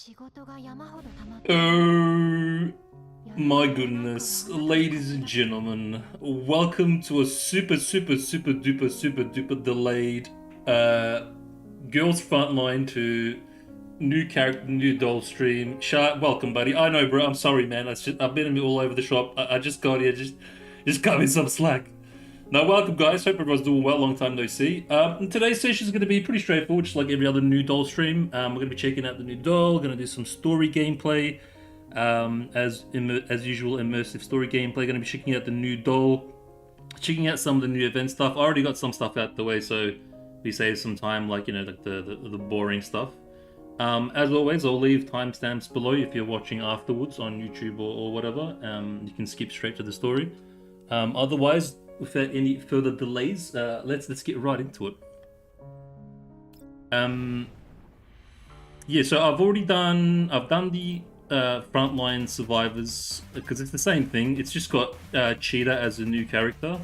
Oh my goodness, ladies and gentlemen, welcome to a super duper delayed Girls Frontline to new character, new doll stream. Shark, welcome, buddy. I know, bro. I'm sorry, man. I've been all over the shop. I just got here. Just cut me some slack. No, welcome, guys. Hope everyone's doing well. Long time no see. Today's session is going to be pretty straightforward, just like every other new doll stream. We're going to be checking out the new doll. We're going to do some story gameplay. As usual, immersive story gameplay. Going to be checking out the new doll, checking out some of the new event stuff. I already got some stuff out the way, so we save some time, like like the boring stuff. As always, I'll leave timestamps below if you're watching afterwards on YouTube or whatever. You can skip straight to the story. Otherwise, without any further delays, let's get right into it. Yeah, so I've done the frontline survivors because it's the same thing. It's just got Cheetah as a new character.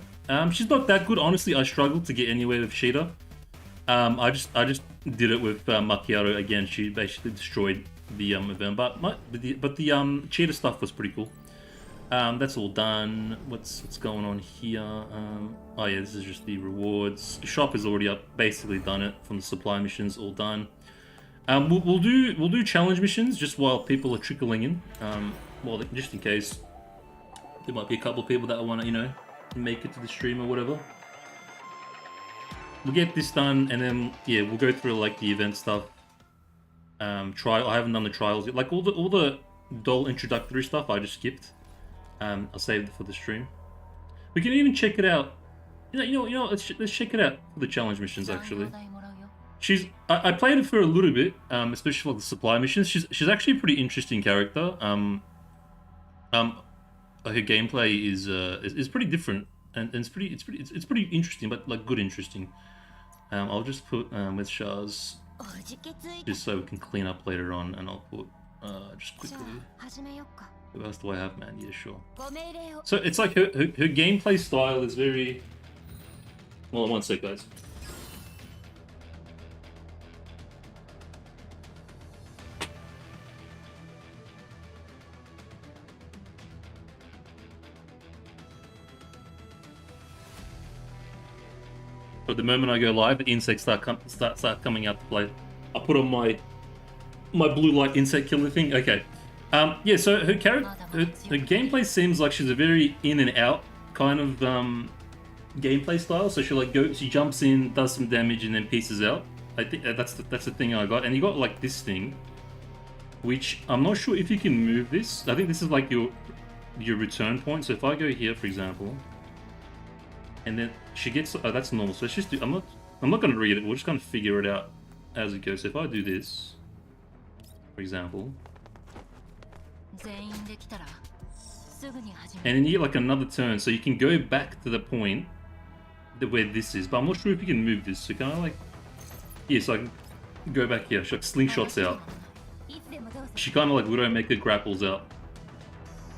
She's not that good, honestly. I struggled to get anywhere with Cheetah. I just did it with Macchiato again. She basically destroyed the event, but the Cheetah stuff was pretty cool. That's all done. What's going on here? Oh yeah, this is just the rewards. The shop is already up. Basically done it from the supply missions. All done. We'll do challenge missions just while people are trickling in. Well, just in case there might be a couple of people that want to make it to the stream or whatever. We'll get this done, and then yeah, we'll go through like the event stuff. Trial. I haven't done the trials yet. Like all the doll introductory stuff, I just skipped. I'll save it for the stream. We can even check it out. You know. Let's check it out for the challenge missions. Actually, I played it for a little bit, especially for the supply missions. She's actually a pretty interesting character. Her gameplay is pretty different, and it's pretty interesting, but like good interesting. I'll just put with Shah's just so we can clean up later on, and I'll put just quickly. What else do I have, man? Yeah, sure. So it's like her gameplay style is very... Well, one sec, guys. But the moment I go live, the insects start coming out to play. I put on my blue light insect killer thing. Okay. Yeah, so her gameplay seems like she's a very in and out kind of gameplay style. So she jumps in, does some damage, and then pieces out. I think that's the thing I got. And you got like this thing, which I'm not sure if you can move this. I think this is like your return point. So if I go here, for example, and then she gets that's normal. So it's just I'm not going to read it. We're just going to figure it out as it goes. So if I do this, for example. And then you get like another turn, so you can go back to the point where this is, but I'm not sure if you can move this. So can I like, yeah, so I can go back here. She like slingshots out. She kind of like Widowmaker grapples out,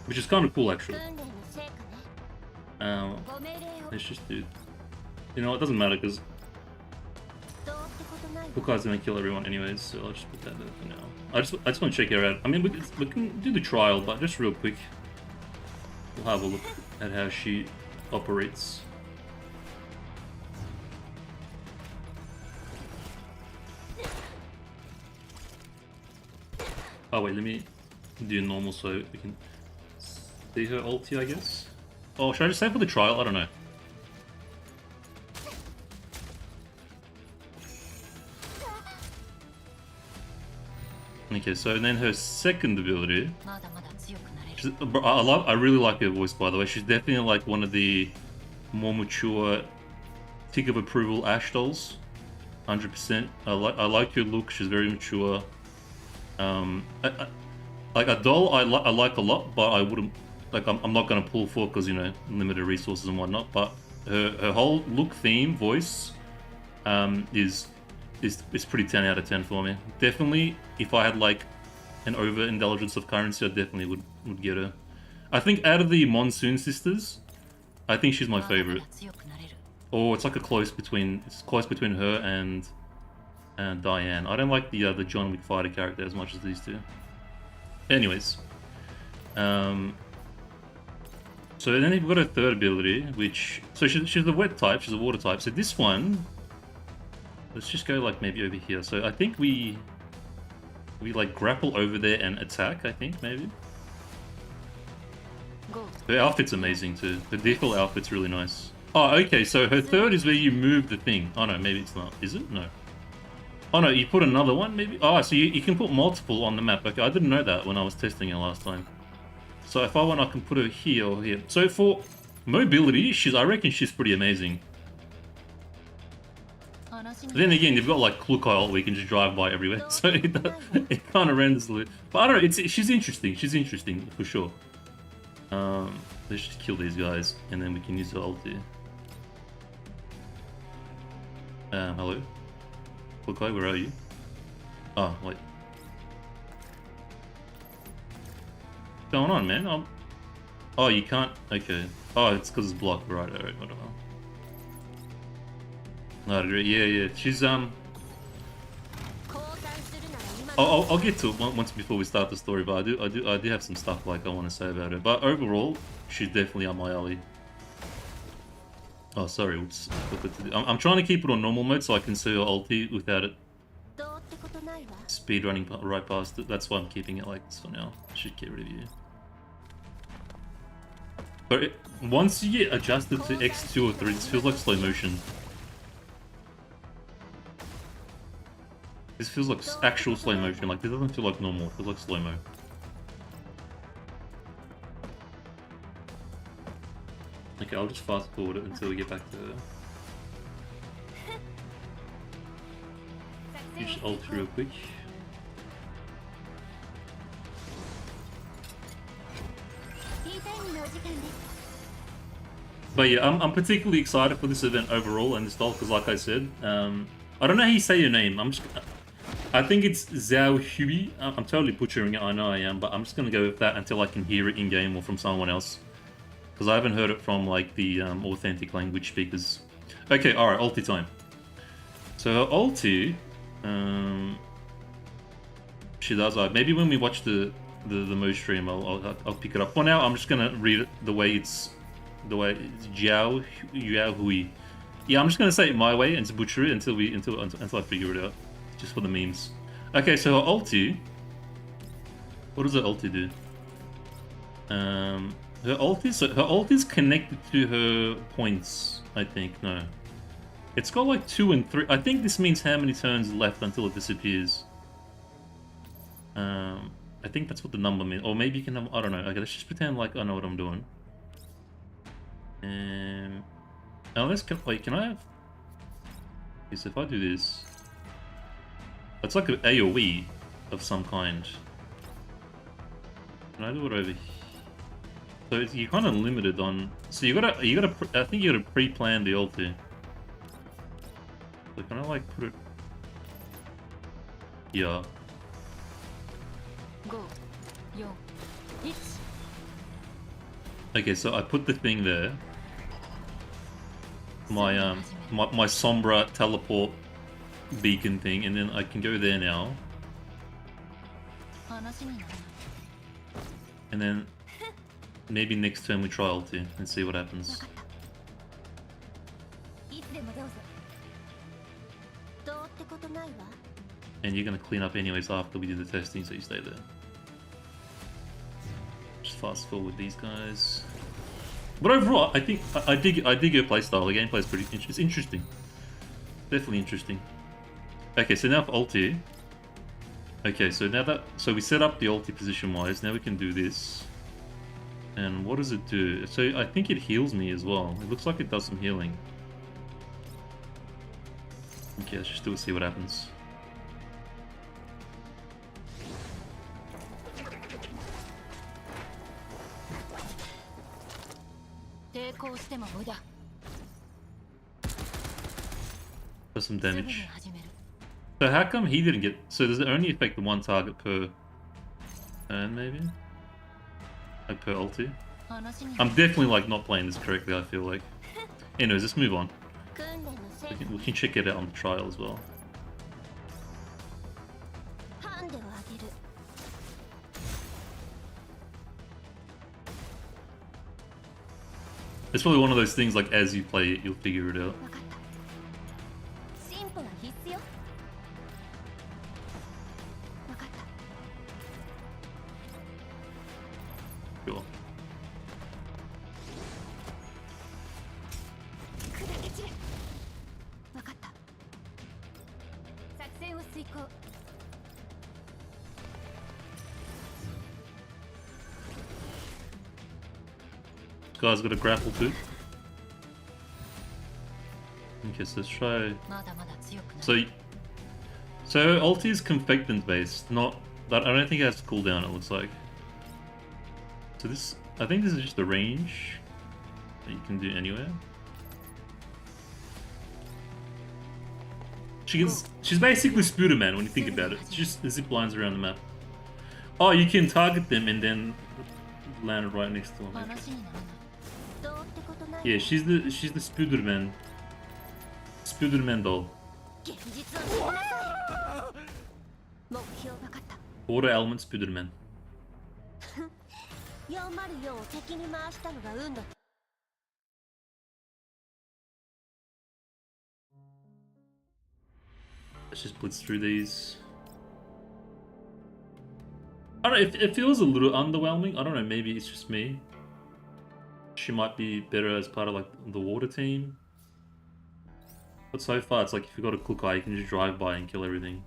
which is kind of cool actually. Let's just do. You know, it doesn't matter because Hokai's gonna kill everyone anyways, so I'll just put that there for now. I just want to check her out. I mean, we can do the trial, but just real quick, we'll have a look at how she operates. Oh wait, let me do normal so we can see her ulti, I guess. Oh, should I just save for the trial? I don't know. Okay, so then her second ability. I really like her voice, by the way. She's definitely like one of the more mature, tick of approval Ash dolls. 100%. I like her look. She's very mature. Like a doll, I like a lot, but I wouldn't like. I'm not gonna pull for because limited resources and whatnot. But her whole look, theme, voice, is pretty 10 out of 10 for me. Definitely, if I had like an overindulgence of currency, I definitely would get her. I think out of the Monsoon sisters, I think she's my favorite. Or it's like it's close between her and and Diane. I don't like the John Wick fighter character as much as these two. Anyways, so then we've got a third ability, which she's a wet type, she's a water type. So this one, let's just go like maybe over here. So I think we like grapple over there and attack. I think maybe. The outfit's amazing too. The default outfit's really nice. Oh, okay. So her third is where you move the thing. Oh no, maybe it's not. Is it? No. Oh no, you put another one maybe? Oh, so you can put multiple on the map. Okay, I didn't know that when I was testing it last time. So if I want, I can put her here or here. So for mobility, I reckon she's pretty amazing. Then again, you've got like Kluk Oil where you can just drive by everywhere. So it kind of renders the... But I don't know, she's interesting. She's interesting for sure. Let's just kill these guys and then we can use the ulti. Hello? Kluk Oil, where are you? Oh, wait. What's going on, man? Oh, you can't... Okay. Oh, it's because it's blocked. Right, alright, whatever. No, yeah. She's, I'll get to it once before we start the story, but I do have some stuff like I want to say about her. But overall, she's definitely up my alley. Oh, sorry, oops. I'm trying to keep it on normal mode so I can see her ulti without it speed running right past it. That's why I'm keeping it like this for now. I should get rid of you. But once you get adjusted to X2 or 3, this feels like slow motion. This feels like actual slow motion. Like, this doesn't feel like normal. It feels like slow-mo. Okay, I'll just fast forward it until we get back to... Just ult real quick. But yeah, I'm particularly excited for this event overall and this doll because, like I said, I don't know how you say your name. I think it's Zhaohui. I'm totally butchering it. I know I am, but I'm just gonna go with that until I can hear it in game or from someone else, because I haven't heard it from like the authentic language speakers. Okay, all right, ulti time. So her ulti, she does. Maybe when we watch the Mo stream, I'll pick it up. For now, I'm just gonna read it the way it's Zhaohui. Yeah, I'm just gonna say it my way and butcher it until I figure it out, just for the memes. Okay, so her ulti. What does her ulti do? Her ulti's connected to her points. I think no. It's got like 2 and 3. I think this means how many turns left until it disappears. I think that's what the number means. Or maybe you can have, I don't know. Okay, let's just pretend like I know what I'm doing. Now wait, can I have... Okay, so if I do this... It's like an AoE of some kind. Can I do it over here? So you're kind of limited on... So I think you gotta pre-plan the ulti. So can I like put it... Yeah. Okay, so I put the thing there. My my Sombra teleport beacon thing, and then I can go there now. And then maybe next turn we try ulti and see what happens. And you're gonna clean up anyways after we do the testing, so you stay there. Just fast forward these guys. But overall, I think I dig her playstyle. The gameplay's pretty it's interesting. Definitely interesting. Okay, so now for ulti. Okay, so we set up the ulti position wise. Now we can do this. And what does it do? So I think it heals me as well. It looks like it does some healing. Okay, let's just do it, see what happens. Does some damage. So how come he didn't get... So does it only affect the one target per turn, maybe? Like per ulti? I'm definitely like not playing this correctly, I feel like. Anyways, let's move on. We can check it out on the trial as well. It's probably one of those things like as you play it, you'll figure it out. Sure. This guy's got a grapple too. Okay, so let's try. So ulti is confectant based, not that. I don't think it has cooldown. It looks like. So this, I think this is just a range that you can do anywhere. She's basically Spooderman when you think about it. It's just the zip lines around the map. Oh, you can target them and then land right next to them. Yeah, she's the Spooderman. Spooderman doll. Water element Spooderman. Let's just blitz through these. I don't know, it feels a little underwhelming. I don't know, maybe it's just me. She might be better as part of like the water team. But so far it's like if you've got a Cook Eye, you can just drive by and kill everything.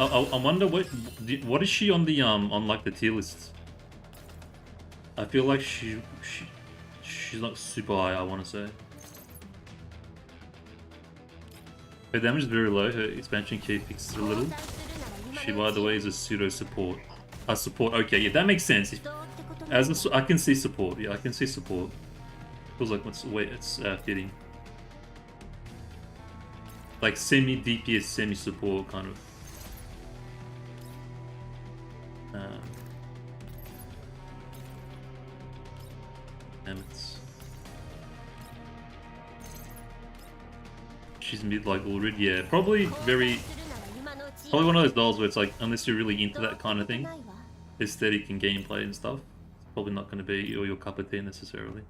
I wonder what is she on the on like the tier list? I feel like she's not super high. I want to say her damage is very low. Her expansion key fixes a little. She, by the way, is a pseudo support. A support. Okay, yeah, that makes sense. I can see support. Yeah, I can see support. Feels like it's fitting. Like semi DPS, semi support kind of. She's mid like already, yeah. Probably one of those dolls where it's like, unless you're really into that kind of thing, aesthetic and gameplay and stuff, it's probably not going to be your cup of tea necessarily.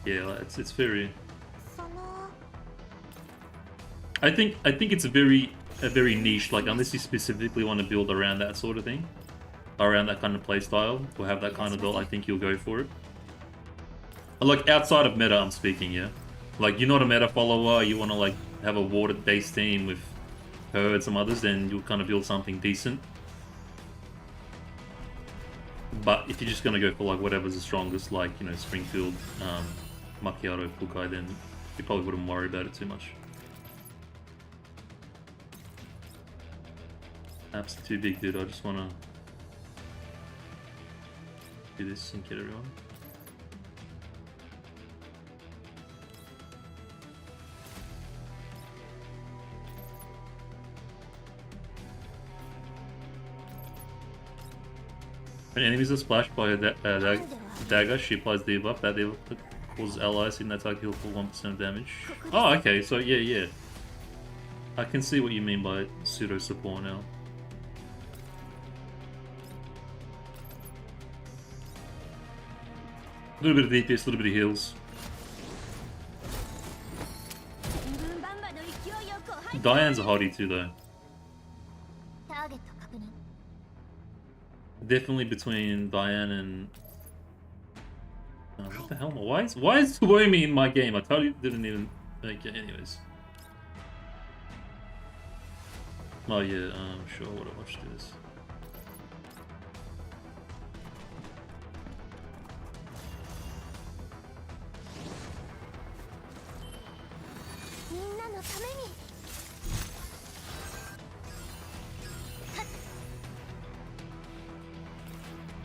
Yeah, it's very. I think it's a very niche. Like unless you specifically want to build around that sort of thing, around that kind of play style, or have that kind of build, I think you'll go for it. Like outside of meta, I'm speaking, yeah. Like you're not a meta follower, you want to like have a water-based team with her and some others, then you'll kind of build something decent. But if you're just gonna go for like whatever's the strongest, like you know Springfield, Macchiato, Kukai, then you probably wouldn't worry about it too much. App's too big, dude. I just wanna do this and get everyone. When enemies are splashed by a dagger, she applies debuff. That debuff causes allies in that attack heal for 1% damage. Oh, okay. So yeah. I can see what you mean by pseudo support now. A little bit of DPS, a little bit of heals. Diane's a hottie too, though. Definitely between Diane and... Oh, what the hell? Why is Tsubomi in my game? I totally didn't even... Okay, anyways. Oh yeah, sure, what I watched this.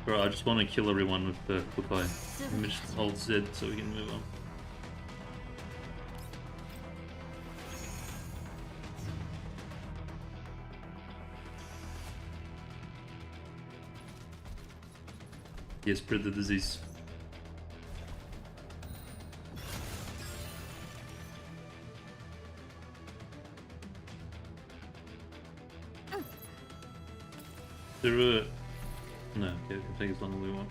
Bro, I just want to kill everyone with the Kukai. Let me just hold Z so we can move on. Yeah, spread the disease. There are... No, okay, we can take as long as we want.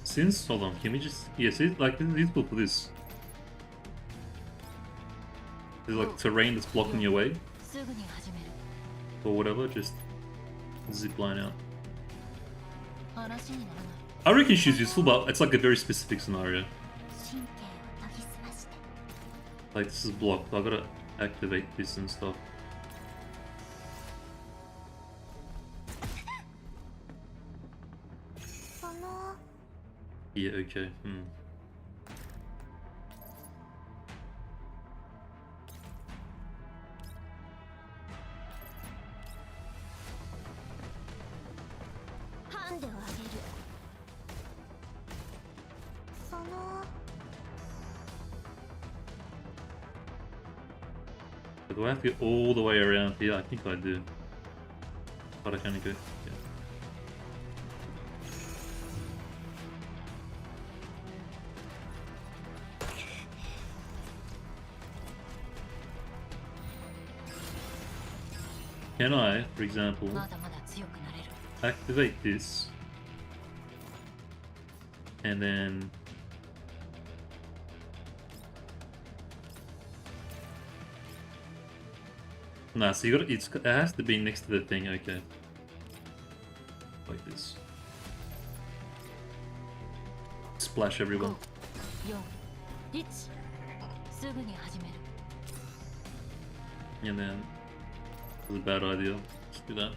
Since, hold on, can we just... Yeah, see, like, this is useful for this. There's like terrain that's blocking your way. Or whatever, just zip line out. I reckon she's useful, but it's like a very specific scenario. Like, this is blocked, I gotta activate this and stuff. Yeah, okay, Do I have to go all the way around here? I think I do. But I can only go... Yeah. Can I, for example, activate this and then nah, so you got it has to be next to the thing, okay. Like this. Splash everyone. And then it's a bad idea. Just do that.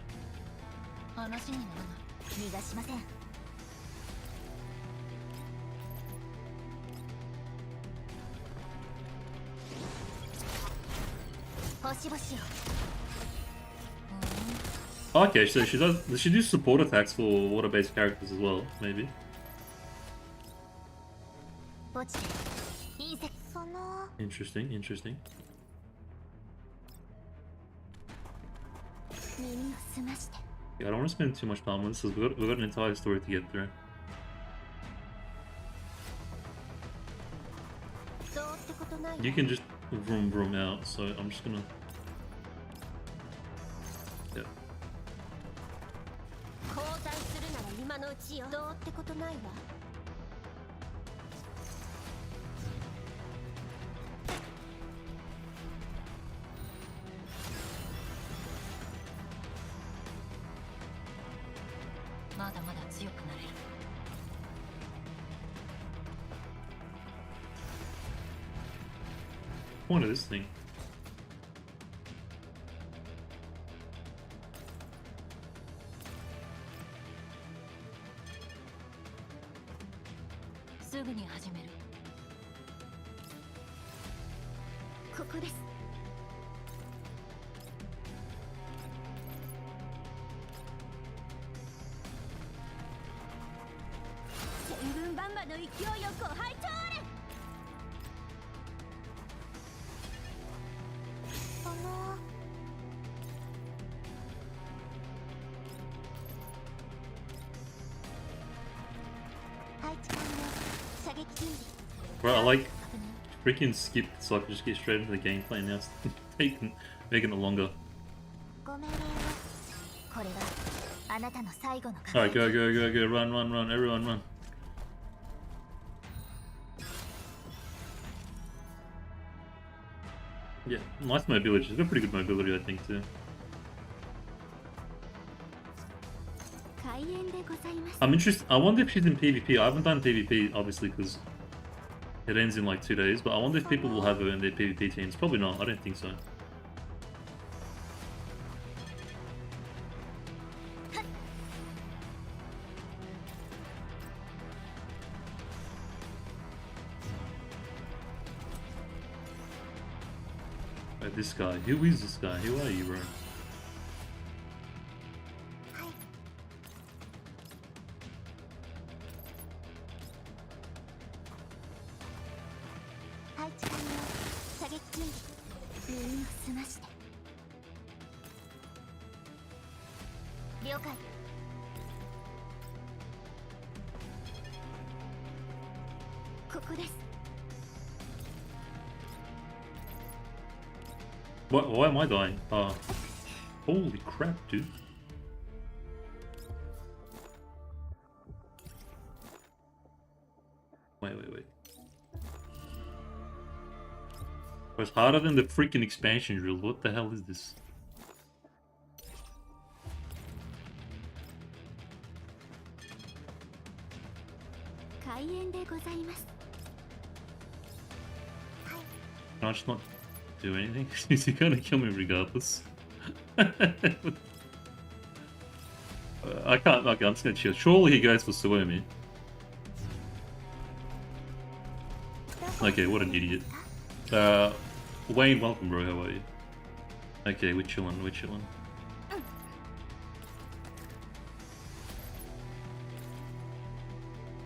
Okay, so does she do support attacks for water-based characters as well, maybe? Interesting, interesting. Yeah, I don't want to spend too much time on this because we've got an entire story to get through. You can just vroom vroom out, so I'm just gonna... Yeah. Point of this thing. Bro, I like freaking skipped so I can just get straight into the gameplay now. Making it longer. Alright, go, go, go, go, run, run, run, everyone run. Yeah, nice mobility. She's got pretty good mobility, I think, too. I'm interested. I wonder if she's in PvP. I haven't done PvP, obviously, because it ends in like 2 days, but I wonder if people will have her in their PvP teams. Probably not. I don't think so. Wait, this guy. Who is this guy? Who are you, bro? 了解。ここです。 Why am I dying? Holy crap, dude. Wait. It's harder than the freaking expansion drill. What the hell is this? 開演でございます。 Can I just not do anything? Is he gonna kill me regardless? I can't. Okay, I'm just gonna chill. Surely he goes for Suomi. Okay, what an idiot. Wayne, welcome, bro. How are you? Okay, we're chilling.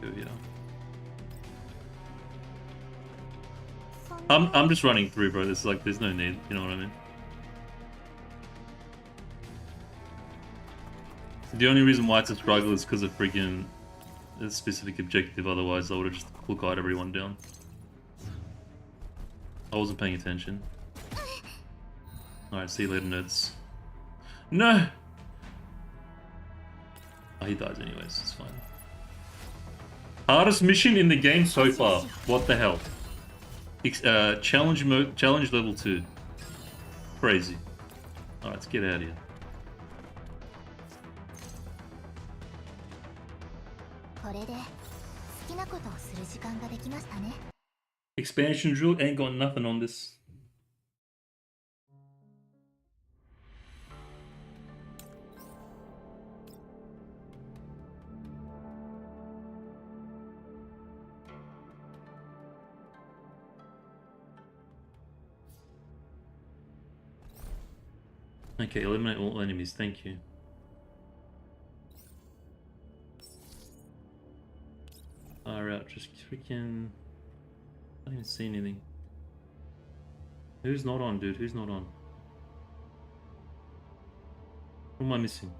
Here we are. I'm just running through, bro. There's no need. You know what I mean? The only reason why it's a struggle is because of freaking a specific objective. Otherwise, I would have just full-eyed everyone down. I wasn't paying attention. Alright, see you later, nerds. No! Oh, he dies anyways. It's fine. Hardest mission in the game so far. What the hell? Challenge mode, challenge level 2. Crazy. Alright, let's get out of here. Expansion drill ain't got nothing on this. Okay, eliminate all enemies, thank you. Alright, just freaking... I don't even see anything. Who's not on, dude? Who's not on? What am I missing?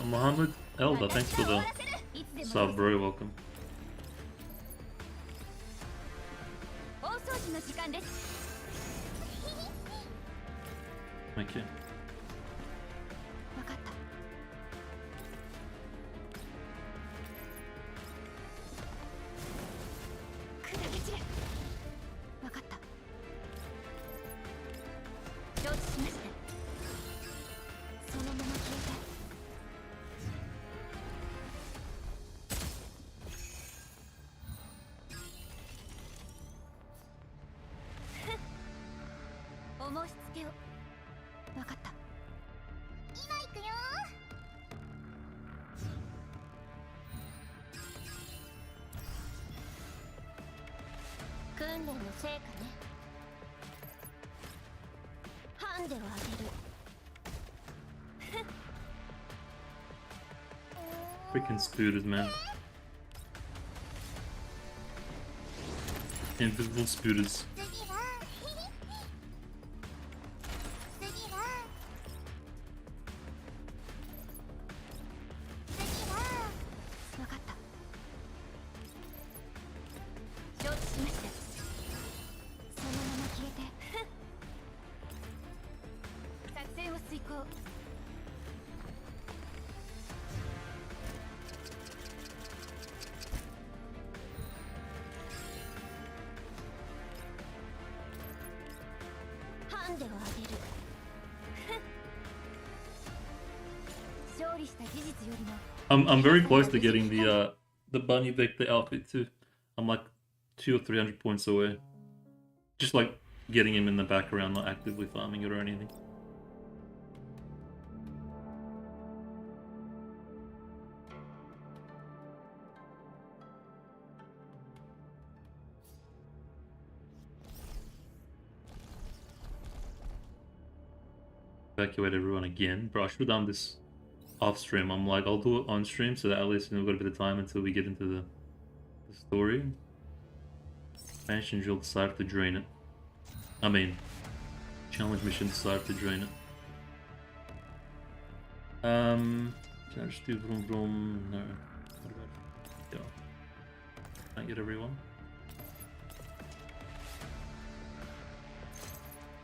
Mohammed Elder, thanks for the sub, bro, welcome. Okay. Freaking spooters, man. Invisible spooters. ハンデをあげる勝利した事実よりも I'm very close to getting the bunny vector outfit too. I'm like 200 or 300 points away. Just like getting him in the background, not actively farming it or anything. Evacuate everyone again. Bro, I should have done this off stream. I'm like, I'll do it on stream so that at least we've got a bit of time until we get into the story. Expansion drill decided to drain it. I mean, challenge mission decided to drain it. Can I just do vroom vroom? No. What about it? Yeah. Can't get everyone.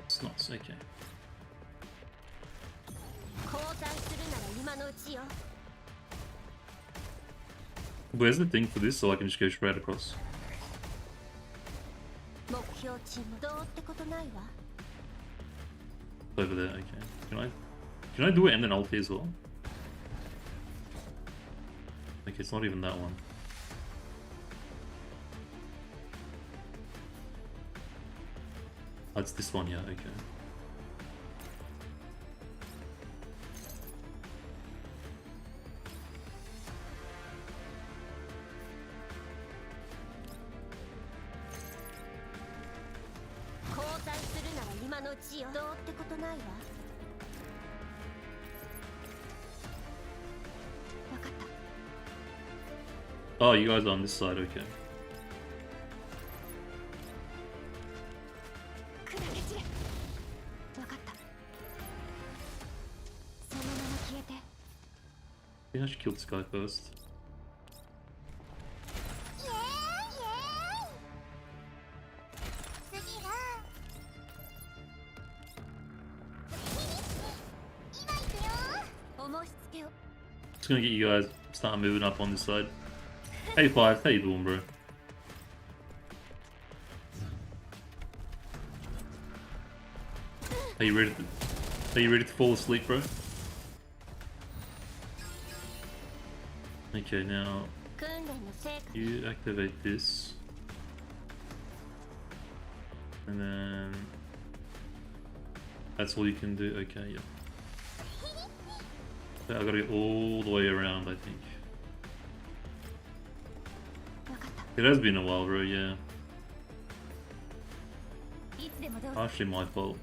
It's not okay. Where's the thing for this so I can just go straight across? Over there, okay. Can I do it and then ulti as well? Okay, it's not even that one. Oh, it's this one, yeah, okay. Oh, you guys are on this side, okay. I think I should kill this guy first. Just gonna get you guys start moving up on this side. Hey Five, how you doing, bro? Are you ready to fall asleep, bro? Okay, now you activate this, and then that's all you can do. Okay, yeah. I gotta go all the way around, I think. It has been a while, bro, yeah. Actually, my fault.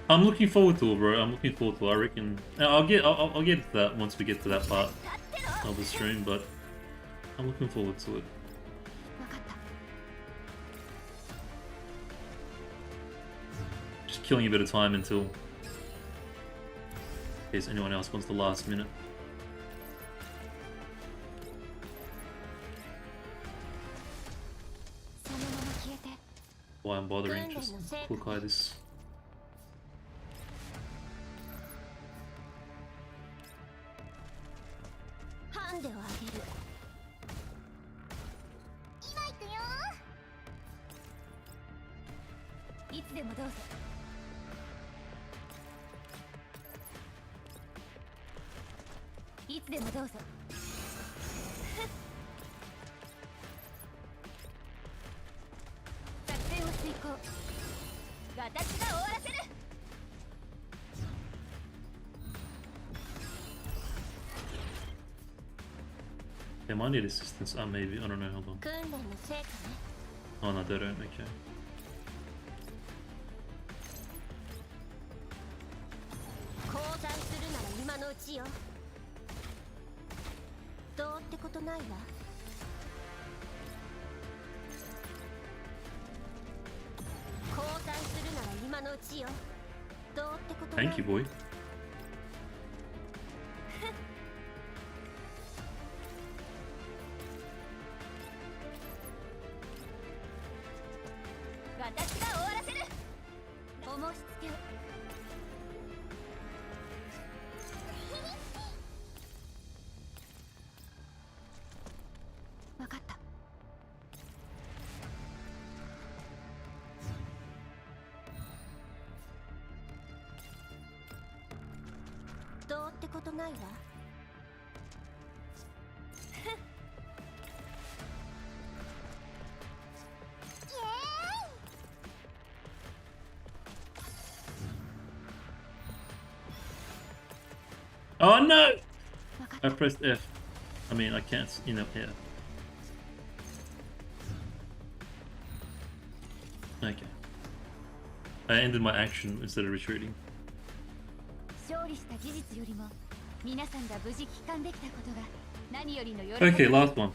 I'm looking forward to it, bro. I'm looking forward to it. I reckon I'll get to that once we get to that part of the stream, but I'm looking forward to it. Just killing a bit of time until in case anyone else wants the last minute. Why I'm bothering, just look like this. They might need assistance. Maybe. I don't know. Hold on. Oh no, they don't. Okay. Thank you, boy. ないわ。Oh no! I pressed F. I mean, I can't, you know, yeah. Okay. I ended my action instead of retreating. 勝利した事実よりも皆さんが無事帰還できたことが何よりの喜び。 Okay, last one.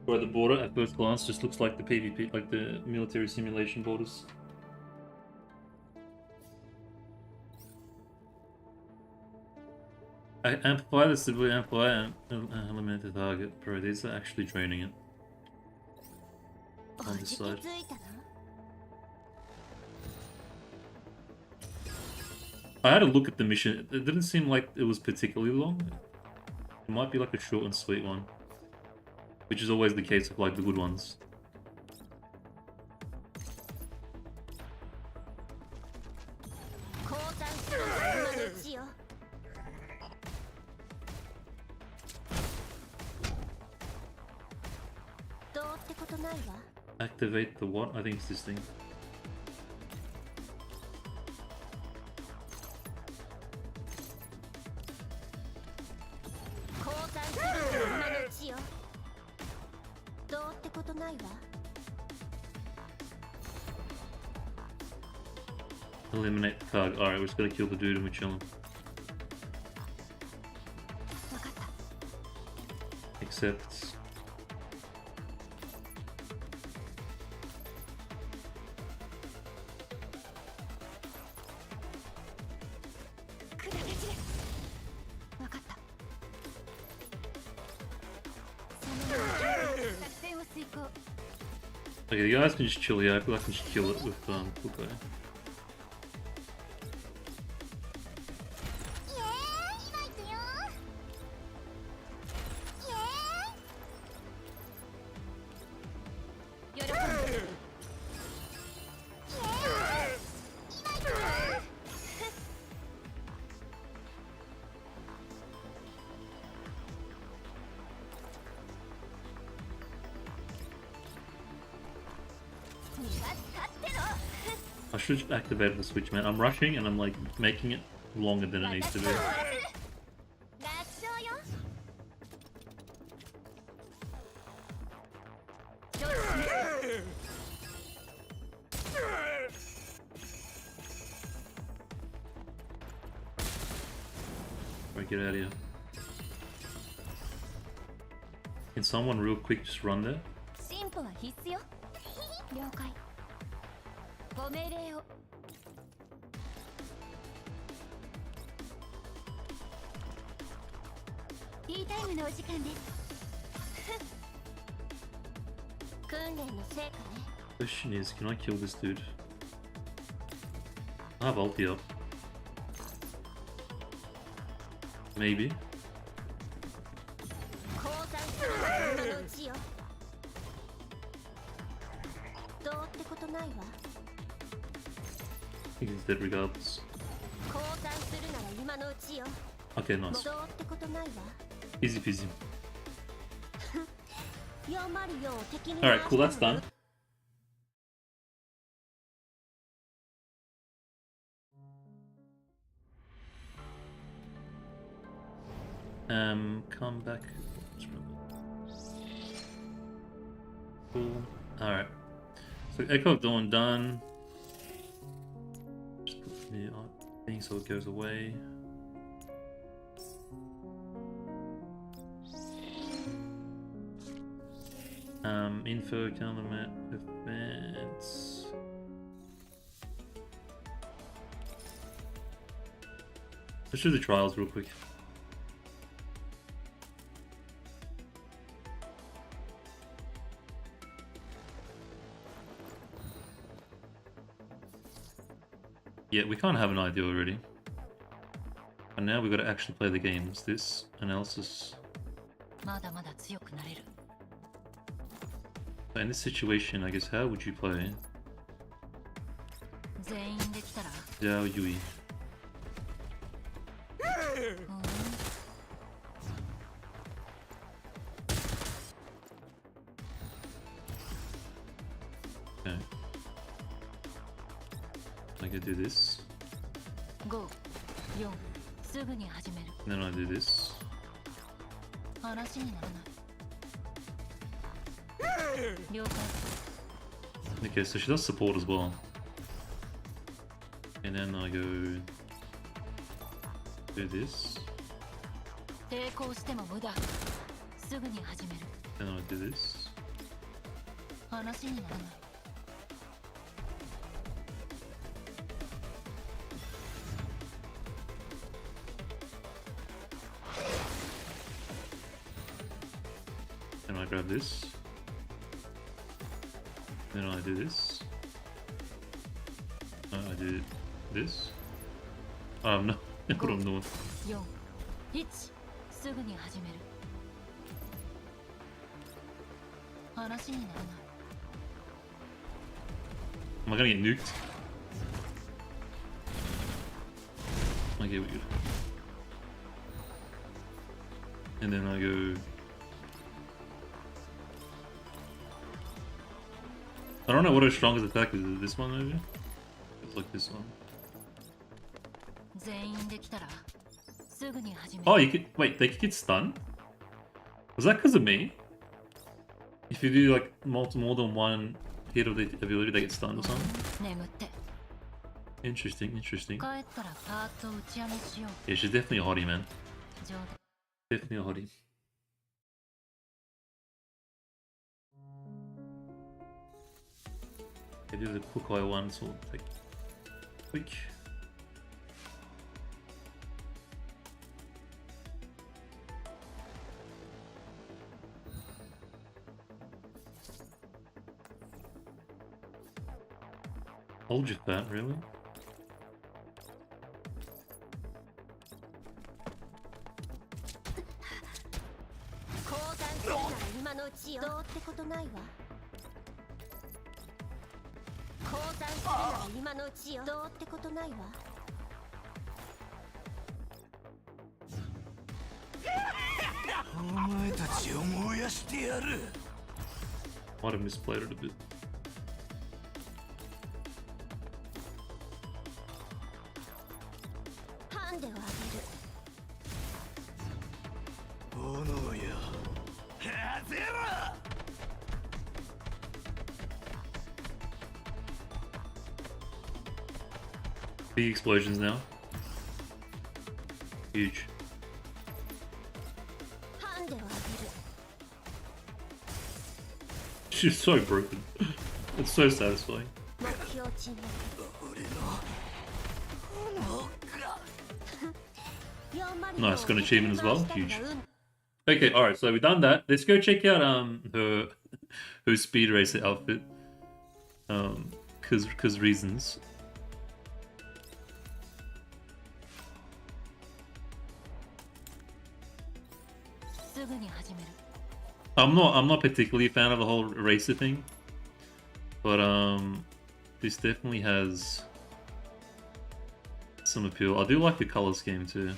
Where the border at first glance just looks like the PvP, like the military simulation borders. I amplify the civilian amplify and eliminate the target. Bro, these are actually draining it. On this side. I had a look at the mission. It didn't seem like it was particularly long. It might be like a short and sweet one. Which is always the case of like the good ones. Activate the what? I think it's this thing. Eliminate the target. Alright, we're just gonna kill the dude and we're chilling. Except... Okay, the guys can just chill here. I feel like I can just kill it with Kukai. I should just activate the switch, man. I'm rushing and I'm like making it longer than it needs to be. Alright, get out of here. Can someone real quick just run there? ご命令を。ティータイムのお時間です。訓練の成果ね。Question is, can I kill this dude? I have ulti up. Maybe. I think he's dead regardless. Okay, nice. Easy peasy. Alright, cool, that's done. Come back. Cool. Alright. So Echo of Dawn done. Just put the thing so it goes away. Info, calendar map, events. Let's do the trials real quick. Yeah, we can't have an idea already. And now we've got to actually play the games. This analysis. In this situation, I guess, how would you play? 全員できたら Zhaohui. Okay. I can do this. 5、4、すぐに始める。 And then I do this. 話にならない。了解。 Okay, so she does support as well. And then I go do this. 抵抗しても無駄。すぐに始める。 Then I do this. 話にならない。 Then I grab this. Then I do this. I do this. No, I don't know. 4、1、すぐに始める。話にならない。 Am I gonna get nuked? Okay, we're good. And then I go. I don't know what her strongest attack is. Is it this one maybe? It's like this one. 全員できたらすぐに始める。 Oh, you could wait. They could get stunned. Was that because of me? If you do like more than one hit of the ability, they get stunned or something. 眠って。 Interesting, interesting. 帰ったらパーツを打ち上げしよう。 Yeah, she's definitely a hottie, man. 冗談。 Definitely a hottie. I do the quick eye one, so we'll take quick. Hold you that, really? 降参するなら今のうちよ。どうってことないわ。降参するなら今のうちよ。どうってことないわ。 Might have misplayed it a bit. ハンデをあげる。 Big explosions now. Huge. ハンデをあげる。 She's so broken. It's so satisfying. 目標地に。 Nice, got an achievement as well. Huge. Okay, alright, so we've done that. Let's go check out her speed racer outfit. Cause reasons. I'm not particularly a fan of the whole racer thing. But this definitely has some appeal. I do like the color scheme too.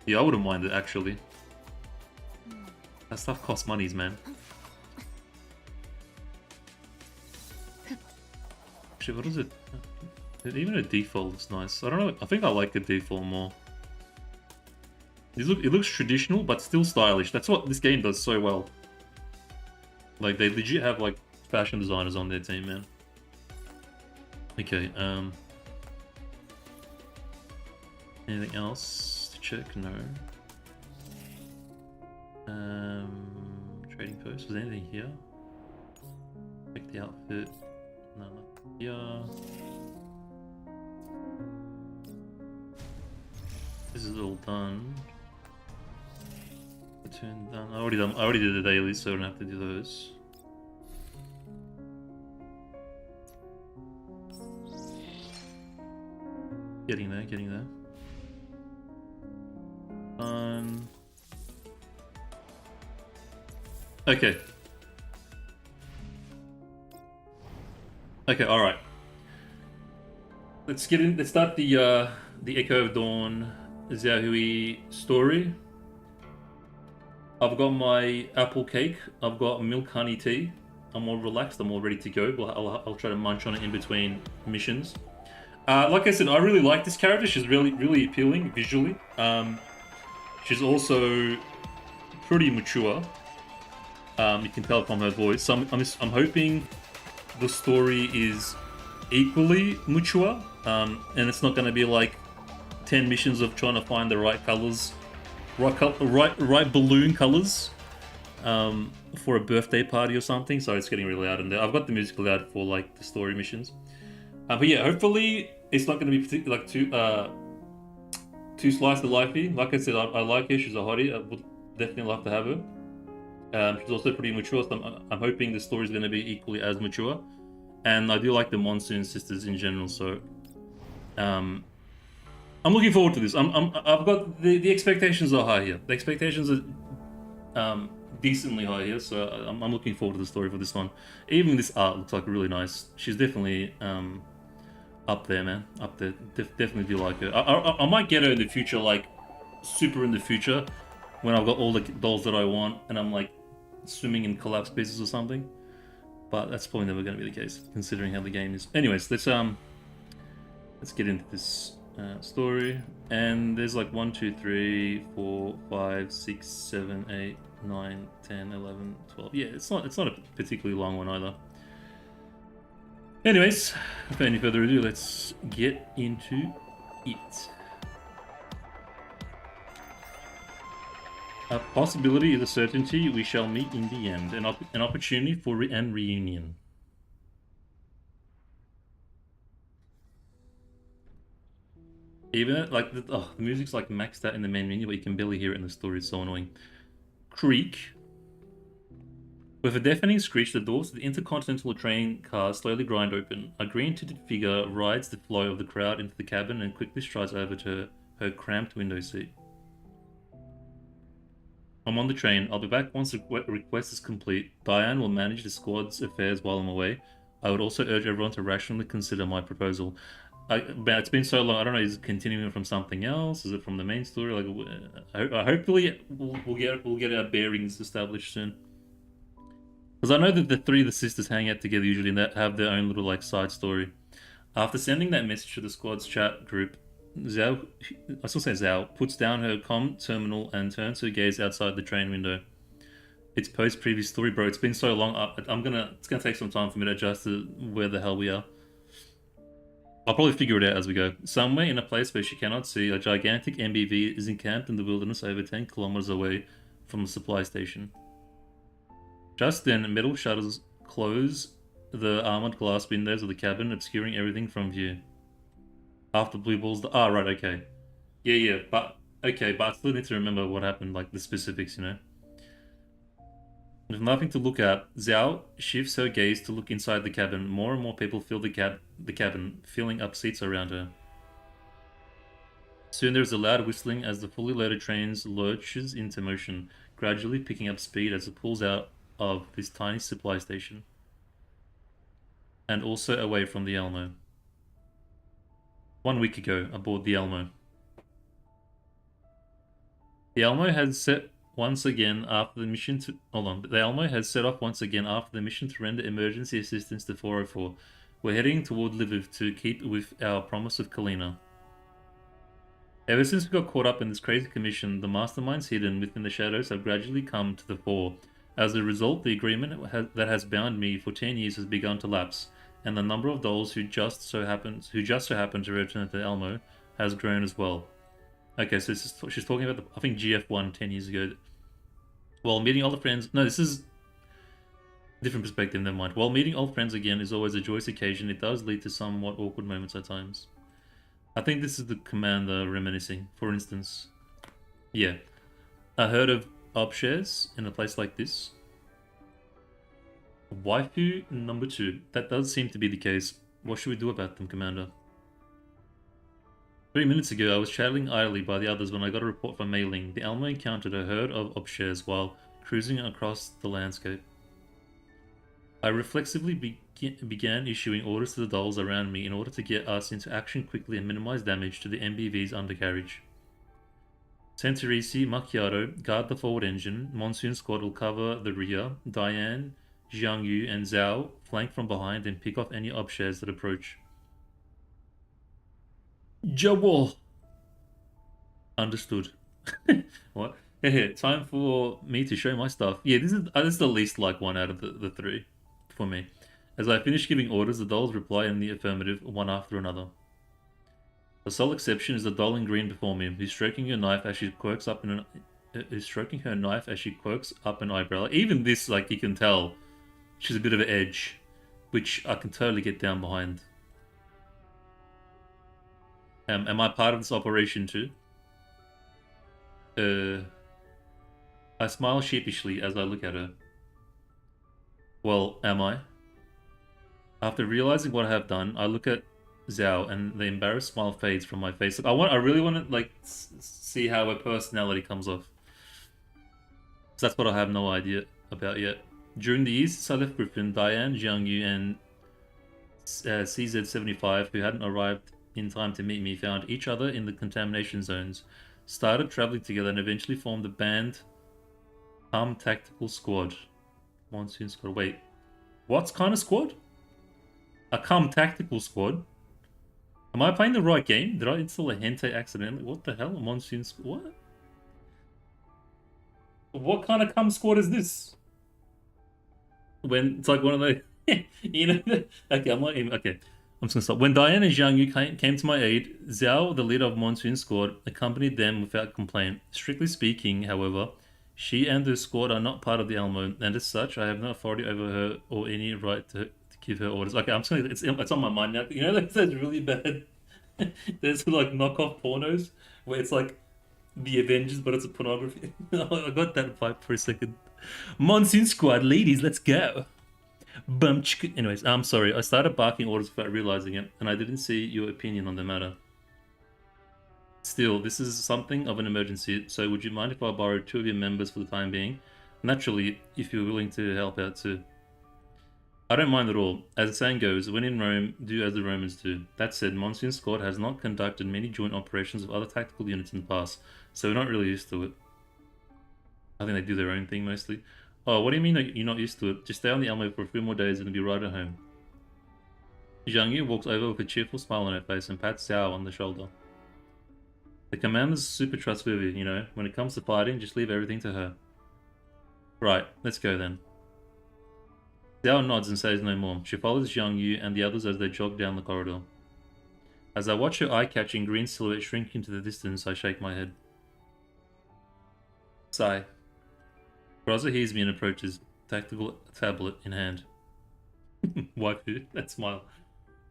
Yeah, I wouldn't mind it actually. That stuff costs monies, man. Actually, what is it? Even a default looks nice. I don't know. I think I like the default more. It looks traditional, but still stylish. That's what this game does so well. Like, they legit have, like, fashion designers on their team, man. Okay, anything else to check? No. Trading post. Was there anything here? Check the outfit. No, not here. This is all done. Return done. I already did the daily, so I don't have to do those. Getting there, getting there. Done. Okay. Okay, alright. Let's get in. Let's start the Echo of Dawn Zhaohui story. I've got my apple cake. I've got milk honey tea. I'm all relaxed. I'm all ready to go. But I'll try to munch on it in between missions. Like I said, I really like this character. She's really appealing visually. She's also pretty mature. You can tell from her voice. So I'm hoping the story is equally mature, and it's not going to be like 10 missions of trying to find the right colors, right balloon colors, for a birthday party or something. So it's getting really loud in there. I've got the music loud for like the story missions, but yeah, hopefully it's not going to be particularly like too slice of lifey. Like I said, I like her. She's a hottie. I would definitely love to have her. She's also pretty mature, so I'm hoping the story is going to be equally as mature. And I do like the Monsoon sisters in general, so I'm looking forward to this. I've got the expectations are high here. The expectations are decently high here, so I'm looking forward to the story for this one. Even this art looks like really nice. She's definitely up there, man. Up there. Definitely do like her. I might get her in the future, like super in the future, when I've got all the dolls that I want, and I'm like swimming in collapse pieces or something. But that's probably never going to be the case, considering how the game is. Anyways, let's get into this story. And there's like 1, 2, 3, 4, 5, 6, 7, 8, 9, 10, 11, 12. Yeah, it's not a particularly long one either. Anyways, without any further ado, let's get into it. A possibility is a certainty we shall meet in the end. An opportunity for reunion. Even like the music's like maxed out in the main menu, but you can barely hear it in the story. It's so annoying. Creak. With a deafening screech, the doors of the intercontinental train car slowly grind open. A green-tinted figure rides the flow of the crowd into the cabin and quickly strides over to her cramped window seat. I'm on the train. I'll be back once the request is complete. Diane will manage the squad's affairs while I'm away. I would also urge everyone to rationally consider my proposal. It's been so long. I don't know. Is it continuing from something else? Is it from the main story? Like, hopefully we'll get our bearings established soon. Because I know that the three of the sisters hang out together usually and that have their own little like side story. After sending that message to the squad's chat group, Zhao puts down her comm terminal and turns her gaze outside the train window. It's post previous story, bro. It's been so long. It's gonna take some time for me to adjust to where the hell we are. I'll probably figure it out as we go. Somewhere in a place where she cannot see, a gigantic MBV is encamped in the wilderness over 10 kilometers away from the supply station. Just then, metal shutters close the armored glass windows of the cabin, obscuring everything from view. After blue balls, right, okay. Yeah, but I still need to remember what happened, like the specifics, you know. With nothing to look at, Zhao shifts her gaze to look inside the cabin. More and more people fill the cabin, filling up seats around her. Soon there is a loud whistling as the fully loaded train lurches into motion, gradually picking up speed as it pulls out of this tiny supply station. And also away from the Elmo. 1 week ago, aboard the Elmo. The Elmo has set once again after the mission to... Hold on. The Elmo has set off once again after the mission to render emergency assistance to 404. We're heading toward Lviv to keep with our promise of Kalina. Ever since we got caught up in this crazy commission, the masterminds hidden within the shadows have gradually come to the fore. As a result, the agreement that has bound me for 10 years has begun to lapse, and the number of dolls who just so happen to return to Elmo has grown as well. Okay, so she's talking about I think GF1 10 years ago. While meeting old friends... No, this is a different perspective, never mind. While meeting old friends again is always a joyous occasion, it does lead to somewhat awkward moments at times. I think this is the commander reminiscing. For instance, yeah, a herd of upshares in a place like this. Waifu number 2. That does seem to be the case. What should we do about them, Commander? 3 minutes ago, I was chatting idly by the others when I got a report from Mei Ling. The Elmo encountered a herd of upshares while cruising across the landscape. I reflexively began issuing orders to the dolls around me in order to get us into action quickly and minimize damage to the MBV's undercarriage. Santorisi, Macchiato, guard the forward engine. Monsoon Squad will cover the rear. Diane, Jiangyu, and Zhao flank from behind and pick off any upshares that approach. Jawohl. Understood. What? Hey, time for me to show my stuff. Yeah, this is the least like one out of the three for me. As I finish giving orders, the dolls reply in the affirmative, one after another. The sole exception is the doll in green before me, who's stroking her knife as she quirks up an eyebrow. Even this, like, you can tell she's a bit of an edge, which I can totally get down behind. Am I part of this operation too? I smile sheepishly as I look at her. Well, am I? After realizing what I have done, I look at Zhao, and the embarrassed smile fades from my face. I really want to like see how her personality comes off. So that's what I have no idea about yet. During the years since I left Griffin, Diane, Jiangyu, and CZ75, who hadn't arrived in time to meet me, found each other in the contamination zones, started traveling together, and eventually formed the band Tactical Squad. Monsoon Squad. Wait, what kind of squad? A Tactical Squad? Am I playing the right game? Did I install a hentai accidentally? What the hell? A Monsoon Squad? What? What kind of squad is this? When it's like one of those, you know? Okay, I'm not even. Okay, I'm just gonna stop. When Diane and Zhang Yu came to my aid, Zhao, the leader of Monsoon Squad, accompanied them without complaint. Strictly speaking, however, she and her squad are not part of the Almo, and as such, I have no authority over her or any right to give her orders. Okay, I'm just gonna. It's on my mind now. You know, like those really bad. There's like knockoff pornos where it's like the Avengers, but it's a pornography. I got that vibe for a second. Monsoon Squad, ladies, let's go. Anyways, I'm sorry. I started barking orders without realizing it, and I didn't see your opinion on the matter. Still, this is something of an emergency, so would you mind if I borrow 2 of your members for the time being? Naturally, if you're willing to help out too. I don't mind at all. As the saying goes, when in Rome, do as the Romans do. That said, Monsoon Squad has not conducted many joint operations with other tactical units in the past, so we're not really used to it. I think they do their own thing mostly. Oh, what do you mean you're not used to it? Just stay on the Almo for a few more days and be right at home. Zhang Yu walks over with a cheerful smile on her face and pats Xiao on the shoulder. The commander's super trustworthy, you know. When it comes to fighting, just leave everything to her. Right, let's go then. Xiao nods and says no more. She follows Zhang Yu and the others as they jog down the corridor. As I watch her eye-catching green silhouette shrink into the distance, I shake my head. Sigh. Graza hears me and approaches, tactical tablet in hand. Waifu, that smile.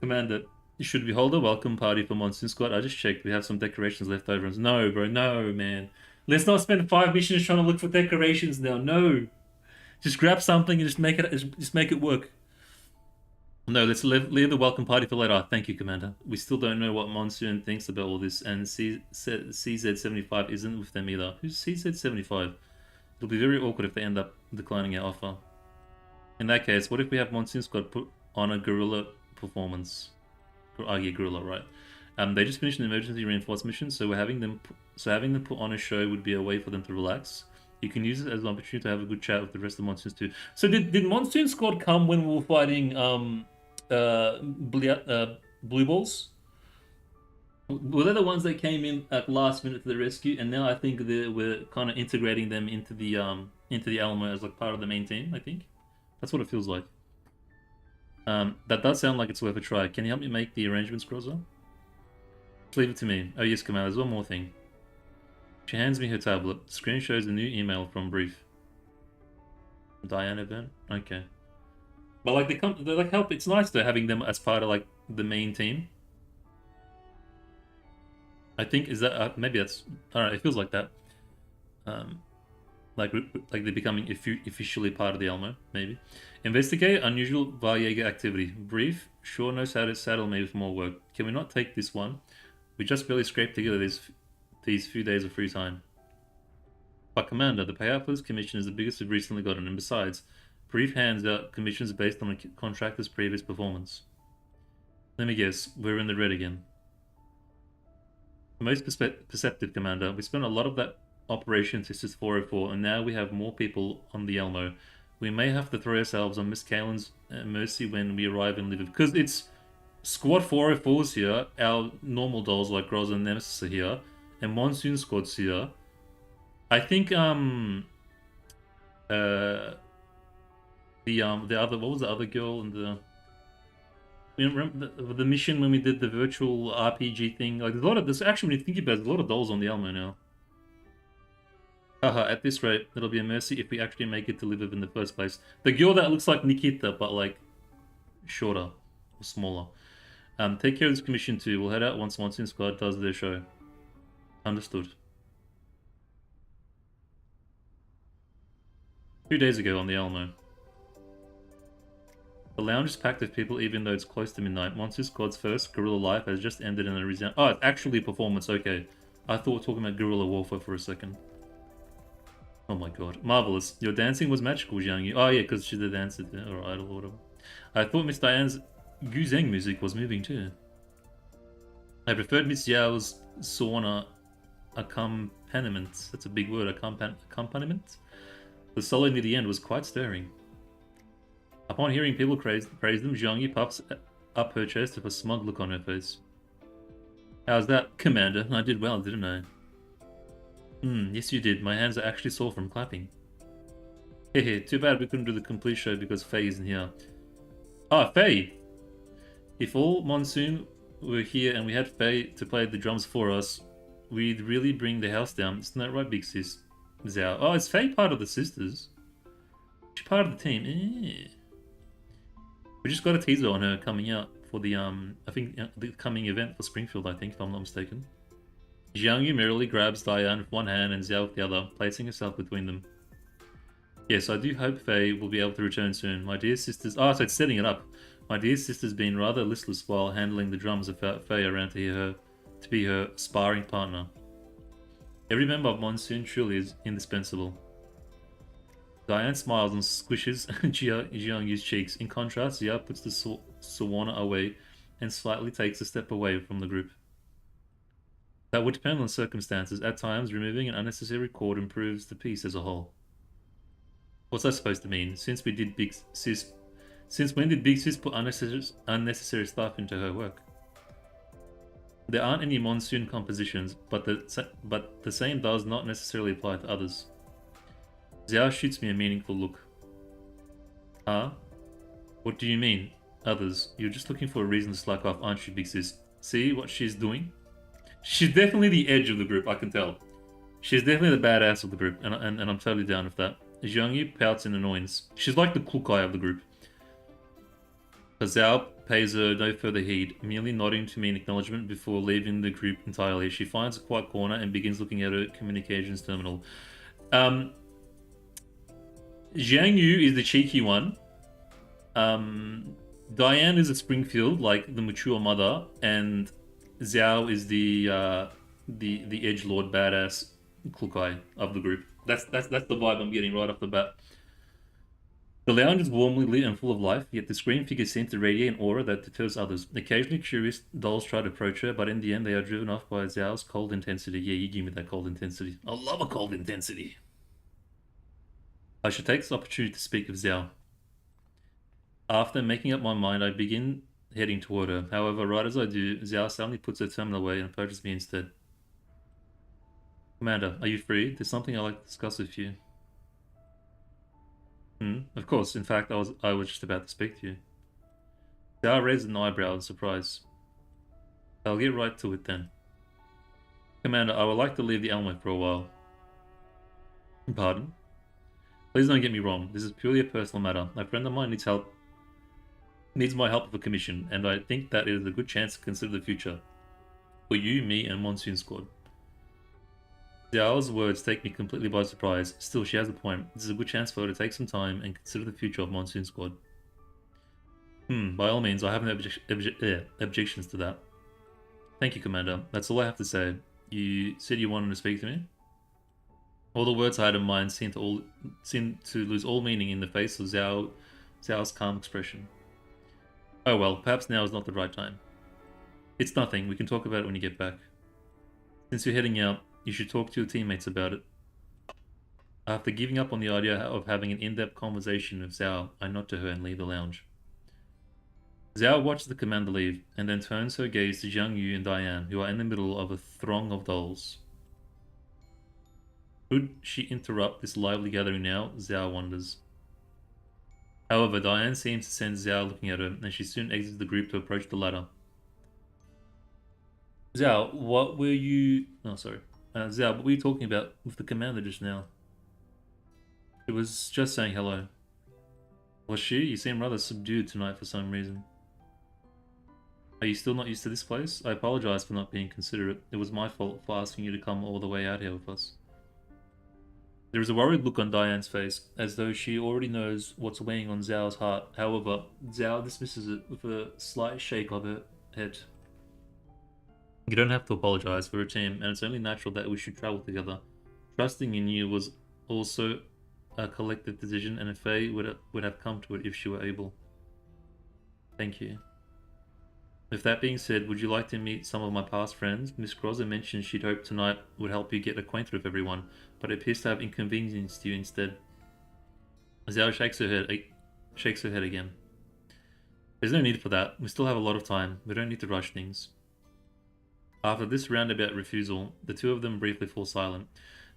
Commander, should we hold a welcome party for Monsoon Squad? I just checked, we have some decorations left over. No, bro, no, man. Let's not spend 5 missions trying to look for decorations now, no. Just grab something and just make it work. No, let's leave the welcome party for later. Thank you, Commander. We still don't know what Monsoon thinks about all this, and CZ75 isn't with them either. Who's CZ75? It'll be very awkward if they end up declining our offer. In that case, what if we have Monsoon Squad put on a guerrilla performance? Oh yeah, guerrilla, right. They just finished an emergency reinforced mission, so having them put on a show would be a way for them to relax. You can use it as an opportunity to have a good chat with the rest of the Monsoons too. So did Monsoon Squad come when we were fighting Blue Balls? Were they the ones that came in at last minute to the rescue? And now I think we're kind of integrating them into the Alamo as like part of the main team. I think that's what it feels like. That does sound like it's worth a try. Can you help me make the arrangements, Groza? Leave it to me. Oh yes, Commander. There's one more thing. She hands me her tablet. The screen shows a new email from Brief. Diane event? Okay. But like they like help. It's nice to having them as part of like the main team. I think is that maybe that's I don't know. It feels like that. Like they're becoming officially part of the Elmo. Maybe investigate unusual Varjäger activity. Brief sure knows how to saddle me with more work. Can we not take this one? We just barely scraped together these few days of free time. But Commander, the payout for this commission is the biggest we've recently gotten, and besides, brief hands out commissions are based on a contractor's previous performance. Let me guess, we're in the red again. The most perceptive, Commander. We spent a lot of that operation Sisters 404, and now we have more people on the Elmo. We may have to throw ourselves on Miss Kalen's mercy when we arrive in Livid, because it's Squad 404's here, our normal dolls like Groz and Nemesis are here, and Monsoon Squad's here. I think the other, what was the other girl in the, you remember the mission when we did the virtual RPG thing? Like there's a lot of this, actually when you think about it, there's a lot of dolls on the Elmo now. Haha, at this rate, it'll be a mercy if we actually make it to Liviv in the first place. The girl that looks like Nikita, but like shorter or smaller. Take care of this commission too. We'll head out once Monsoon Squad does their show. Understood. 2 days ago on the Elmo. The lounge is packed with people even though it's close to midnight. Monsoon Squad's first Guerrilla Life has just ended in a resound. Oh, it's actually a performance, okay. I thought we were talking about Guerrilla Warfare for a second. Oh my god. Marvelous. Your dancing was magical, Jiang Yu. Oh yeah, because she's the dancer or idol or whatever. I thought Miss Diane's Guzeng music was moving too. I preferred Miss Yao's sauna accompaniment. That's a big word, accompaniment? The solo near the end was quite stirring. Upon hearing people praise them, Jiang Yu puffs up her chest with a smug look on her face. How's that, Commander? I did well, didn't I? Yes you did. My hands are actually sore from clapping. Hehe, too bad we couldn't do the complete show because Faye isn't here. Ah, Faye! If all Monsoon were here and we had Faye to play the drums for us, we'd really bring the house down. Isn't that right, big sis? Zhao. Oh, is Faye part of the sisters? She's part of the team. We just got a teaser on her coming out for the, I think, the coming event for Springfield, I think, if I'm not mistaken. Jiang Yu merrily grabs Diane with one hand and Zhao with the other, placing herself between them. Yes, I do hope Faye will be able to return soon. My dear sisters... Oh, so it's setting it up. My dear sister's been rather listless while handling the drums without Faye around to be her sparring partner. Every member of Monsoon truly is indispensable. Diane smiles and squishes Jiang Yu's cheeks. In contrast, Zhao puts the Sawana away and slightly takes a step away from the group. That would depend on circumstances. At times, removing an unnecessary chord improves the piece as a whole. What's that supposed to mean? Since when did Big Sis put unnecessary stuff into her work? There aren't any Monsoon compositions, but the same does not necessarily apply to others. Zhao shoots me a meaningful look. Huh? What do you mean, others? You're just looking for a reason to slack off, aren't you, Big Sis? See what she's doing? She's definitely the edge of the group, I can tell. She's definitely the badass of the group, and I'm totally down with that. Jiang Yu pouts in annoyance. She's like the cool guy of the group. Zhao pays her no further heed, merely nodding to me in acknowledgement before leaving the group entirely. She finds a quiet corner and begins looking at her communications terminal. Jiang Yu is the cheeky one. Diane is a Springfield, like the mature mother, and Zhao is the edgelord badass cool guy of the group. That's the vibe I'm getting right off the bat. The lounge is warmly lit and full of life, yet the screen figures seem to radiate an aura that deters others. Occasionally curious dolls try to approach her, but in the end they are driven off by Zhao's cold intensity. Yeah, you give me that cold intensity. I love a cold intensity. I should take this opportunity to speak of Zhao. After making up my mind, I begin heading toward her. However, right as I do, Zhao suddenly puts her terminal away and approaches me instead. Commander, are you free? There's something I'd like to discuss with you. Of course. In fact, I was just about to speak to you. Zhao raised an eyebrow in surprise. I'll get right to it then. Commander, I would like to leave the Elmo for a while. Pardon? Please don't get me wrong. This is purely a personal matter. A friend of mine needs my help with a commission, and I think that it is a good chance to consider the future. For you, me, and Monsoon Squad. Zhao's words take me completely by surprise. Still, she has a point. This is a good chance for her to take some time and consider the future of Monsoon Squad. By all means, I have no objections to that. Thank you, Commander. That's all I have to say. You said you wanted to speak to me? All the words I had in mind seemed to lose all meaning in the face of Zhao's calm expression. Oh well, perhaps now is not the right time. It's nothing, we can talk about it when you get back. Since you're heading out, you should talk to your teammates about it. After giving up on the idea of having an in-depth conversation with Zhao, I nod to her and leave the lounge. Zhao watches the commander leave, and then turns her gaze to Jiang Yu and Diane, who are in the middle of a throng of dolls. Could she interrupt this lively gathering now? Zhao wonders. However, Diane seems to sense Zhao looking at her, and she soon exits the group to approach the ladder. Zhao, what were you... Oh, sorry. Zhao, what were you talking about with the commander just now? It was just saying hello. Was she? You seem rather subdued tonight for some reason. Are you still not used to this place? I apologize for not being considerate. It was my fault for asking you to come all the way out here with us. There is a worried look on Diane's face, as though she already knows what's weighing on Zhao's heart. However, Zhao dismisses it with a slight shake of her head. You don't have to apologize for a team, and it's only natural that we should travel together. Trusting in you was also a collective decision, and Faye would have come to it if she were able. Thank you. With that being said, would you like to meet some of my past friends? Miss Grozza mentioned she'd hoped tonight would help you get acquainted with everyone, but it appears to have inconvenienced you instead. Zhao shakes her head again. There's no need for that. We still have a lot of time. We don't need to rush things. After this roundabout refusal, the two of them briefly fall silent.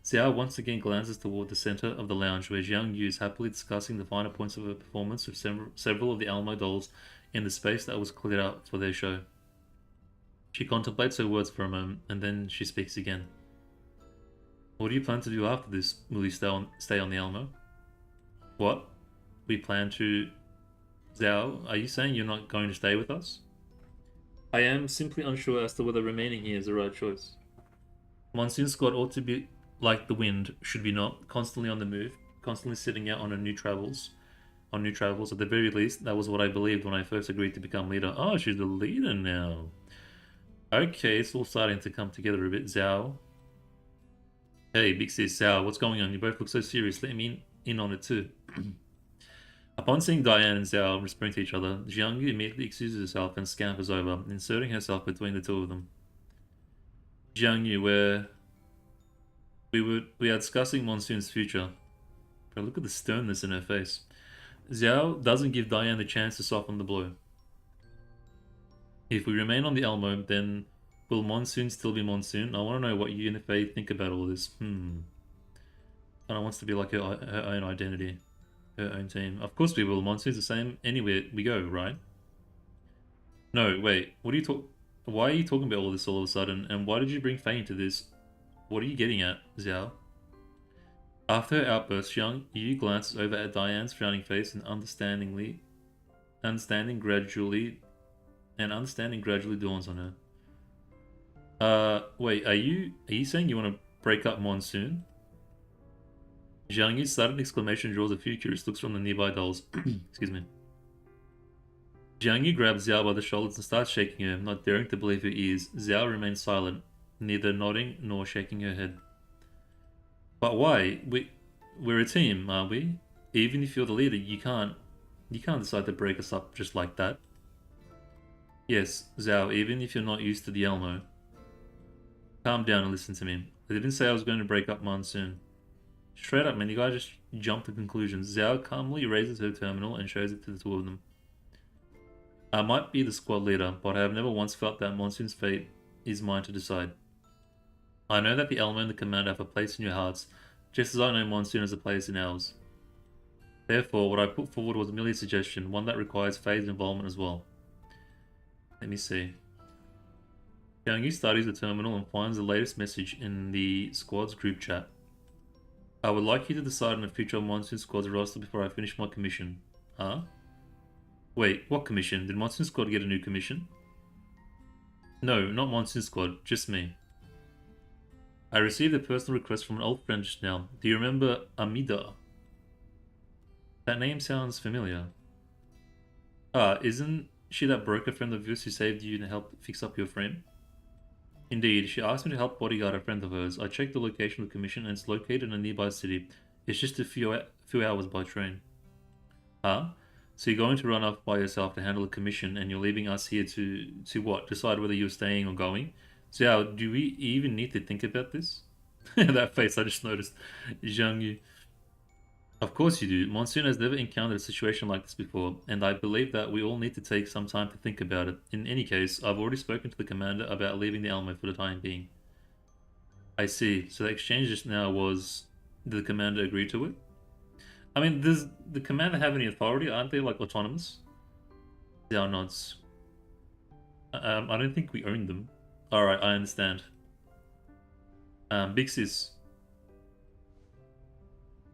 Zhao once again glances toward the center of the lounge, where Jiang Yu is happily discussing the finer points of her performance with several of the Alamo dolls in the space that was cleared out for their show. She contemplates her words for a moment, and then she speaks again. What do you plan to do after this? Will you stay on the Alamo? What? We plan to... Zhao, are you saying you're not going to stay with us? I am simply unsure as to whether remaining here is the right choice. Monsoon Squad ought to be like the wind, should we not? Constantly on the move, constantly setting out on new travels. At the very least, that was what I believed when I first agreed to become leader. Oh, she's the leader now. Okay, it's all starting to come together a bit. Zhao. Hey, big sis, Zhao, what's going on? You both look so serious. Let me in on it too. Upon seeing Diane and Zhao whispering to each other, Jiang Yu immediately excuses herself and scampers over, inserting herself between the two of them. Jiang Yu, we are discussing Monsoon's future. But look at the sternness in her face. Zhao doesn't give Diane the chance to soften the blow. If we remain on the Elmo, then will Monsoon still be Monsoon? I want to know what you and Faye think about all this. Kinda wants to be like her own identity. Her own team. Of course we will. Monsoon's the same anywhere we go, right? No, wait. Why are you talking about all this all of a sudden? And why did you bring Faye into this? What are you getting at, Zhao? After her outburst, Jiang Yu glances over at Diane's frowning face and understanding gradually dawns on her. Wait, are you saying you want to break up Monsoon? Jiang Yu's sudden exclamation draws a few curious looks from the nearby dolls. Excuse me. Jiang Yu grabs Zhao by the shoulders and starts shaking her, not daring to believe her ears. Zhao remains silent, neither nodding nor shaking her head. But why? We're a team, aren't we? Even if you're the leader, you can't decide to break us up just like that. Yes, Zhao, even if you're not used to the Elmo. Calm down and listen to me. I didn't say I was going to break up Monsoon. Straight up, man, you guys just jump to conclusions. Zhao calmly raises her terminal and shows it to the two of them. I might be the squad leader, but I have never once felt that Monsoon's fate is mine to decide. I know that the Elmo and the Commander have a place in your hearts, just as I know Monsoon has a place in ours. Therefore, what I put forward was merely a suggestion, one that requires Faye's involvement as well. Let me see. Jiang Yu studies the terminal and finds the latest message in the squad's group chat. I would like you to decide on the future of Monsoon Squad's roster before I finish my commission. Huh? Wait, what commission? Did Monsoon Squad get a new commission? No, not Monsoon Squad, just me. I received a personal request from an old friend just now. Do you remember Amida? That name sounds familiar. Ah, isn't she that broker friend of yours who saved you and helped fix up your frame? Indeed, she asked me to help bodyguard a friend of hers. I checked the location of the commission and it's located in a nearby city. It's just a few hours by train. Huh? So you're going to run off by yourself to handle a commission and you're leaving us here to what? Decide whether you're staying or going? Zhao, do we even need to think about this? That face I just noticed. Zhang Yu. Of course you do. Monsoon has never encountered a situation like this before, and I believe that we all need to take some time to think about it. In any case, I've already spoken to the commander about leaving the Alamo for the time being. I see. So the exchange just now was... Did the commander agree to it? I mean, does the commander have any authority? Aren't they, like, autonomous? Zhao nods. I don't think we own them. Alright, I understand. Big Sis.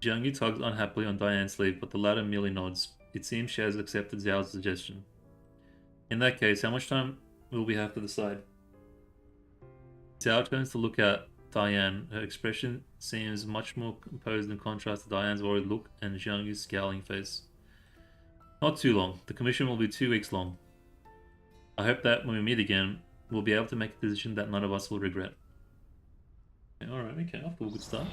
Jiangyu tugs unhappily on Diane's sleeve, but the latter merely nods. It seems she has accepted Zhao's suggestion. In that case, how much time will we have to decide? Zhao turns to look at Diane. Her expression seems much more composed in contrast to Diane's worried look and Jiangyu's scowling face. Not too long. The commission will be 2 weeks long. I hope that when we meet again, we'll be able to make a decision that none of us will regret. Alright, okay, off to a good start.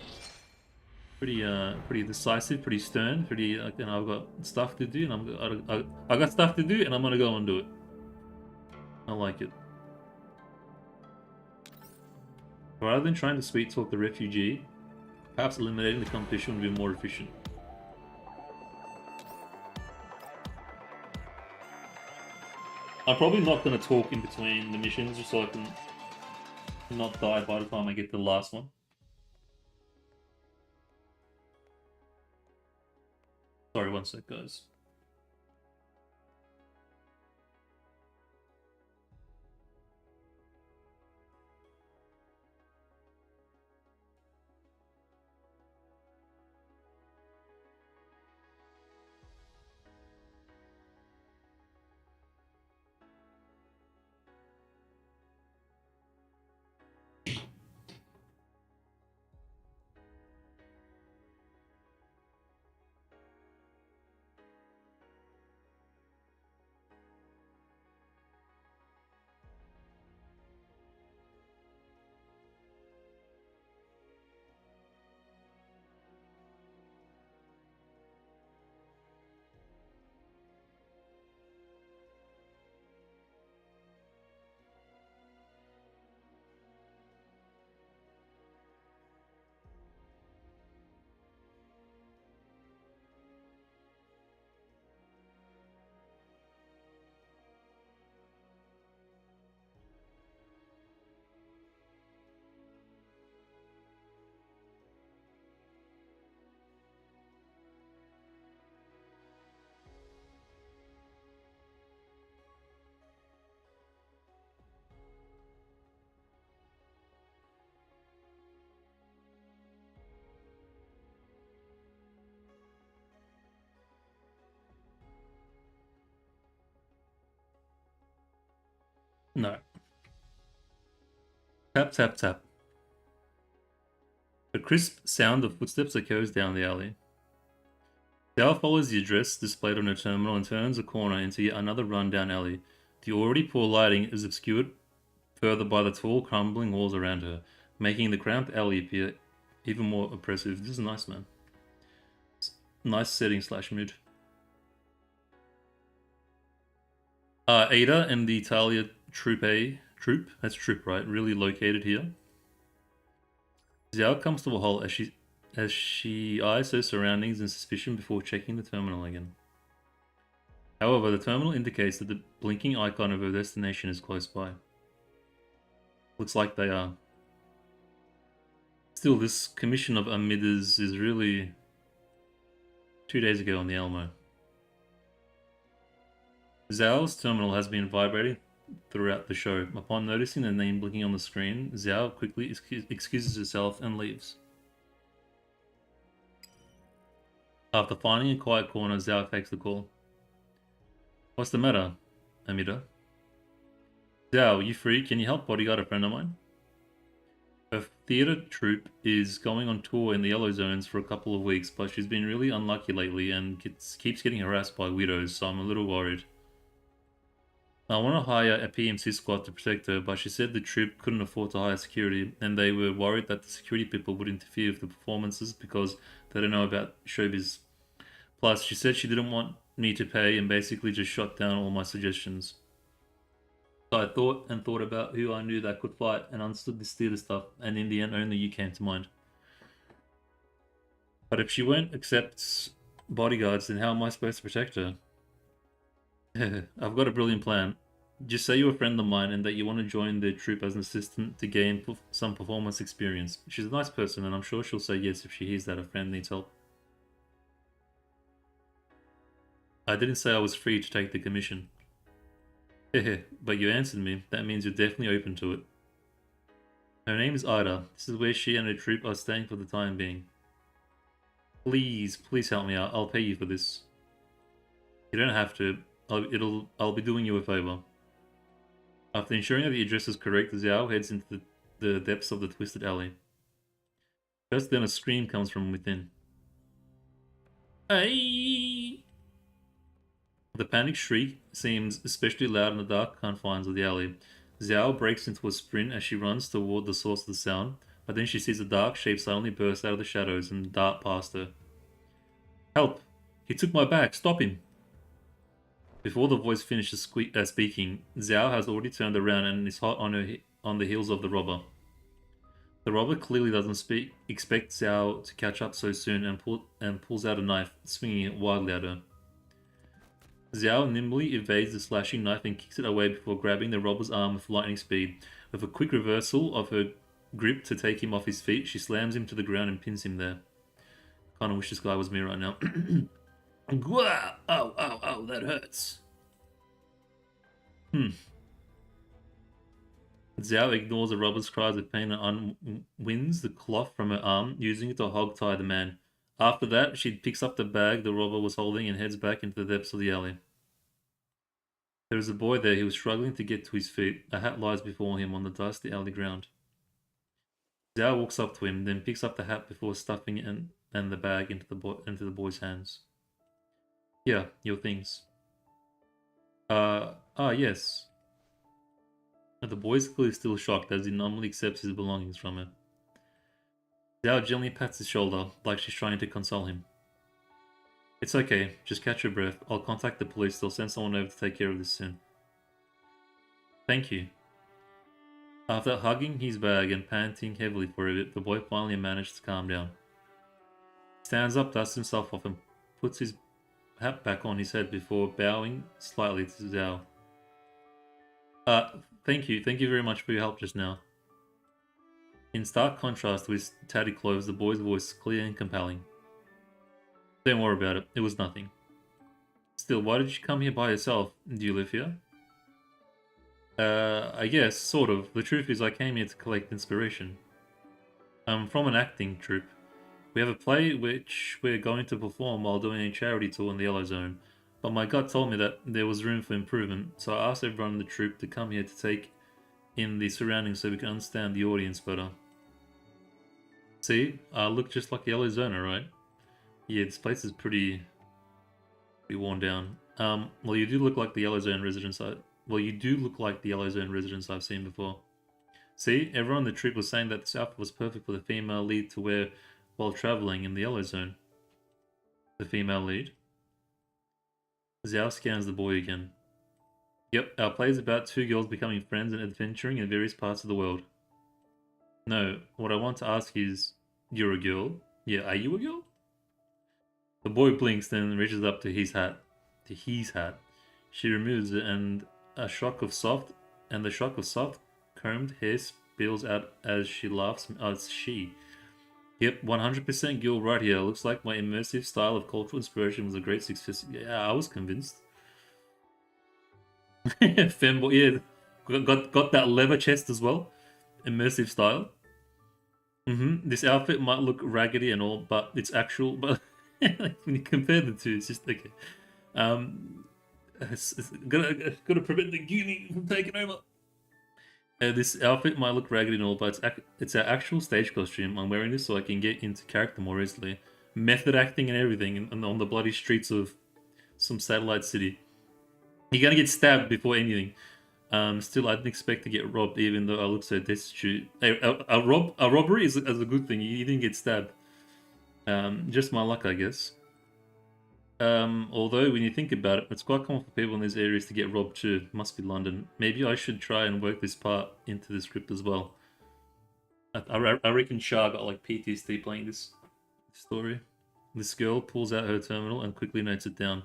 Pretty decisive, pretty stern, pretty, you know, I've got stuff to do, and I got stuff to do, and I'm gonna go and do it. I like it. Rather than trying to sweet talk the refugee, perhaps eliminating the competition would be more efficient. I'm probably not going to talk in between the missions just so I can not die by the time I get to the last one. Sorry, one sec, guys. No. Tap, tap, tap. A crisp sound of footsteps echoes down the alley. Zhao follows the address displayed on her terminal and turns a corner into yet another rundown alley. The already poor lighting is obscured further by the tall, crumbling walls around her, making the cramped alley appear even more oppressive. This is nice, man. Nice setting / mood. Ada and the Italia troop, that's troop, right? Really located here. Zhao comes to a halt as she eyes her surroundings in suspicion before checking the terminal again. However, the terminal indicates that the blinking icon of her destination is close by. Looks like they are. Still, this commission of Amidas is really 2 days ago on the Elmo. Zhao's terminal has been vibrating throughout the show. Upon noticing the name blinking on the screen, Zhao quickly excuses herself and leaves. After finding a quiet corner, Zhao takes the call. What's the matter, Amida? Zhao, you free? Can you help bodyguard a friend of mine? Her theater troupe is going on tour in the Yellow Zones for a couple of weeks, but she's been really unlucky lately and keeps getting harassed by weirdos, so I'm a little worried. I want to hire a PMC squad to protect her, but she said the troop couldn't afford to hire security, and they were worried that the security people would interfere with the performances because they don't know about showbiz. Plus, she said she didn't want me to pay and basically just shot down all my suggestions. So I thought about who I knew that could fight and understood this theater stuff, and in the end, only you came to mind. But if she won't accept bodyguards, then how am I supposed to protect her? I've got a brilliant plan. Just say you're a friend of mine and that you want to join the troupe as an assistant to gain some performance experience. She's a nice person, and I'm sure she'll say yes if she hears that a friend needs help. I didn't say I was free to take the commission. But you answered me. That means you're definitely open to it. Her name is Ida. This is where she and her troupe are staying for the time being. Please help me out. I'll pay you for this. You don't have to. I'll be doing you a favor. After ensuring that the address is correct, Zhao heads into the depths of the twisted alley. Just then a scream comes from within. Hey! The panicked shriek seems especially loud in the dark confines of the alley. Zhao breaks into a sprint as she runs toward the source of the sound, but then she sees a dark shape suddenly burst out of the shadows and dart past her. Help! He took my bag! Stop him! Before the voice finishes speaking, Zhao has already turned around and is hot on the heels of the robber. The robber clearly doesn't expect Zhao to catch up so soon and pulls out a knife, swinging it wildly at her. Zhao nimbly evades the slashing knife and kicks it away before grabbing the robber's arm with lightning speed. With a quick reversal of her grip to take him off his feet, she slams him to the ground and pins him there. Kinda wish this guy was me right now. Ow, ow, that hurts. Zhao ignores the robber's cries of pain and unwinds the cloth from her arm, using it to hog-tie the man. After that, she picks up the bag the robber was holding and heads back into the depths of the alley. There is a boy there. He was struggling to get to his feet. A hat lies before him on the dusty alley ground. Zhao walks up to him, then picks up the hat before stuffing it and the bag into the boy's hands. Yeah, your things. Yes. The boy is clearly still shocked as he numbly accepts his belongings from her. Zhao gently pats his shoulder, like she's trying to console him. It's okay, just catch your breath. I'll contact the police, they'll send someone over to take care of this soon. Thank you. After hugging his bag and panting heavily for a bit, the boy finally managed to calm down. He stands up, dusts himself off, and puts his hat back on his head before bowing slightly to Zhao. Thank you very much for your help just now. In stark contrast to his tatty clothes, the boy's voice is clear and compelling. Don't worry about it, it was nothing. Still, why did you come here by yourself? Do you live here? I guess, sort of. The truth is I came here to collect inspiration. I'm from an acting troupe. We have a play which we're going to perform while doing a charity tour in the Yellow Zone, but my gut told me that there was room for improvement, so I asked everyone in the troupe to come here to take in the surroundings so we can understand the audience better. See, I look just like a Yellow Zoner, right? Yeah, this place is pretty worn down. Well, you do look like the Yellow Zone residents. You do look like the Yellow Zone residents I've seen before. See, everyone in the trip was saying that this outfit was perfect for the female lead to wear while traveling in the Yellow Zone. The female lead? Zhao scans the boy again. Yep, our play is about two girls becoming friends and adventuring in various parts of the world. No, what I want to ask is, you're a girl? Yeah, are you a girl? The boy blinks, then reaches up to his hat. She removes it, and the shock of soft, combed hair spills out as she laughs. Yep, 100% girl right here. Looks like my immersive style of cultural inspiration was a great success. Yeah, I was convinced. Femboy, yeah, got that leather chest as well. Immersive style. This outfit might look raggedy and all, but it's actual. But when you compare the two, it's just okay. It's gotta prevent the Goonie from taking over. This outfit might look raggedy and all, but it's an actual stage costume. I'm wearing this so I can get into character more easily. Method acting and everything, and on the bloody streets of some satellite city. You're gonna get stabbed before anything. Still, I didn't expect to get robbed, even though I look so destitute. A robbery is a good thing. You didn't get stabbed. Just my luck, I guess. Although when you think about it, it's quite common for people in these areas to get robbed too. Must be London. Maybe I should try and work this part into the script as well. I reckon Shah got like PTSD playing this story. This girl pulls out her terminal and quickly notes it down.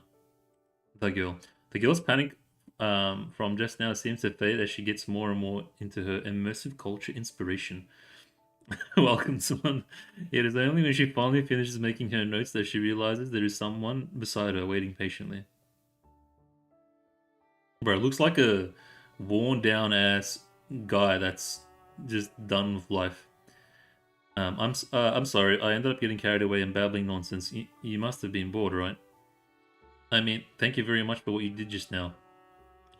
The girl. The girl's panic from just now seems to fade as she gets more and more into her immersive culture inspiration. Welcome, someone. It is only when she finally finishes making her notes that she realizes there is someone beside her waiting patiently. Bro, it looks like a worn down ass guy that's just done with life. I'm sorry. I ended up getting carried away and babbling nonsense. You must have been bored, right? I mean, thank you very much for what you did just now.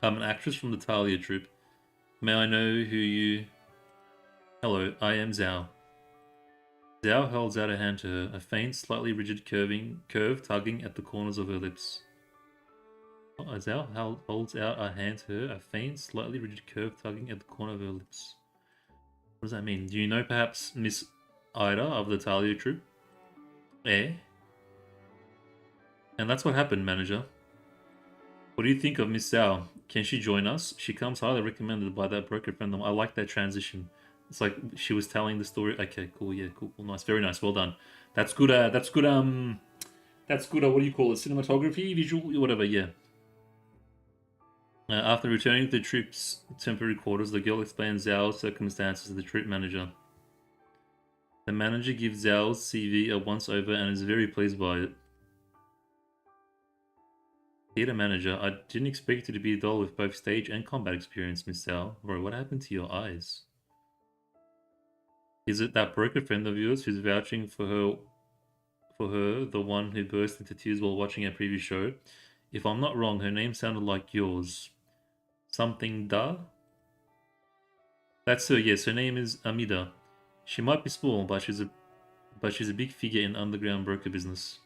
I'm an actress from the Talia troupe. May I know who you... Hello, I am Zhao. Zhao holds out a hand to her, a faint, slightly rigid curve tugging at the corners of her lips. Zhao holds out a hand to her, a faint, slightly rigid curve tugging at the corner of her lips. What does that mean? Do you know perhaps Miss Ida of the Talia troupe? Eh? And that's what happened, manager. What do you think of Miss Zhao? Can she join us? She comes highly recommended by that broker friend. I like that transition. It's like she was telling the story. Okay, cool. Yeah, cool. Nice. Very nice. Well done. That's good. That's good. That's good. What do you call it? Cinematography, visual, whatever. Yeah. After returning to the troop's temporary quarters, the girl explains Zhao's circumstances to the troop manager. The manager gives Zhao's CV a once-over and is very pleased by it. Theater manager, I didn't expect you to be dull with both stage and combat experience, Miss Zhao. Bro, what happened to your eyes? Is it that broker friend of yours who's vouching for her, the one who burst into tears while watching a previous show? If I'm not wrong, her name sounded like yours. Something Da? That's her, yes, her name is Amida. She might be small, but she's a big figure in underground broker business.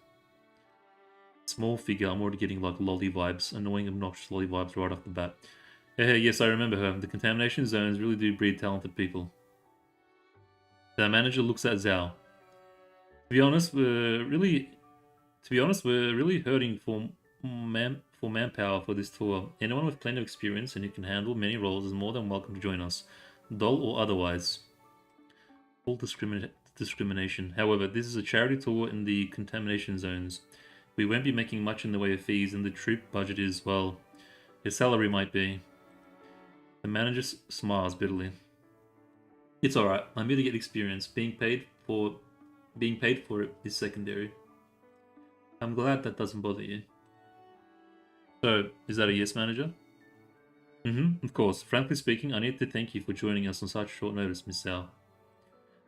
Small figure, I'm already getting like lolly vibes, annoying, obnoxious lolly vibes right off the bat. Hey, yes, I remember her. The contamination zones really do breed talented people. The manager looks at Zhao. To be honest, we're really hurting for manpower for this tour. Anyone with plenty of experience and who can handle many roles is more than welcome to join us, dull or otherwise. Full discrimination. However, this is a charity tour in the contamination zones. We won't be making much in the way of fees, and the troop budget is, well, your salary might be. The manager smiles bitterly. It's alright, I'm here to get experience. Being paid for it is secondary. I'm glad that doesn't bother you. So, is that a yes, manager? Of course. Frankly speaking, I need to thank you for joining us on such short notice, Miss Zhao.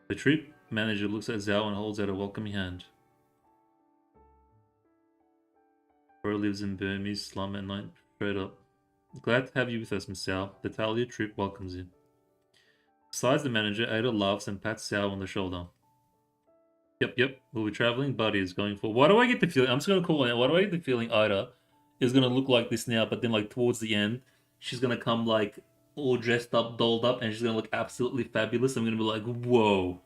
The troop manager looks at Zhao and holds out a welcoming hand. Bro lives in Burmese slum at night, straight up. Glad to have you with us, Miss Zhao. The Talia troop welcomes you. Besides the manager, Ada laughs and pats Zhao on the shoulder. Yep. We'll be traveling buddies going forward. Why do I get the feeling? I'm just gonna call it. Why do I get the feeling Ida is gonna look like this now, but then like towards the end, she's gonna come like all dressed up, dolled up, and she's gonna look absolutely fabulous. I'm gonna be like, whoa,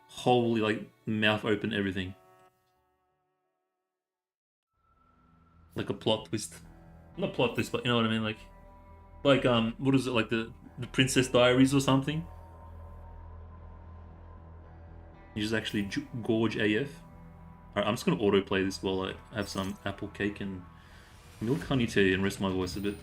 holy, like mouth open, everything. Like a plot twist. Not plot twist, but you know what I mean. Like what is it? Like the Princess Diaries or something. You just actually gorge AF. Alright, I'm just gonna autoplay this while I have some apple cake and milk honey tea and rest my voice a bit.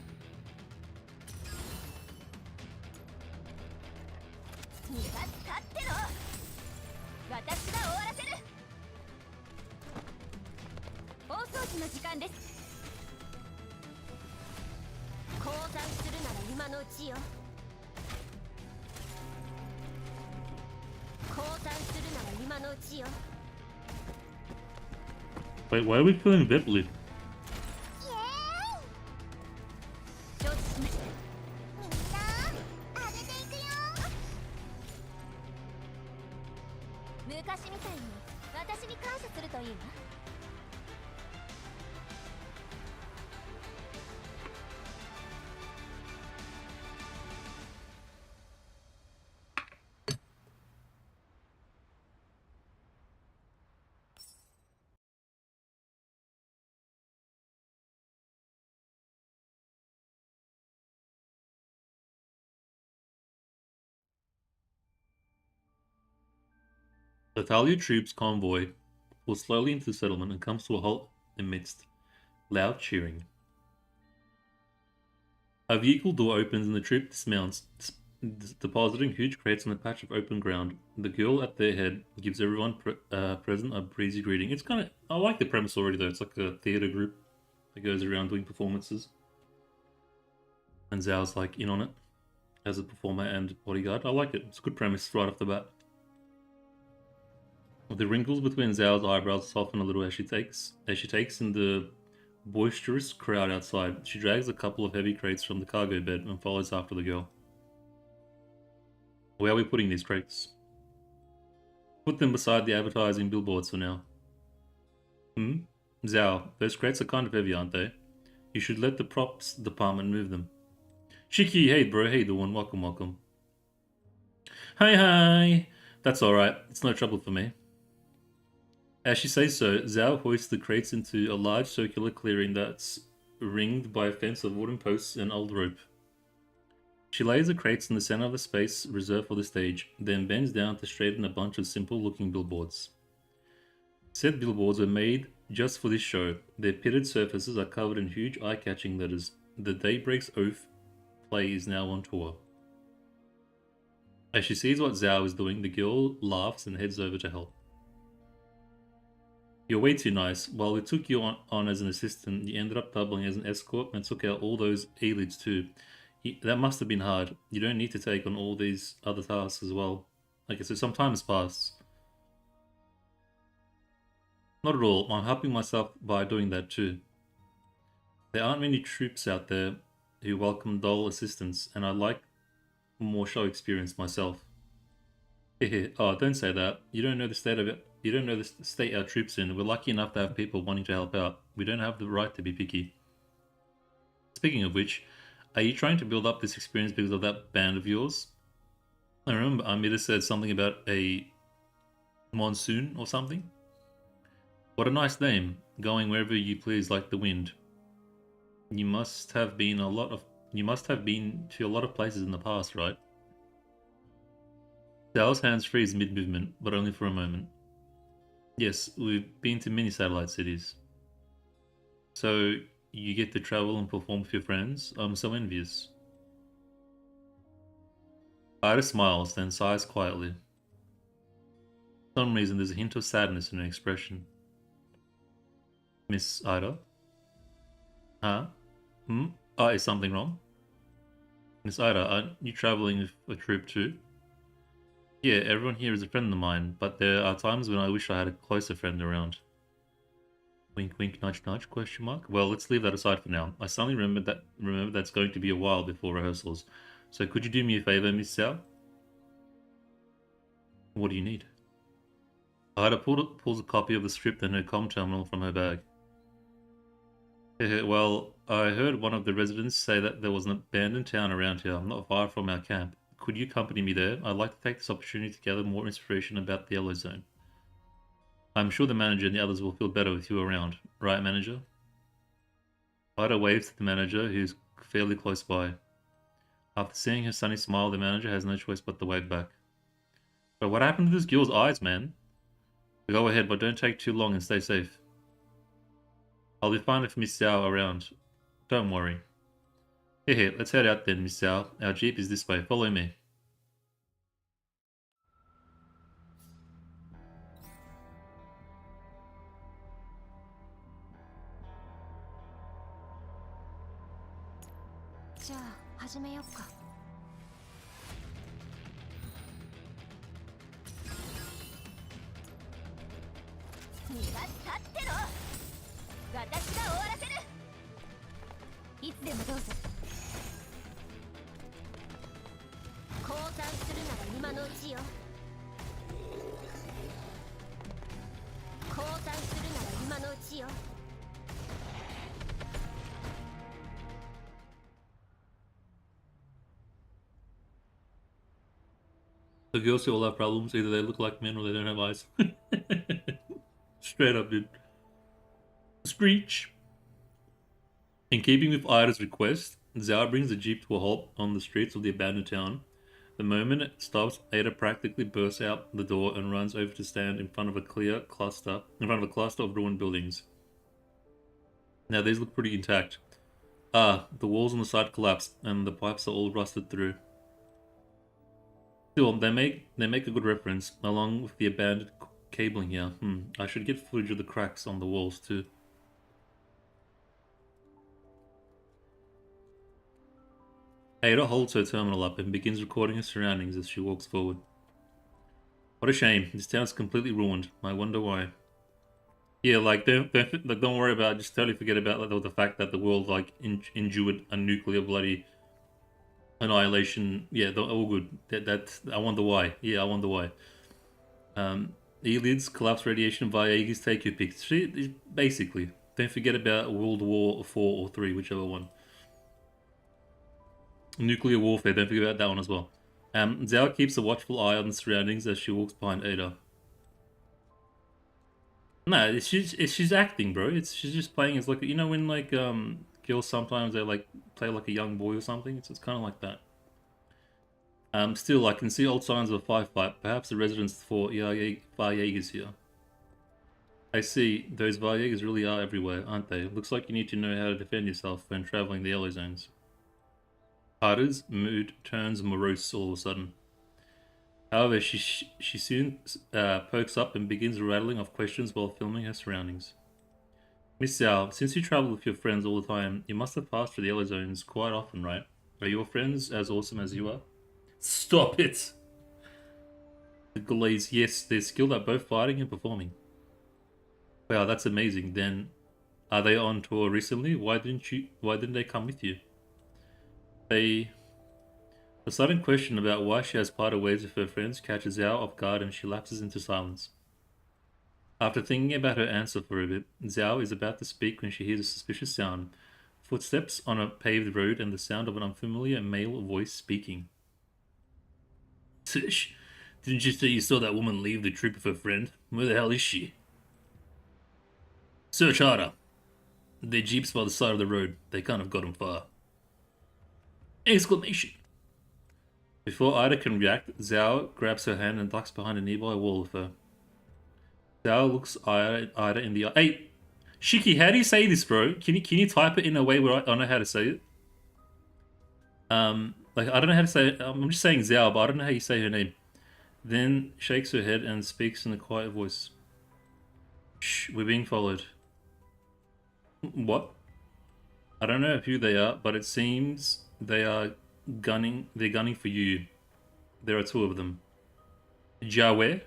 Wait, why are we feeling Bepley? The Thalia troops convoy pulls slowly into the settlement and comes to a halt amidst loud cheering. A vehicle door opens and the troop dismounts, depositing huge crates on a patch of open ground. The girl at their head gives everyone present a breezy greeting. It's kind of... I like the premise already, though. It's like a theater group that goes around doing performances. And Zhao's like in on it as a performer and bodyguard. I like it. It's a good premise right off the bat. The wrinkles between Zhao's eyebrows soften a little as she takes in the boisterous crowd outside. She drags a couple of heavy crates from the cargo bed and follows after the girl. Where are we putting these crates? Put them beside the advertising billboards for now. Zhao, those crates are kind of heavy, aren't they? You should let the props department move them. Shiki, hey bro, hey Dawn, welcome, welcome. Hi. That's alright, it's no trouble for me. As she says so, Zhao hoists the crates into a large circular clearing that's ringed by a fence of wooden posts and old rope. She lays the crates in the center of a space reserved for the stage, then bends down to straighten a bunch of simple-looking billboards. Said billboards were made just for this show. Their pitted surfaces are covered in huge eye-catching letters. The Daybreak's Oath play is now on tour. As she sees what Zhao is doing, the girl laughs and heads over to help. You're way too nice. While we took you on as an assistant, you ended up doubling as an escort and took out all those elites too. That must have been hard. You don't need to take on all these other tasks as well. Like I said, some time has passed. Not at all. I'm helping myself by doing that too. There aren't many troops out there who welcome dull assistance, and I like more show experience myself. Oh, don't say that. You don't know the state of it. You don't know the state our troops in. We're lucky enough to have people wanting to help out. We don't have the right to be picky. Speaking of which, are you trying to build up this experience because of that band of yours? I remember Amida said something about a monsoon or something. What a nice name, going wherever you please like the wind. You must have been to a lot of places in the past, right? Zhao's hands freeze mid-movement, but only for a moment. Yes, we've been to many satellite cities. So, you get to travel and perform with your friends? I'm so envious. Ida smiles, then sighs quietly. For some reason, there's a hint of sadness in her expression. Miss Ida? Huh? Is something wrong? Miss Ida, aren't you traveling with a troop too? Yeah, everyone here is a friend of mine, but there are times when I wish I had a closer friend around. Wink wink nudge nudge, question mark? Well, let's leave that aside for now. I suddenly remember that's going to be a while before rehearsals. So could you do me a favor, Miss Zhao? What do you need? Ida pulls a copy of the script and her comm terminal from her bag. Well, I heard one of the residents say that there was an abandoned town around here, not far from our camp. Could you accompany me there? I'd like to take this opportunity to gather more information about the Yellow Zone. I'm sure the manager and the others will feel better with you around. Right, manager? Ida waves to the manager, who's fairly close by. After seeing her sunny smile, the manager has no choice but to wave back. But what happened to this girl's eyes, man? Go ahead, but don't take too long and stay safe. I'll be fine if Miss Zhao around. Don't worry. Hey, let's head out then, Miss Zhao. Our jeep is this way. Follow me. The girls who all have problems, either they look like men or they don't have eyes. Straight up, dude. Screech! In keeping with Ida's request, Zhao brings the jeep to a halt on the streets of the abandoned town. The moment it stops, Ada practically bursts out the door and runs over to stand in front of a cluster of ruined buildings. Now these look pretty intact. The walls on the side collapsed and the pipes are all rusted through. Still, they make a good reference, along with the abandoned cabling here. I should get footage of the cracks on the walls too. Ada holds her terminal up and begins recording her surroundings as she walks forward. What a shame. This town's completely ruined. I wonder why. Yeah, like don't worry about it. Just totally forget about like, the fact that the world like endured a nuclear bloody annihilation. Yeah, all good. That's I wonder why. Yeah, I wonder why. Elids, collapse radiation via Aegis, take your pick. Basically, don't forget about World War 4 or 3, whichever one. Nuclear warfare, don't forget about that one as well. Zhao keeps a watchful eye on the surroundings as she walks behind Ada. No, she's acting, bro. She's just playing as like, you know when like girls sometimes they like play like a young boy or something. It's kind of like that. Still, I can see old signs of a firefight. Perhaps the residents for Varyegas here. I see. Those Varyegas really are everywhere, aren't they? Looks like you need to know how to defend yourself when traveling the yellow zones. Carter's mood turns morose all of a sudden. However, she soon pokes up and begins rattling off questions while filming her surroundings. Miss Zhao, since you travel with your friends all the time, you must have passed through the yellow zones quite often, right? Are your friends as awesome as you are? Stop it! The Glaze, yes, they're skilled at both fighting and performing. Wow, that's amazing. Then, are they on tour recently? Why didn't they come with you? A sudden question about why she has parted ways with her friends catches Zhao off guard and she lapses into silence. After thinking about her answer for a bit, Zhao is about to speak when she hears a suspicious sound. Footsteps on a paved road and the sound of an unfamiliar male voice speaking. Tish, didn't you say you saw that woman leave the troop with her friend? Where the hell is she? Search harder. Their jeep's by the side of the road. They can't have gotten far. Exclamation. Before Ida can react, Zhao grabs her hand and ducks behind a nearby wall with her. Zhao looks Ida in the eye. Hey, Shiki, how do you say this, bro? Can you type it in a way where I know how to say it? Like I don't know how to say it. I'm just saying Zhao, but I don't know how you say her name. Then shakes her head and speaks in a quiet voice. Shh, we're being followed. What? I don't know who they are, but it seems they're gunning for you. There are two of them. Zhaohui?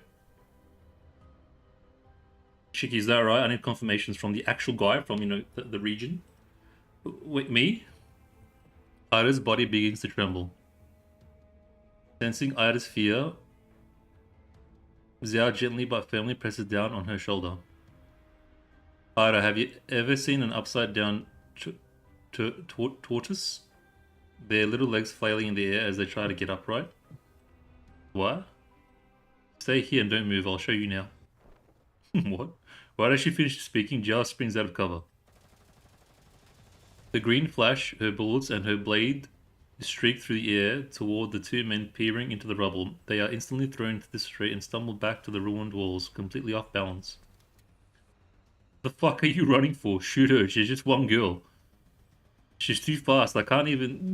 Shiki, is that right? I need confirmations from the actual guy from, you know, the region. Wait, me? Ida's body begins to tremble. Sensing Ida's fear, Zhao gently but firmly presses down on her shoulder. Ida, have you ever seen an upside-down tortoise? Their little legs flailing in the air as they try to get upright. What? Stay here and don't move, I'll show you now. What? Right as she finished speaking, Zhao springs out of cover. The green flash, her bullets, and her blade streak through the air toward the two men peering into the rubble. They are instantly thrown into the street and stumble back to the ruined walls, completely off balance. The fuck are you running for? Shoot her, she's just one girl. She's too fast, I can't even...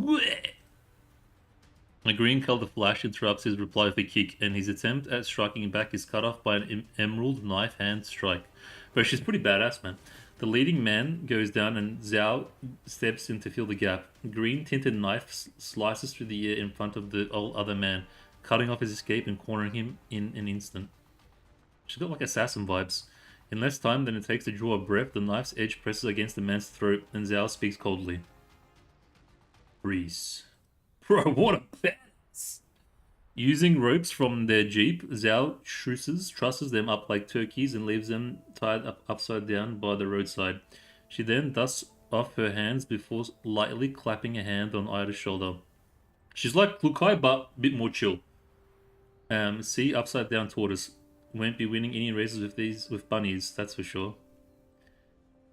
A green-colored flash interrupts his reply with a kick, and his attempt at striking back is cut off by an emerald knife hand strike. But she's pretty badass, man. The leading man goes down and Zhao steps in to fill the gap. Green-tinted knife slices through the air in front of the other man, cutting off his escape and cornering him in an instant. She's got like assassin vibes. In less time than it takes to draw a breath, the knife's edge presses against the man's throat, and Zhao speaks coldly. Breeze. Bro, what a badass! Using ropes from their jeep, Zhao trusses them up like turkeys and leaves them tied up upside down by the roadside. She then dusts off her hands before lightly clapping a hand on Ida's shoulder. She's like Lukai, but a bit more chill. See, upside down tortoise. Won't be winning any races with bunnies, that's for sure.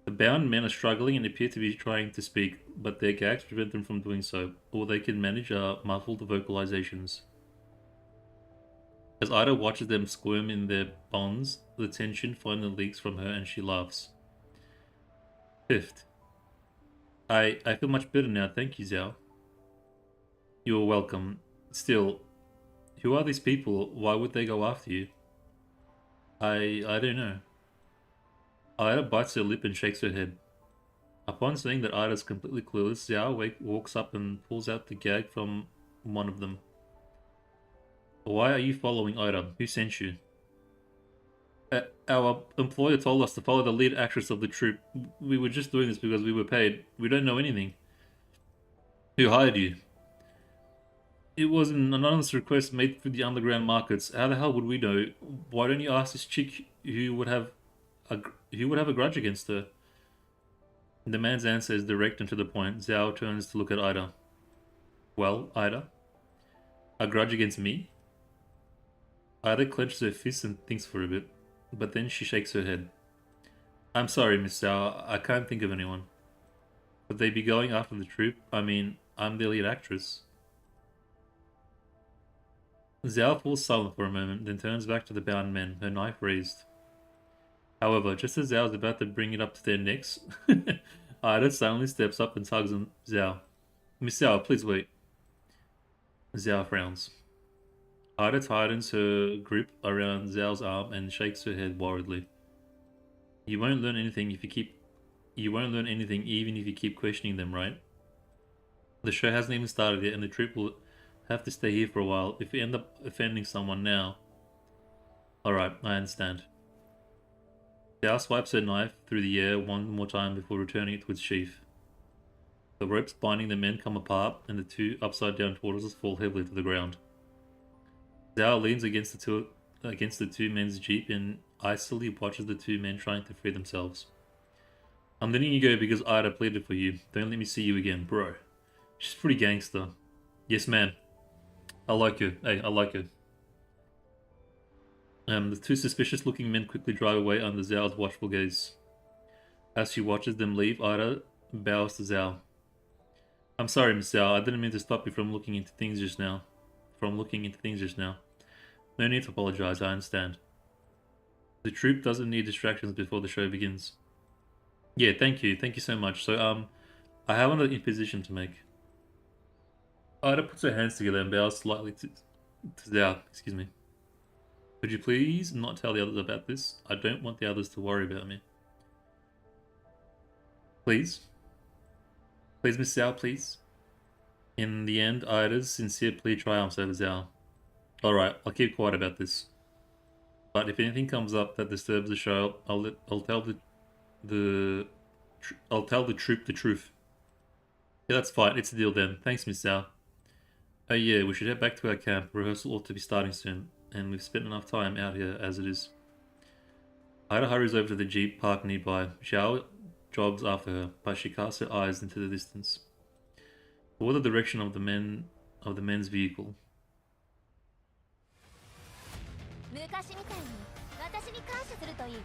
The bound men are struggling and appear to be trying to speak, but their gags prevent them from doing so. All they can manage are muffled vocalizations. As Ida watches them squirm in their bonds, the tension finally leaks from her and she laughs. Fifth. I feel much better now, thank you, Zhao. You're welcome. Still, who are these people? Why would they go after you? I don't know. Ida bites her lip and shakes her head. Upon seeing that Ida's completely clueless, Zhao walks up and pulls out the gag from one of them. Why are you following Ida? Who sent you? Our employer told us to follow the lead actress of the troupe. We were just doing this because we were paid. We don't know anything. Who hired you? It was an anonymous request made through the underground markets. How the hell would we know? Why don't you ask this chick who would have a grudge against her? The man's answer is direct and to the point. Zhao turns to look at Ida. Well, Ida? A grudge against me? Ida clenches her fists and thinks for a bit, but then she shakes her head. I'm sorry, Miss Zhao, I can't think of anyone. Would they be going after the troupe? I mean, I'm the lead actress. Zhao falls silent for a moment, then turns back to the bound men, her knife raised. However, just as Zhao is about to bring it up to their necks, Ida suddenly steps up and tugs on Zhao. Miss Zhao, please wait. Zhao frowns. Ida tightens her grip around Zhao's arm and shakes her head worriedly. You won't learn anything even if you keep questioning them, right? The show hasn't even started yet and the troupe will have to stay here for a while. If we end up offending someone now... Alright, I understand. Zhao swipes her knife through the air one more time before returning it to its sheath. The ropes binding the men come apart and the two upside-down tortoises fall heavily to the ground. Zhao leans against the two men's jeep and icily watches the two men trying to free themselves. I'm letting you go because Ida pleaded for you. Don't let me see you again, bro. She's pretty gangster. Yes, man. I like her. Hey, I like her. The two suspicious-looking men quickly drive away under Zhao's watchful gaze. As she watches them leave, Ida bows to Zhao. I'm sorry, Miss Zhao. I didn't mean to stop you from looking into things just now. No need to apologize, I understand. The troupe doesn't need distractions before the show begins. Yeah, thank you. Thank you so much. So, I have another imposition to make. Ida puts her hands together and bows slightly to Zhao. Excuse me. Could you please not tell the others about this? I don't want the others to worry about me. Please? Please, Miss Zhao, please? In the end, Ida's sincere plea triumphs over Zhao. Alright, I'll keep quiet about this. But if anything comes up that disturbs the show, I'll tell the troupe the truth. Yeah, that's fine. It's a deal then. Thanks, Miss Zhao. Oh yeah, we should head back to our camp. Rehearsal ought to be starting soon, and we've spent enough time out here as it is. Ida hurries over to the jeep parked nearby. Zhao jogs after her, but she casts her eyes into the distance, toward the direction of the men's vehicle. 昔みたいに私に感謝するといいわ。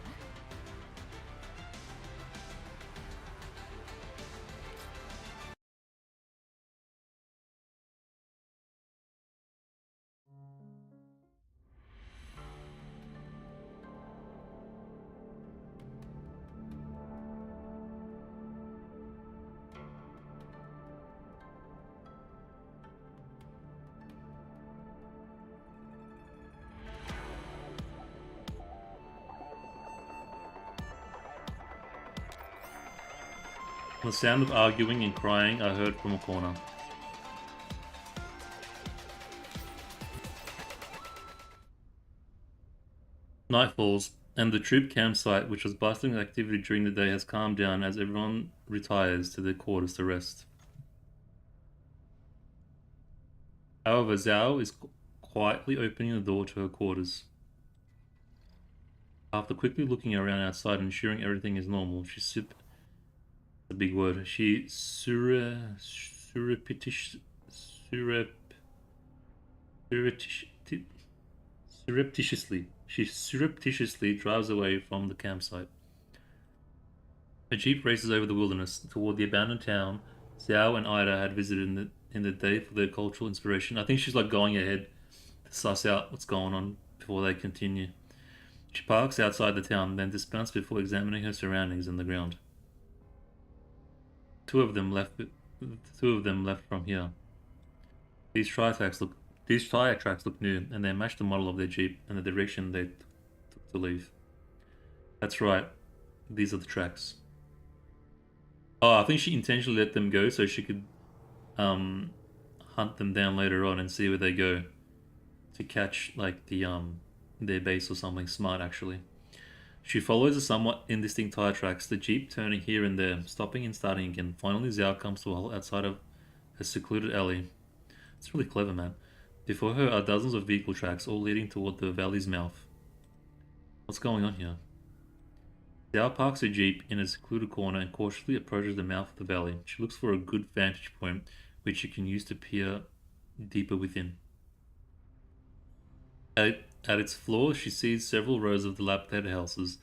The sound of arguing and crying are heard from a corner. Night falls, and the troop campsite, which was bustling with activity during the day, has calmed down as everyone retires to their quarters to rest. However, Zhao is quietly opening the door to her quarters. After quickly looking around outside and ensuring everything is normal, a big word. She surreptitiously drives away from the campsite. A jeep races over the wilderness toward the abandoned town Zhao and Ida had visited in the day for their cultural inspiration. I think she's like going ahead suss out what's going on before they continue. She parks outside the town, then dismounts before examining her surroundings and the ground. Two of them left from here. These tire tracks look new, and they match the model of their Jeep and the direction they took to leave. That's right. These are the tracks. Oh, I think she intentionally let them go so she could hunt them down later on and see where they go to catch like their base or something. Smart, actually. She follows the somewhat indistinct tire tracks, the Jeep turning here and there, stopping and starting again. Finally, Zhao comes to a halt outside of a secluded alley. It's really clever, man. Before her are dozens of vehicle tracks, all leading toward the valley's mouth. What's going on here? Zhao parks her Jeep in a secluded corner and cautiously approaches the mouth of the valley. She looks for a good vantage point, which she can use to peer deeper within. At its floor, she sees several rows of dilapidated houses.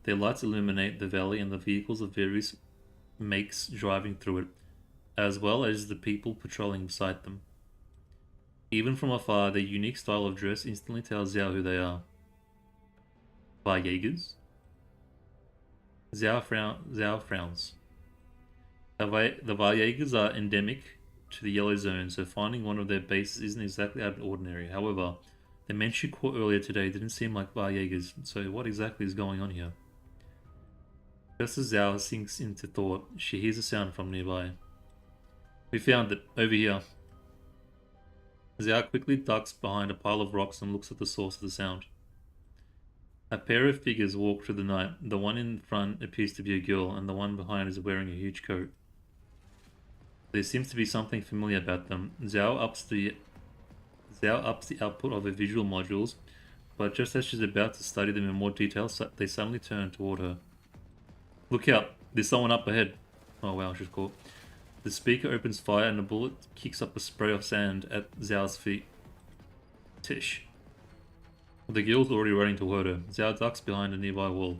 Their lights illuminate the valley and the vehicles of various makes driving through it, as well as the people patrolling beside them. Even from afar, their unique style of dress instantly tells Zhao who they are. Jaegers? Zhao frowns. The Jaegers are endemic to the Yellow Zone, so finding one of their bases isn't exactly out of the ordinary. However, the men she caught earlier today didn't seem like Jaegers, so what exactly is going on here? Just as Zhao sinks into thought, she hears a sound from nearby. We found it, over here. Zhao quickly ducks behind a pile of rocks and looks at the source of the sound. A pair of figures walk through the night. The one in front appears to be a girl, and the one behind is wearing a huge coat. There seems to be something familiar about them. Zhao ups the output of her visual modules, but just as she's about to study them in more detail, they suddenly turn toward her. Look out! There's someone up ahead. Oh wow, she's caught. The speaker opens fire and a bullet kicks up a spray of sand at Zhao's feet. Tish. The girl's already running toward her. Zhao ducks behind a nearby wall.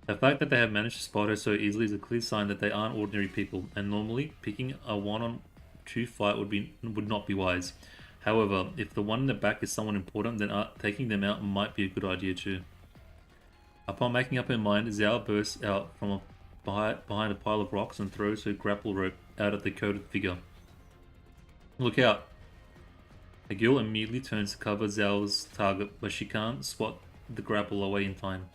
The fact that they have managed to spot her so easily is a clear sign that they aren't ordinary people, and normally picking a one-on-two fight would not be wise. However, if the one in the back is someone important, then taking them out might be a good idea too. Upon making up her mind, Zhao bursts out from behind a pile of rocks and throws her grapple rope out at the coated figure. Look out! The girl immediately turns to cover Zhao's target, but she can't swat the grapple away in time.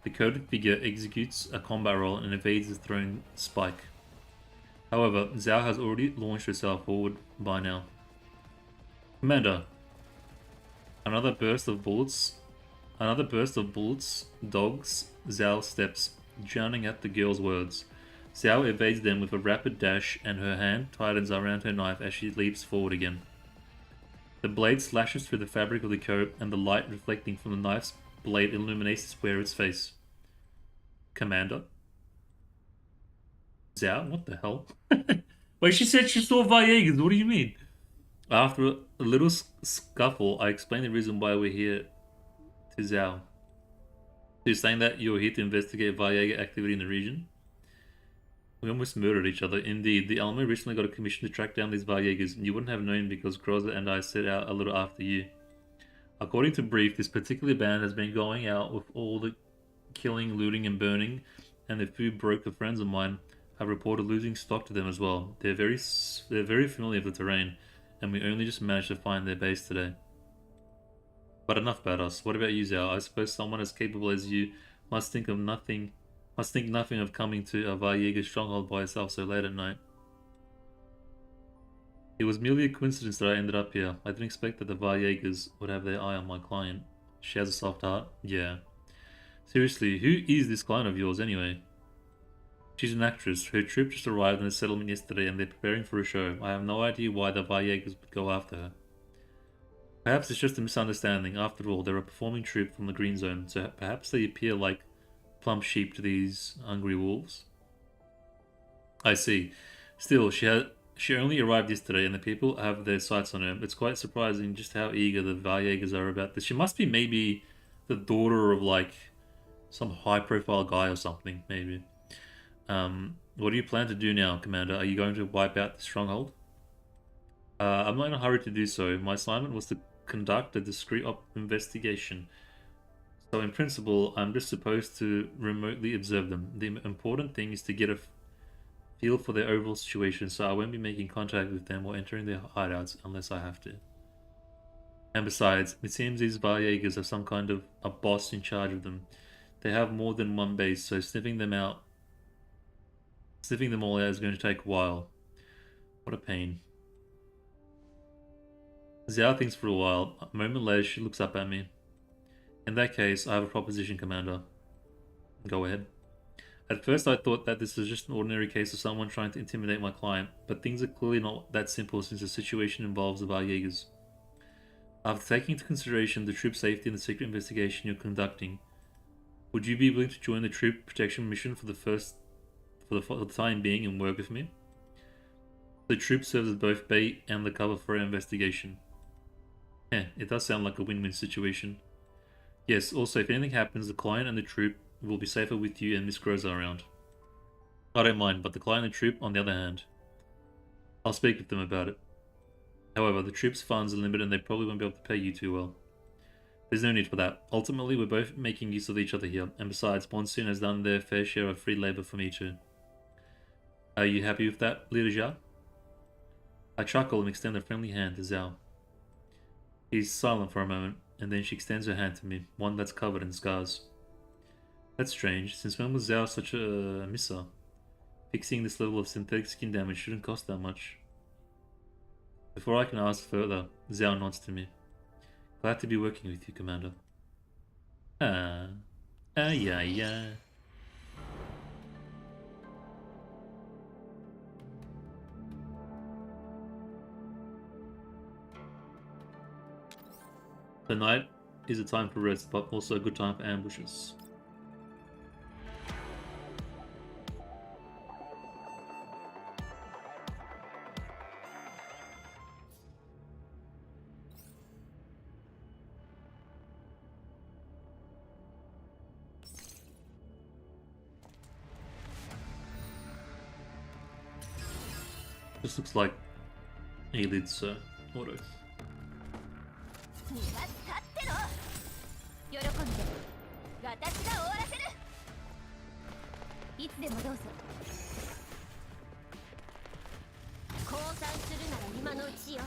The coated figure executes a combat roll and evades the thrown spike. However, Zhao has already launched herself forward by now. Commander! Another burst of bullets dogs Zhao's steps, drowning out the girl's words. Zhao evades them with a rapid dash, and her hand tightens around her knife as she leaps forward again. The blade slashes through the fabric of the coat, and the light reflecting from the knife's blade illuminates the square of its face. Commander? Zhao? What the hell? Wait, she said she saw Jaegers. What do you mean? After a little scuffle, I explain the reason why we're here to Zhao. She's saying that you're here to investigate Jaeger activity in the region. We almost murdered each other. Indeed, the Alamo recently got a commission to track down these Jaegers, and you wouldn't have known because Groza and I set out a little after you. According to Brief, this particular band has been going out with all the killing, looting, and burning, and the few broker friends of mine have reported losing stock to them as well. They're very familiar with the terrain, and we only just managed to find their base today. But enough about us. What about you, Zhao? I suppose someone as capable as you must think nothing of coming to a Jaeger stronghold by yourself so late at night. It was merely a coincidence that I ended up here. I didn't expect that the Jaegers would have their eye on my client. She has a soft heart? Yeah. Seriously, who is this client of yours anyway? She's an actress. Her troupe just arrived in the settlement yesterday and they're preparing for a show. I have no idea why the Jaegers would go after her. Perhaps it's just a misunderstanding. After all, they're a performing troupe from the Green Zone, so perhaps they appear like plump sheep to these hungry wolves. I see. Still, she only arrived yesterday and the people have their sights on her. It's quite surprising just how eager the Jaegers are about this. She must be maybe the daughter of like some high profile guy or something, maybe. What do you plan to do now, Commander? Are you going to wipe out the stronghold? I'm not in a hurry to do so. My assignment was to conduct a discreet investigation. So in principle, I'm just supposed to remotely observe them. The important thing is to get a feel for their overall situation, so I won't be making contact with them or entering their hideouts unless I have to. And besides, it seems these Valjagers have some kind of a boss in charge of them. They have more than one base, so sniffing them all out is going to take a while. What a pain. Zhao thinks for a while. A moment later, she looks up at me. In that case, I have a proposition, Commander. Go ahead. At first, I thought that this was just an ordinary case of someone trying to intimidate my client, but things are clearly not that simple since the situation involves the Valjagers. After taking into consideration the troop safety and the secret investigation you're conducting, would you be willing to join the troop protection mission for the time being and work with me? The troop serves as both bait and the cover for our investigation. It does sound like a win-win situation. Yes, also, if anything happens, the client and the troop will be safer with you and Miss Groza around. I don't mind, but the client and the troop, on the other hand. I'll speak with them about it. However, the troop's funds are limited and they probably won't be able to pay you too well. There's no need for that. Ultimately, we're both making use of each other here, and besides, Monsoon has done their fair share of free labor for me too. Are you happy with that, Leader Zhao? I chuckle and extend a friendly hand to Zhao. He's silent for a moment, and then she extends her hand to me, one that's covered in scars. That's strange. Since when was Zhao such a misser? Fixing this level of synthetic skin damage shouldn't cost that much. Before I can ask further, Zhao nods to me. Glad to be working with you, Commander. Yeah. The night is a time for rest, but also a good time for ambushes. This looks like Aelid's auto. 喜んで私が終わらせるいつでもどうぞ降参するなら今のうちよ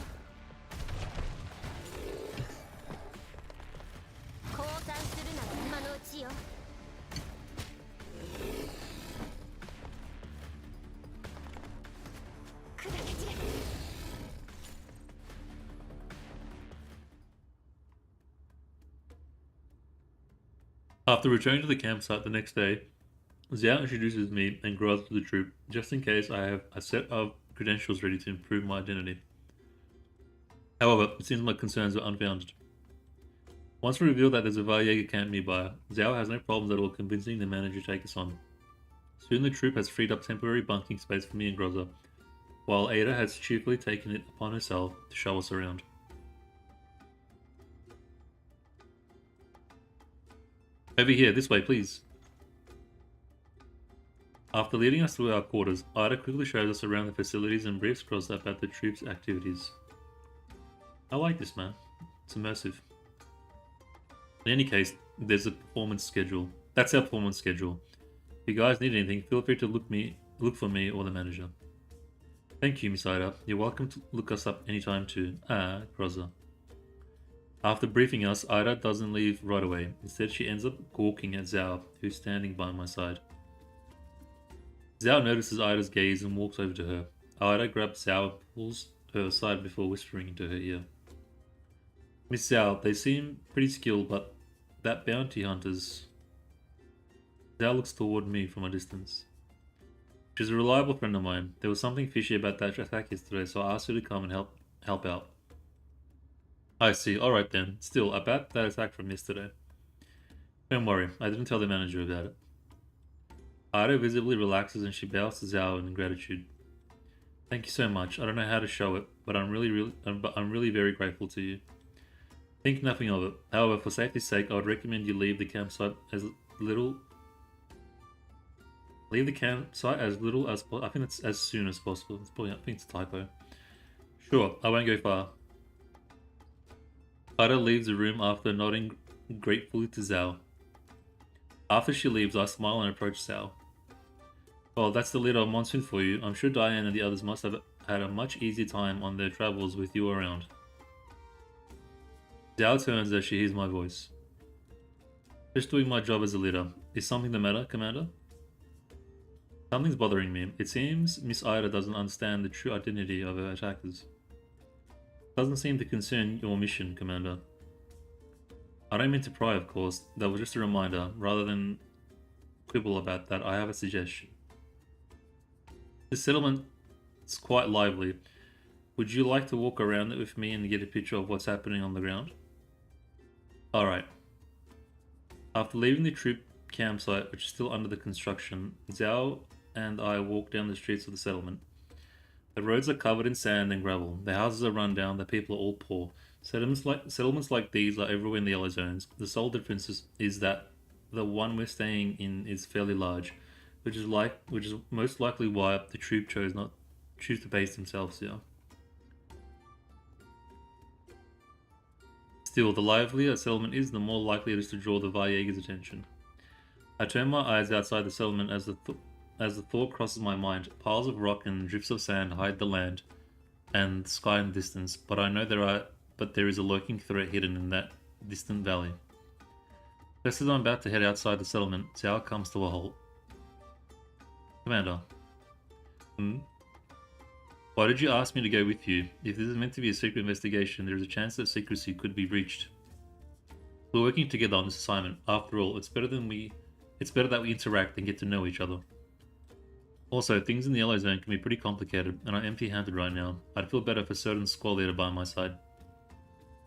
降参するなら今のうちよ砕け散れ After returning to the campsite the next day, Zhao introduces me and Graz to the troop, just in case I have a set of credentials ready to improve my identity. However, it seems my concerns are unfounded. Once we reveal that there's a Valjagr camp nearby, Zhao has no problems at all convincing the manager to take us on. Soon the troop has freed up temporary bunking space for me and Groza, while Ada has cheerfully taken it upon herself to show us around. Over here, this way, please. After leading us to our quarters, Ida quickly shows us around the facilities and briefs Groza about the troop's activities. I like this, man. It's immersive. In any case, there's a performance schedule. That's our performance schedule. If you guys need anything, feel free to look for me or the manager. Thank you, Miss Ida. You're welcome to look us up anytime too. Groza. After briefing us, Ida doesn't leave right away. Instead, she ends up gawking at Zhao, who's standing by my side. Zhao notices Ida's gaze and walks over to her. Ida grabs Zhao and pulls her aside before whispering into her ear. Miss Zhao, they seem pretty skilled, but that bounty hunters... Zhao looks toward me from a distance. She's a reliable friend of mine. There was something fishy about that attack yesterday, so I asked her to come and help out. I see. Alright then. Still, about that attack from yesterday. Don't worry, I didn't tell the manager about it. Ida visibly relaxes and she bows to Zhao in gratitude. Thank you so much. I don't know how to show it, but I'm really very grateful to you. Think nothing of it. However, for safety's sake, I would recommend you leave the campsite as little as I think it's as soon as possible. I think it's a typo. Sure, I won't go far. Ida leaves the room after nodding gratefully to Zhao. After she leaves, I smile and approach Zhao. Well, that's the leader of Monsoon for you. I'm sure Diane and the others must have had a much easier time on their travels with you around. Zhao turns as she hears my voice. Just doing my job as a leader. Is something the matter, Commander? Something's bothering me. It seems Miss Ida doesn't understand the true identity of her attackers. Doesn't seem to concern your mission, Commander. I don't mean to pry, of course. That was just a reminder. Rather than quibble about that, I have a suggestion. The settlement's quite lively. Would you like to walk around it with me and get a picture of what's happening on the ground? Alright. After leaving the troop campsite, which is still under the construction, Zhao and I walk down the streets of the settlement. The roads are covered in sand and gravel. The houses are run down. The people are all poor. Settlements like these are everywhere in the yellow zones. The sole difference is that the one we're staying in is fairly large, which is most likely why the troop choose to base themselves here. Still, the livelier a settlement is, the more likely it is to draw the Vayega's attention. I turn my eyes outside the settlement as the thought crosses my mind. Piles of rock and drifts of sand hide the land and sky in the distance, but I know there is a lurking threat hidden in that distant valley. Just as I'm about to head outside the settlement, Zhao comes to a halt. Commander. Why did you ask me to go with you? If this is meant to be a secret investigation, there is a chance that secrecy could be breached. We're working together on this assignment. After all, it's better that we interact and get to know each other. Also, things in the Yellow Zone can be pretty complicated, and I'm empty-handed right now. I'd feel better if a certain squad leader by my side.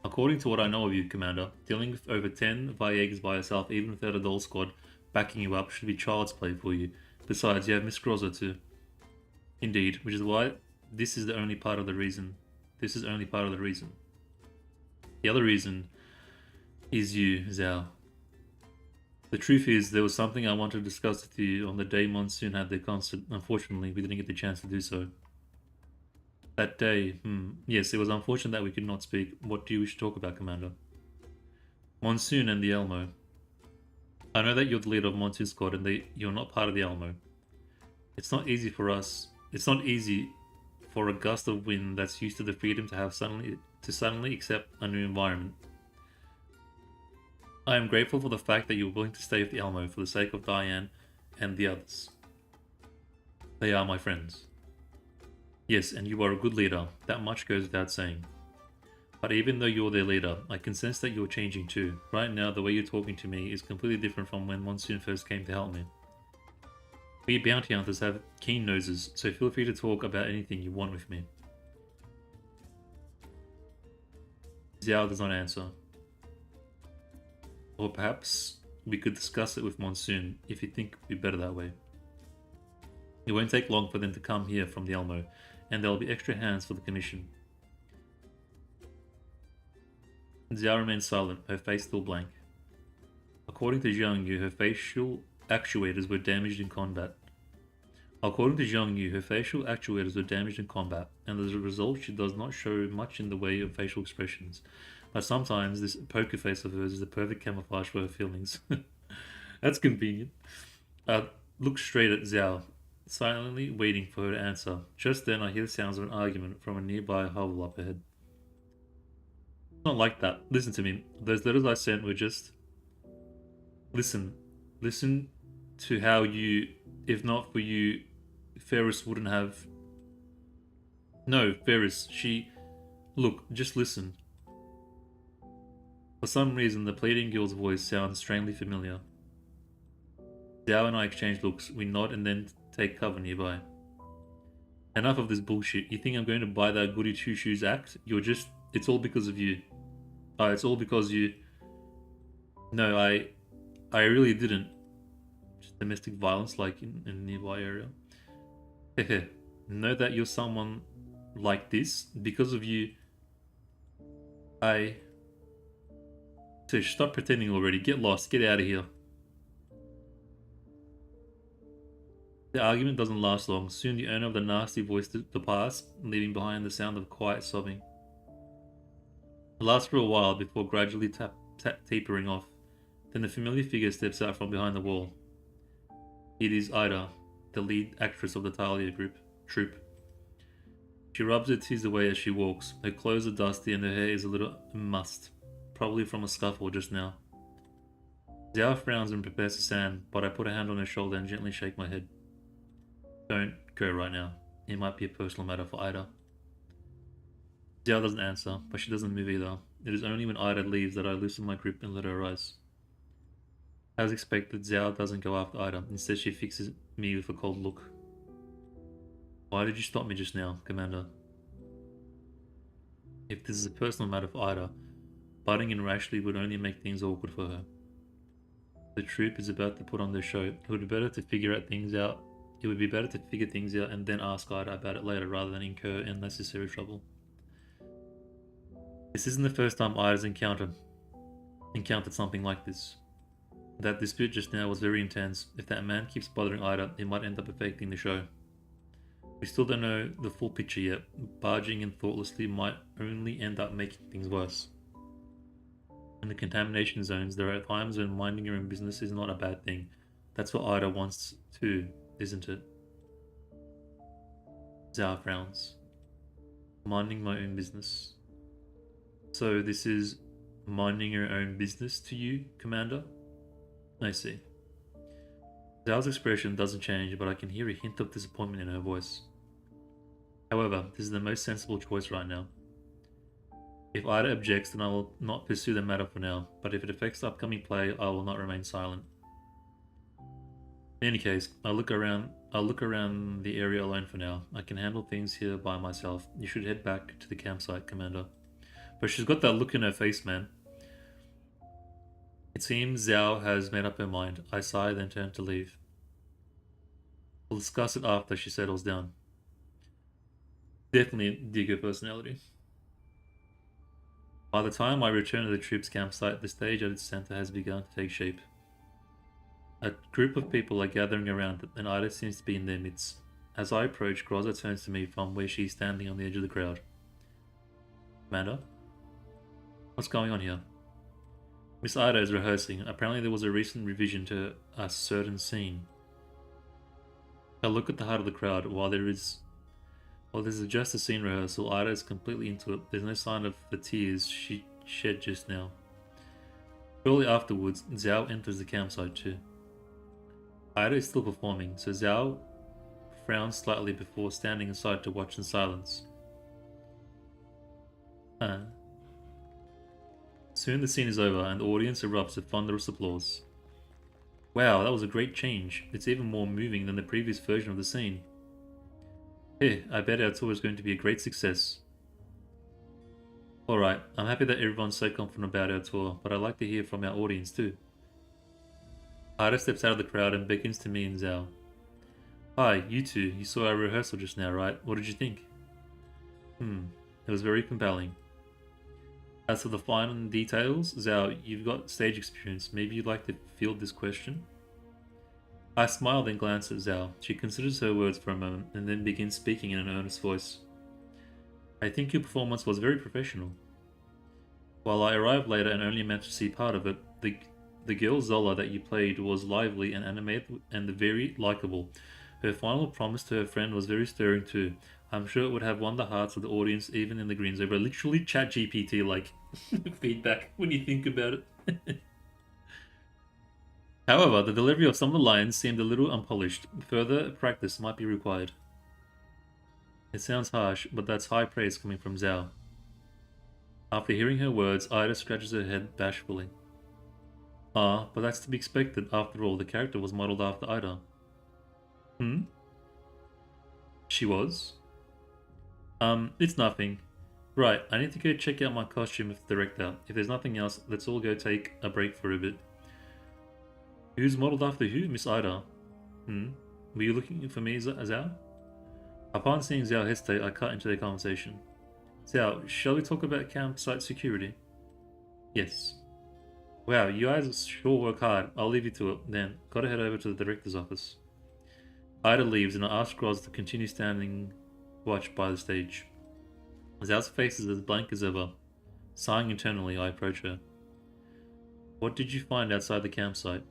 According to what I know of you, Commander, dealing with over 10 Vayegas by yourself, even without a doll squad backing you up, should be child's play for you. Besides, you have Miss Groza too. Indeed, which is why this is only part of the reason. The other reason is you, Zhao. The truth is, there was something I wanted to discuss with you on the day Monsoon had their concert. Unfortunately, we didn't get the chance to do so. That day, yes, it was unfortunate that we could not speak. What do you wish to talk about, Commander? Monsoon and the Elmo. I know that you're the leader of Monsoon's squad and you're not part of the Elmo. It's not easy for a gust of wind that's used to the freedom to suddenly accept a new environment. I am grateful for the fact that you're willing to stay with the Elmo for the sake of Diane and the others. They are my friends. Yes, and you are a good leader. That much goes without saying. But even though you're their leader, I can sense that you're changing too. Right now, the way you're talking to me is completely different from when Monsoon first came to help me. We bounty hunters have keen noses, so feel free to talk about anything you want with me. Zhao does not answer. Or perhaps we could discuss it with Monsoon, if you think it would be better that way. It won't take long for them to come here from the Elmo, and there will be extra hands for the commission. Zhao remains silent, her face still blank. According to Zhang Yu, her facial actuators were damaged in combat. And as a result, she does not show much in the way of facial expressions. But sometimes this poker face of hers is the perfect camouflage for her feelings. That's convenient. Look straight at Zhao, silently waiting for her to answer. Just then I hear the sounds of an argument from a nearby hovel up ahead. It's not like that. Listen to me. Those letters I sent were just... Listen to how you... If not for you, Ferris wouldn't have... No, Ferris, she... Look, just listen. For some reason, the pleading girl's voice sounds strangely familiar. Zhao and I exchange looks. We nod and then take cover nearby. Enough of this bullshit. You think I'm going to buy that goody two-shoes act? It's all because of you. It's all because you... No, I really didn't. Just domestic violence like in a nearby area. Hehe. Know that you're someone like this? Because of you... So stop pretending already. Get lost. Get out of here. The argument doesn't last long. Soon the owner of the nasty voice departs, leaving behind the sound of quiet sobbing. It lasts for a while before gradually tapering off. Then the familiar figure steps out from behind the wall. It is Ida, the lead actress of the Talia troupe. She rubs her tears away as she walks. Her clothes are dusty and her hair is a little mussed, probably from a scuffle just now. Zhao frowns and prepares to stand, but I put a hand on her shoulder and gently shake my head. Don't go right now. It might be a personal matter for Ida. Zhao doesn't answer, but she doesn't move either. It is only when Ida leaves that I loosen my grip and let her rise. As expected, Zhao doesn't go after Ida. Instead, she fixes me with a cold look. Why did you stop me just now, Commander? If this is a personal matter for Ida, butting in rashly would only make things awkward for her. The troupe is about to put on their show. It would be better to figure things out and then ask Ida about it later rather than incur unnecessary trouble. This isn't the first time Ida's encountered something like this. That dispute just now was very intense. If that man keeps bothering Ida, it might end up affecting the show. We still don't know the full picture yet. Barging in thoughtlessly might only end up making things worse. In the contamination zones, there are times when minding your own business is not a bad thing. That's what Ida wants too, isn't it? Zhao frowns. Minding my own business. So this is minding your own business to you, Commander? I see. Zhao's expression doesn't change, but I can hear a hint of disappointment in her voice. However, this is the most sensible choice right now. If Ida objects, then I will not pursue the matter for now, but if it affects the upcoming play, I will not remain silent. In any case, I'll look around the area alone for now. I can handle things here by myself. You should head back to the campsite, Commander. But she's got that look in her face, man. It seems Zhao has made up her mind. I sigh, then turn to leave. We'll discuss it after she settles down. Definitely dig her personality. By the time I return to the troops' campsite, the stage at its center has begun to take shape. A group of people are gathering around it, and Ida seems to be in their midst. As I approach, Groza turns to me from where she's standing on the edge of the crowd. Commander? What's going on here? Miss Ida is rehearsing. Apparently there was a recent revision to a certain scene. I look at the heart of the crowd. While this is just a scene rehearsal, Ida is completely into it. There's no sign of the tears she shed just now. Shortly afterwards, Zhao enters the campsite too. Ida is still performing, so Zhao frowns slightly before standing aside to watch in silence. Soon the scene is over and the audience erupts with thunderous applause. Wow, that was a great change. It's even more moving than the previous version of the scene. Hey, I bet our tour is going to be a great success. Alright, I'm happy that everyone's so confident about our tour, but I'd like to hear from our audience too. Ida steps out of the crowd and beckons to me and Zhao. Hi, you two. You saw our rehearsal just now, right? What did you think? It was very compelling. As for the fine details, Zhao, you've got stage experience. Maybe you'd like to field this question? I smile, then glance at Zhao. She considers her words for a moment, and then begins speaking in an earnest voice. I think your performance was very professional. While I arrived later and only managed to see part of it, the girl Zola that you played was lively and animated and very likable. Her final promise to her friend was very stirring too. I'm sure it would have won the hearts of the audience even in the green zone. But literally ChatGPT like feedback when you think about it. However, the delivery of some of the lines seemed a little unpolished. Further practice might be required. It sounds harsh, but that's high praise coming from Zhao. After hearing her words, Ida scratches her head bashfully. But that's to be expected. After all, the character was modeled after Ida. She was? It's nothing. Right, I need to go check out my costume with the director. If there's nothing else, let's all go take a break for a bit. Who's modeled after who? Miss Ida. Were you looking for me, Zhao? Upon seeing Zhao hesitate, I cut into their conversation. Zhao, shall we talk about campsite security? Yes. Wow, you guys sure work hard. I'll leave you to it then. Gotta head over to the director's office. Ida leaves and I ask Groz to continue standing watch by the stage. Zhao's face is as blank as ever. Sighing internally, I approach her. What did you find outside the campsite?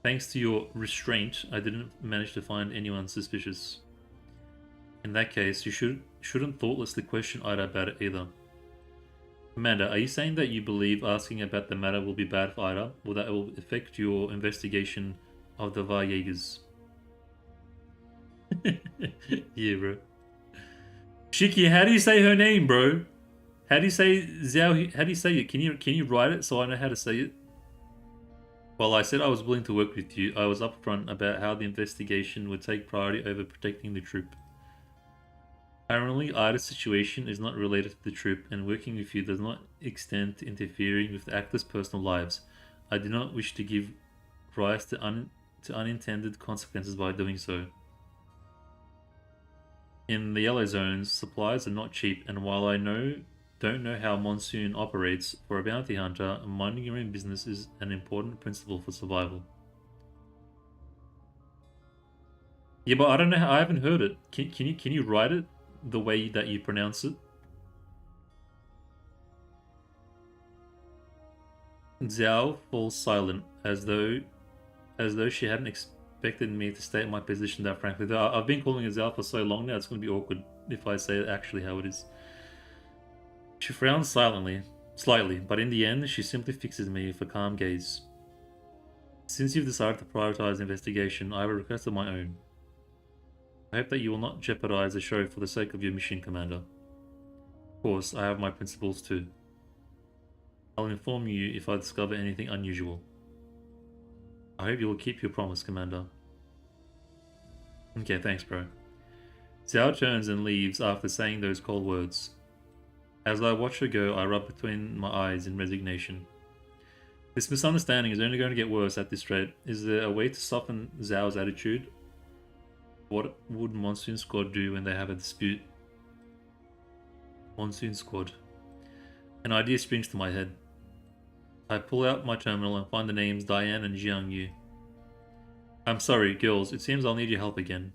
Thanks to your restraint, I didn't manage to find anyone suspicious. In that case, you shouldn't thoughtlessly question Ida about it either. Amanda, are you saying that you believe asking about the matter will be bad for Ida, or that it will affect your investigation of the Varjägers? Yeah, bro. Shiki, how do you say her name, bro? How do you say Zhao? How do you say it? Can you write it so I know how to say it? While I said I was willing to work with you, I was upfront about how the investigation would take priority over protecting the troop. Apparently, Ida's situation is not related to the troop, and working with you does not extend to interfering with the actors' personal lives. I do not wish to give rise to unintended consequences by doing so. In the yellow zones, supplies are not cheap, and while I don't know how Monsoon operates, for a bounty hunter, minding your own business is an important principle for survival. Yeah, but I don't know how, I haven't heard it. Can you write it the way that you pronounce it? Zhao falls silent, as though she hadn't expected me to state my position that frankly. I've been calling it Zhao for so long now, it's going to be awkward if I say it actually how it is. She frowns slightly, but in the end, she simply fixes me with a calm gaze. Since you've decided to prioritize investigation, I have a request of my own. I hope that you will not jeopardize the show for the sake of your mission, Commander. Of course, I have my principles too. I'll inform you if I discover anything unusual. I hope you will keep your promise, Commander. Okay, thanks, bro. Zhao turns and leaves after saying those cold words. As I watch her go, I rub between my eyes in resignation. This misunderstanding is only going to get worse at this rate. Is there a way to soften Zhao's attitude? What would Monsoon Squad do when they have a dispute? Monsoon Squad. An idea springs to my head. I pull out my terminal and find the names Diane and Jiang Yu. I'm sorry, girls, it seems I'll need your help again.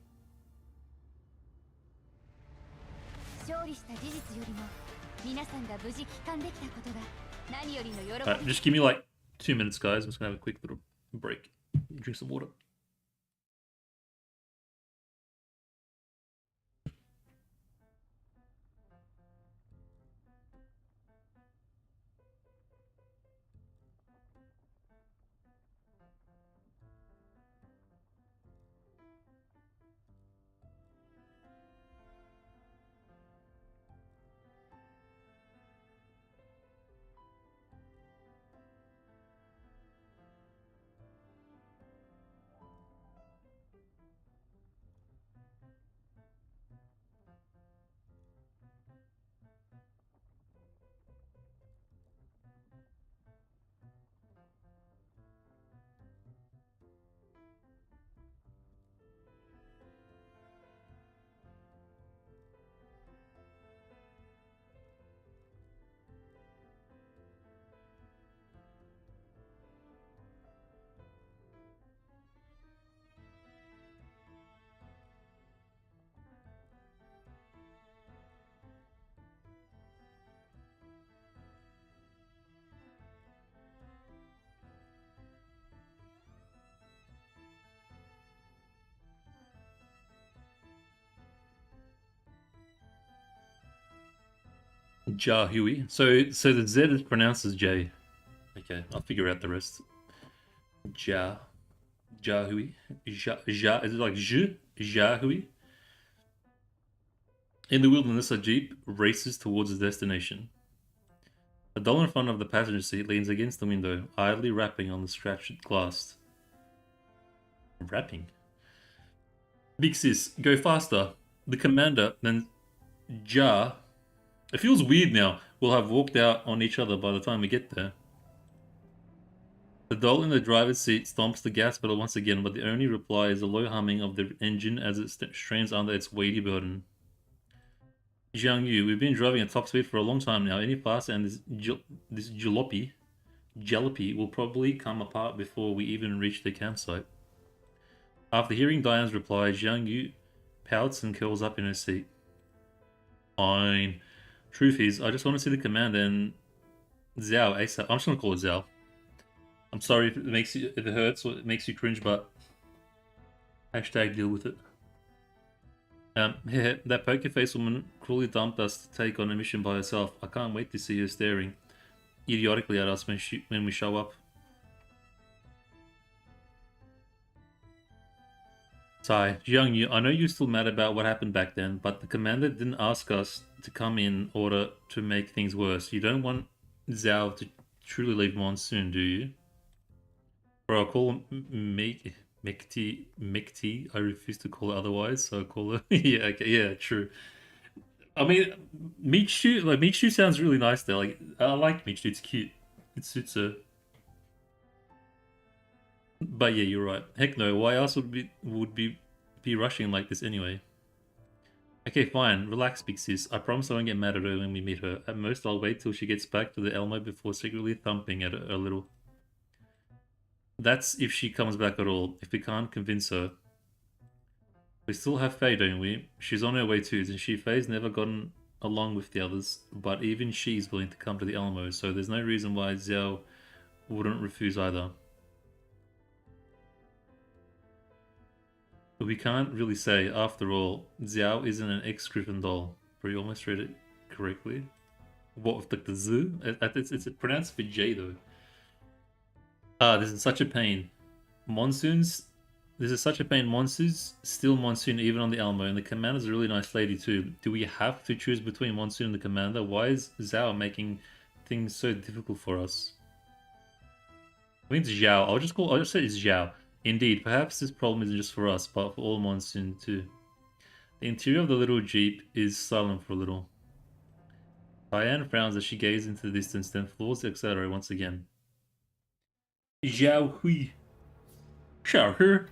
Just give me like 2 minutes, guys. I'm just gonna have a quick little break. Drink some water. Zhaohui. So the Z is pronounced as J. Okay, I'll figure out the rest. Zhaohui. Is it like Zhu? Zhaohui. In the wilderness, a jeep races towards its destination. A doll in front of the passenger seat leans against the window, idly rapping on the scratched glass. Rapping? Big sis, go faster. The commander, then Ja. It feels weird now. We'll have walked out on each other by the time we get there. The doll in the driver's seat stomps the gas pedal once again, but the only reply is the low humming of the engine as it strains under its weighty burden. Jiang Yu, we've been driving at top speed for a long time now. Any faster and this jalopy will probably come apart before we even reach the campsite. After hearing Diane's reply, Jiang Yu pouts and curls up in her seat. Fine. Truth is, I just want to see the commander and Zhao, ASAP. I'm just gonna call it Zhao. I'm sorry if it makes you, if it hurts or it makes you cringe, but hashtag deal with it. Yeah, that poker face woman cruelly dumped us to take on a mission by herself. I can't wait to see her staring idiotically at us when we show up. Sai, Jiang Yu, I know you're still mad about what happened back then, but the commander didn't ask us to come in order to make things worse. You don't want Zhao to truly leave Monsoon, do you? Bro, I'll call him Mekti. I refuse to call it otherwise, so I call her. Yeah, okay, yeah, true. I mean, Michu sounds really nice there. Like, I like Michu, it's cute. It suits her. But yeah, you're right. Heck no, why else would be rushing like this anyway? Okay, fine. Relax, big sis. I promise I won't get mad at her when we meet her. At most, I'll wait till she gets back to the Elmo before secretly thumping at her a little. That's if she comes back at all. If we can't convince her. We still have Faye, don't we? She's on her way too, and Faye's never gotten along with the others, but even she's willing to come to the Elmo, so there's no reason why Zhao wouldn't refuse either. But we can't really say, after all, Xiao isn't an ex-Griffin doll. But you almost read it correctly. What, like the Z? It's pronounced for J though. Ah, this is such a pain. Monsoons. This is such a pain. Monsoons still Monsoon even on the Elmo, and the commander's a really nice lady too. Do we have to choose between Monsoon and the commander? Why is Zhao making things so difficult for us? I think it's Zhao. I'll just say it's Zhao. Indeed, perhaps this problem isn't just for us, but for all Monsoon too. The interior of the little jeep is silent for a little. Diane frowns as she gazes into the distance, then floors the accelerator once again. Zhaohui. Shower.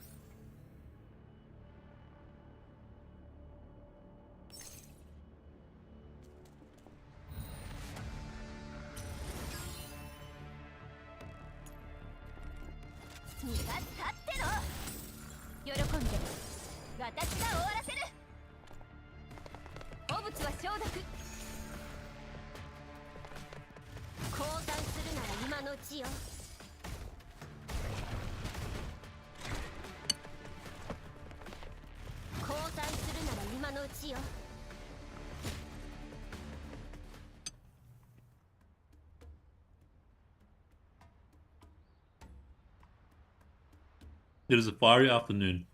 It is a fiery afternoon,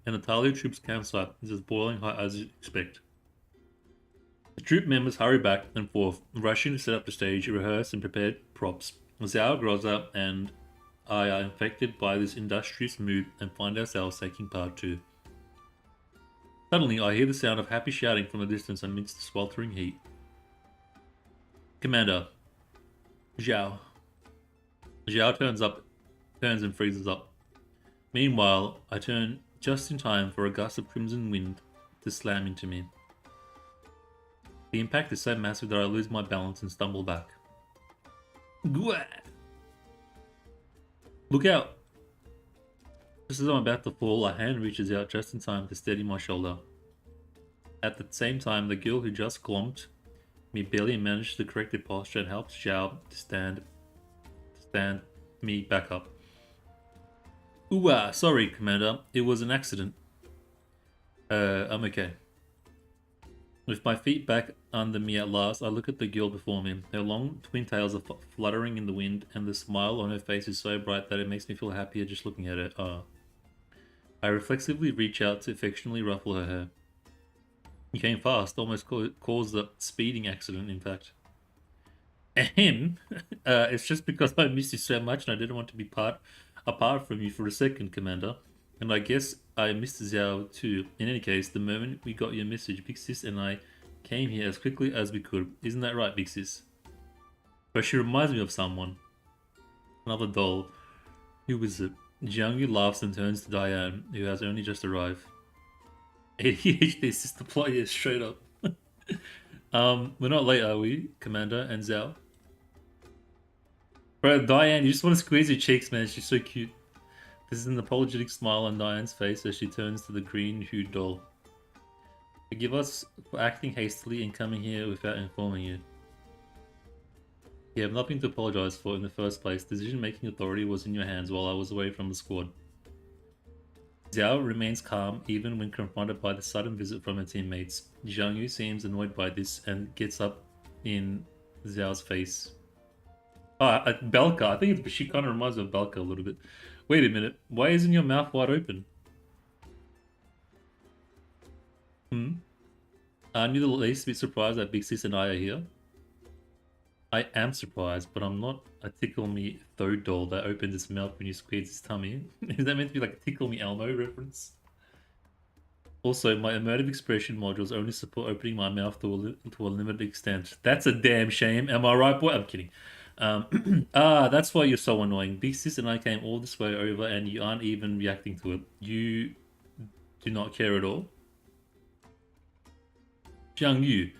and the Talia troops' campsite is as boiling hot as you'd expect. The troop members hurry back and forth, rushing to set up the stage, rehearse, and prepare props. Zhao, Groza, and I are infected by this industrious mood and find ourselves taking part too. Suddenly, I hear the sound of happy shouting from the distance amidst the sweltering heat. Commander. Zhao. Zhao turns and freezes up. Meanwhile, I turn just in time for a gust of crimson wind to slam into me. The impact is so massive that I lose my balance and stumble back. Gwah! Look out! Just as I'm about to fall, a hand reaches out just in time to steady my shoulder. At the same time, the girl who just clomped me barely managed the corrective posture and helps Zhao to stand me back up. Ooh, sorry, Commander. It was an accident. I'm okay. With my feet back under me at last, I look at the girl before me. Her long twin tails are fluttering in the wind, and the smile on her face is so bright that it makes me feel happier just looking at it. I reflexively reach out to affectionately ruffle her hair. You came fast, almost caused a speeding accident, in fact. Ahem. It's just because I miss you so much and I didn't want to be apart from you for a second, Commander. And I guess I missed Zhao too. In any case, the moment we got your message, Big Sis and I came here as quickly as we could. Isn't that right, Big Sis? But she reminds me of someone. Another doll. Who is it? Jiangyu laughs and turns to Diane, who has only just arrived. ADHD sister player, straight up. We're not late, are we, Commander and Zhao? Bro, Diane, you just want to squeeze your cheeks, man. She's so cute. This is an apologetic smile on Diane's face as she turns to the green-hued doll. Forgive us for acting hastily and coming here without informing you. You have nothing to apologize for in the first place. Decision-making authority was in your hands while I was away from the squad. Zhao remains calm even when confronted by the sudden visit from her teammates. Zhang Yu seems annoyed by this and gets up in Zhao's face. Belka. I think she kind of reminds me of Belka a little bit. Wait a minute. Why isn't your mouth wide open? Aren't you the least bit surprised that Big Sis and I are here? I am surprised, but I'm not a tickle me throat doll that opens its mouth when you squeeze its tummy. Is that meant to be like a tickle me Elmo reference? Also, my emotive expression modules only support opening my mouth to a limited extent. That's a damn shame. Am I right, boy? I'm kidding. That's why you're so annoying. Big Sis and I came all this way over and you aren't even reacting to it. You do not care at all. Zhang Yu.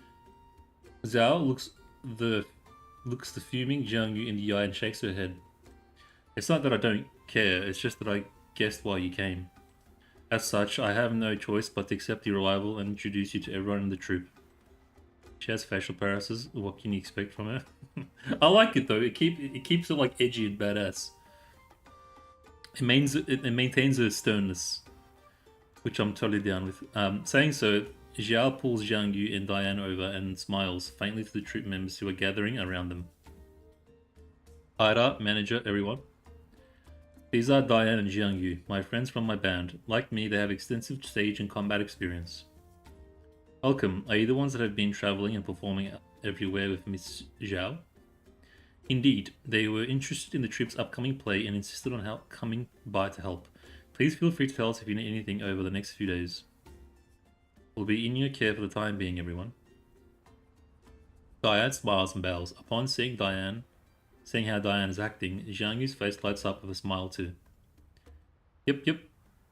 Zhao looks the fuming Zhang Yu in the eye and shakes her head. It's not that I don't care, it's just that I guessed why you came. As such, I have no choice but to accept your arrival and introduce you to everyone in the troop. She has facial paralysis. What can you expect from her? I like it though. It keeps it like edgy and badass. It maintains her sternness, which I'm totally down with. Saying so, Zhao pulls Zhang Yu and Diane over and smiles faintly to the troop members who are gathering around them. Ida, manager, everyone. These are Diane and Zhang Yu, my friends from my band. Like me, they have extensive stage and combat experience. Welcome. Are you the ones that have been traveling and performing everywhere with Miss Zhao? Indeed, they were interested in the troop's upcoming play and insisted on coming by to help. Please feel free to tell us if you need anything over the next few days. We'll be in your care for the time being, everyone. Diane smiles and bows. Upon seeing how Diane is acting, Zhang Yu's face lights up with a smile too. Yep.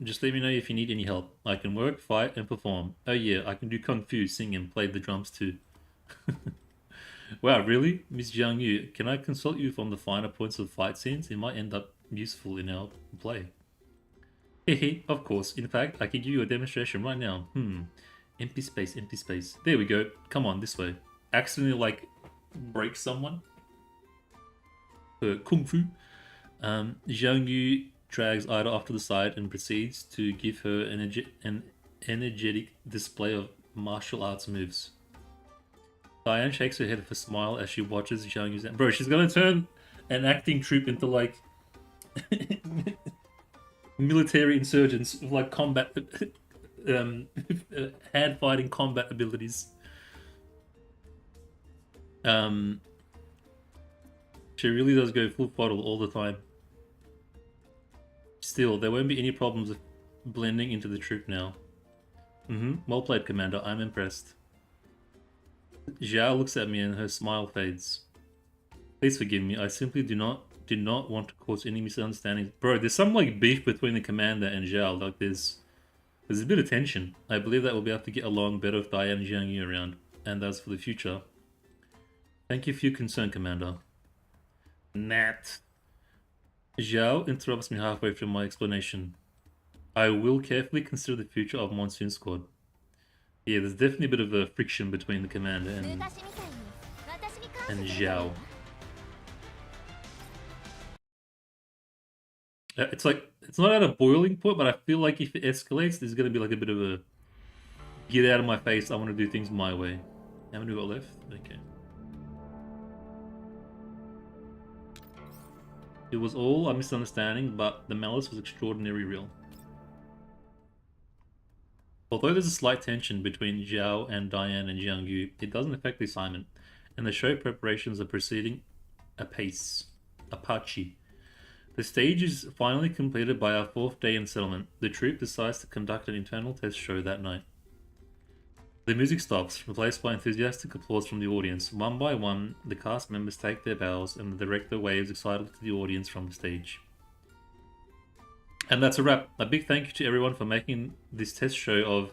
Just let me know if you need any help. I can work, fight, and perform. Oh yeah, I can do kung fu, sing, and play the drums too. Wow, really? Miss Zhang Yu, can I consult you on the finer points of fight scenes? It might end up useful in our play. Hehe, of course. In fact, I can give you a demonstration right now. Empty space. There we go. Come on, this way. Accidentally, like, break someone. Kung fu. Zhang Yu drags Ida off to the side and proceeds to give her an energetic display of martial arts moves. Diane shakes her head with a smile as she watches Zhang Yu's... Bro, she's gonna turn an acting troupe into, like... military insurgents with, like, combat... hand-fighting combat abilities. She really does go full throttle all the time. Still, there won't be any problems with blending into the troop now. Well played, Commander. I'm impressed. Zhao looks at me and her smile fades. Please forgive me. I simply did not want to cause any misunderstandings. Bro, there's some like beef between the Commander and Zhao. Like there's a bit of tension. I believe that we'll be able to get along better with Diane and Zhang Yu around. And as for the future, thank you for your concern, Commander. Nat. Zhao interrupts me halfway through my explanation. I will carefully consider the future of Monsoon Squad. Yeah, there's definitely a bit of a friction between the Commander and Zhao. It's like, it's not at a boiling point, but I feel like if it escalates, there's going to be like a bit of a get out of my face, I want to do things my way. How many we got left? Okay. It was all a misunderstanding, but the malice was extraordinarily real. Although there's a slight tension between Zhao and Diane and Zhang Yu, it doesn't affect the assignment, and the show preparations are proceeding apace. Apache. The stage is finally completed by our 4th day in settlement. The troupe decides to conduct an internal test show that night. The music stops, replaced by enthusiastic applause from the audience. One by one, the cast members take their bows, and the director waves excitedly to the audience from the stage. And that's a wrap. A big thank you to everyone for making this test show of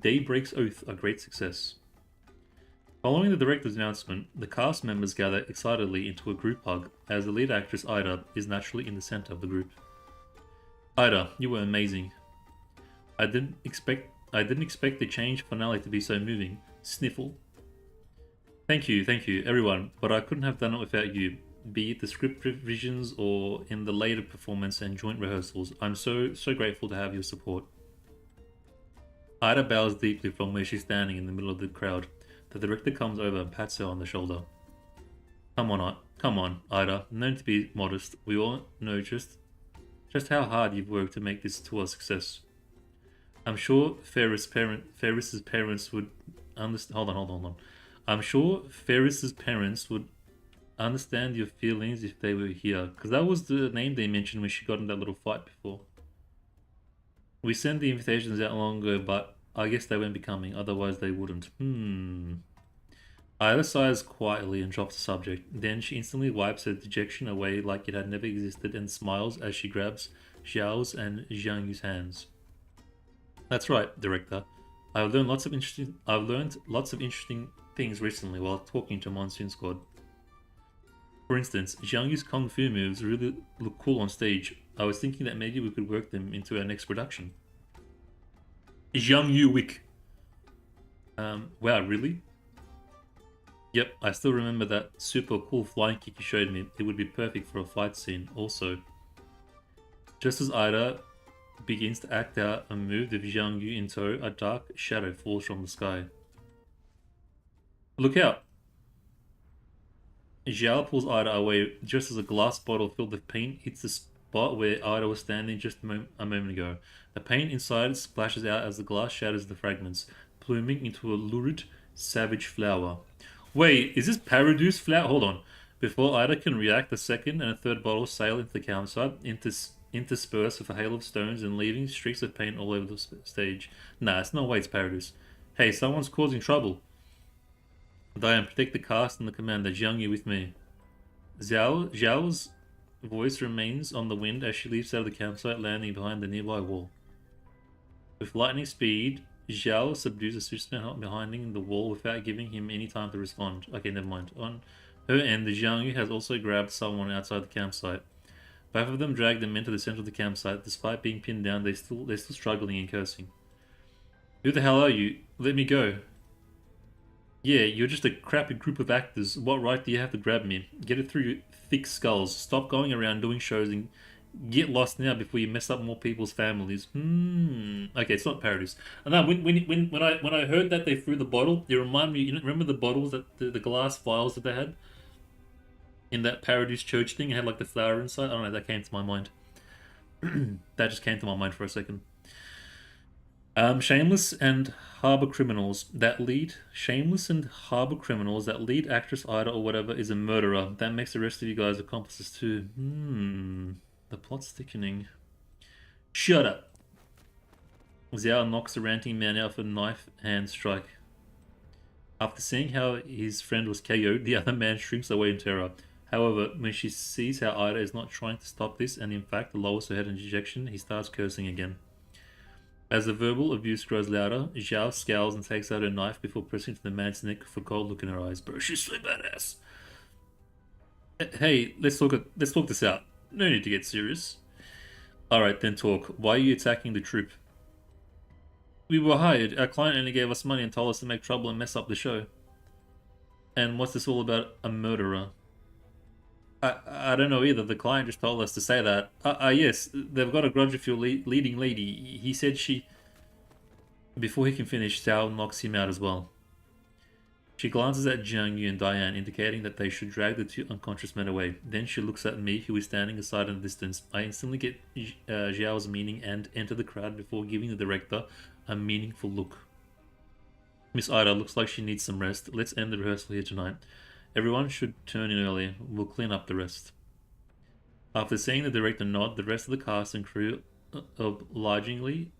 Daybreak's Oath a great success. Following the director's announcement, the cast members gather excitedly into a group hug, as the lead actress Ida is naturally in the center of the group. Ida, you were amazing. I didn't expect the change finale to be so moving. Sniffle. Thank you, everyone. But I couldn't have done it without you, be it the script revisions or in the later performance and joint rehearsals. I'm so grateful to have your support. Ida bows deeply from where she's standing in the middle of the crowd. The director comes over and pats her on the shoulder. Come on, Ida. Known to be modest, we all know just how hard you've worked to make this tour a success. I'm sure Ferris's parents would understand. Hold on. I'm sure Ferris's parents would understand your feelings if they were here, because that was the name they mentioned when she got in that little fight before. We sent the invitations out long ago, but I guess they won't be coming, otherwise they wouldn't. Ida sighs quietly and drops the subject. Then she instantly wipes her dejection away like it had never existed and smiles as she grabs Xiao's and Jiang Yu's hands. That's right, director. I've learned lots of interesting things recently while talking to Monsoon Squad. For instance, Jiang Yu's kung fu moves really look cool on stage. I was thinking that maybe we could work them into our next production. Jiang Yu Wick. Wow, really? Yep, I still remember that super cool flying kick you showed me. It would be perfect for a fight scene, also. Just as Ida begins to act out a move with Jiang Yu in tow, a dark shadow falls from the sky. Look out! Zhao pulls Ida away just as a glass bottle filled with paint hits the spot where Ida was standing just a moment ago. The paint inside splashes out as the glass shatters the fragments, pluming into a lurid, savage flower. Wait, is this Paradise flower? Hold on. Before Ida can react, the second and a third bottle sail into the campsite, interspersed with a hail of stones and leaving streaks of paint all over the stage. Nah, it's no way it's Paradise. Hey, someone's causing trouble. Diane, protect the cast and the commander. Jiang Yu with me. Zhao's voice remains on the wind as she leaps out of the campsite, landing behind the nearby wall. With lightning speed, Zhao subdues a suspect behind the wall without giving him any time to respond. Okay, never mind. On her end, the Jiang Yu has also grabbed someone outside the campsite. Both of them drag them into the center of the campsite. Despite being pinned down, they're still struggling and cursing. Who the hell are you? Let me go. Yeah, you're just a crappy group of actors. What right do you have to grab me? Get it through your thick skulls. Stop going around doing shows and get lost now before you mess up more people's families. Okay, it's not Paradise. And now when I heard that they threw the bottle, it reminded me. You know, remember the bottles that the glass vials that they had in that Paradise church thing? It had like the flower inside. I don't know. That came to my mind. That just came to my mind for a second. Shameless and harbor criminals that lead actress Ida or whatever is a murderer. That makes the rest of you guys accomplices too. The plot's thickening. Shut up. Xiao knocks the ranting man out with a knife hand strike. After seeing how his friend was KO'd, the other man shrinks away in terror. However, when she sees how Ida is not trying to stop this and in fact lowers her head in dejection, he starts cursing again. As the verbal abuse grows louder, Zhao scowls and takes out her knife before pressing to the man's neck with a cold look in her eyes. Bro, she's so badass. Hey, let's talk this out. No need to get serious. Alright, then talk. Why are you attacking the troop? We were hired. Our client only gave us money and told us to make trouble and mess up the show. And what's this all about? A murderer? I don't know either. The client just told us to say that. Yes, they've got a grudge with your leading lady. He said she... Before he can finish, Xiao knocks him out as well. She glances at Jiang Yu and Diane, indicating that they should drag the two unconscious men away. Then she looks at me, who is standing aside in the distance. I instantly get Zhao's meaning and enter the crowd before giving the director a meaningful look. Miss Ida looks like she needs some rest. Let's end the rehearsal here tonight. Everyone should turn in early. We'll clean up the rest. After seeing the director nod, the rest of the cast and crew obligingly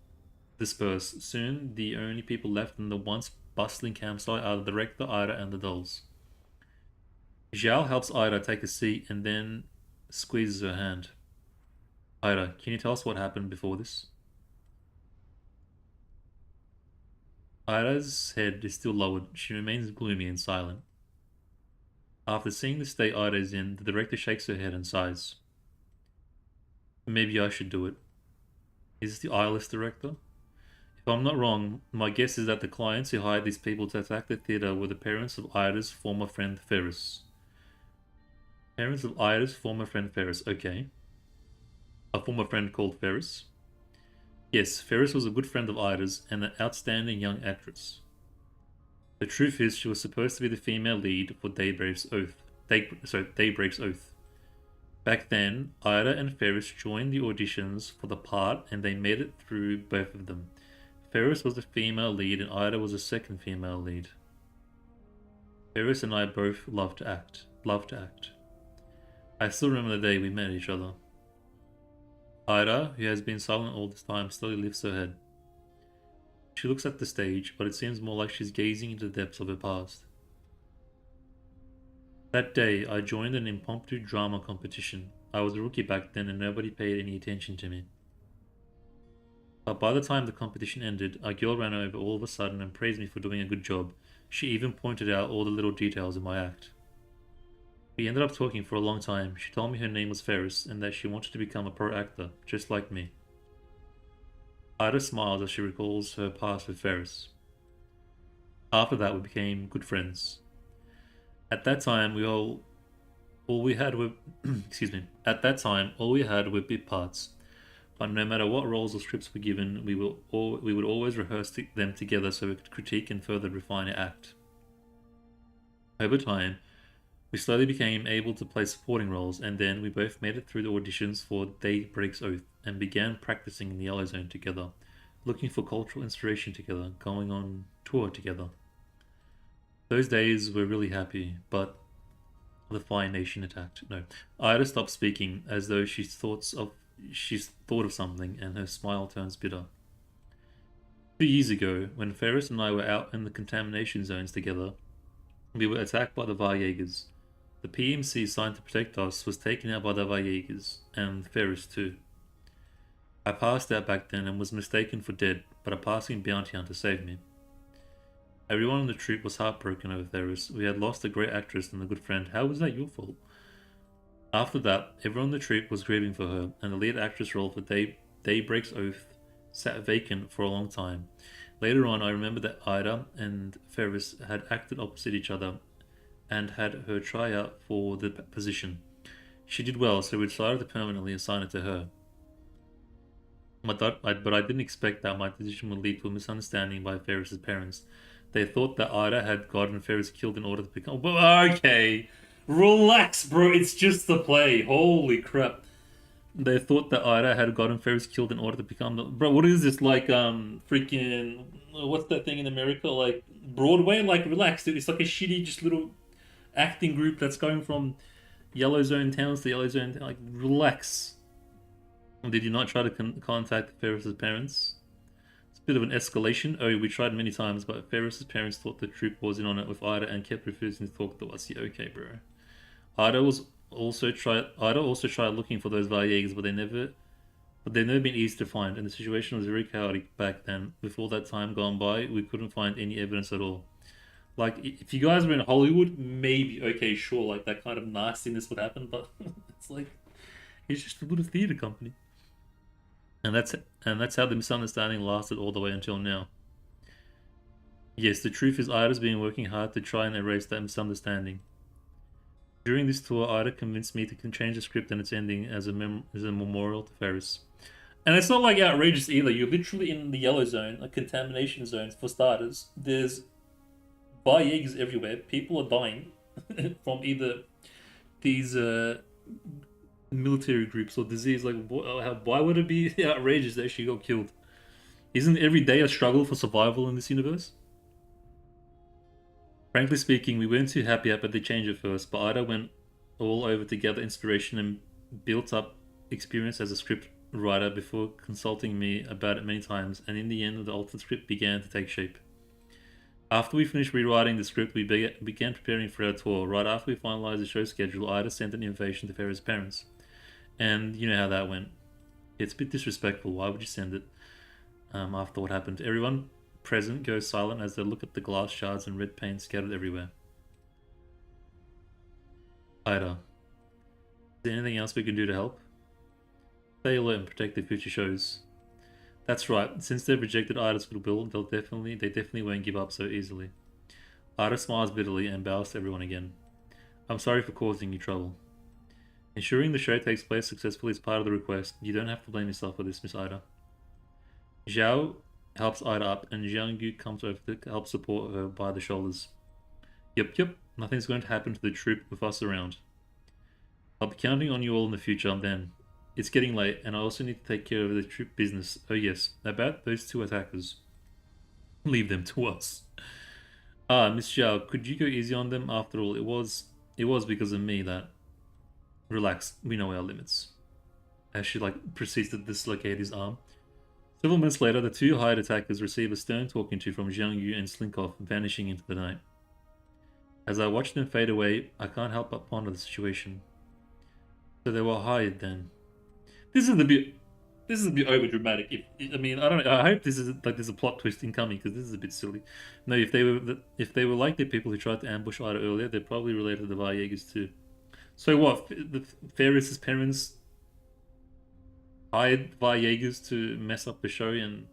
disperse. Soon, the only people left in the once bustling campsite are the director, Ida, and the dolls. Zhao helps Ida take a seat and then squeezes her hand. Ida, can you tell us what happened before this? Ida's head is still lowered. She remains gloomy and silent. After seeing the state Ida is in, the director shakes her head and sighs. Maybe I should do it. Is this the eyeless director? If I'm not wrong, my guess is that the clients who hired these people to attack the theater were the parents of Ida's former friend Ferris. Parents of Ida's former friend Ferris, okay. A former friend called Ferris. Yes, Ferris was a good friend of Ida's and an outstanding young actress. The truth is, she was supposed to be the female lead for Daybreak's Oath. Daybreak's Oath. Back then, Ida and Ferris joined the auditions for the part and they made it through both of them. Ferris was the female lead and Ida was the second female lead. Ferris and I both love to act. I still remember the day we met each other. Ida, who has been silent all this time, slowly lifts her head. She looks at the stage, but it seems more like she's gazing into the depths of her past. That day, I joined an impromptu drama competition. I was a rookie back then and nobody paid any attention to me. But by the time the competition ended, a girl ran over all of a sudden and praised me for doing a good job. She even pointed out all the little details in my act. We ended up talking for a long time. She told me her name was Ferris and that she wanted to become a pro actor, just like me. Ida smiles as she recalls her past with Ferris. After that, we became good friends. At that time, all we had were At that time, all we had were bit parts. But no matter what roles or scripts were given, we would always rehearse them together so we could critique and further refine our act. Over time, we slowly became able to play supporting roles, and then we both made it through the auditions for Daybreak's Oath and began practicing in the Yellow Zone together, looking for cultural inspiration together, going on tour together. Those days were really happy, but the Fire Nation attacked. No, Ida stopped speaking as though she's thought of something, and her smile turns bitter. 2 years ago, when Ferris and I were out in the contamination zones together, we were attacked by the Varjägers. The PMC assigned to protect us was taken out by the Varjägers, and Ferris too. I passed out back then and was mistaken for dead, but a passing bounty hunter saved me. Everyone in the troupe was heartbroken over Ferris. We had lost a great actress and a good friend. How was that your fault? After that, everyone in the troupe was grieving for her, and the lead actress role for Daybreak's Oath sat vacant for a long time. Later on, I remember that Ida and Ferris had acted opposite each other and had her try out for the position. She did well, so we decided to permanently assign it to her. But I didn't expect that my decision would lead to a misunderstanding by Ferris's parents. They thought that Ida had gotten Ferris killed in order to become... Okay, relax, bro, it's just the play. Holy crap. They thought that Ida had gotten Ferris killed in order to become the... Bro, what is this, like, freaking... What's that thing in America? Like, Broadway? Like, relax, dude. It's like a shitty, just little acting group that's going from Yellow Zone towns to Yellow Zone... Like, relax. Did you not try to contact Ferris's parents? It's a bit of an escalation. Oh, we tried many times, but Ferris's parents thought the troop was in on it with Ida and kept refusing to talk to us. Yeah, okay, bro. Ida also tried looking for those Varjägers, but they've never been easy to find, and the situation was very chaotic back then. With all that time gone by, we couldn't find any evidence at all. Like, if you guys were in Hollywood, maybe, okay, sure, like, that kind of nastiness would happen, but it's like, it's just a little theater company. And that's how the misunderstanding lasted all the way until now. Yes, the truth is Ida's been working hard to try and erase that misunderstanding. During this tour, Ida convinced me to change the script and its ending as a memorial to Ferris. And it's not like outrageous either. You're literally in the Yellow Zone, a contamination zone for starters. There's Varjägers everywhere. People are dying from either these military groups or disease. Like, why would it be outrageous that she got killed? Isn't every day a struggle for survival in this universe? Frankly speaking, we weren't too happy about the change at first, but Ida went all over to gather inspiration and built up experience as a script writer before consulting me about it many times, and in the end, the alternate script began to take shape. After we finished rewriting the script, we began preparing for our tour. Right after we finalized the show schedule, Ida sent an invitation to Ferris' parents. And you know how that went. It's a bit disrespectful. Why would you send it after what happened? Everyone present goes silent as they look at the glass shards and red paint scattered everywhere. Ida, is there anything else we can do to help? Stay alert and protect the future shows. That's right. Since they've rejected Ida's goodwill, they definitely won't give up so easily. Ida smiles bitterly and bows to everyone again. I'm sorry for causing you trouble. Ensuring the show takes place successfully is part of the request. You don't have to blame yourself for this, Miss Ida. Zhao helps Ida up, and Jiangyu comes over to help support her by the shoulders. Yep. Nothing's going to happen to the troop with us around. I'll be counting on you all in the future, then. It's getting late, and I also need to take care of the troop business. Oh yes, about those two attackers. Leave them to us. Miss Zhao, could you go easy on them? After all, it was because of me that... Relax, we know our limits. As she, proceeds to dislocate his arm. Several minutes later, the two hired attackers receive a stern talking to from Zhang Yu and slink off, vanishing into the night. As I watch them fade away, I can't help but ponder the situation. So they were hired then. This is a bit over dramatic. I mean, I don't know. I hope this is there's a plot twist incoming because this is a bit silly. No, if they were like the people who tried to ambush Ida earlier, they're probably related to the Variegas too. So what? The Ferris's parents hired Variegas to mess up the show and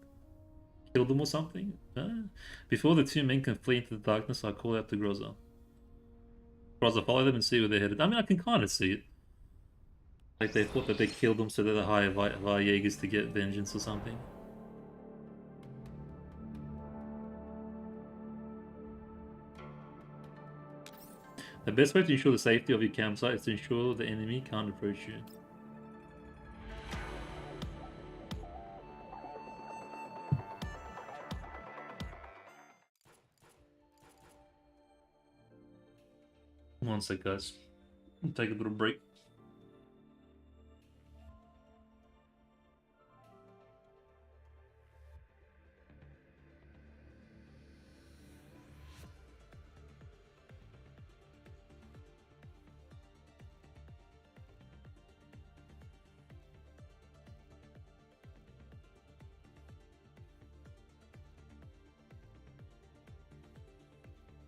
kill them or something? Before the two men can flee into the darkness, I call out to Groza. Groza, follow them and see where they're headed. I mean, I can kind of see it. Like they thought that they killed them so that they hired Variegas to get vengeance or something. The best way to ensure the safety of your campsite is to ensure the enemy can't approach you. One sec, guys. I'll take a little break.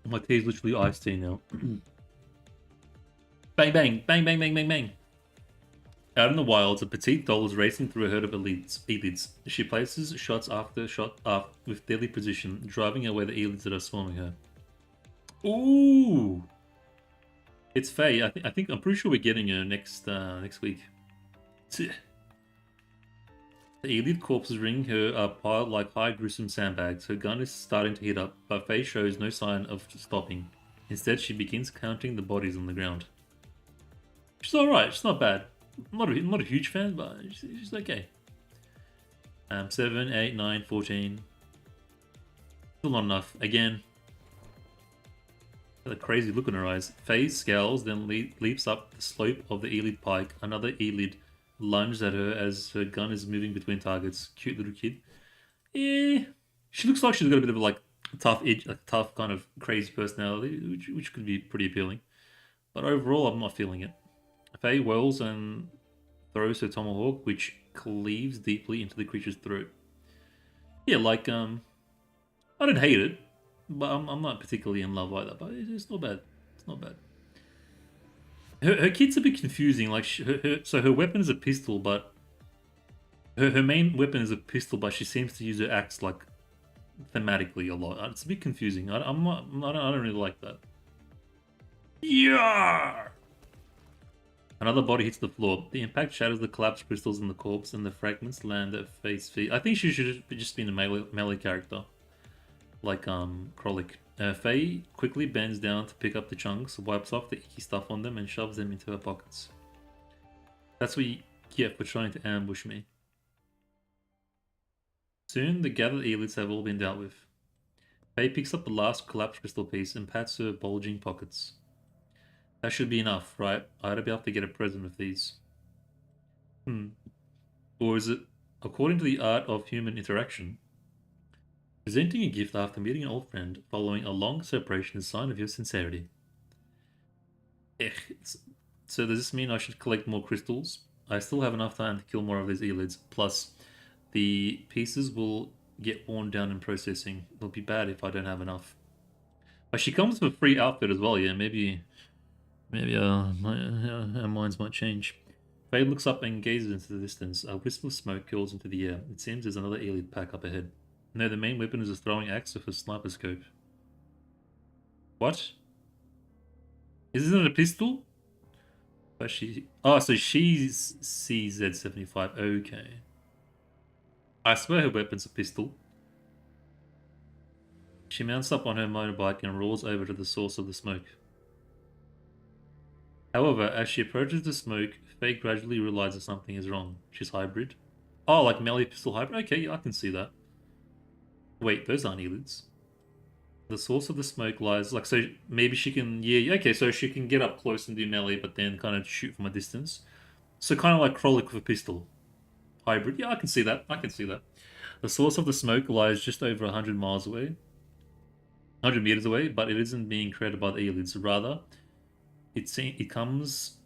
My tea is literally iced tea now. Bang, bang, bang, bang, bang, bang, bang. Out in the wilds, a petite doll is racing through a herd of elids. She places shots after shot up with deadly precision, driving away the elids that are swarming her. Ooh! It's Faye. I'm pretty sure we're getting her next week. The elite corpses ring her are piled like high gruesome sandbags. Her gun is starting to heat up, but Faye shows no sign of stopping. Instead, she begins counting the bodies on the ground. She's alright, she's not bad. I'm not a huge fan, but she's okay. 7, 8, 9, 14. Still not enough. Again. Got a crazy look in her eyes. Faye scowls, then leaps up the slope of the elite pike. Another elite lunged at her as her gun is moving between targets. Cute little kid. Yeah. She looks like she's got a bit of a tough kind of crazy personality, which could be pretty appealing. But overall, I'm not feeling it. Faye whirls and throws her tomahawk, which cleaves deeply into the creature's throat. Yeah, I don't hate it, but I'm not particularly in love either. But it's not bad. It's not bad. Her kit's a bit confusing. So her weapon is a pistol, but her main weapon is a pistol, but she seems to use her axe thematically a lot. It's a bit confusing. I don't really like that. Yeah. Another body hits the floor. The impact shatters the collapsed crystals in the corpse, and the fragments land at Faye's feet. I think she should have just been a melee character, like Krolik. Faye quickly bends down to pick up the chunks, wipes off the icky stuff on them, and shoves them into her pockets. That's what you get for trying to ambush me. Soon, the gathered elites have all been dealt with. Faye picks up the last collapsed crystal piece and pats her bulging pockets. That should be enough, right? I'd be able to get a present with these. Or is it, according to the art of human interaction, presenting a gift after meeting an old friend following a long separation is a sign of your sincerity? So does this mean I should collect more crystals? I still have enough time to kill more of these elids. Plus, the pieces will get worn down in processing. It'll be bad if I don't have enough. But she comes with a free outfit as well, yeah, maybe our minds might change. Faye looks up and gazes into the distance. A wisp of smoke curls into the air. It seems there's another alien pack up ahead. No, the main weapon is a throwing axe with a sniper scope. What? Isn't it a pistol? But she... Oh, so she's CZ75. Okay. I swear her weapon's a pistol. She mounts up on her motorbike and rolls over to the source of the smoke. However, as she approaches the smoke, Faye gradually realizes something is wrong. She's hybrid. Oh, like melee pistol hybrid? Okay, yeah, I can see that. Wait, those aren't elids. The source of the smoke lies... Like, so maybe she can... Yeah, okay, so she can get up close and do melee, but then kind of shoot from a distance. So kind of like Krollik with a pistol. Hybrid. Yeah, I can see that. I can see that. The source of the smoke lies just over 100 miles away. 100 meters away, but it isn't being created by the elids. Rather, it comes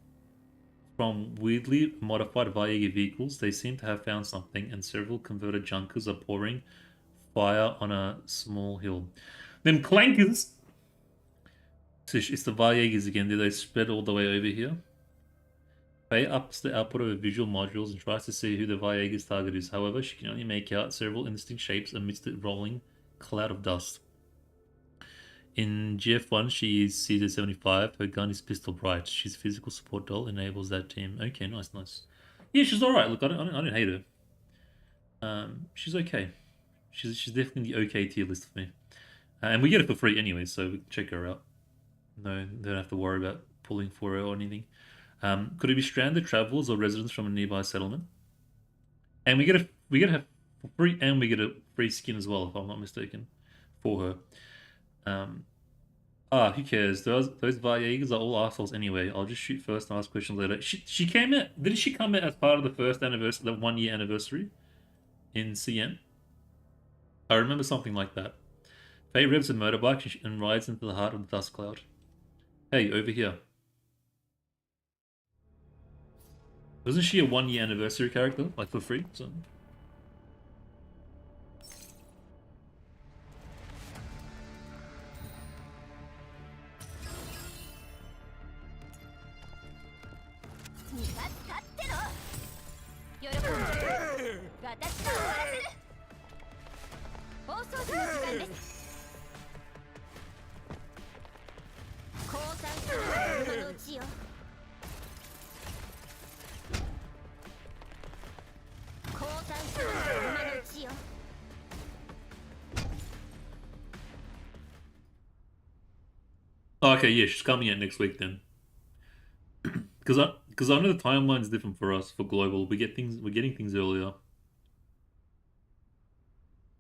from weirdly modified Vaega vehicles. They seem to have found something, and several converted junkers are pouring fire on a small hill. Them clankers! So it's the Vaegas again. Do they spread all the way over here? Faye ups the output of her visual modules and tries to see who the Vaega's target is. However, she can only make out several indistinct shapes amidst the rolling cloud of dust. In GF1, she is CZ75. Her gun is pistol bright. She's a physical support doll, enables that team. Okay, nice, nice. Yeah, she's alright. Look, I don't hate her. She's okay. She's definitely the okay tier list for me. And we get it for free anyway, so we can check her out. No, don't have to worry about pulling for her or anything. Could it be stranded travelers or residents from a nearby settlement? And we get her for free, and we get a free skin as well, if I'm not mistaken, for her. Who cares? Those Vaegas are all assholes anyway. I'll just shoot first and ask questions later. She came out. Didn't she come out as part of the first anniversary, the 1 year anniversary in CN? I remember something like that. Faye revs a motorbike and rides into the heart of the dust cloud. Hey, over here. Wasn't she a 1 year anniversary character, like for free? So. Oh, okay, yeah, she's coming out next week then. Because I know the timeline is different for us for global. We're getting things earlier.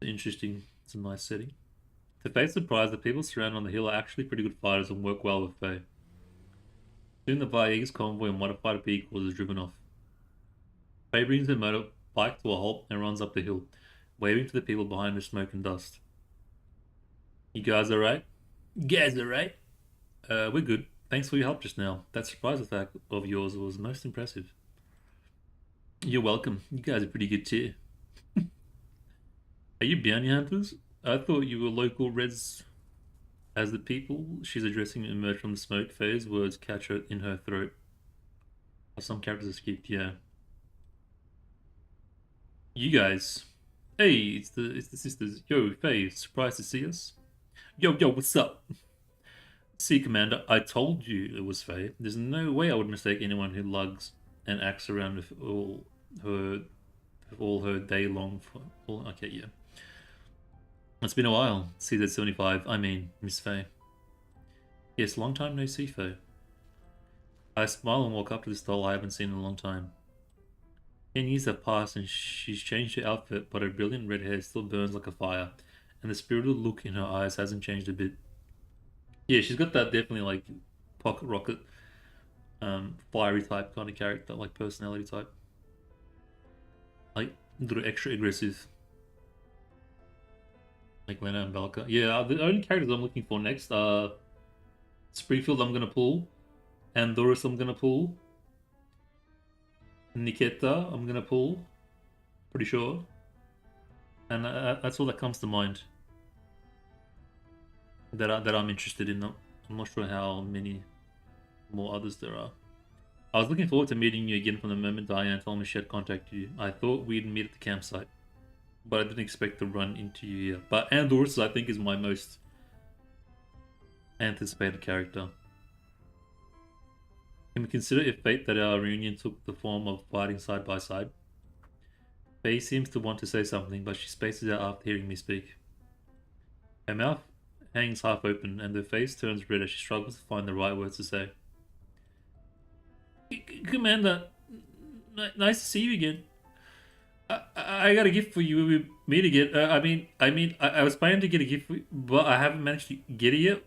Interesting. It's a nice setting. To Faye's surprise, the people surrounded on the hill are actually pretty good fighters and work well with Faye. Soon the Vaega's convoy and modified vehicles is driven off. Faye brings her motorbike to a halt and runs up the hill, waving to the people behind her smoke and dust. You guys alright? You guys alright? We're good. Thanks for your help just now. That surprise attack of yours was most impressive. You're welcome. You guys are pretty good too. Are you bounty hunters? I thought you were local reds. As the people she's addressing emerge from the smoke phase, words catch her in her throat. Some characters escaped, yeah. You guys. Hey, it's the sisters. Yo, Faye, surprised to see us? Yo, what's up? See, Commander, I told you it was Faye. There's no way I would mistake anyone who lugs an axe around with all her day long. Okay, yeah. It's been a while. CZ75. I mean, Miss Faye. Yes, long time no see, Faye. I smile and walk up to this doll I haven't seen in a long time. 10 years have passed and she's changed her outfit, but her brilliant red hair still burns like a fire, and the spirited look in her eyes hasn't changed a bit. Yeah, she's got that definitely like pocket rocket, fiery type kind of character, like personality type. Like a little extra aggressive. Like Lena and Belka. Yeah, the only characters I'm looking for next are Springfield I'm gonna pull, Andorus I'm gonna pull, Niketa I'm gonna pull, pretty sure. And that's all that comes to mind. That I'm interested in. I'm not sure how many more others there are. I was looking forward to meeting you again from the moment Diane told me she had contacted you. I thought we'd meet at the campsite, but I didn't expect to run into you here. But Andorus, I think, is my most anticipated character. Can we consider it fate that our reunion took the form of fighting side by side? Faye seems to want to say something, but she spaces out after hearing me speak. Her mouth hangs half open, and her face turns red as she struggles to find the right words to say. Commander, nice to see you again. I got a gift for you when we meet again. I was planning to get a gift for you, but I haven't managed to get it yet.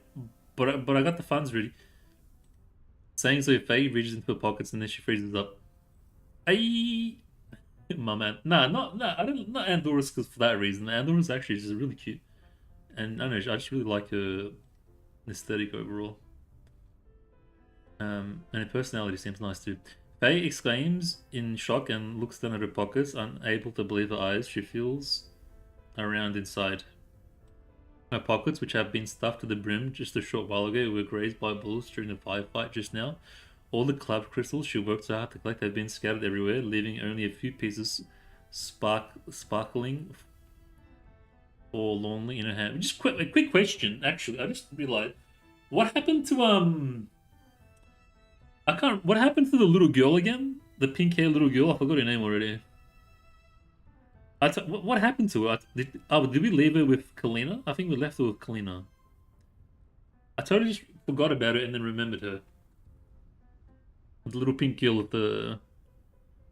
But I got the funds ready. Saying so, Faye reaches into her pockets and then she freezes up. I, my man, I don't not Andorus because for that reason. Andorus actually is just really cute, and I don't know, I just really like her aesthetic overall. And her personality seems nice too. Faye exclaims in shock and looks down at her pockets, unable to believe her eyes. She feels around inside. Her pockets, which have been stuffed to the brim just a short while ago, were grazed by bullets during the firefight just now. All the club crystals she worked so hard to collect have been scattered everywhere, leaving only a few pieces sparkling forlornly in her hand. Just a quick question, actually. I just realized, what happened to what happened to the little girl again? The pink hair little girl? I forgot her name already. What happened to her? Did we leave her with Kalina? I think we left her with Kalina. I totally just forgot about her and then remembered her. The little pink girl with the...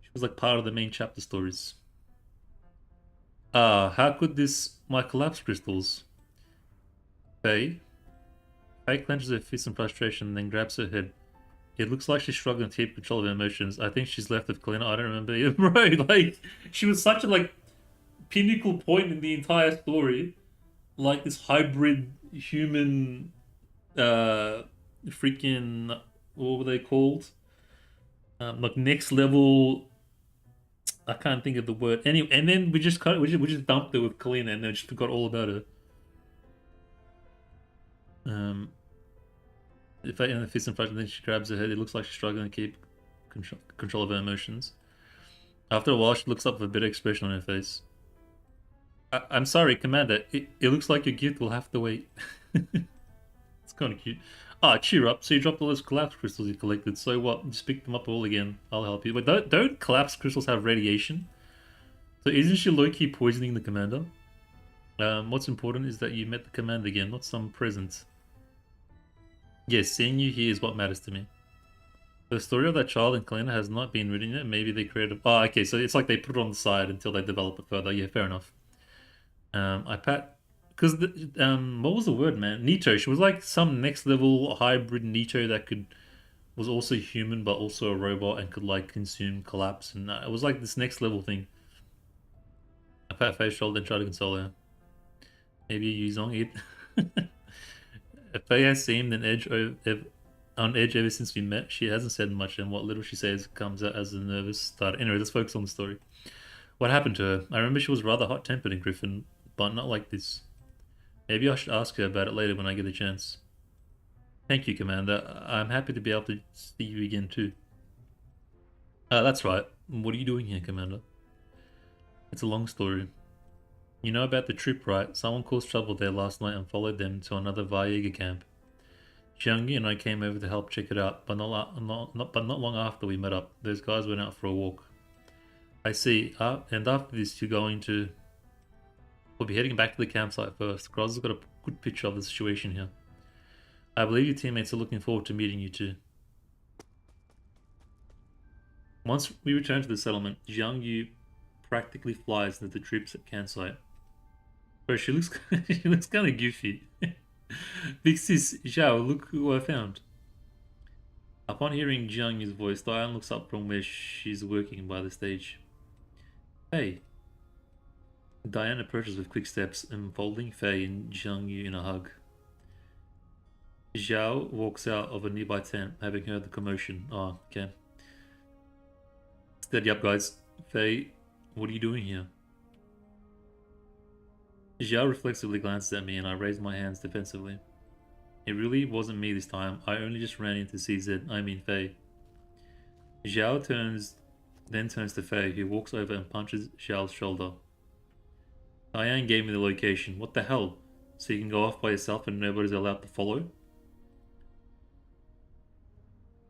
She was like part of the main chapter stories. How could this... My collapse crystals? Faye? Faye clenches her fist in frustration and then grabs her head. It looks like she's struggling to keep control of her emotions. I think she's left with Kalina. I don't remember either. Bro, like, she was such a, like, pinnacle point in the entire story. Like, this hybrid human, freaking, what were they called? Like, next level, I can't think of the word. Anyway, and then we just dumped her with Kalina and then just forgot all about her. If I in the fist in front, and then she grabs her head. It looks like she's struggling to keep control of her emotions. After a while, she looks up with a bitter expression on her face. I'm sorry, Commander. It looks like your gift will have to wait. It's kind of cute. Cheer up. So you dropped all those collapse crystals you collected. So what? Just pick them up all again. I'll help you. But don't collapse crystals have radiation? So isn't she low-key poisoning the Commander? What's important is that you met the Commander again, not some present. Yes, seeing you here is what matters to me. The story of that child in Kalina has not been written yet. Maybe they created... Oh, okay, so it's like they put it on the side until they develop it further. Yeah, fair enough. Because, what was the word, man? Nito. She was like some next level hybrid Nito that was also human but also a robot and could like consume collapse. And it was like this next level thing. I pat Faye's shoulder and try to console her. Maybe you Zong it. Faye has seemed on edge ever since we met. She hasn't said much, and what little she says comes out as a nervous start. Anyway, let's focus on the story. What happened to her? I remember she was rather hot-tempered in Griffin, but not like this. Maybe I should ask her about it later when I get a chance. Thank you, Commander. I'm happy to be able to see you again, too. That's right. What are you doing here, Commander? It's a long story. You know about the trip, right? Someone caused trouble there last night and followed them to another Vaega camp. Xiangyu and I came over to help check it out, but not long after we met up. Those guys went out for a walk. I see. And after this, you're going to... We'll be heading back to the campsite first. Groz has got a good picture of the situation here. I believe your teammates are looking forward to meeting you too. Once we return to the settlement, Xiangyu practically flies into the troops at campsite. Bro, she looks she looks kind of goofy. Big sis, Zhao, look who I found. Upon hearing Jiangyu's voice, Diane looks up from where she's working by the stage. Hey. Diane approaches with quick steps, enfolding Faye and Jiangyu in a hug. Zhao walks out of a nearby tent, having heard the commotion. Oh, okay. Steady up, guys. Faye, what are you doing here? Zhao reflexively glances at me and I raise my hands defensively. It really wasn't me this time. I only just ran into CZ, I mean Faye. Zhao then turns to Fei, who walks over and punches Zhao's shoulder. Diane gave me the location. What the hell? So you can go off by yourself and nobody's allowed to follow?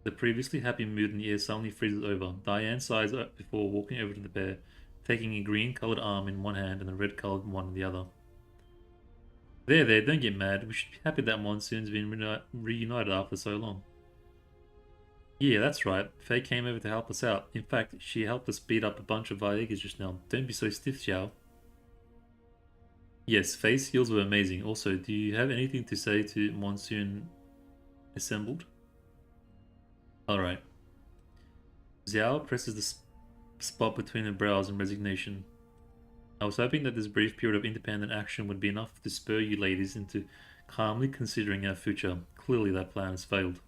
The previously happy mood in the air suddenly freezes over. Diane sighs before walking over to the pair, taking a green-coloured arm in one hand and a red-coloured one in the other. There, don't get mad. We should be happy that Monsoon's been reunited after so long. Yeah, that's right. Faye came over to help us out. In fact, she helped us beat up a bunch of Vaegas just now. Don't be so stiff, Xiao. Yes, Faye's skills were amazing. Also, do you have anything to say to Monsoon assembled? Alright. Xiao presses the spot between her brows in resignation. I was hoping that this brief period of independent action would be enough to spur you ladies into calmly considering our future. Clearly that plan has failed.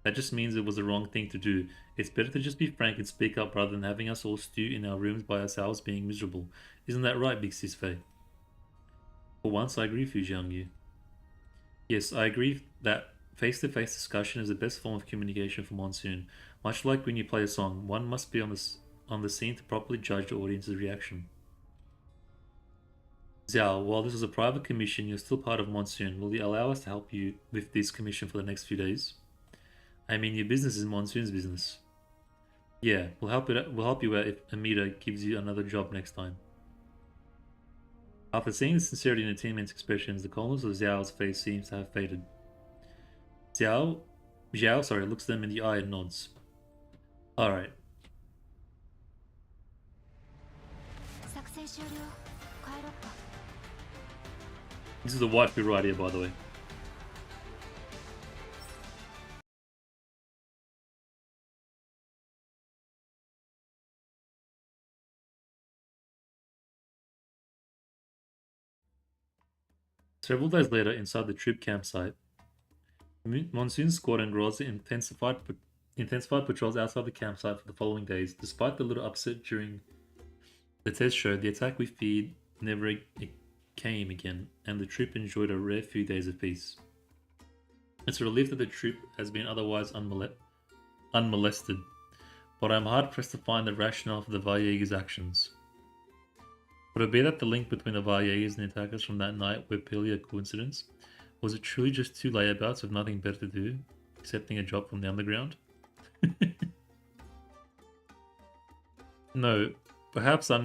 That just means it was the wrong thing to do. It's better to just be frank and speak up rather than having us all stew in our rooms by ourselves being miserable. Isn't that right, Big Sis Fei? For once, I agree with you, Jiangyu. Yes, I agree that face-to-face discussion is the best form of communication for Monsoon. Much like when you play a song, one must be on the scene to properly judge the audience's reaction. Xiao, while this is a private commission, you're still part of Monsoon. Will you allow us to help you with this commission for the next few days? I mean, your business is Monsoon's business. Yeah, we'll help you out if Amita gives you another job next time. After seeing the sincerity in the teammates' expressions, the calmness of Xiao's face seems to have faded. Zhao looks them in the eye and nods. Alright. This is the waifu right here, by the way. Several days later, inside the troop campsite, Monsoon's squad and Groz intensified patrols outside the campsite for the following days. Despite the little upset during the test show, the attack we feared never came again, and the troop enjoyed a rare few days of peace. It's a relief that the troop has been otherwise unmolested, but I'm hard-pressed to find the rationale for the Vaega's actions. Would it be that the link between the Vaegas and the attackers from that night were purely a coincidence? Was it truly just two layabouts with nothing better to do, accepting a job from the underground? No, perhaps I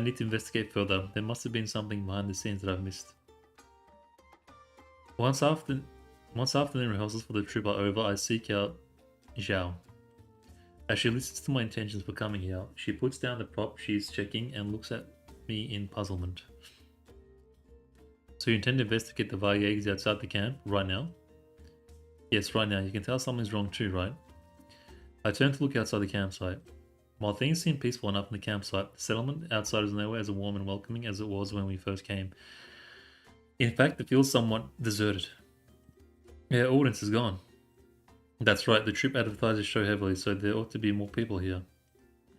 need to investigate further. There must have been something behind the scenes that I've missed. Once afternoon rehearsals for the trip are over, I seek out Zhao. As she listens to my intentions for coming here, she puts down the prop she's checking and looks at me in puzzlement. So you intend to investigate the Vaegas outside the camp right now? Yes, right now. You can tell something's wrong too, right? I turn to look outside the campsite. While things seem peaceful enough in the campsite, the settlement outside is nowhere as warm and welcoming as it was when we first came. In fact, it feels somewhat deserted. Yeah, audience is gone. That's right, the trip advertises show heavily, so there ought to be more people here.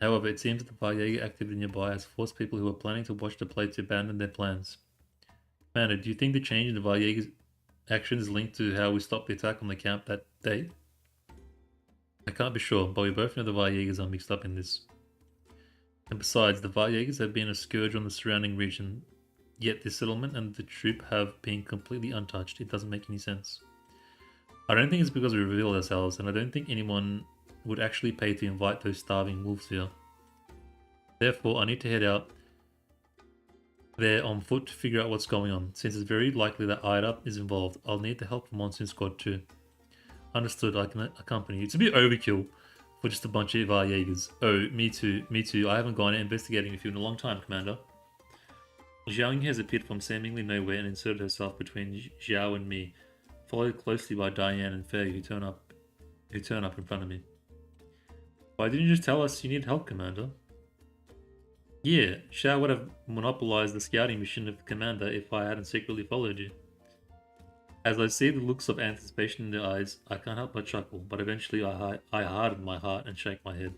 However, it seems that the Vaega activity nearby has forced people who are planning to watch the play to abandon their plans. Commander, do you think the change in the Vaega's actions is linked to how we stopped the attack on the camp that day? I can't be sure, but we both know the Vaegas are mixed up in this. And besides, the Vaegas have been a scourge on the surrounding region, yet the settlement and the troop have been completely untouched. It doesn't make any sense. I don't think it's because we revealed ourselves, and I don't think anyone would actually pay to invite those starving wolves here. Therefore, I need to head out there on foot to figure out what's going on. Since it's very likely that Ida is involved, I'll need the help from Monsoon Squad too. Understood, I can accompany you. It's a bit overkill for just a bunch of Vaegas. Oh, me too. I haven't gone investigating with you in a long time, Commander. Zhao has appeared from seemingly nowhere and inserted herself between Zhao and me, followed closely by Diane and Faye, who turn up in front of me. Why didn't you just tell us you need help, Commander? Yeah, Zhao would have monopolized the scouting mission of the Commander if I hadn't secretly followed you. As I see the looks of anticipation in their eyes, I can't help but chuckle, but eventually I harden my heart and shake my head.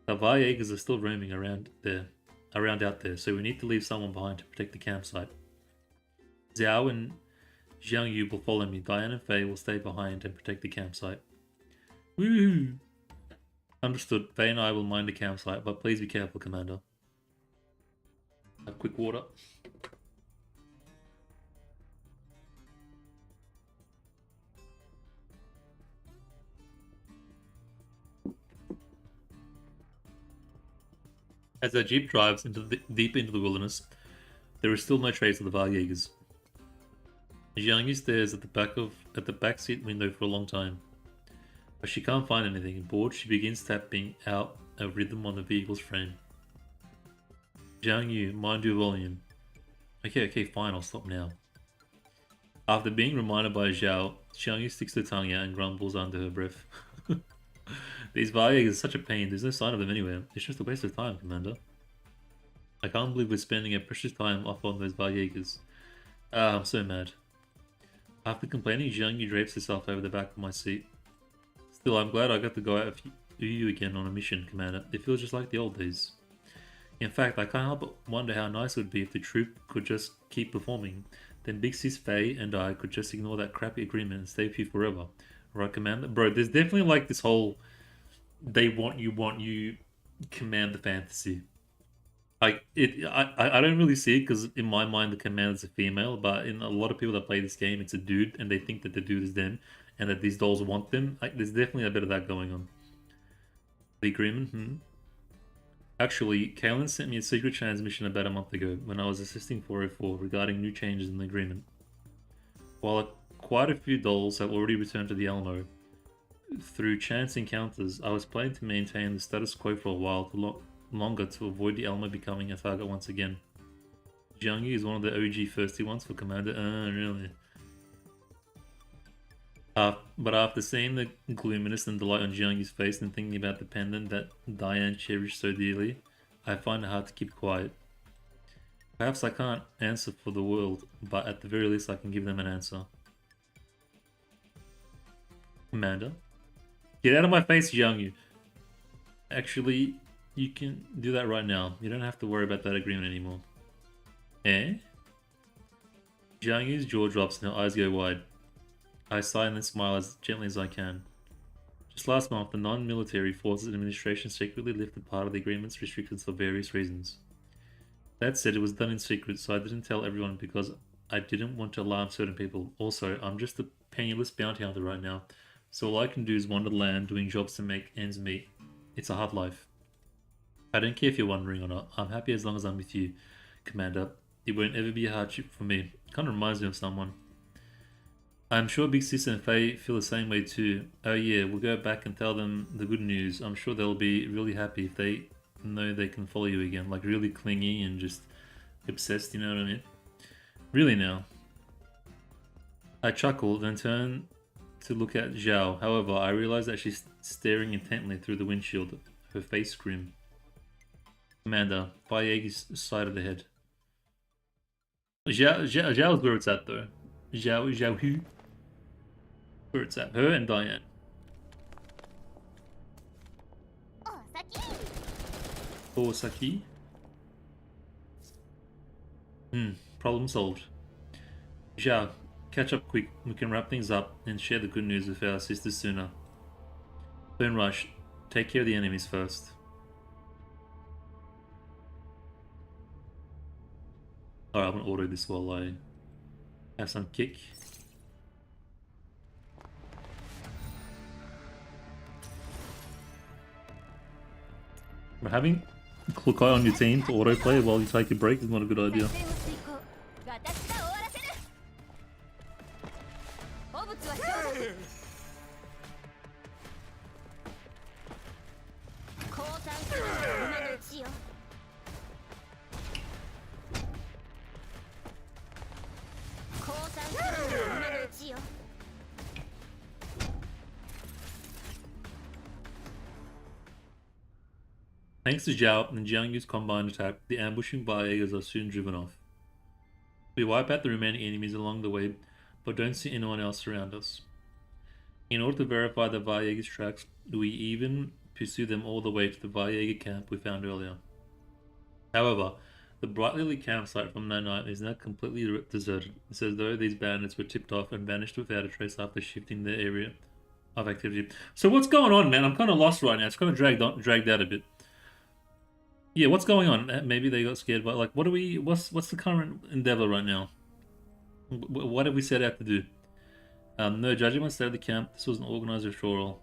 The Vaegas are still roaming around out there, so we need to leave someone behind to protect the campsite. Zhao and Jiangyu will follow me. Diane and Faye will stay behind and protect the campsite. Woo! Understood. Faye and I will mind the campsite, but please be careful, Commander. Have quick water. As our jeep drives deep into the wilderness, there is still no trace of the Varjägers. Jiangyu stares at the back seat window for a long time, but she can't find anything. Bored, she begins tapping out a rhythm on the vehicle's frame. Jiangyu, mind your volume. Okay, fine, I'll stop now. After being reminded by Zhao, Jiangyu sticks her tongue out and grumbles under her breath. These Varjägers are such a pain, there's no sign of them anywhere. It's just a waste of time, Commander. I can't believe we're spending our precious time off on those Varjägers. I'm so mad. After complaining, Jiangyu drapes herself over the back of my seat. Still, I'm glad I got to go out with you again on a mission, Commander. It feels just like the old days. In fact, I can't help but wonder how nice it would be if the troop could just keep performing. Then Big Sis Faye and I could just ignore that crappy agreement and stay with you forever. Right, Commander? Bro, there's definitely like this whole they want you, Commander fantasy. Like I don't really see it because in my mind the commander's a female, but in a lot of people that play this game, it's a dude, and they think that the dude is them, and that these dolls want them. Like, there's definitely a bit of that going on. The agreement, Actually, Kaelin sent me a secret transmission about a month ago when I was assisting 404 regarding new changes in the agreement. While quite a few dolls have already returned to the Alamo, through chance encounters, I was planning to maintain the status quo for a while longer to avoid the Alamo becoming a target once again. Jiangyu is one of the OG thirsty ones for Commander. Really? But after seeing the gloominess and delight on Jiangyu's face and thinking about the pendant that Diane cherished so dearly, I find it hard to keep quiet. Perhaps I can't answer for the world, but at the very least I can give them an answer. Commander? Get out of my face, Jiangyu! Actually, you can do that right now. You don't have to worry about that agreement anymore. Eh? Jiangyu's jaw drops and her eyes go wide. I sigh and then smile as gently as I can. Just last month, the non-military forces administration secretly lifted part of the agreement's restrictions for various reasons. That said, it was done in secret, so I didn't tell everyone because I didn't want to alarm certain people. Also, I'm just a penniless bounty hunter right now, so all I can do is wander the land doing jobs to make ends meet. It's a hard life. I don't care if you're wondering or not. I'm happy as long as I'm with you, Commander. It won't ever be a hardship for me. Kind of reminds me of someone. I'm sure Big Sis and Faye feel the same way too. Oh yeah, we'll go back and tell them the good news. I'm sure they'll be really happy if they know they can follow you again. Like, really clingy and just obsessed, you know what I mean? Really now. I chuckle, then turn to look at Zhao. However, I realize that she's staring intently through the windshield, her face grim. Commander, Varjäger's side of the head. Zhao's where it's at though. Zhaohui. Where it's at. Her and Diane. Osaki. Problem solved. Zhao, catch up quick. We can wrap things up and share the good news with our sisters sooner. Don't rush. Take care of the enemies first. Alright, I'm gonna order this while I have some kick. But having Klukai on your team to autoplay while you take a break is not a good idea. Thanks to Zhao and Jiangyu's combined attack, the ambushing Varjägers are soon driven off. We wipe out the remaining enemies along the way, but don't see anyone else around us. In order to verify the Varjäger's tracks, we even pursue them all the way to the Varjäger camp we found earlier. However, the brightly lit campsite from that night is now completely deserted. It's as though these bandits were tipped off and vanished without a trace after shifting their area of activity. So what's going on, man? I'm kind of lost right now. It's kind of dragged out a bit. Yeah, what's going on? Maybe they got scared, but like, what's the current endeavor right now? What have we set out to do? No, judging stayed at the camp. This was an organized withdrawal.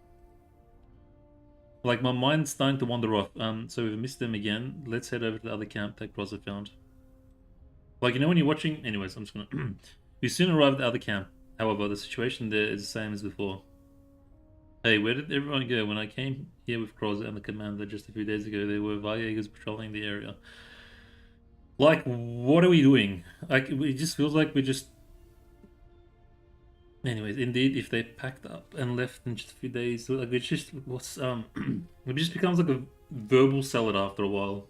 Like, my mind's starting to wander off. So we've missed them again. Let's head over to the other camp that Groza found. Like, you know when you're watching... Anyways, I'm just gonna... You soon arrive at the other camp. However, the situation there is the same as before. Hey, where did everyone go? When I came here with Groza and the commander just a few days ago, there were Valyegers patrolling the area. Like, what are we doing? Like, it just feels like we're just... Anyways, indeed, if they packed up and left in just a few days, like, it's just... It just becomes like a verbal salad after a while.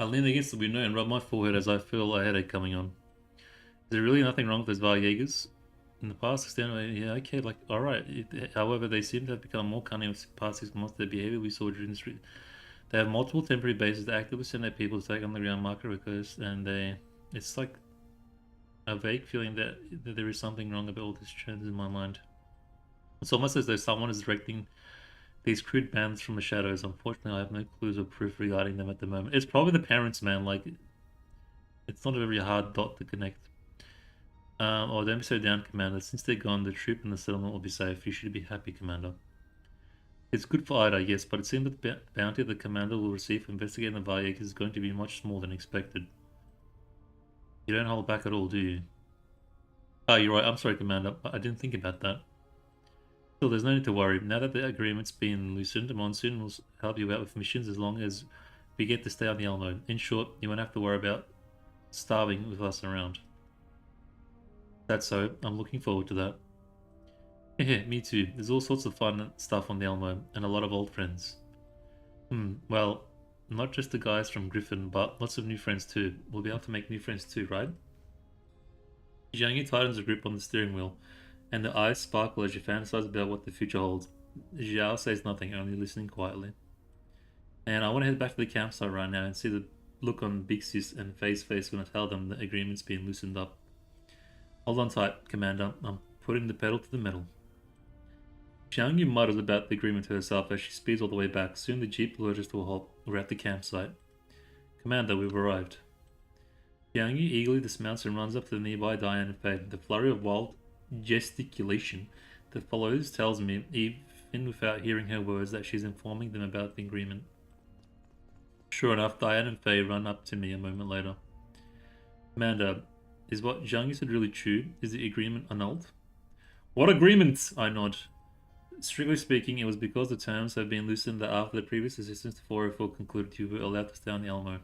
I lean against the window and rub my forehead as I feel a headache coming on. Is there really nothing wrong with those Valyegers? In the past 6 yeah, okay, like, alright. However, they seem to have become more cunning with past 6 months. Their behavior we saw during the street. They have multiple temporary bases that actively send their people to take on the ground market requests, and it's like a vague feeling that there is something wrong about all this trends in my mind. It's almost as though someone is directing these crude bands from the shadows. Unfortunately, I have no clues or proof regarding them at the moment. It's probably the parents, man. Like, it's not a very hard dot to connect. Oh, don't be so down, Commander. Since they're gone, the troop and the settlement will be safe. You should be happy, Commander. It's good for Ida, yes, but it seems that the bounty the Commander will receive for investigating the Valyegers is going to be much smaller than expected. You don't hold back at all, do you? Oh, you're right. I'm sorry, Commander. I didn't think about that. Still, there's no need to worry. Now that the agreement's been loosened, Monsoon will help you out with missions as long as we get to stay on the Elmo. In short, you won't have to worry about starving with us around. That's so. I'm looking forward to that. Yeah, me too. There's all sorts of fun stuff on the Elmo, and a lot of old friends. Well, not just the guys from Griffin, but lots of new friends too. We'll be able to make new friends too, right? Zhang tightens a grip on the steering wheel, and the eyes sparkle as you fantasize about what the future holds. Zhao says nothing, only listening quietly. And I want to head back to the campsite right now and see the look on Big Sis and Faye's face when I tell them the agreement's been loosened up. Hold on tight, Commander. I'm putting the pedal to the metal. Xiangyu mutters about the agreement to herself as she speeds all the way back. Soon the jeep lurches to a halt. We're at the campsite. Commander, we've arrived. Xiangyu eagerly dismounts and runs up to the nearby Diane and Faye. The flurry of wild gesticulation that follows tells me, even without hearing her words, that she's informing them about the agreement. Sure enough, Diane and Faye run up to me a moment later. Commander, is what Zhang said really true? Is the agreement annulled? What agreement? I nod. Strictly speaking, it was because the terms have been loosened that after the previous assistance to 404 concluded, you were allowed to stay on the Elmo.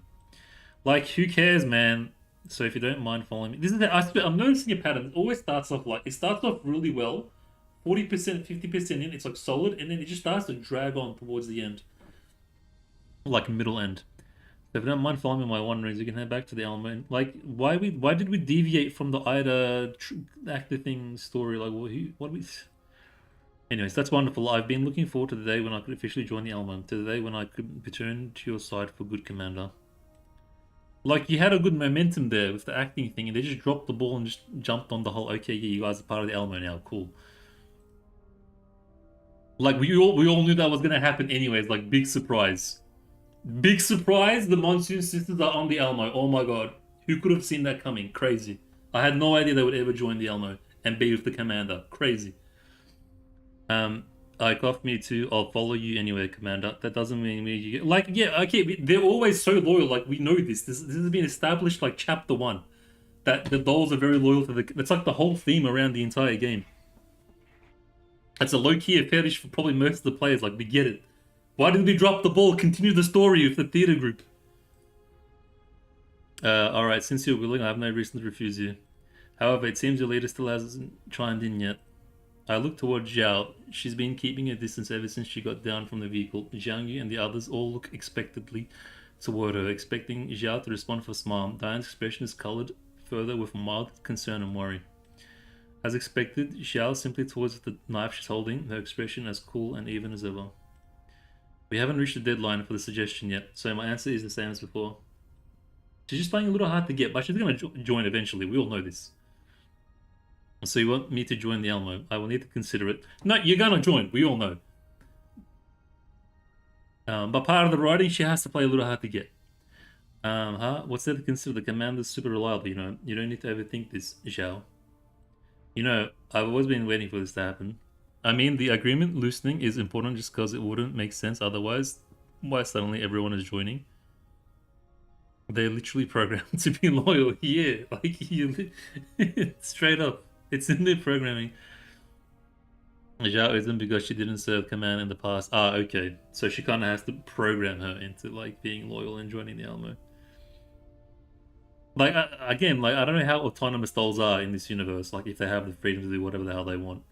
Like, who cares, man? So if you don't mind following me... This is I'm noticing a pattern. It always starts off like... It starts off really well. 40%, 50% in, it's like solid, and then it just starts to drag on towards the end. Like middle end. So if you don't mind following me on my wanderings, you can head back to the Elmo. And, like, why did we deviate from the Ida actor thing story? Like, what we... Anyways, that's wonderful. I've been looking forward to the day when I could officially join the Elmo. To the day when I could return to your side for good, Commander. Like, you had a good momentum there with the acting thing, and they just dropped the ball and just jumped on the whole, okay, yeah, you guys are part of the Elmo now, cool. Like, we all knew that was gonna happen anyways, like, big surprise. Big surprise, the Monsoon Sisters are on the Elmo. Oh my god. Who could have seen that coming? Crazy. I had no idea they would ever join the Elmo and be with the Commander. Crazy. Like, off me too. I'll follow you anyway, Commander. That doesn't mean you get... Like, yeah, okay, they're always so loyal. Like, we know this. This has been established, like, chapter 1. That the dolls are very loyal to the... That's like the whole theme around the entire game. That's a low-key fetish for probably most of the players. Like, we get it. Why did we drop the ball? Continue the story with the theater group. Alright, since you're willing, I have no reason to refuse you. However, it seems your leader still hasn't chimed in yet. I look toward Zhao. She's been keeping her distance ever since she got down from the vehicle. Zhang Yu and the others all look expectantly toward her, expecting Zhao to respond with a smile. Diane's expression is colored further with mild concern and worry. As expected, Zhao simply towards the knife she's holding, her expression as cool and even as ever. We haven't reached the deadline for the suggestion yet, so my answer is the same as before. She's just playing a little hard to get, but she's going to join eventually. We all know this. So you want me to join the Elmo? I will need to consider it. No, you're gonna join. We all know. But part of the writing, she has to play a little hard to get. What's there to consider? The commander's super reliable, you know. You don't need to overthink this, Zhao. You know, I've always been waiting for this to happen. I mean, the agreement loosening is important just because it wouldn't make sense otherwise. Why suddenly everyone is joining? They're literally programmed to be loyal. Yeah, like you, straight up, it's in their programming. Zhao isn't because she didn't serve command in the past. Ah, okay. So she kind of has to program her into like being loyal and joining the Alamo. Like again, like I don't know how autonomous dolls are in this universe. Like if they have the freedom to do whatever the hell they want.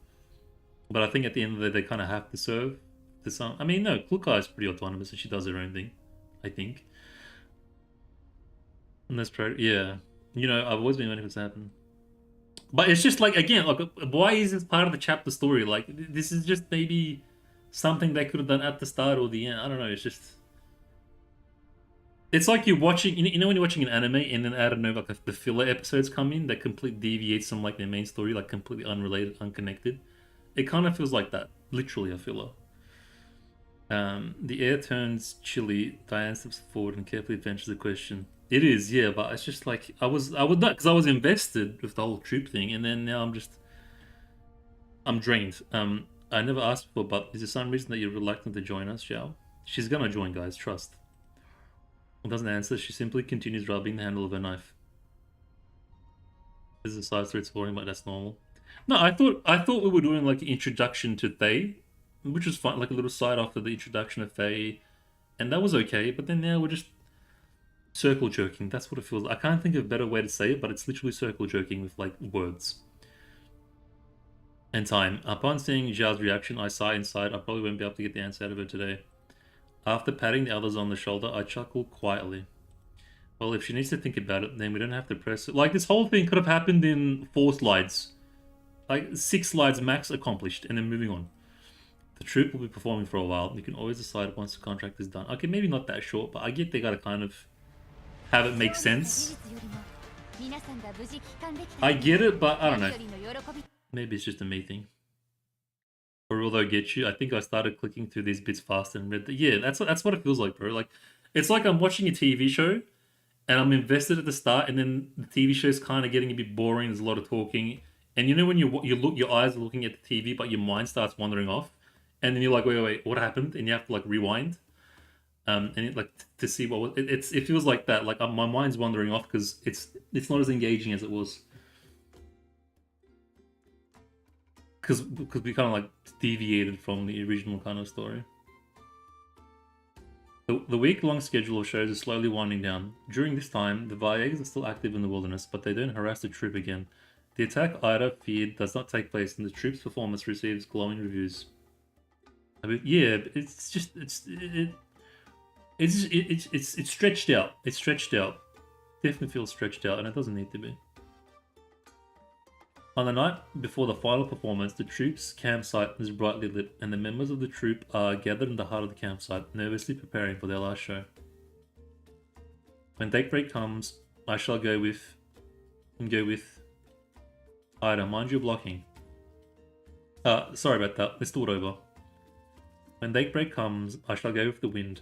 But I think at the end of the day, they kind of have to serve to some. I mean, no, Klukai is pretty autonomous and she does her own thing. I think. And that's yeah. You know, I've always been waiting for this to happen. But it's just like again, like why is this part of the chapter story? Like this is just maybe something they could have done at the start or the end. I don't know. It's just it's like you're watching. You know when you're watching an anime and then out of nowhere, like the filler episodes come in that completely deviates from like their main story, like completely unrelated, unconnected. It kind of feels like that. Literally a filler. The air turns chilly. Diane steps forward and carefully ventures a question. It is, yeah, but it's just like I would not because I was invested with the whole troop thing, and then now I'm drained. I never asked before, but is there some reason that you're reluctant to join us, Xiao? She's gonna join, guys. Trust. Doesn't answer. She simply continues rubbing the handle of her knife. This is a side story exploring, but that's normal. No, I thought we were doing like an introduction to Thay, which was fun, like a little side after the introduction of Thay, and that was okay. But then now we're just circle jerking. That's what it feels like. I can't think of a better way to say it, but it's literally circle jerking with like words. And time. Upon seeing Zhao's reaction, I sigh inside. I probably won't be able to get the answer out of her today. After patting the others on the shoulder, I chuckle quietly. Well, if she needs to think about it, then we don't have to press it. Like, this whole thing could have happened in 4 slides. Like, 6 slides max accomplished, and then moving on. The troop will be performing for a while. You can always decide once the contract is done. Okay, maybe not that short, but I get they gotta kind of have it make sense. I get it, but I don't know. Maybe it's just a me thing. Or will they get you? I think I started clicking through these bits fast and read. Yeah, that's what it feels like, bro. Like, it's like I'm watching a TV show, and I'm invested at the start, and then the TV show's kind of getting a bit boring. There's a lot of talking, and you know when you look, your eyes are looking at the TV, but your mind starts wandering off, and then you're like, wait, what happened? And you have to like rewind, and like to see what was. It feels like that. Like my mind's wandering off because it's not as engaging as it was. Because we kind of like deviated from the original kind of story. The week-long schedule of shows is slowly winding down. During this time, the Vaegs are still active in the wilderness, but they don't harass the troop again. The attack Ida feared does not take place, and the troop's performance receives glowing reviews. I mean, yeah, it's just it's stretched out. It's stretched out. Definitely feels stretched out, and it doesn't need to be. On the night before the final performance, the troop's campsite is brightly lit, and the members of the troop are gathered in the heart of the campsite, nervously preparing for their last show. When daybreak comes, I shall go with Ida. Mind your blocking. Sorry about that. Let's do it over. When daybreak comes, I shall go with the wind.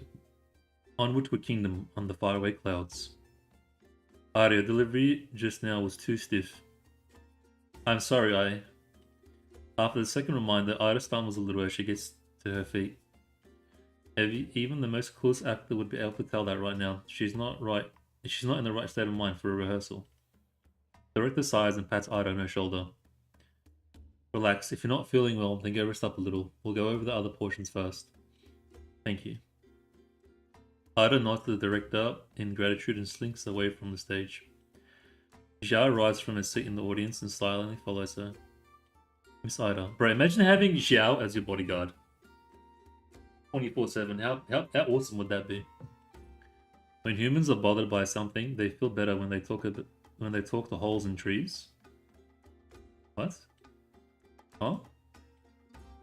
Onward to a kingdom on the faraway clouds. Ida, your delivery just now was too stiff. I'm sorry, After the second reminder, Ida stumbles a little as she gets to her feet. Even the most clueless actor would be able to tell that right now. She's not in the right state of mind for a rehearsal. The director sighs and pats Ida on her shoulder. Relax, if you're not feeling well, then go rest up a little. We'll go over the other portions first. Thank you. Ida nods to the director in gratitude and slinks away from the stage. Zhao rises from his seat in the audience and silently follows her. Miss Ida. Bro, imagine having Zhao as your bodyguard. 24/7. How awesome would that be? When humans are bothered by something, they feel better when they talk to holes in trees. What? Huh?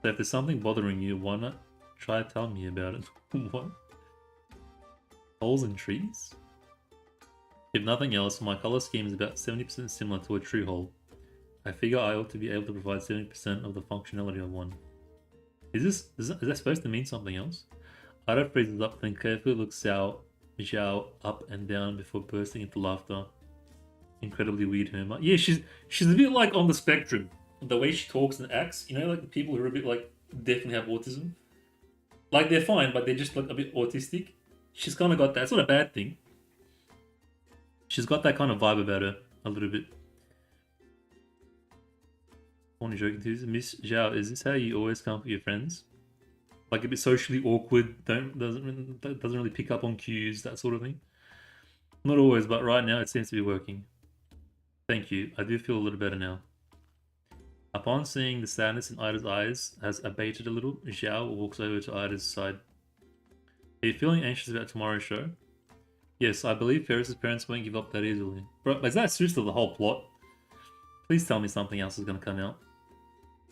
So if there's something bothering you, why not try to tell me about it? What? Holes in trees? If nothing else, my color scheme is about 70% similar to a tree hole. I figure I ought to be able to provide 70% of the functionality of one. Is that supposed to mean something else? Ida freezes up, then carefully looks Zhao up and down before bursting into laughter. Incredibly weird humor. Yeah, she's a bit like on the spectrum. The way she talks and acts, you know, like the people who are a bit like definitely have autism. Like they're fine, but they're just like a bit autistic. She's kind of got that. It's not a bad thing. She's got that kind of vibe about her a little bit. Only joking too. Miss Zhao, is this how you always come up with your friends? Like a bit socially awkward, doesn't really pick up on cues, that sort of thing. Not always, but right now it seems to be working. Thank you. I do feel a little better now. Upon seeing the sadness in Ida's eyes has abated a little, Zhao walks over to Ida's side. Are you feeling anxious about tomorrow's show? Yes, I believe Ferris's parents won't give up that easily. Bro, is that seriously the whole plot? Please tell me something else is gonna come out.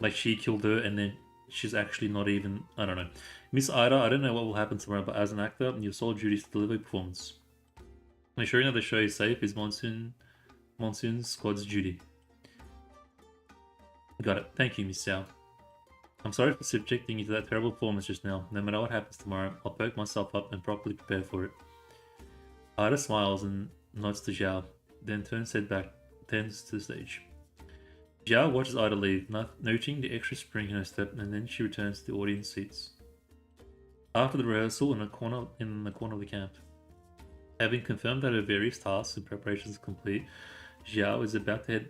Like she killed her and then she's actually not even... I don't know. Miss Ida, I don't know what will happen tomorrow, but as an actor, your sole duty is to deliver a performance. Ensuring that the show is safe is Monsoon's squad's duty. Got it. Thank you, Miss Xiao. I'm sorry for subjecting you to that terrible performance just now. No matter what happens tomorrow, I'll perk myself up and properly prepare for it. Ida smiles and nods to Zhao, then turns to the stage. Zhao watches Ida leave, noting the extra spring in her step, and then she returns to the audience seats. After the rehearsal in the corner of the camp. Having confirmed that her various tasks and preparations are complete, Zhao is about to head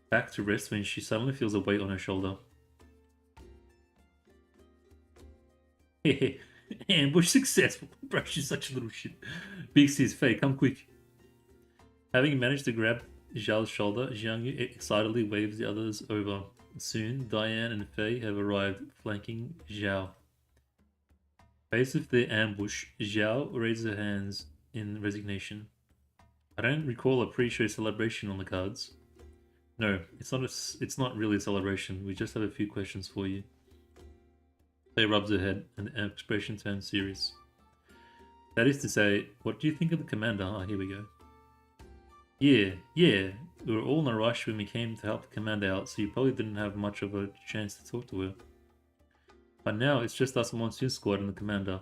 back to rest when she suddenly feels a weight on her shoulder. Hehe, ambush successful. Bro, she's such a little shit. Big sis, Faye, come quick. Having managed to grab Zhao's shoulder, Jiangyu excitedly waves the others over. Soon, Diane and Faye have arrived, flanking Zhao. Faced with their ambush, Zhao raises her hands in resignation. I don't recall a pre-show celebration on the cards. No, it's not really a celebration. We just have a few questions for you. Faye rubs her head, and the expression turns serious. That is to say, what do you think of the commander? Ah, here we go. Yeah. We were all in a rush when we came to help the commander out, so you probably didn't have much of a chance to talk to her. But now it's just us Monsoon squad and the commander.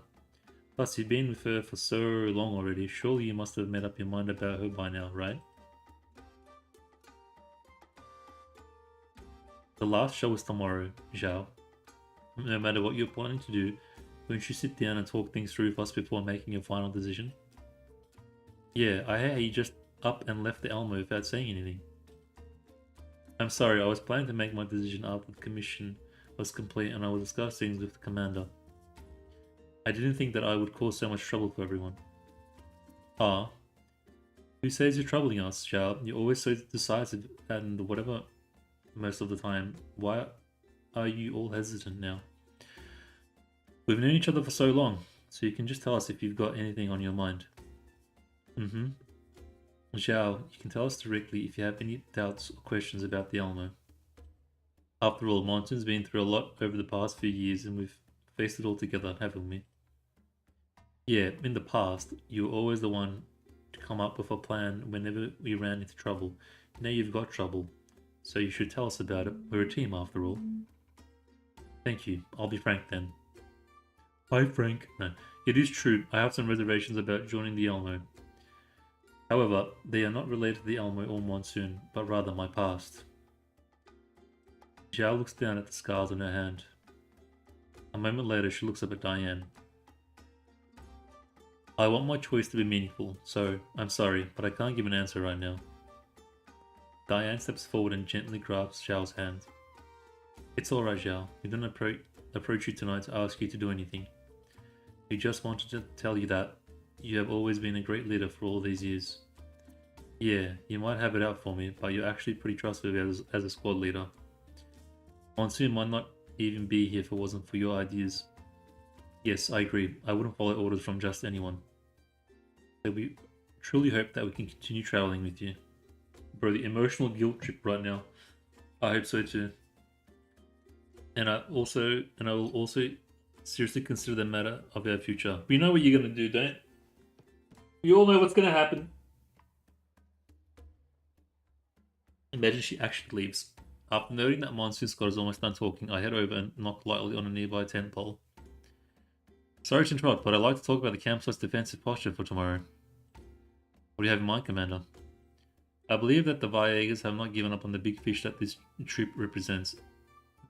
Plus, you've been with her for so long already. Surely you must have made up your mind about her by now, right? The last show is tomorrow, Zhao. No matter what you're planning to do, won't you sit down and talk things through with us before making your final decision? Yeah, I hear you just up and left the Elmo without saying anything. I'm sorry, I was planning to make my decision after the commission was complete and I will discuss things with the commander. I didn't think that I would cause so much trouble for everyone. Ah. Who says you're troubling us, Zhao? You're always so decisive and whatever most of the time. Why are you all hesitant now? We've known each other for so long, so you can just tell us if you've got anything on your mind. Zhao, you can tell us directly if you have any doubts or questions about the Elmo. After all, Monsoon's been through a lot over the past few years and we've faced it all together, haven't we? Yeah, in the past, you were always the one to come up with a plan whenever we ran into trouble. Now you've got trouble, so you should tell us about it. We're a team after all. Thank you. I'll be frank then. Hi, Frank. No, it is true. I have some reservations about joining the Elmo. However, they are not related to the Elmo or Monsoon, but rather my past. Zhao looks down at the scars on her hand. A moment later, she looks up at Diane. I want my choice to be meaningful, so I'm sorry, but I can't give an answer right now. Diane steps forward and gently grasps Zhao's hand. It's alright, Zhao. We didn't approach you tonight to ask you to do anything. We just wanted to tell you that you have always been a great leader for all these years. Yeah, you might have it out for me, but you're actually pretty trustworthy as a squad leader. Monsoon might not even be here if it wasn't for your ideas. Yes, I agree. I wouldn't follow orders from just anyone. So we truly hope that we can continue traveling with you. Bro, the emotional guilt trip right now. I hope so too. And I will also seriously consider the matter of our future. We know what you're gonna do, don't? We all know what's gonna happen. Imagine she actually leaves. After noting that Monsoon Scott is almost done talking, I head over and knock lightly on a nearby tent pole. Sorry to interrupt, but I'd like to talk about the campsite's defensive posture for tomorrow. What do you have in mind, Commander? I believe that the Viegas have not given up on the big fish that this troop represents.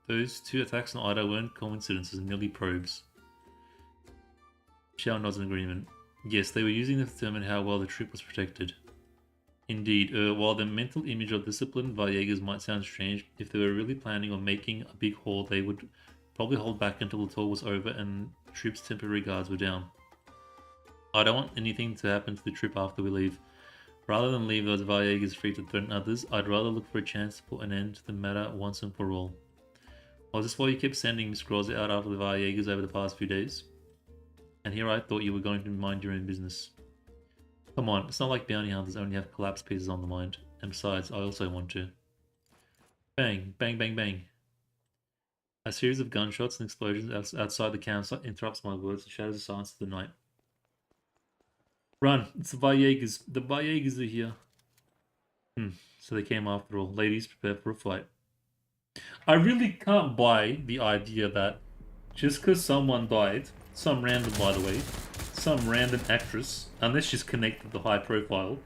Those 2 attacks on Ida weren't coincidences, merely probes. Xiao nods in agreement. Yes, they were using it to determine how well the troop was protected. Indeed, while the mental image of disciplined Viegas might sound strange, if they were really planning on making a big haul, they would probably hold back until the tour was over and the troop's temporary guards were down. I don't want anything to happen to the troop after we leave. Rather than leave those Viegas free to threaten others, I'd rather look for a chance to put an end to the matter once and for all. Was this why you kept sending scrolls out after the Viegas over the past few days? And here I thought you were going to mind your own business. Come on, it's not like bounty hunters only have collapsed pieces on the mind. And besides, I also want to. Bang, bang, bang, bang. A series of gunshots and explosions outside the campsite interrupts my words and shatters the silence of the night. Run! It's the Viegas. The Viegas are here. So they came after all. Ladies, prepare for a fight. I really can't buy the idea that just because someone died, some random, by the way, some random actress, unless she's connected to high profile,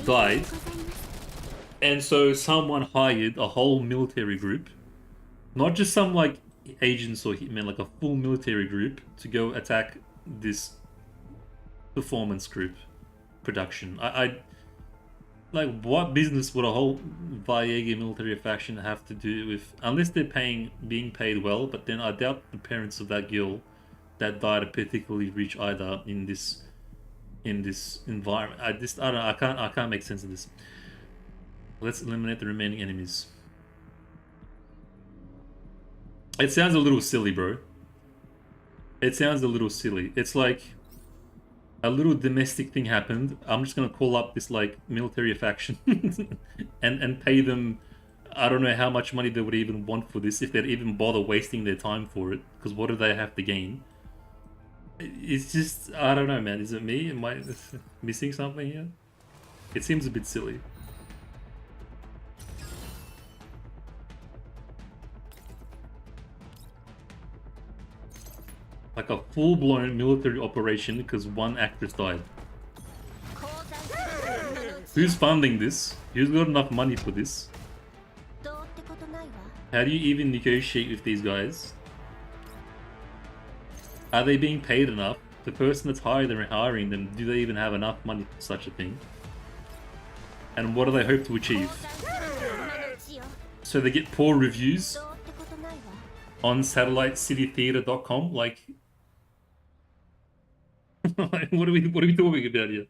died, and so someone hired a whole military group, not just some like agents or hitmen, like a full military group to go attack this performance group production. I like, what business would a whole Viega military faction have to do with, unless they're being paid well, but then I doubt the parents of that girl that died are particularly rich either in this environment. I don't know, I can't make sense of this. Let's eliminate the remaining enemies. It sounds a little silly, bro. It sounds a little silly. It's like a little domestic thing happened. I'm just gonna call up this like military faction and pay them. I don't know how much money they would even want for this, if they'd even bother wasting their time for it. Because what do they have to gain? It's just, I don't know, man. Is it me? Am I missing something here? It seems a bit silly. Like a full-blown military operation because one actress died. Who's funding this? Who's got enough money for this? How do you even negotiate with these guys? Are they being paid enough? The person that's hiring them, do they even have enough money for such a thing? And what do they hope to achieve? So they get poor reviews on satellitecitytheater.com? Like, what are we talking about here?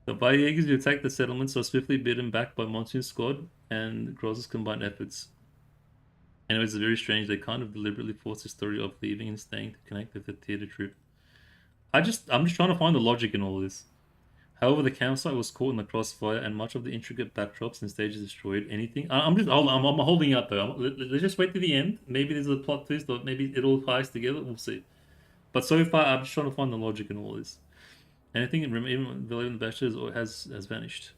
The Viegas who attacked the settlements are swiftly beaten back by Monsoon's squad and Groz's combined efforts. Anyway, it's very strange. They kind of deliberately forced the story of leaving and staying to connect with the theater troupe. I'm just trying to find the logic in all this. However, the campsite was caught in the crossfire, and much of the intricate backdrops and stages destroyed. Anything? I'm holding out though. Let's just wait to the end. Maybe there's a plot twist, or maybe it all ties together. We'll see. But so far, I'm just trying to find the logic in all this. Anything even the bachelors or has vanished.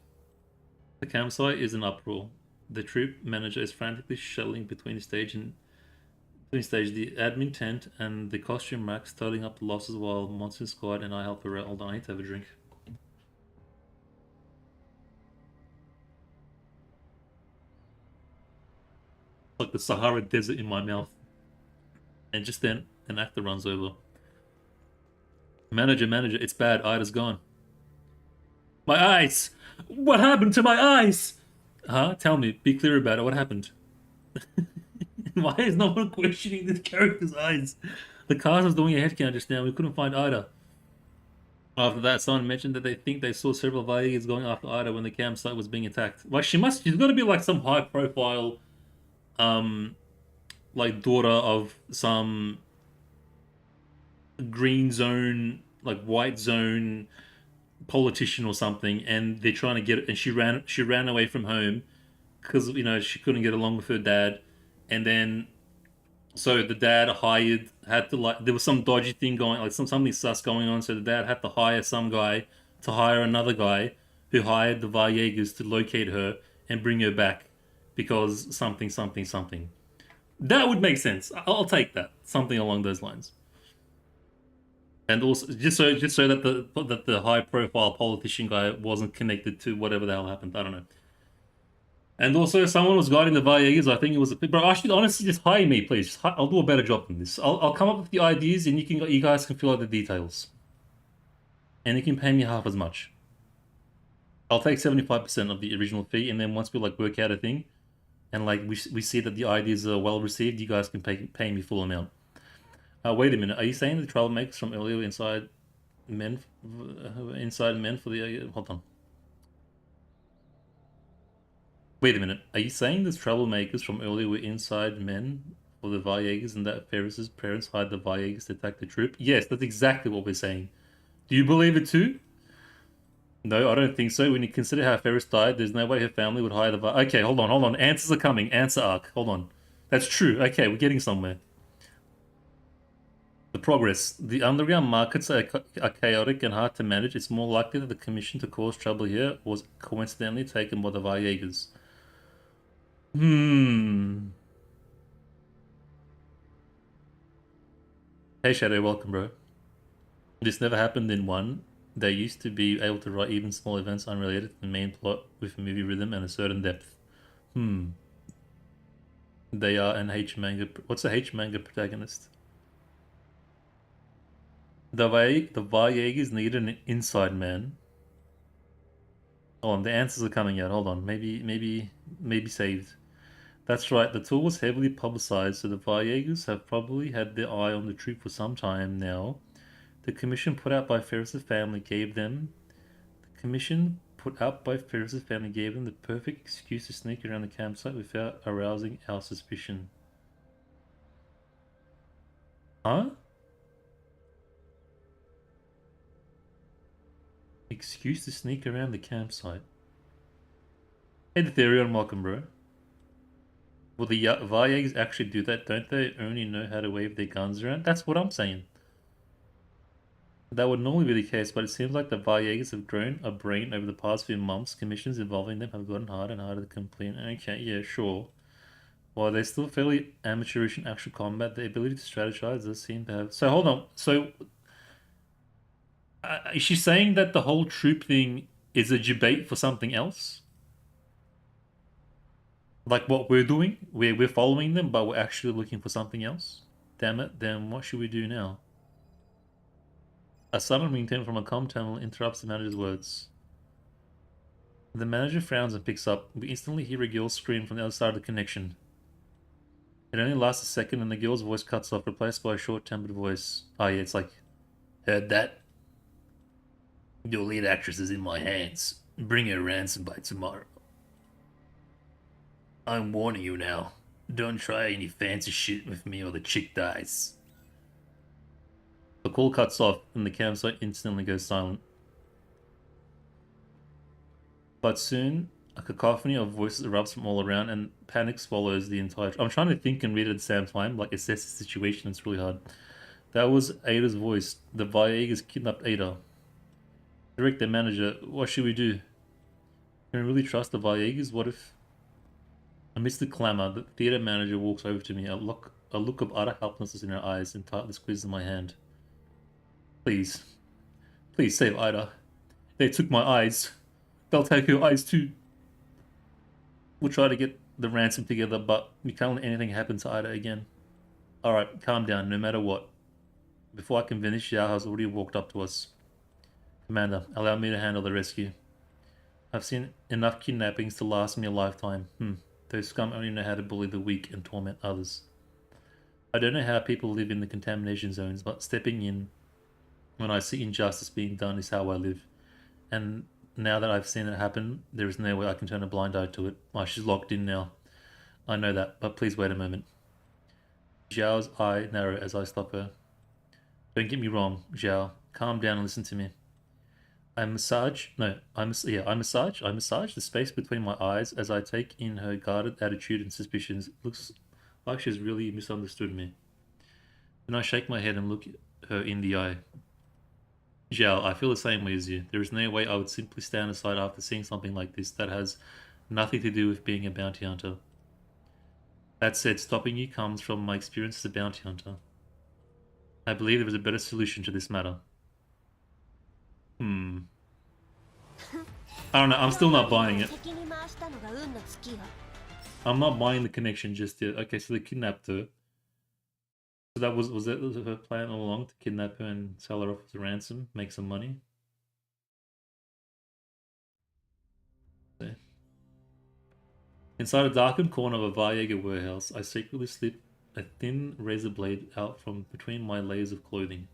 The campsite is in uproar. The troop manager is frantically shuttling between the admin tent and the costume racks, totaling up the losses while Monster Squad and I help her out. Hold on, I need to have a drink. Like the Sahara Desert in my mouth. And just then, an actor runs over. Manager, it's bad. Ida's gone. My eyes! What happened to my eyes? Huh? Tell me. Be clear about it. What happened? Why is no one questioning this character's eyes? The cast was doing a headcount just now. We couldn't find Ida. After that, someone mentioned that they think they saw several Viegas going after Ida when the campsite was being attacked. Like, she's got to be like some high-profile, like daughter of some green zone, like white zone politician or something, and they're trying to get it, and she ran away from home because, you know, she couldn't get along with her dad, and then so the dad had to, like, there was some dodgy thing going, like something sus going on, so the dad had to hire some guy to hire another guy who hired the Varyegas to locate her and bring her back because something, something, something. That would make sense. I'll take that. Something along those lines. And also, just so that the high profile politician guy wasn't connected to whatever the hell happened. I don't know. And also, someone was guiding the Variegas. I think it was a bro. I should honestly just hire me, please. I'll do a better job than this. I'll come up with the ideas, and you guys can fill out the details, and you can pay me half as much. I'll take 75% of the original fee, and then once we like work out a thing, and like we see that the ideas are well received, you guys can pay me full amount. Wait a minute. Are you saying the troublemakers from earlier inside men for the hold on? Wait a minute. Are you saying the troublemakers from earlier were inside men for the Varyegas and that Ferris's parents hired the Varyegas to attack the troop? Yes, that's exactly what we're saying. Do you believe it too? No, I don't think so. When you consider how Ferris died, there's no way her family would hire the Okay, hold on. Answers are coming. Answer arc. Hold on. That's true. Okay, we're getting somewhere. The progress. The underground markets are chaotic and hard to manage. It's more likely that the commission to cause trouble here was coincidentally taken by the Varyegas. Hey Shadow, welcome, bro. This never happened in one. They used to be able to write even small events unrelated to the main plot with movie rhythm and a certain depth. They are an H manga. What's a H manga protagonist? The Varyegas needed an inside man. Hold on, the answers are coming out. Hold on, maybe saved. That's right, the tool was heavily publicized, so the Varyegas have probably had their eye on the troop for some time now. The commission put out by Ferris's family gave them the perfect excuse to sneak around the campsite without arousing our suspicion. Huh? Excuse to sneak around the campsite. Hey, the Therion, welcome, bro. Will the Varyegas actually do that? Don't they only know how to wave their guns around? That's what I'm saying. That would normally be the case, but it seems like the Varyegas have grown a brain over the past few months. Commissions involving them have gotten harder and harder to complete. Okay, yeah, sure. While they're still fairly amateurish in actual combat, the ability to strategize does seem to have... So, hold on. So, is she saying that the whole troop thing is a debate for something else? Like what we're doing? We're following them, but we're actually looking for something else? Damn it, then what should we do now? A sudden ringtone from a comm terminal interrupts the manager's words. The manager frowns and picks up. We instantly hear a girl's scream from the other side of the connection. It only lasts a second and the girl's voice cuts off, replaced by a short-tempered voice. Oh yeah, it's like, heard that? Your lead actress is in my hands. Bring her ransom by tomorrow. I'm warning you now. Don't try any fancy shit with me or the chick dies. The call cuts off and the campsite instantly goes silent. But soon, a cacophony of voices erupts from all around and panic swallows the entire... I'm trying to think and read at the same time, like assess the situation, it's really hard. That was Ada's voice. The Varyegas kidnapped Ada. Direct their manager, what should we do? Can we really trust the Varyegas? What if... Amidst the clamor, the theater manager walks over to me, a look of utter helplessness in her eyes and tightly squeezes my hand. Please. Please save Ida. They took my eyes. They'll take her eyes too. We'll try to get the ransom together, but we can't let anything happen to Ida again. Alright, calm down, no matter what. Before I can finish, Zhao has already walked up to us. Commander, allow me to handle the rescue. I've seen enough kidnappings to last me a lifetime. Those scum only know how to bully the weak and torment others. I don't know how people live in the contamination zones, but stepping in when I see injustice being done is how I live. And now that I've seen it happen, there is no way I can turn a blind eye to it. Oh, she's locked in now. I know that, but please wait a moment. Zhao's eye narrow as I stop her. Don't get me wrong, Zhao. Calm down and listen to me. I massage the space between my eyes as I take in her guarded attitude and suspicions. It looks like she's really misunderstood me. Then I shake my head and look her in the eye. Zhao, I feel the same way as you. There is no way I would simply stand aside after seeing something like this that has nothing to do with being a bounty hunter. That said, stopping you comes from my experience as a bounty hunter. I believe there is a better solution to this matter. I don't know, I'm still not buying it. I'm not buying the connection just yet. Okay, so they kidnapped her. So that was her plan all along, to kidnap her and sell her off as a ransom, make some money? Okay. Inside a darkened corner of a Varjäger warehouse, I secretly slip a thin razor blade out from between my layers of clothing.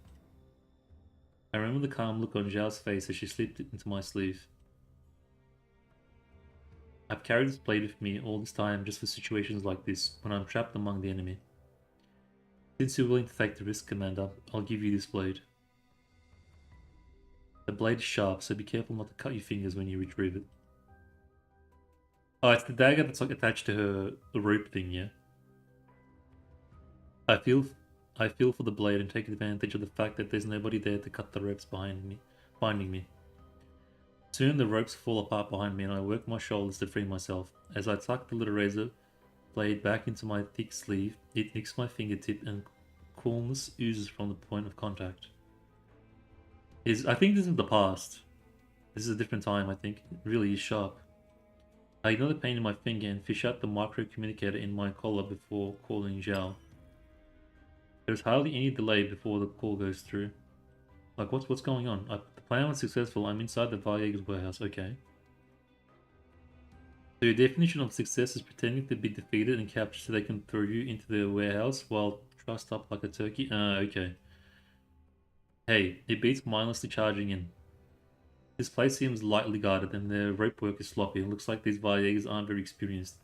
I remember the calm look on Zhao's face as she slipped it into my sleeve. I've carried this blade with me all this time just for situations like this, when I'm trapped among the enemy. Since you're willing to take the risk, Commander, I'll give you this blade. The blade is sharp, so be careful not to cut your fingers when you retrieve it. Oh, it's the dagger that's like attached to her the rope thing, yeah? I feel for the blade and take advantage of the fact that there's nobody there to cut the ropes binding me. Soon the ropes fall apart behind me and I work my shoulders to free myself. As I tuck the little razor blade back into my thick sleeve, it nicks my fingertip and coolness oozes from the point of contact. I think this is the past. This is a different time, I think. It really is sharp. I ignore the pain in my finger and fish out the micro communicator in my collar before calling Zhao. There's hardly any delay before the call goes through. Like, what's going on? The plan was successful. I'm inside the Varjäger's warehouse. Okay. So your definition of success is pretending to be defeated and captured so they can throw you into their warehouse while trussed up like a turkey? Okay. Hey, it beats mindlessly charging in. This place seems lightly guarded and their rope work is sloppy. It looks like these Varjägers aren't very experienced.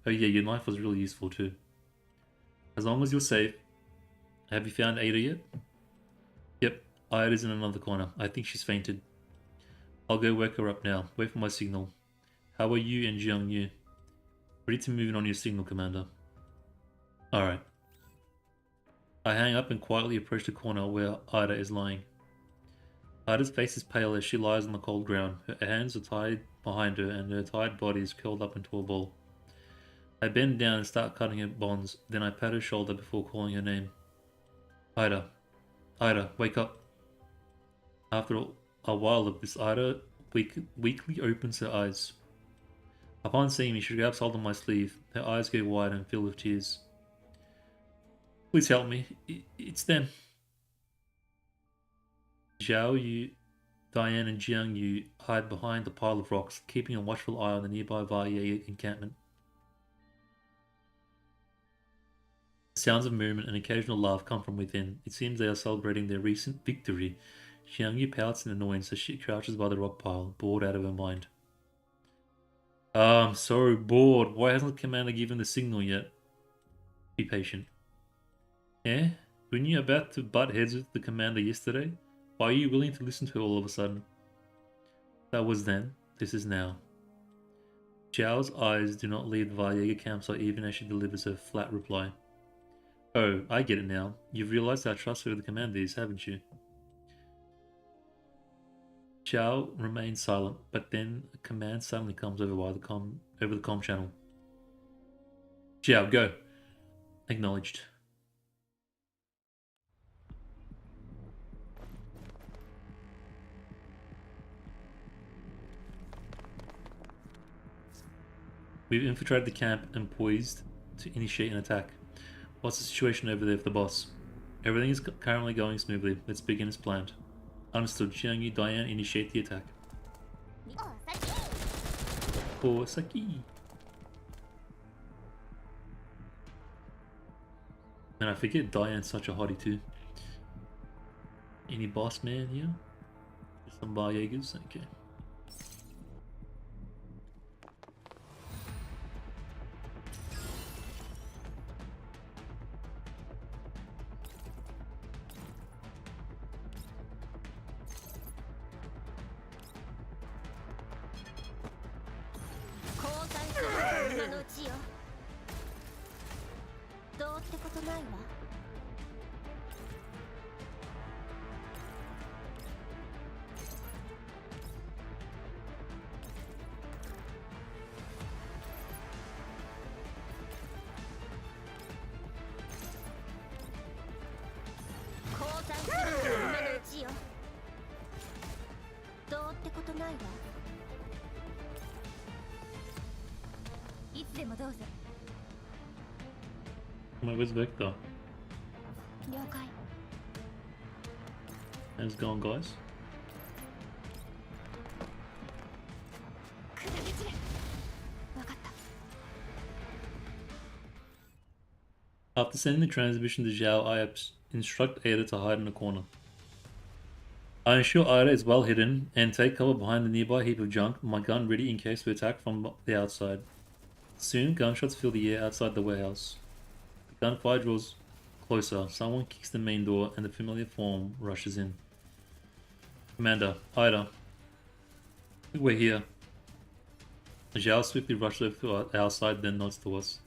Oh yeah, your knife was really useful too. As long as you're safe. Have you found Ada yet? Yep, Ida's in another corner. I think she's fainted. I'll go wake her up now. Wait for my signal. How are you and Jiang Yu? Ready to move in on your signal, Commander. Alright. I hang up and quietly approach the corner where Ida is lying. Ida's face is pale as she lies on the cold ground. Her hands are tied behind her and her tired body is curled up into a ball. I bend down and start cutting her bonds, then I pat her shoulder before calling her name. Ida. Ida, wake up. After a while of this, Ida weakly opens her eyes. Upon seeing me, she grabs hold of my sleeve. Her eyes go wide and fill with tears. Please help me. It's them. Zhao, Diane, and Jiang Yu hide behind the pile of rocks, keeping a watchful eye on the nearby Varjäger encampment. Sounds of movement and occasional laugh come from within. It seems they are celebrating their recent victory. Jiang Yu pouts in annoyance as she crouches by the rock pile, bored out of her mind. I'm so bored. Why hasn't the commander given the signal yet? Be patient. Eh? Weren't you about to butt heads with the commander yesterday? Why are you willing to listen to her all of a sudden? That was then. This is now. Zhao's eyes do not leave the Varjäger campsite even as she delivers her flat reply. Oh, I get it now. You've realized how trustworthy the commander is, haven't you? Zhao remains silent, but then a command suddenly comes over the comm channel. Zhao, go. Acknowledged. We've infiltrated the camp and poised to initiate an attack. What's the situation over there with the boss? Everything is currently going smoothly. Let's begin as planned. Understood. Jiang Yu, Diane, initiate the attack. For Saki. And I forget Diane's such a hottie too. Any boss man here? Some Varjägers? Okay. ないわ。いつでもどうぞ。 Where's Vector? 了解。 How's it going, guys? 砕け散れ。わかった。 After sending the transmission to Zhao, I instruct Ada to hide in a corner. I ensure Ada is well hidden and take cover behind the nearby heap of junk, my gun ready in case of attack from the outside. Soon, gunshots fill the air outside the warehouse. The gunfire draws closer. Someone kicks the main door and the familiar form rushes in. Commander, Ida. We're here. Zhao swiftly rushes over to our side, then nods to us.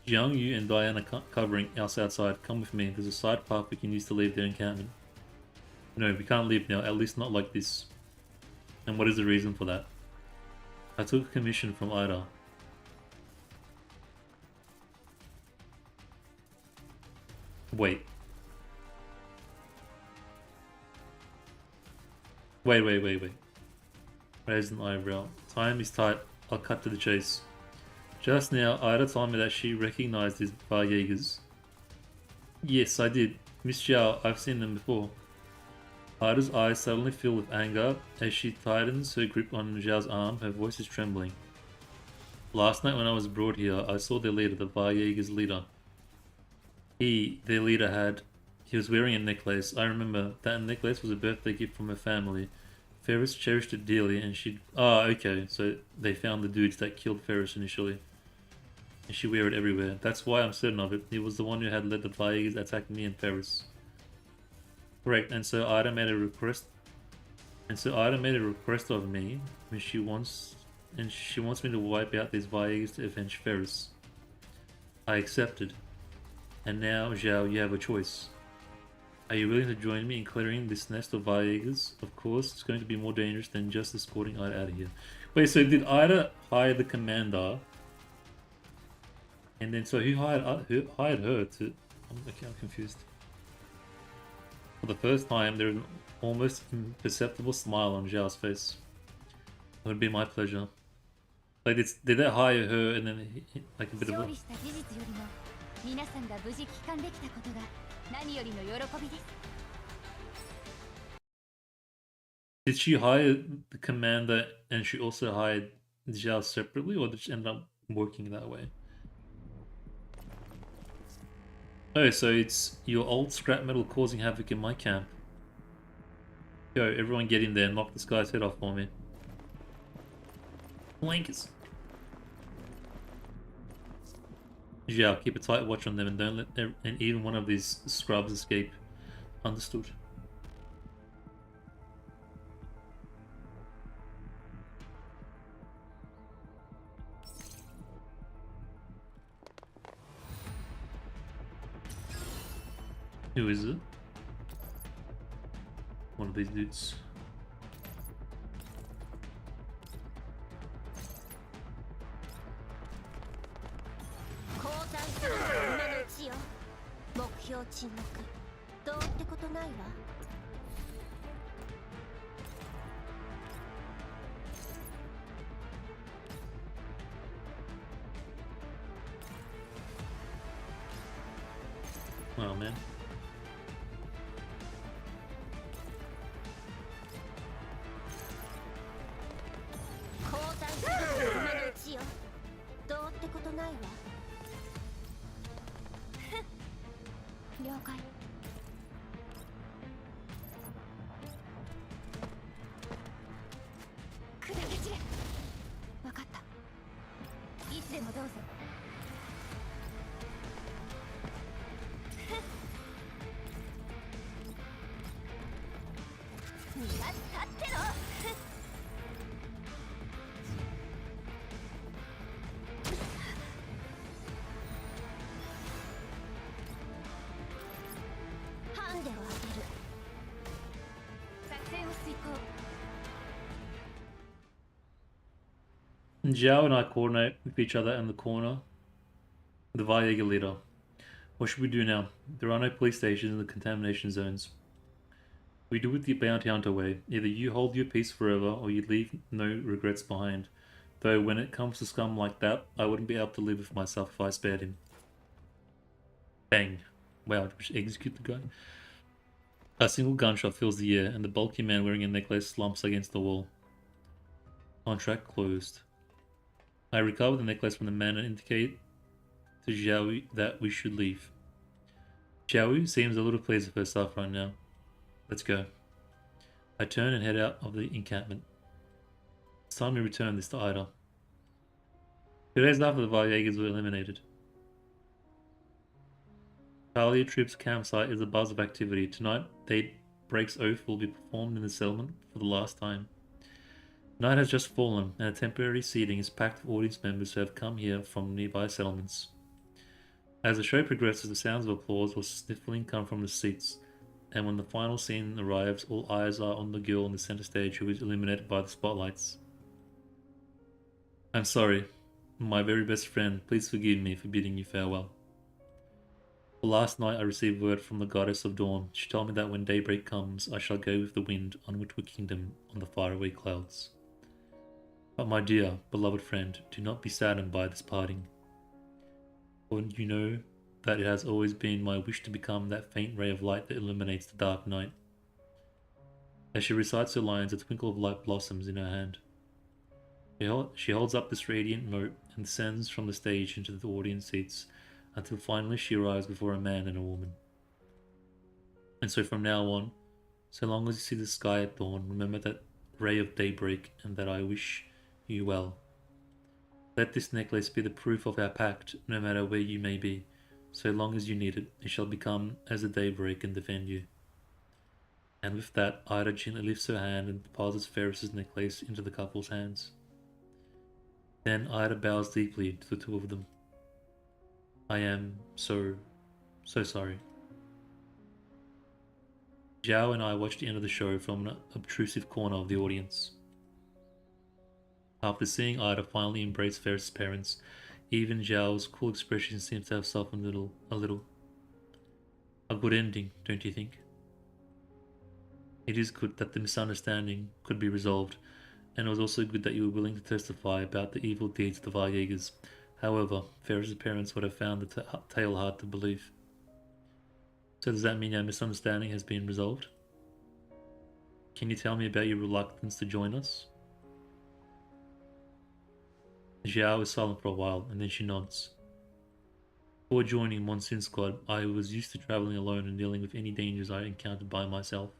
Jiang, Yu, and Diane are covering us outside. Come with me. There's a side path we can use to leave their encampment. No, we can't leave now, at least not like this. And what is the reason for that? I took a commission from Ida. Wait. Wait. Raise an eyebrow. Time is tight. I'll cut to the chase. Just now, Ida told me that she recognized these Bar Jaegers. Yes, I did. Miss Zhao, I've seen them before. Ida's eyes suddenly fill with anger. As she tightens her grip on Zhao's arm, her voice is trembling. Last night when I was brought here, I saw their leader, the Bar Jaeger's leader. He was wearing a necklace. I remember that necklace was a birthday gift from her family. Ferris cherished it dearly and okay, so they found the dudes that killed Ferris initially. And she wear it everywhere. That's why I'm certain of it. He was the one who had led the Jaegers attacking me and Ferris. Correct, and so Ida made a request of me when she wants me to wipe out these Jaegers to avenge Ferris. I accepted. And now, Zhao, you have a choice. Are you willing to join me in clearing this nest of Jaegers? Of course, it's going to be more dangerous than just escorting Ida out of here. Wait, so did Ida hire the commander? And then, so who hired her to... I'm confused. For the first time, there is an almost imperceptible smile on Zhao's face. It would be my pleasure. Like, did they hire her and then, like, a bit of a... 皆さんが無事帰還できたことが何よりの喜びです。 Did she hire the commander and she also hired Zhao separately, or did she end up working that way? Oh, so it's your old scrap metal causing havoc in my camp. Yo, everyone get in there and knock this guy's head off for me. Blankers. Zhao, keep a tight watch on them and don't let even one of these scrubs escape. Understood. Who is it? One of these dudes. Oh man. Zhao and I coordinate with each other in the corner. The Jaeger leader. What should we do now? There are no police stations in the contamination zones. We do it the bounty hunter way. Either you hold your peace forever, or you leave no regrets behind. Though when it comes to scum like that, I wouldn't be able to live with myself if I spared him. Bang. Wow, just execute the guy. A single gunshot fills the air, and the bulky man wearing a necklace slumps against the wall. Contract closed. I recover the necklace from the man and indicate to Zhaohui that we should leave. Zhaohui seems a little pleased with herself right now. Let's go. I turn and head out of the encampment. It's time to return this to Ida. 2 days after the Valyegans were eliminated. Talia Troop's campsite is a buzz of activity. Tonight, Daybreak's Oath will be performed in the settlement for the last time. Night has just fallen, and a temporary seating is packed with audience members who have come here from nearby settlements. As the show progresses, the sounds of applause or sniffling come from the seats, and when the final scene arrives, all eyes are on the girl on the center stage who is illuminated by the spotlights. I'm sorry, my very best friend, please forgive me for bidding you farewell. Last night I received word from the goddess of dawn. She told me that when daybreak comes, I shall go with the wind on Witwer Kingdom on the faraway clouds. But my dear, beloved friend, do not be saddened by this parting. For you know that it has always been my wish to become that faint ray of light that illuminates the dark night. As she recites her lines, a twinkle of light blossoms in her hand. She holds up this radiant note and descends from the stage into the audience seats until finally she arrives before a man and a woman. And so from now on, so long as you see the sky at dawn, remember that ray of daybreak and that I wish you well. Let this necklace be the proof of our pact, no matter where you may be. So long as you need it, it shall become as the daybreak and defend you. And with that, Ida gently lifts her hand and deposits Ferris's necklace into the couple's hands. Then Ida bows deeply to the two of them. I am so sorry. Zhao and I watched the end of the show from an obtrusive corner of the audience. After seeing Ida finally embrace Ferris' parents, even Zhao's cool expression seems to have softened a little. A good ending, don't you think? It is good that the misunderstanding could be resolved, and it was also good that you were willing to testify about the evil deeds of the Valyegers. However, Ferris' parents would have found the tale hard to believe. So does that mean our misunderstanding has been resolved? Can you tell me about your reluctance to join us? Zhao is silent for a while, and then she nods. Before joining Monsoon Squad, I was used to traveling alone and dealing with any dangers I encountered by myself.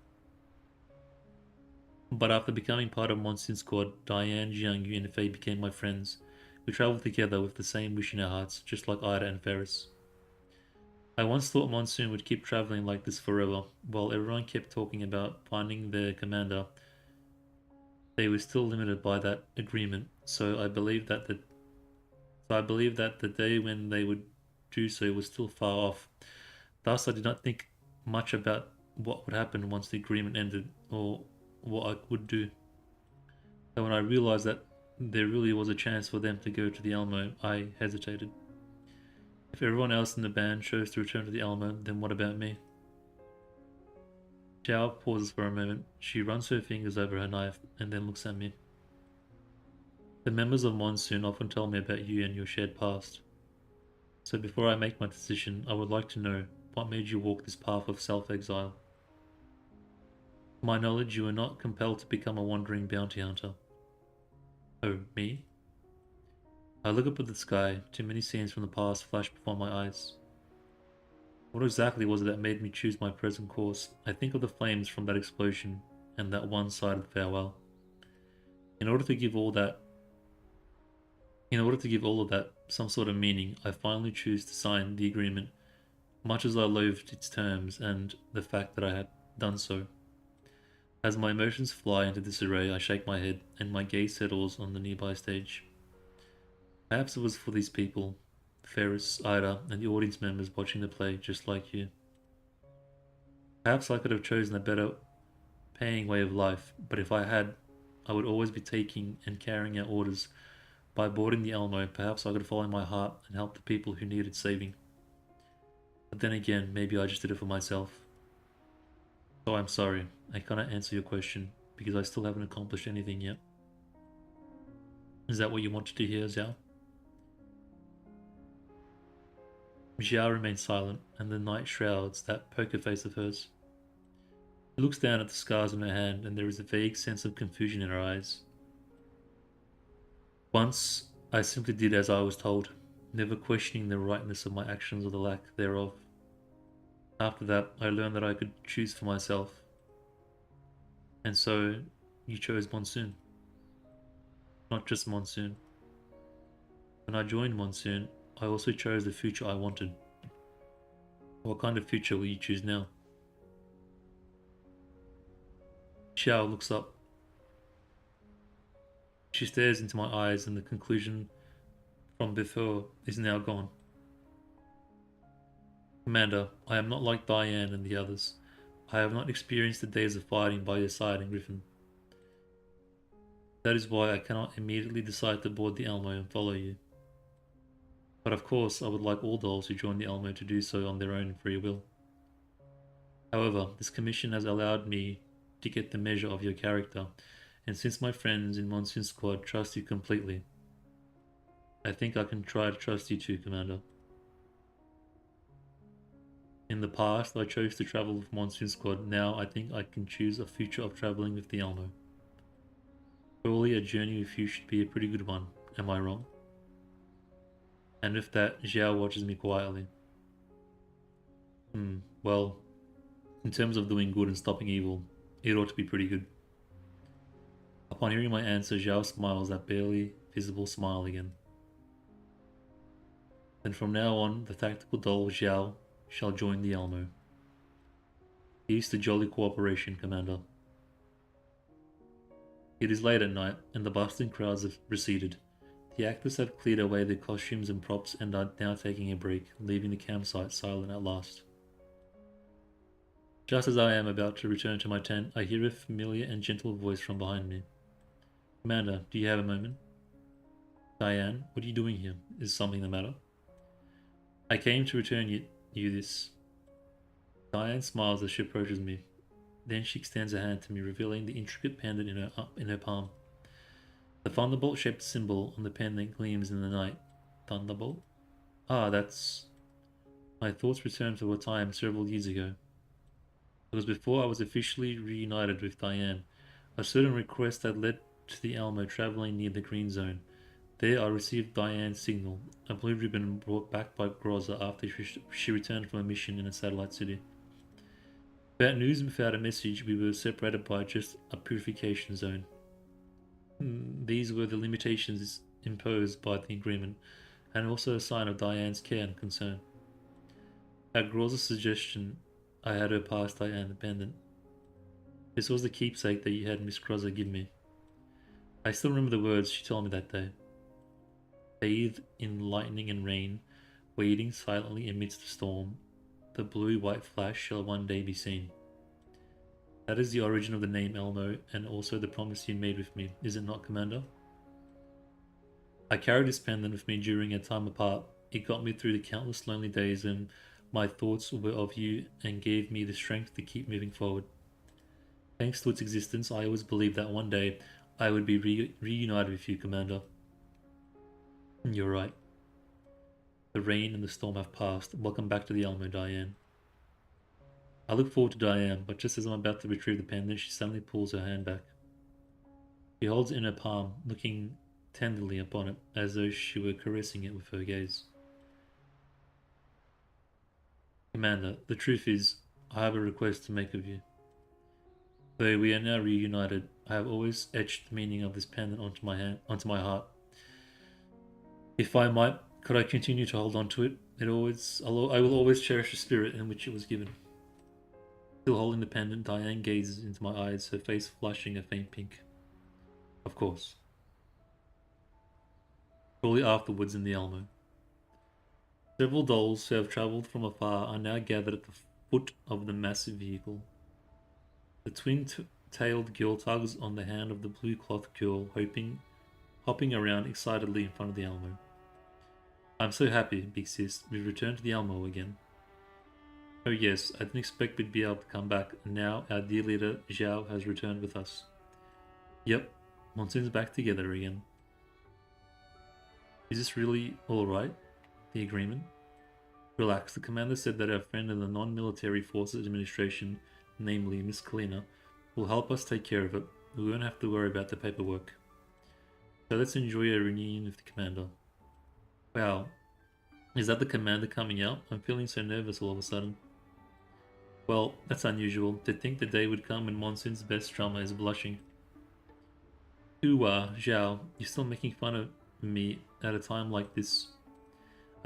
But after becoming part of Monsoon Squad, Diane, Jiangyu, and Fei became my friends. We traveled together with the same wish in our hearts, just like Ida and Ferris. I once thought Monsoon would keep traveling like this forever, while everyone kept talking about finding their commander. They were still limited by that agreement, so I believed that the day when they would do so was still far off. Thus, I did not think much about what would happen once the agreement ended, or what I would do. But when I realized that there really was a chance for them to go to the Alamo, I hesitated. If everyone else in the band chose to return to the Alamo, then what about me? Zhao pauses for a moment. She runs her fingers over her knife and then looks at me. The members of Monsoon often tell me about you and your shared past. So before I make my decision, I would like to know what made you walk this path of self-exile. To my knowledge, you were not compelled to become a wandering bounty hunter. Oh, me? I look up at the sky. Too many scenes from the past flash before my eyes. What exactly was it that made me choose my present course? I think of the flames from that explosion and that one-sided farewell. In order to give all of that some sort of meaning, I finally choose to sign the agreement, much as I loathed its terms and the fact that I had done so. As my emotions fly into disarray, I shake my head, and my gaze settles on the nearby stage. Perhaps it was for these people, Ferris, Ida, and the audience members watching the play just like you. Perhaps I could have chosen a better paying way of life, but if I had, I would always be taking and carrying out orders. By boarding the Alamo, perhaps I could follow my heart and help the people who needed saving. But then again, maybe I just did it for myself. Oh, I'm sorry. I cannot answer your question because I still haven't accomplished anything yet. Is that what you wanted to hear, Zhao? Zhao remains silent, and the night shrouds that poker face of hers. She looks down at the scars on her hand, and there is a vague sense of confusion in her eyes. Once, I simply did as I was told, never questioning the rightness of my actions or the lack thereof. After that, I learned that I could choose for myself. And so, you chose Monsoon. Not just Monsoon. When I joined Monsoon, I also chose the future I wanted. What kind of future will you choose now? Xiao looks up. She stares into my eyes, and the conclusion from before is now gone. Commander, I am not like Diane and the others. I have not experienced the days of fighting by your side in Griffin. That is why I cannot immediately decide to board the Elmo and follow you. But of course, I would like all dolls who join the Elmo to do so on their own free will. However, this commission has allowed me to get the measure of your character, and since my friends in Monsoon Squad trust you completely, I think I can try to trust you too, Commander. In the past, I chose to travel with Monsoon Squad. Now, I think I can choose a future of traveling with the Elmo. Surely a journey with you should be a pretty good one. Am I wrong? And with that, Zhao watches me quietly. Well, in terms of doing good and stopping evil, it ought to be pretty good. Upon hearing my answer, Zhao smiles that barely visible smile again. Then from now on, the tactical doll Zhao shall join the Elmo. Here's to jolly cooperation, Commander. It is late at night, and the bustling crowds have receded. The actors have cleared away their costumes and props and are now taking a break, leaving the campsite silent at last. Just as I am about to return to my tent, I hear a familiar and gentle voice from behind me. Commander, do you have a moment? Diane, what are you doing here? Is something the matter? I came to return you this. Diane smiles as she approaches me. Then she extends a hand to me, revealing the intricate pendant in her palm. The thunderbolt-shaped symbol on the pendant gleams in the night. Thunderbolt? Ah, that's... My thoughts return to a time several years ago. It was before I was officially reunited with Diane. A certain request had led to the Elmo traveling near the green zone. There I received Diane's signal, a blue ribbon brought back by Groza after she returned from a mission in a satellite city. Without news and without a message, we were separated by just a purification zone. These were the limitations imposed by the agreement, and also a sign of Diane's care and concern. At Groza's suggestion, I had her pass Diane the pendant. This was the keepsake that you had Miss Groza give me. I still remember the words she told me that day. Bathed in lightning and rain, waiting silently amidst the storm, the blue-white flash shall one day be seen. That is the origin of the name Elmo, and also the promise you made with me, is it not, Commander? I carried this pendant with me during our time apart. It got me through the countless lonely days when my thoughts were of you and gave me the strength to keep moving forward. Thanks to its existence, I always believed that one day I would be reunited with you, Commander. You're right. The rain and the storm have passed. Welcome back to the Elmo, Diane. I look forward to Diane, but just as I'm about to retrieve the pendant, she suddenly pulls her hand back. She holds it in her palm, looking tenderly upon it, as though she were caressing it with her gaze. Commander, the truth is, I have a request to make of you. Though we are now reunited, I have always etched the meaning of this pendant onto my heart. If I might, could I continue to hold on to it? I will always cherish the spirit in which it was given. Still holding the pendant, Diane gazes into my eyes, her face flushing a faint pink. Of course. Shortly afterwards in the Elmo. Several dolls who have travelled from afar are now gathered at the foot of the massive vehicle. The twin-tailed girl tugs on the hand of the blue-cloth girl, hopping around excitedly in front of the Elmo. I'm so happy, Big Sis, we've returned to the Elmo again. Oh yes, I didn't expect we'd be able to come back, and now our dear leader Zhao has returned with us. Yep, Monsoon's back together again. Is this really alright? The agreement? Relax, the commander said that our friend in the non-military forces administration, namely Miss Kalina, will help us take care of it. We won't have to worry about the paperwork. So let's enjoy a reunion with the commander. Wow, is that the commander coming out? I'm feeling so nervous all of a sudden. Well, that's unusual. To think the day would come when Monsoon's best drummer is blushing. Zhao, you're still making fun of me at a time like this.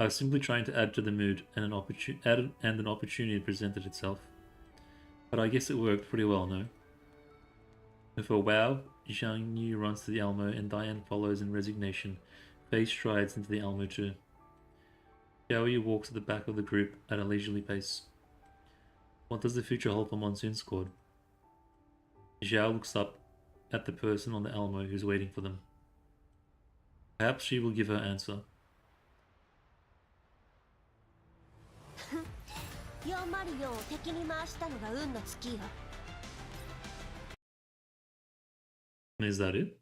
I was simply trying to add to the mood, and an opportunity presented itself. But I guess it worked pretty well, no? With a wow, Zhang Yu runs to the Elmo, and Diane follows in resignation. Faye strides into the Elmo too. Xiaoyu walks at the back of the group at a leisurely pace. What does the future hold for Monsoon Squad? Zhao looks up at the person on the Elmo who's waiting for them. Perhaps she will give her answer. 404を敵に回したのが運の尽きよ。 Is that it?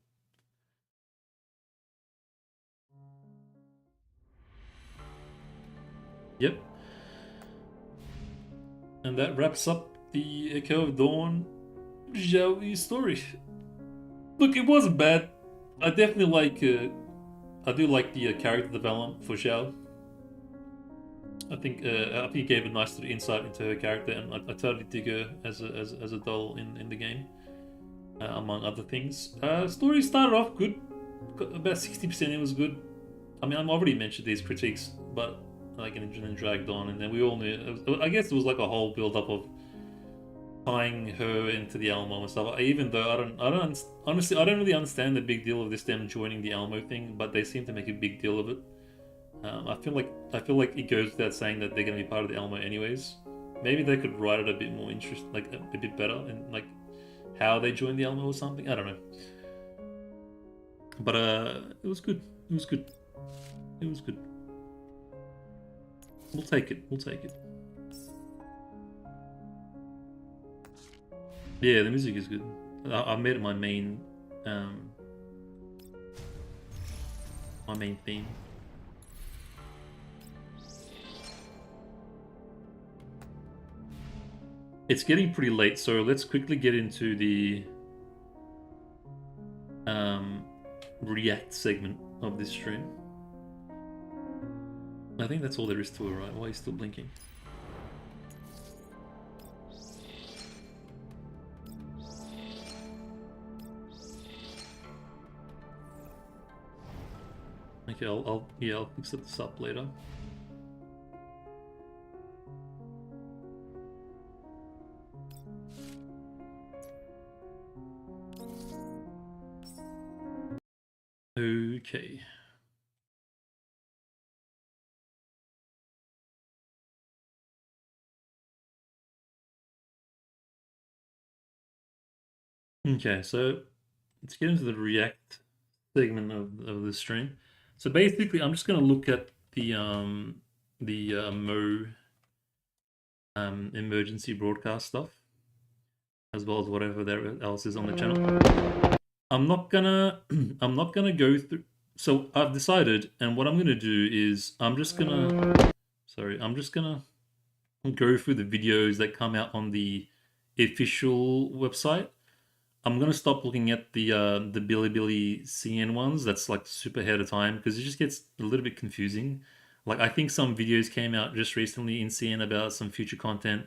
Yep. And that wraps up the Echo of Dawn Zhaohui story. Look, it wasn't bad. I definitely like. I do like the character development for Zhao. I think he gave a nice little insight into her character, and I totally dig her as a doll in the game, among other things. Story started off good, about 60% it was good. I mean, I've already mentioned these critiques, but like and then dragged on, and then we all knew. I guess it was like a whole build up of tying her into the Elmo and stuff. Even though honestly, I don't really understand the big deal of this them joining the Elmo thing, but they seem to make a big deal of it. I feel like it goes without saying that they're going to be part of the Elmo anyways. Maybe they could write it a bit more like a bit better, and like how they joined the Elmo or something. I don't know. But it was good. It was good. It was good. We'll take it. We'll take it. Yeah, the music is good. I made it my main theme. It's getting pretty late, so let's quickly get into the react segment of this stream. I think that's all there is to it, right? Why are you still blinking? Okay, I'll fix this up later. Okay. Okay, so let's get into the react segment of the stream. So basically, I'm just gonna look at the Mo emergency broadcast stuff, as well as whatever there else is on the channel. I'm not gonna go through. So I've decided, and what I'm gonna do is I'm just gonna go through the videos that come out on the official website. I'm gonna stop looking at the Bilibili CN ones. That's like super ahead of time because it just gets a little bit confusing. Like I think some videos came out just recently in CN about some future content.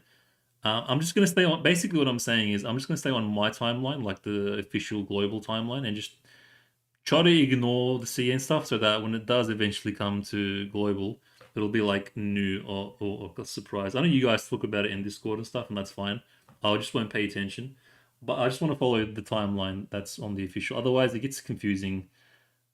I'm just gonna stay on. Basically, what I'm saying is I'm just gonna stay on my timeline, like the official global timeline, and just try to ignore the CN stuff so that when it does eventually come to global, it'll be like new or a surprise. I know you guys talk about it in Discord and stuff, and that's fine. I just won't pay attention. But I just want to follow the timeline that's on the official. Otherwise, it gets confusing,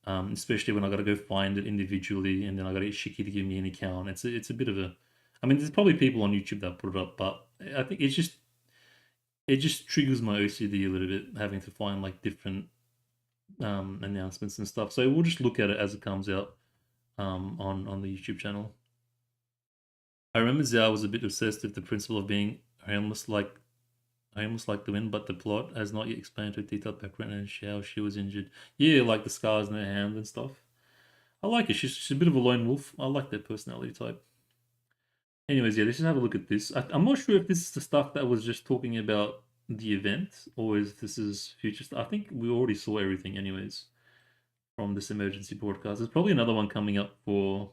especially when I got to go find it individually, and then I got to get Shiki to give me an account. It's a bit of a. I mean, there's probably people on YouTube that put it up, but I think it just triggers my OCD a little bit having to find like different announcements and stuff. So we'll just look at it as it comes out on the YouTube channel. I remember Zhao was a bit obsessed with the principle of being harmless like the wind, but the plot has not yet explained her detailed background and how she was injured. Yeah, like the scars in her hand and stuff. I like it. She's a bit of a lone wolf. I like that personality type. Anyways, yeah, let's just have a look at this. I'm not sure if this is the stuff that was just talking about the event, or if this is future stuff. I think we already saw everything anyways from this emergency broadcast. There's probably another one coming up for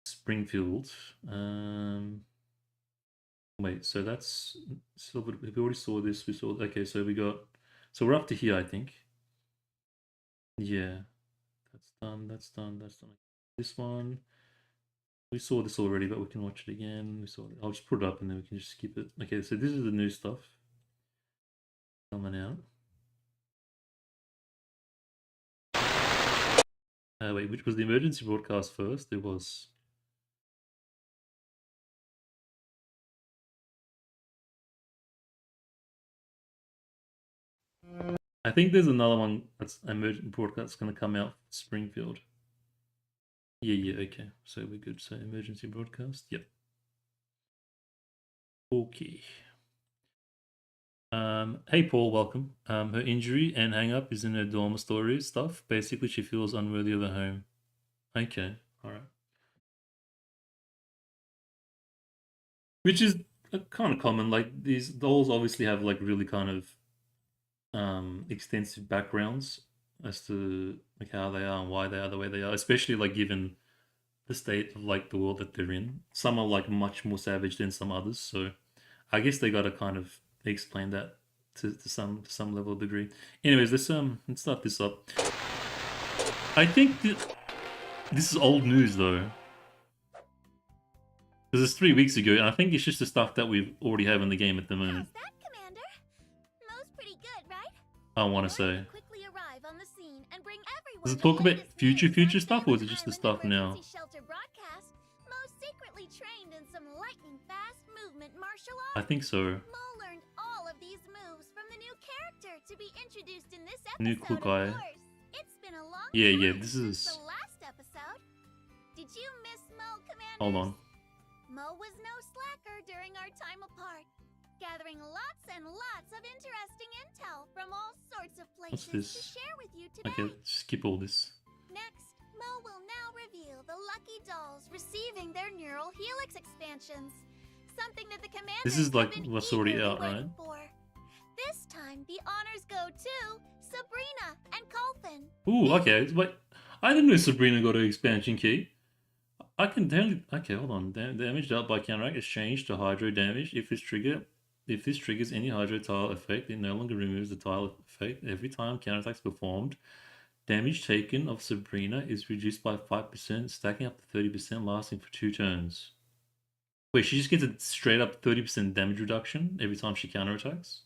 Springfield. Wait, so that's so we already saw this. We saw okay, so so we're up to here, I think. Yeah, that's done. That's done. That's done. This one. We saw this already, but we can watch it again. We saw it. I'll just put it up and then we can just skip it. Okay, so this is the new stuff coming out. Wait, which was the emergency broadcast first? It was. I think there's another one that's emergency broadcast going to come out Springfield. Yeah, okay. So we're good. So emergency broadcast. Yep. Okay. Hey Paul, welcome. Her injury and hang up is in her dorm story stuff. Basically, she feels unworthy of her home. Okay, alright. Which is kind of common. Like these dolls obviously have like really kind of extensive backgrounds as to like how they are and why they are the way they are, especially like given the state of like the world that they're in. Some are like much more savage than some others, so I guess they got to kind of explain that to some level of degree. Anyways, let's start this up. I think this is old news though, because it's 3 weeks ago, and I think it's just the stuff that we already have in the game at the moment. How's that, Commander? Mo's pretty good, right? I want to say. Quickly arrive on the scene and bring everyone Does it the talk about latest future news stuff, on or is it just the Island stuff now? Emergency Shelter broadcast. Mo's secretly trained in some lightning fast movement martial I arts. think so. Mo learned all of these moves from the new character to be introduced in this episode. New cool guy. Of course. It's been a long Yeah, time this since is. the last episode. Did you miss Mo, Commander? Hold on. Mo was no slacker during our time apart, gathering lots and lots of interesting intel from all sorts of places to this? share with you today. Okay, skip all this. Next, Mo will now reveal the lucky dolls receiving their neural helix expansions, something that the commander This is like what's already out, right? For. This time, the honors go to Sabrina and Colfin. Ooh, okay. Wait, I didn't know Sabrina got her expansion key. I can totally. Okay, hold on. Damage dealt by counteract is changed to hydro damage. If this triggers any hydro tile effect, it no longer removes the tile effect. Every time counterattack is performed, damage taken of Sabrina is reduced by 5%, stacking up to 30%, lasting for 2 turns. Wait, she just gets a straight up 30% damage reduction every time she counterattacks?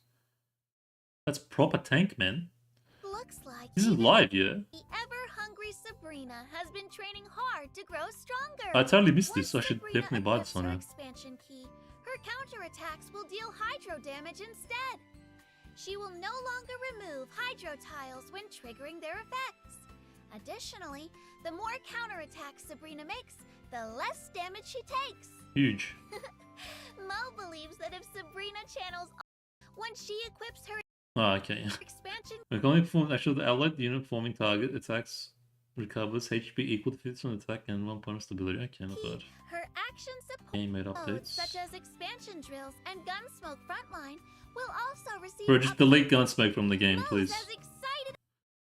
That's proper tank, man. Looks like This is live, yeah? the ever-hungry Sabrina has been training hard to grow stronger. I totally missed this. Once I should Sabrina definitely buy this on equips her. her expansion key, her counterattacks will deal hydro damage instead. She will no longer remove hydro tiles when triggering their effects. Additionally, the more counterattacks Sabrina makes, the less damage she takes. Huge. Mo believes that if Sabrina channels when she equips her Oh, okay. expansion We can only perform the allied unit forming target attacks recovers HP equal to 50% attack and 1 point of stability. Okay, not key, bad. her action support Game made modes updates. such as expansion drills and gunsmoke frontline will also receive Bro, just delete Gunsmoke from the game, Mo's please. as excited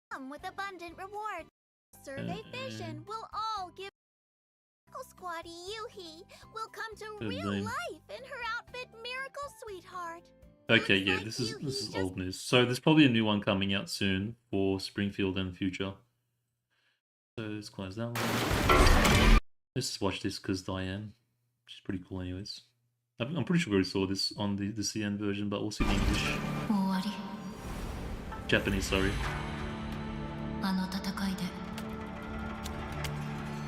come with abundant reward. Survey Vision will all give Miracle Squatty Yuhi will come to Good real name. life in her outfit Miracle Sweetheart. Okay, Looks yeah, like this is just old news. So there's probably a new one coming out soon for Springfield and future. So let's close that one. Let's just watch this because Diane, she's pretty cool, anyways. I'm pretty sure we already saw this on the CN version, but we'll see the English. 終わり Japanese, sorry. あの戦いで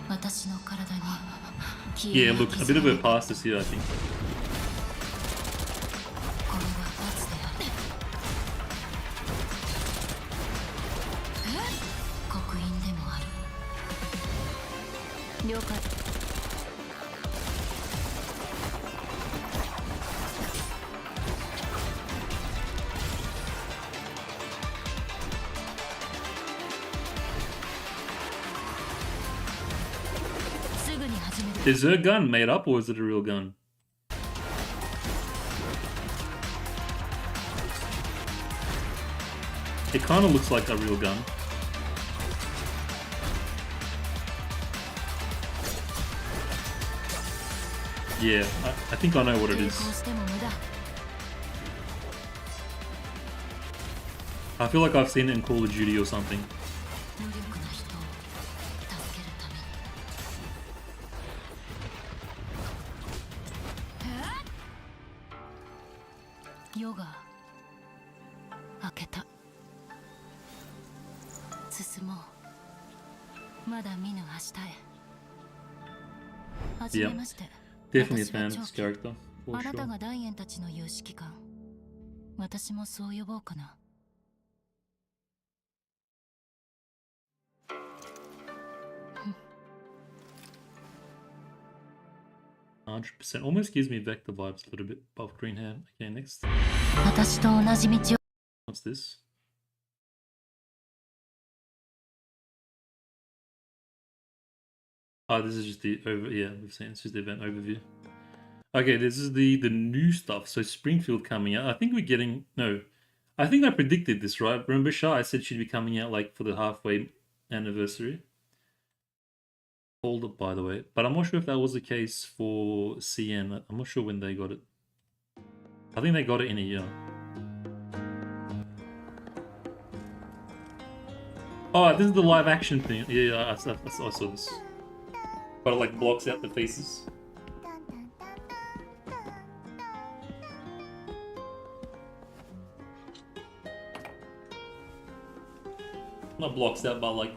私の体に Yeah, look, a bit of a pass this here, I think. これは罰である刻印でもある了解 Is her gun made up or is it a real gun? It kind of looks like a real gun. Yeah, I think I know what it is. I feel like I've seen it in Call of Duty or something. Yeah, definitely a fan of this character, for sure. %. Almost gives me Vector vibes a little bit above Green Hand. Okay, next. What's this? Oh, this is just the we've seen it's just the event overview. Okay, this is the new stuff. So Springfield coming out. I think we're getting I think I predicted this, right? Remember Shah? I said she'd be coming out like for the halfway anniversary. Hold up, by the way. But I'm not sure if that was the case for CN. I'm not sure when they got it. I think they got it in a year. Oh, this is the live action thing. Yeah, I saw this. But it like blocks out the faces. Not blocks out, but like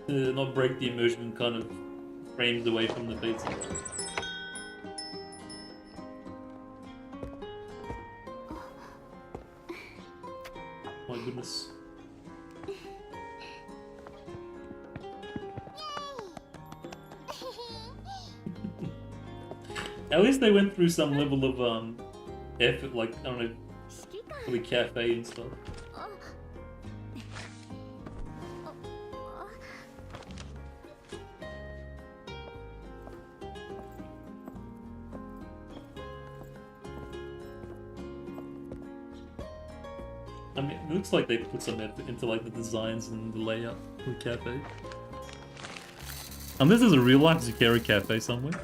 not break the immersion, kind of frames away from the faces. My goodness. At least they went through some level of effort, like I don't know, for the cafe and stuff. I mean, it looks like they put some effort into like the designs and the layout of the cafe. Unless there's a real life Zucchero cafe somewhere.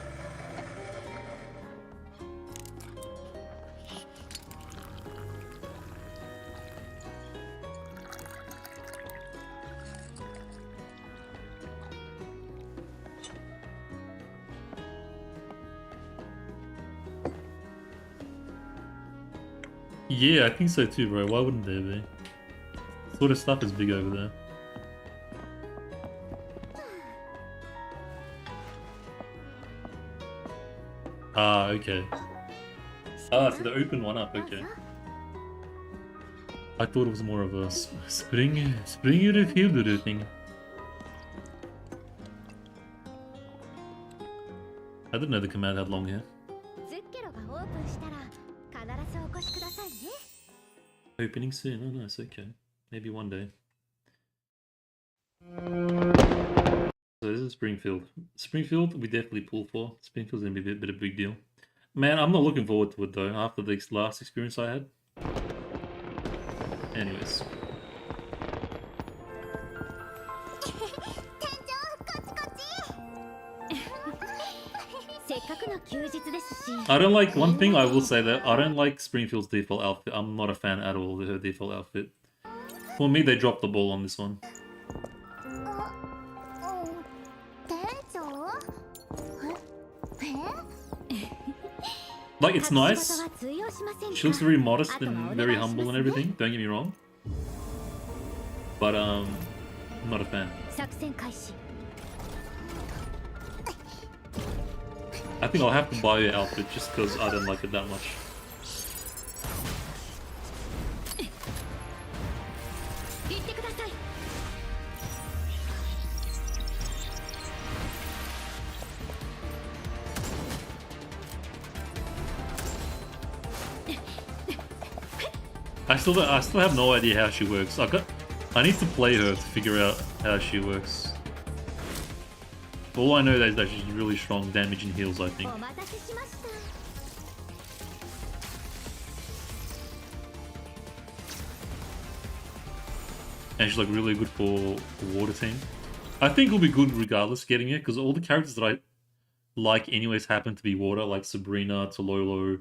Yeah, I think so too, bro. Why wouldn't there be? Sort of stuff is big over there. Ah, okay. Ah, so they opened one up, okay. I thought it was more of a spring refill thing. I didn't know the command had long hair. Opening soon, oh nice, okay. Maybe one day. So this is Springfield. Springfield, we definitely pull for. Springfield's gonna be a bit of a big deal. Man, I'm not looking forward to it though, after the last experience I had. Anyways. I don't like, one thing I will say that, I don't like Springfield's default outfit. I'm not a fan at all of her default outfit. For me, they dropped the ball on this one. Like, it's nice. She looks very modest and very humble and everything, don't get me wrong. But, I'm not a fan. I think I'll have to buy your outfit just because I don't like it that much. I still have no idea how she works. I need to play her to figure out how she works. All I know is that she's really strong damage and heals, I think. お待たせしました。 And she's like really good for the water team. I think it'll be good regardless getting it, because all the characters that I like anyways happen to be water, like Sabrina, Tololo,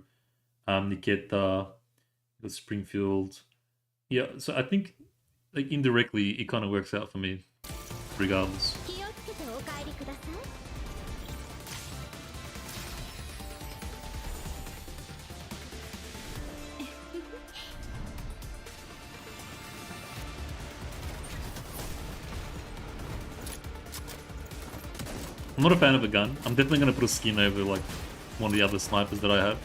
Nikita, the Springfield. Yeah, so I think like indirectly it kind of works out for me, regardless. 気をつけてお帰りください。 I'm not a fan of a gun. I'm definitely gonna put a skin over like one of the other snipers that I have.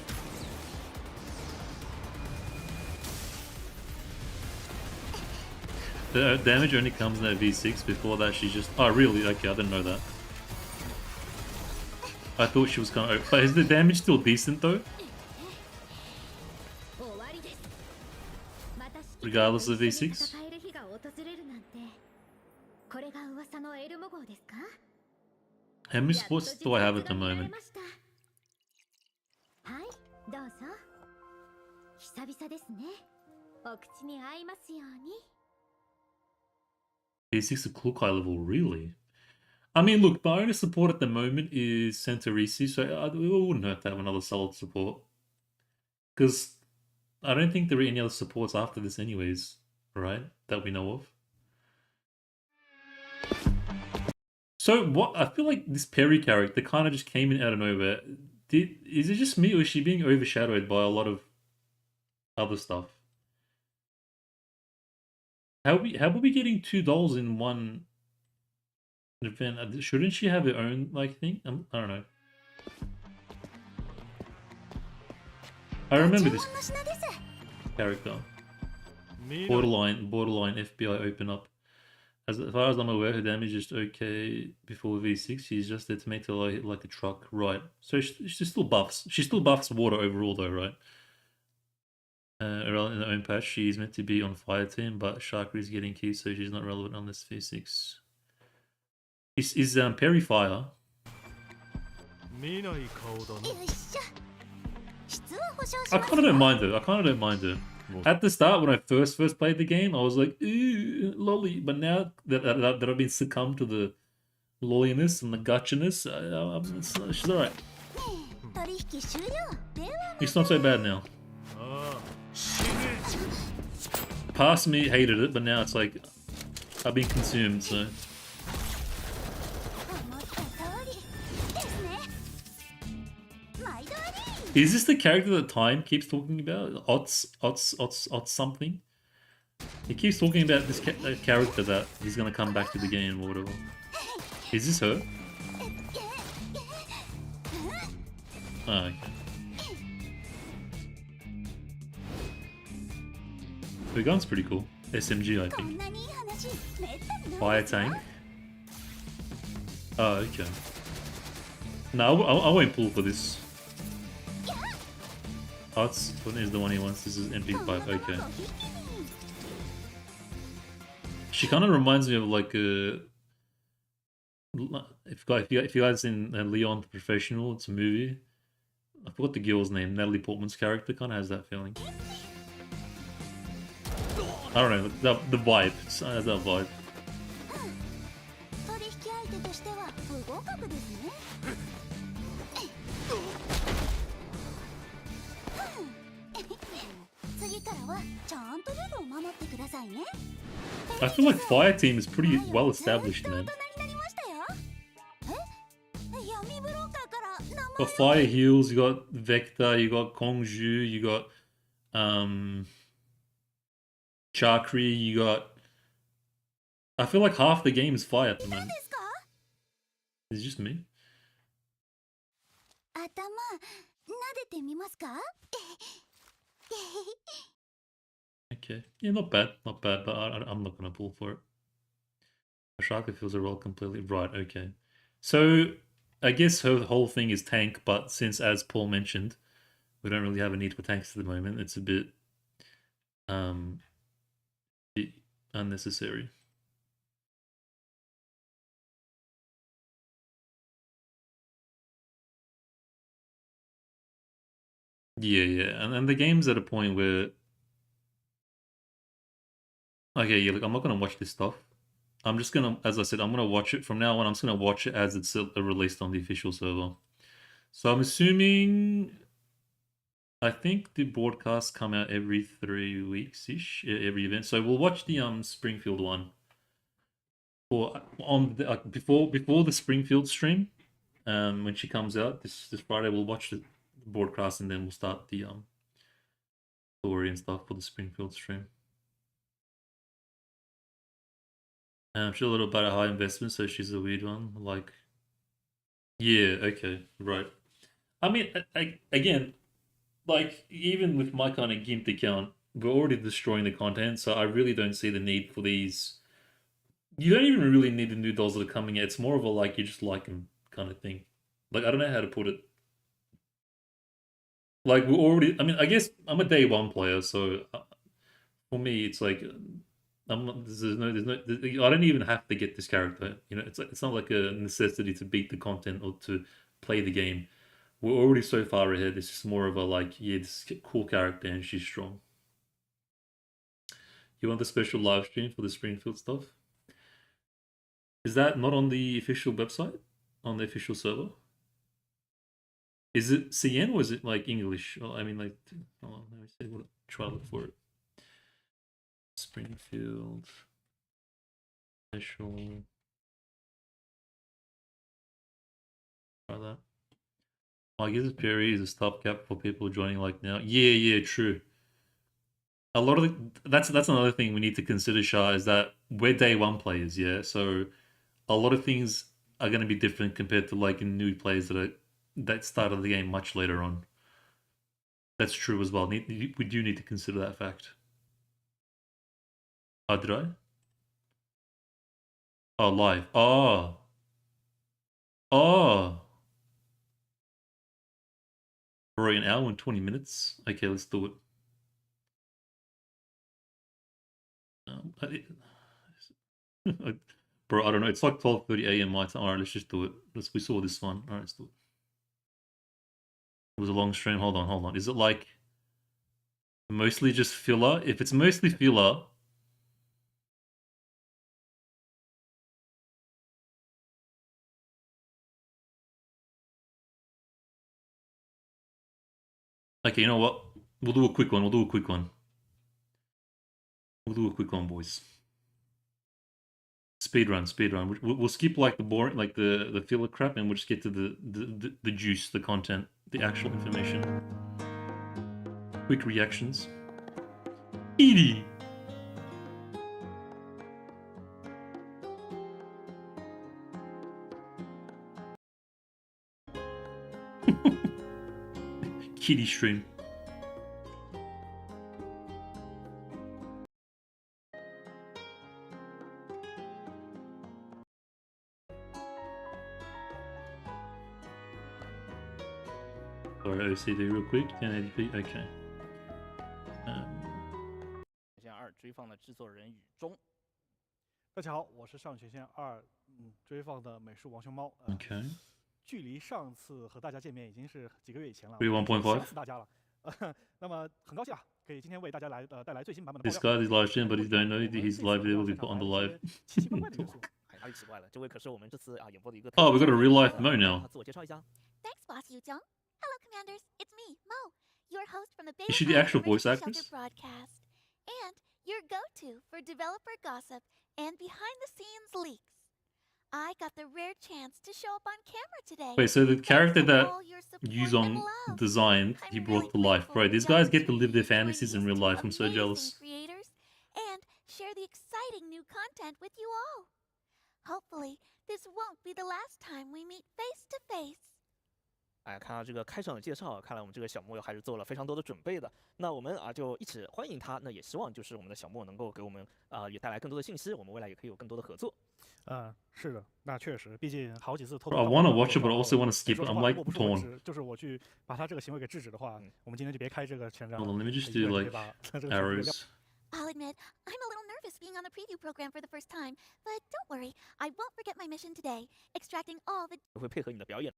The damage only comes in at V6. Before that, she's just... Oh, really? Okay, I didn't know that. I thought she was kind of... But is the damage still decent, though? Regardless of V6? 戦える日が訪れるなんて。これが噂のエルモ号ですか？ How many sports do I have at the moment? はい、どうぞ。久々ですね。お口に合いますように。 V6 a Klukai level, really? I mean, look, my only support at the moment is Santorisi, so we wouldn't hurt to have another solid support. Because I don't think there are any other supports after this anyways, right? That we know of. So what? I feel like this Perry character kind of just came in out of nowhere. Is it just me, or is she being overshadowed by a lot of other stuff? How are we getting $2 in one event? Shouldn't she have her own like thing? I don't know. I remember this character. Borderline FBI open up. As far as I'm aware, her damage is just okay before V6. She's just there to make her like a truck, right? So she still buffs. She still buffs water overall, though, right? Relevant in her own patch, she's meant to be on fire team, but Sharkry is getting keys, so she's not relevant on this V6. Is Perry fire? I kind of don't mind her. I kind of don't mind her. At the start, when I first played the game, I was like, ooh, lolly. But now that I've been succumbed to the lolliness and the gutchiness, she's alright. It's not so bad now. Past me hated it, but now it's like I've been consumed, so... Is this the character that Time keeps talking about? Ots something? He keeps talking about this character that he's gonna come back to the game or whatever. Is this her? Oh, okay. The gun's pretty cool. SMG, I think. Fire tank. Oh, okay. No, I won't pull for this. Hearts is the one he wants. This is MP5. Okay. She kind of reminds me of like a. If you guys seen Leon the Professional, it's a movie. I forgot the girl's name. Natalie Portman's character kind of has that feeling. I don't know. The vibe. It has that vibe. I feel like Fire Team is pretty well established, man. Got Fire Heals, you got Vector, you got Kongju, you got Chakri, you got... I feel like half the game is Fire at the moment. Is it just me? Okay. Yeah, not bad, but I'm not gonna pull for it. Ashaka feels a role completely right, okay. So, I guess her whole thing is tank, but since, as Paul mentioned, we don't really have a need for tanks at the moment, it's a bit unnecessary. Yeah. And the game's at a point where, okay, yeah, look, I'm not gonna watch this stuff. I'm just gonna, as I said, I'm gonna watch it from now on. I'm just gonna watch it as it's released on the official server. So I'm assuming, I think the broadcasts come out every 3 weeks ish, every event. So we'll watch the Springfield one for on the, before the Springfield stream. When she comes out this Friday, we'll watch the broadcast and then we'll start the story and stuff for the Springfield stream. I'm sure a little about a high investment, so she's a weird one. Like, yeah, okay, right. I mean, again, like even with my kind of GIMP account, we're already destroying the content, so I really don't see the need for these. You don't even really need the new dolls that are coming out. It's more of a like you just like them kind of thing. Like I don't know how to put it. Like we're already. I mean, I guess I'm a day one player, so for me, it's like I'm not, I don't even have to get this character. You know, it's not like a necessity to beat the content or to play the game. We're already so far ahead. It's just more of a like, yeah, this is a cool character and she's strong. You want the special live stream for the Springfield stuff? Is that not on the official website? On the official server? Is it CN or is it like English? I mean, like, hold on, let me see. Try to look for it. Springfield special. Try that. I guess Perry is a stopgap for people joining like now. Yeah, true. A lot of that's another thing we need to consider, Shah, is that we're day one players, yeah. So a lot of things are going to be different compared to like new players that started the game much later on. That's true as well. We do need to consider that fact. Oh, did I? Oh, live. Oh. For an hour and 20 minutes. Okay, let's do it. Bro, I don't know. It's like 12:30 a.m. my time. All right, let's just do it. We saw this one. All right, let's do it. It was a long stream. Hold on. Is it like mostly just filler? If it's mostly filler, okay, you know what? We'll do a quick one. We'll do a quick one, boys. Speed run. We'll skip like the boring, like the filler crap, and we'll just get to the juice, the content, the actual information. Quick reactions. Edie. Kitty stream. Sorry, OCD real quick. 1080p. Okay. 线二追放的制作人雨中。大家好，我是上学线二追放的美术王熊猫。Okay. 距离上次和大家见面已经是几个月以前了， 1.5想死大家了。那么很高兴啊，可以今天为大家带来最新版本的。 This guy is live stream, but he don't know his live video will be put on the live. 奇奇怪怪的元素。哪里奇怪了？这位可是我们这次演播的一个。 Oh, we got a real life Mo now. 自我介绍一下。 Thanks, Boss Yuzhong. Hello, Commanders. It's me, Mo, your host from the Is she the actual voice actress? broadcast, and your go-to for developer gossip and behind-the-scenes leaks. I got the rare chance to show up on camera today. Wait, so the character that Yuzhong Yuzong designed, he brought to life. Bro, these guys get to live their fantasies in real life. I'm so jealous. Creators and share the exciting new content with you all. Hopefully, this won't be the last time we meet face to face. 哎，看到这个开场的介绍，看来我们这个小莫还是做了非常多的准备的。那我们就一起欢迎他。那也希望就是我们的小莫能够给我们也带来更多的信息，我们未来也可以有更多的合作。是的，那确实，毕竟好几次偷偷。I wanna watch it, but I also wanna skip it. I'm like torn. 就是我去把他这个行为给制止的话，我们今天就别开这个前瞻。 Hold on, let me just do like arrows. I'll admit, I'm a little nervous being on the preview program for the first time, but don't worry, I won't forget my mission today, extracting all the. 会配合你的表演。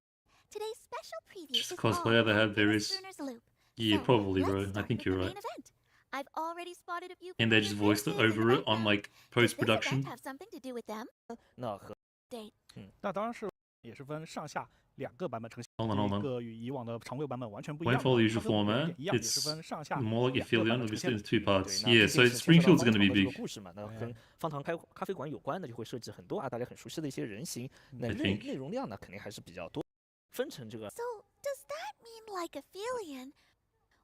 Today's special preview Just is cosplay all they have about various Spooner's Loop, Yeah, So, probably, let's bro. I start think with you're the right. main event. I've already spotted a few And they familiar just voiced faces it in the over it on background. like Does this post-production. event have something to do with them? 那和 Date. 那当然是也是分上下两个版本呈现， Hold on, 这 hold 一 on. 个与以往的常规版本完全不一 Won't 样的。 follow the 它 usual 跟我的有 format. 点一样，也是 It's 分上下 more like 两个版 Ephelion, 本 but 呈 it's 现 in 的。 two 对， parts. 那 Yeah, 毕 so 竟 it's 是牵涉到 Springfield's 方 gonna 糖 be 的这个 big. 故事嘛，那和哎方糖咖啡馆有关的就会设置很多啊，大家很熟悉的一些人形，那 I 内 think. 内容量呢肯定还是比较多，分成这个 So, does that mean like Aphelion?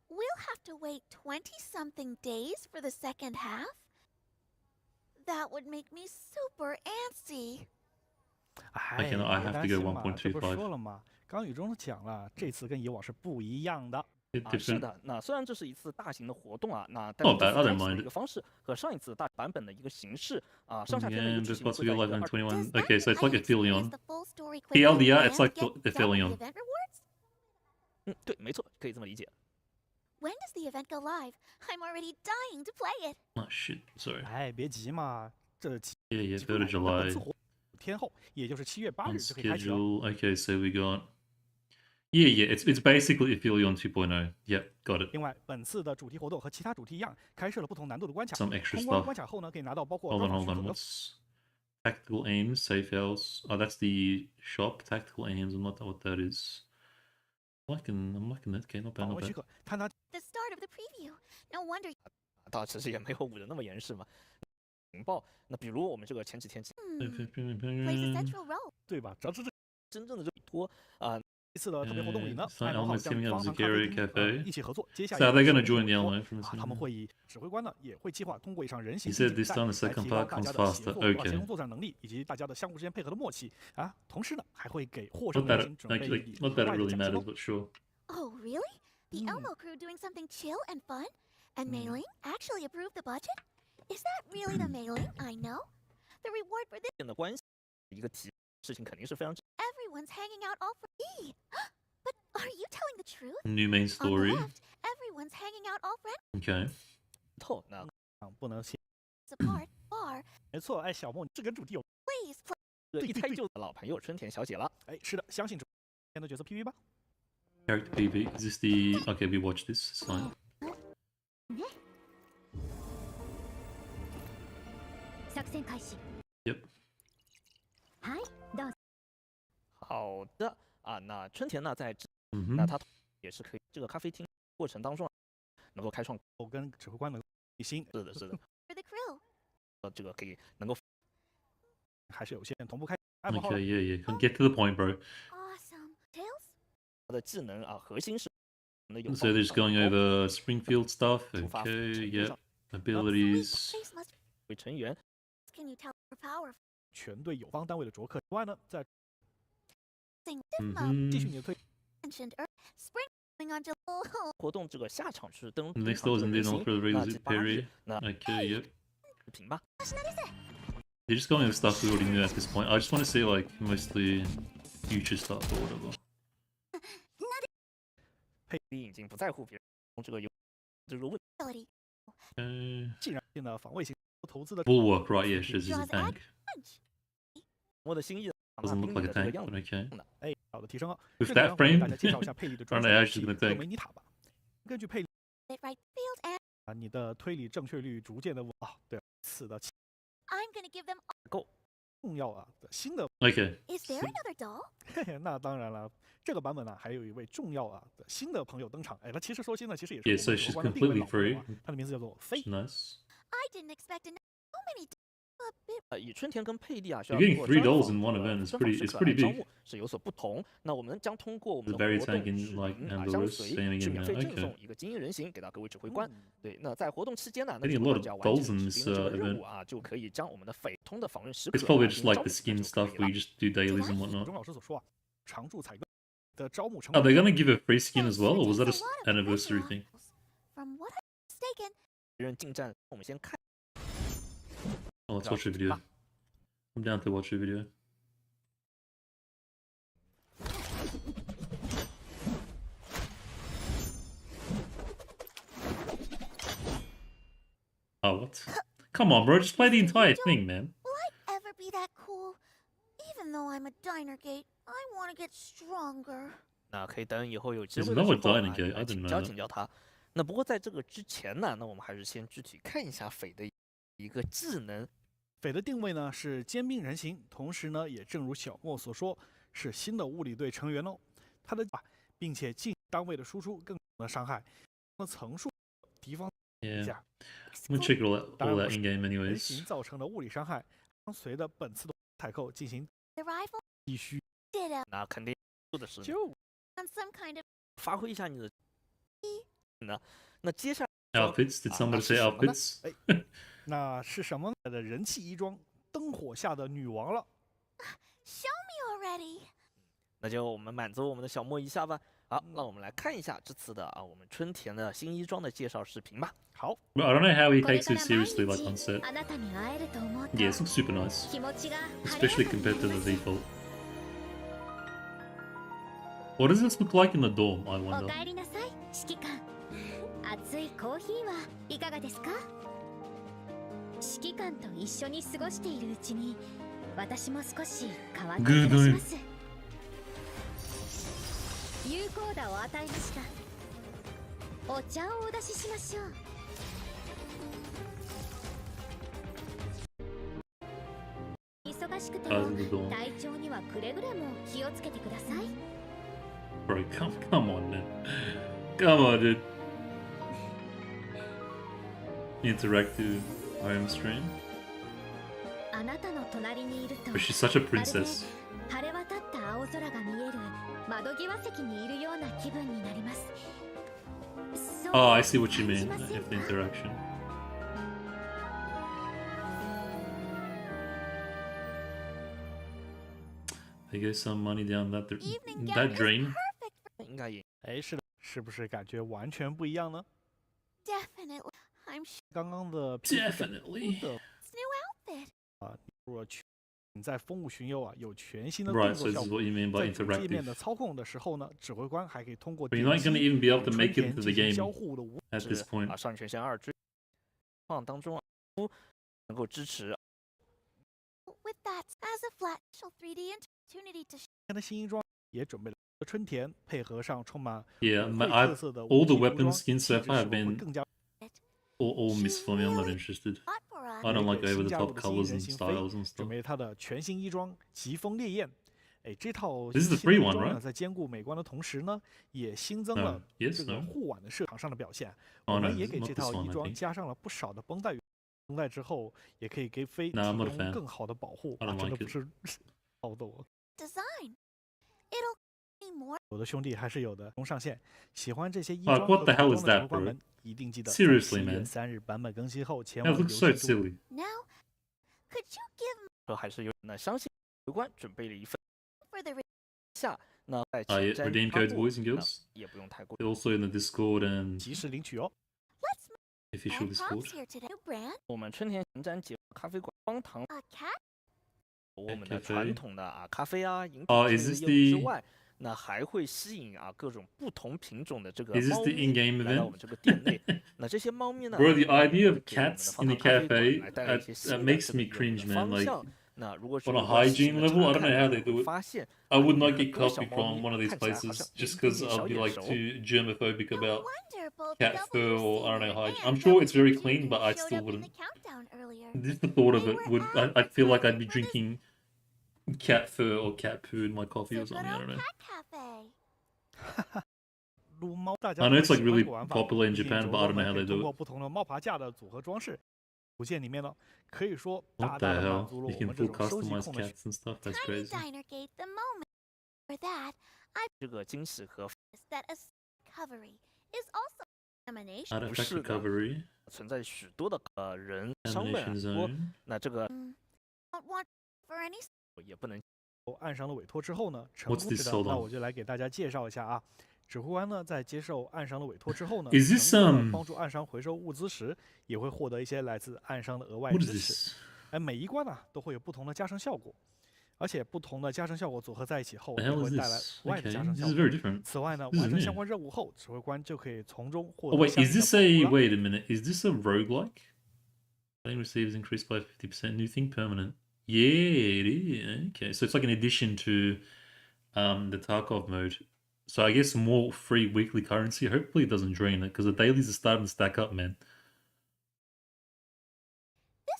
We'll have to wait 20-something days for the second half? That would make me super antsy. 哎， Okay, no, I 别 have 担 to go 心嘛，这不是 1.25. 说了吗？刚宇中讲了，这次跟以往是不一样的。 Bit 啊，是 different. 的，那虽然这是一次大型的活动啊，那但 Not 是这 bad, 次 I 开 don't 启的 mind 一个 it. 方式和上一次大版本的一个形式啊，上下篇的一 Again, 个剧 best 情 parts 会 of your 在一 life 个 in Does 21. that Okay, so mean it's I like can experience Ephelion. the full story TLDR, quickly it's like and get some of the Ephelion. event rewards? 对，没错，可以这么理解。 When does the event go live? I'm already dying to play it. Oh shit, sorry. 哎，别急嘛，这几 Yeah, yeah, 几乎来 3rd of 那本次 July. 活天后，也就是7月8 On 日就可以开始了。 schedule. Okay, so we got. Yeah, yeah, it's basically Ephelion 2.0. Yep, got it. 另外，本次的主题活动和其他主题一样，开设了不同难度的关卡。 Some extra 通关 stuff. 关卡后呢，可以拿到包括 Hold 专 on, 访 hold 许 on. 可的 What's tactical aims, safe house? Oh, that's the shop. Tactical aims. I'm not what that is. I'm liking that. Okay, not bad, 访 not 问许 bad. 可，探查 The start of the preview. No wonder. 倒其实也没有五的那么严实嘛。情报，那比如我们这个前几天 Plays a central role. 对吧？只要是这真正的这一托啊，一次的特别活动里呢， Some 艾蒙号 elements 将 coming 与 out 方 of 糖咖啡 Zagari 厅 Cafe. 一起合作，接下 So 来 are they 的 gonna 首 join 映 the 活 online from 啊， this 他们 one? 会以指挥官呢也会计划通过一场人 He 形 said 竞技比 this 赛 time the 来 second 提高 part 大 comes 家的协 faster. 作、 Okay. 协同作战能力以及大家的相互之间配合的默契啊。同时呢，还会给获 Not 胜 that 人 it, 形准备 like, 以 not 额 that it 外的 really 奖金 matters, 哦。 but sure. Oh, really? The Elmo crew doing something chill and fun? And Mei Ling actually approved the budget? Is that really the Mei Ling I know? The reward for this, 间的关系一个题事情肯定是非常 everyone's hanging out all for me. But are you telling the truth? New main On the story. left, everyone's hanging out all friends Okay. 透。那不能写。 apart. Bar, 没错，哎，小梦，这跟主题有 please play. 这一猜就老朋友春田小姐了。哎，是的，相信主天的角色 PV 吧。 Character PV. Is this the? Okay, we watched this. It's fine. 作戦開始 Yep. はいどうぞ好的啊，那春田呢在这， Mm-hmm. 那他也是可以这个咖啡厅过程当中能够开创，我跟指挥官的内心是的，是的， For the crew. 这个可以能够还是有些同步开。艾蒙号 Okay, yeah, yeah. Get to the point, bro. Awesome. Tails? 他的技能啊核心是我们的有 So they're just going 方 over Springfield stuff. 出发 Okay, yep. 'Cause Abilities. Face must. 为成员 Can you tell her power? 全队友方单位的卓克之外呢，在 Thing. 继续 Mm-hmm. 你的推 Mentioned Spring going on to. Oh, 活动这个下场是登 Next 场 door 这 isn't 个 in 人 all 形 for the 那 regular 第8日 period. 那 Okay, yep. 视频吧。 They're just going over stuff we already knew at this point. I just want to see like mostly future stuff or whatever. 佩蒂已经不在乎别人这个有这个问题， ability. Okay. 既然性的防卫型投资的 Bulwark, right? Yeah, shows he's a Draws ag- tank. Punch. 我的心意那 Doesn't 冰 look 里 like 的 a 这个 tank, 样 but 子 okay. 哎，好的提升啊。 With 这里 that 呢我给 frame? 大家介绍一下佩利的专 Aren't 属 they 武 actually 器 gonna 特 tank? 梅尼塔吧。根据佩利 It right field and 啊，你的推理正确率逐渐的对，此的 I'm gonna give them. 重要啊的新的， Okay. Is there another doll? 嘿嘿，那当然了，这个版本呢还有一位重要啊的新的朋友登场。哎，那其实说新呢，其实也是 Yeah, 我 so 们 she's 国关的定位 completely 老朋友 free. 啊，他的名字叫做飞。 Nice. I didn't expect to know so many. A bit. 以春田跟佩蒂啊，需 You're 要 getting 通过 3 专 dolls 访 in one 和 event. It's 专访 pretty. 时 It's 刻 pretty 来招 big. 募是有所不同。那我们将通过我们的 The berry 活动 tank in, 指 like, 明 Amber's 相随 saying 去 again 免 now. 费赠 Okay. 送一个精英人形给到各位指挥官。嗯对，那在活动期间呢，那 Getting a 指 lot 挥 of 只要完 dolls 成 in 指 this 定的这个 event. 任务啊，就可以将我们的匪通的访问时刻 It's probably 啊 just 进行 like 招 the 募 skin 就 stuff 可以 we 了。 just do dailies and 宇 whatnot. 中老师所说啊，常驻采购的招募成 Are 本 they gonna give a free skin That as well, sure or was that takes a a lot of anniversary professional thing? angles. From what I'm mistaken, 别人近战，我们先看 Oh, let's watch the video. I'm down to watch the video. Oh, what? Come on, bro. Just play the entire thing, man. will I ever be that cool? Even though I'm a diner gate, I want to get stronger. 啊，可以等以后有机 There's 会的时 another 候 dining 啊， gate. I 来 didn't 请 know 教 that. 请教他。那不过在这个之前呢，那我们还是先具体看一下匪的一个技能。匪的定位呢是尖兵人形，同时呢也正如小莫所说，是新的物理队成员哦。他的并且进单位的输出更的伤害，那层数敌方 Yeah. 下。 I'm gonna check all 当然 that 我是 in game 人 anyways. 形造成的物理伤害，随着本次的采购进行 The rifle 必须 ditto 那肯定的是就 on some kind of 发挥一下你的呢。那接下来 Outfits? Did 啊， somebody 那是 say 什么呢？ outfits? 那是什么呢？的人气衣装，灯火下的女王了。 show me already. 那就我们满足我们的小莫一下吧。好，那我们来看一下这次的我们春田的新衣装的介绍视频吧。好， Well, I don't know how he これ takes か it ら毎 seriously 日 like on set. あなたに会えると思うと Yeah, it looks super nice, 気持ちが晴れ especially やかにな compared り to ま the す default. What does this look like in the dorm? I お wonder. かえりなさい指揮官熱いコーヒーはいかがですか指揮官と一緒に過ごしているうちに私も少し変わって気がします有効打を与えましたお茶をお出ししましょう忙しくて How's も the dorm? 体調にはくれぐれも気をつけてください Bro, come on, man. Come on, dude. Interactive home stream. あなたの隣にいると But she's such a まるで princess. 晴れ渡った青空が見える窓際席にいるような気分になります。そう Oh, I see what you 感じ mean. ません If the か interaction. They go some money down that Evening that gown is drain. perfect. 应该也哎，是的，是不是感觉完全不一样呢？ Definitely. I'm sure 刚刚的皮肤感 Definitely. 的 it's new outfit. 若全你在风物巡游啊有全新的 Right, 动 so 作 this 效 is 果， what you mean by 在主界面 interactive. 的操控的时候呢，指挥官还可以通过 But 点 you're not 击 gonna even be able to 与 make 春 it to 田 the 进行 game 交互的无 at 是 this point. 上权限2追况当中能够支持 With that, as a flat, 3D opportunity to 天的新衣装也准备了春田，配合上充满 Yeah, 会 I've 特色的 all 武 the 器服 weapon 装， skins 气 so 质 far 是 have 否会 been 更加 all missed for me. I'm not interested. hot for us. I don't 也 like 给 over 新 the 加入 top 的新 colors 人 and 形飞 styles and 准 stuff. 备他的全新衣装疾风烈焰。哎，这套 This is the 新的 free 衣 one, 装呢， right? 在兼顾美观的同时呢，也新增 No. 了 Yes, 这个 no. 护腕的市场上的表现。 Oh 我 no, 们也给 not 这 this 套 one, 衣 I 装 think. 加上了不少的绷带。绷带之后，也可以给飞提 No, I'm not a 供 fan. 更好的保护。 I 啊， don't 真的 like 不 it. 是好多。 Design. It'll be more 有的兄弟还是有的。上线，喜欢这些衣 Like, 装 what 和 the 服 hell 装 is 的指 that, 挥官 bro? 们一定记得在 Seriously, 7月 man. 3日版本更新后前 That 往游 looks 戏 so 中。 silly. now. Could you give 说还是有那相信指挥官准备了一份 for the 下，那在 Oh, 前 yeah, 瞻 redeem 发 codes, 布 boys and 那 girls. 也不用太过。 They're also in the Discord and 及时领取哦。 let's official add props Discord. here today? New brand? 我们春田前瞻节咖啡馆方糖 A cat? 我们的 cafe 传统的咖啡啊、饮哦品 is 之类 this 的业务之 the- 外，那还会吸引各种不同品种的这个 Is this 猫 the 咪 in-game 来到 event? 我们这个店内。那这些猫咪呢 Bro, the idea of 给我们的 cats 方 in 糖 the 咖啡馆 cafe 来带来一些 that 新的 makes 这个 me 业务的 cringe, man. 方 Like, 向。那如果是 on a 有关细 hygiene 心的 level, I 查 don't 看 know how 呢 they do it. 发现 I would 有 not 很 get 多小 coffee 猫 from 咪 one of these 看起来好 places 像 just 有一 because 点 I'd 小 be 眼 like 熟。 too germophobic No about wonder both cat Double fur or I don't know Senior hygiene. and I'm sure it's very Double clean, Junior but I showed still up in wouldn't. the countdown earlier. Just the thought of They it were would I'd feel like I'd be advertising for this drinking cat fur or cat poo in my coffee or super something. I don't old know. cat cafe. 撸猫，大 I 家 know 都 it's 喜 like 欢 really 这个玩法。 popular in 毕竟 Japan, 主 but I 播 don't know 们 how 可以 they 通 do 过 it. 不同的猫爬架的组合装饰，图鉴里面呢，可以说 What 大 the 大的满 hell? 足了 You 我 can 们这 full 种收集 customize 控的需 cats and stuff. That's Tiny crazy. Diner Gate the moment. For that, 这个惊喜和 that a recovery is also emanation. Artifact 是的 recovery, 存在许多的人商们 animation 不过 zone. 那这个 Don't want for any 也不能岸上的委托之后呢，成 What's 功 this? 的， Hold 那 on. 我就来给大家介绍一下啊。指挥官呢，在接受岸上的委托之后呢， Is this 成功地 some- 帮助岸上回收物资时，也会获得一些来自岸上的额外 What 支 is 持。 this? 哎，每一关呢都会有不同的加成效果，而且不同的加成效果组合在一起后， The 也 hell 会 is 带来 this? 额外的 Okay, 加成 this 效 is 果。 very different. 此外呢， This is 完成 new. 相关任务后，指挥官就可以从中获 Oh 得 wait, 相 is 应的 this 保 a 护了。 wait a minute? Is this a roguelike? Playing receives increased by 50%. New thing permanent. Yeah, it is. Okay, so it's like an addition to the Tarkov mode. So I guess more free weekly currency. Hopefully it doesn't drain it, because the dailies are starting to stack up, man.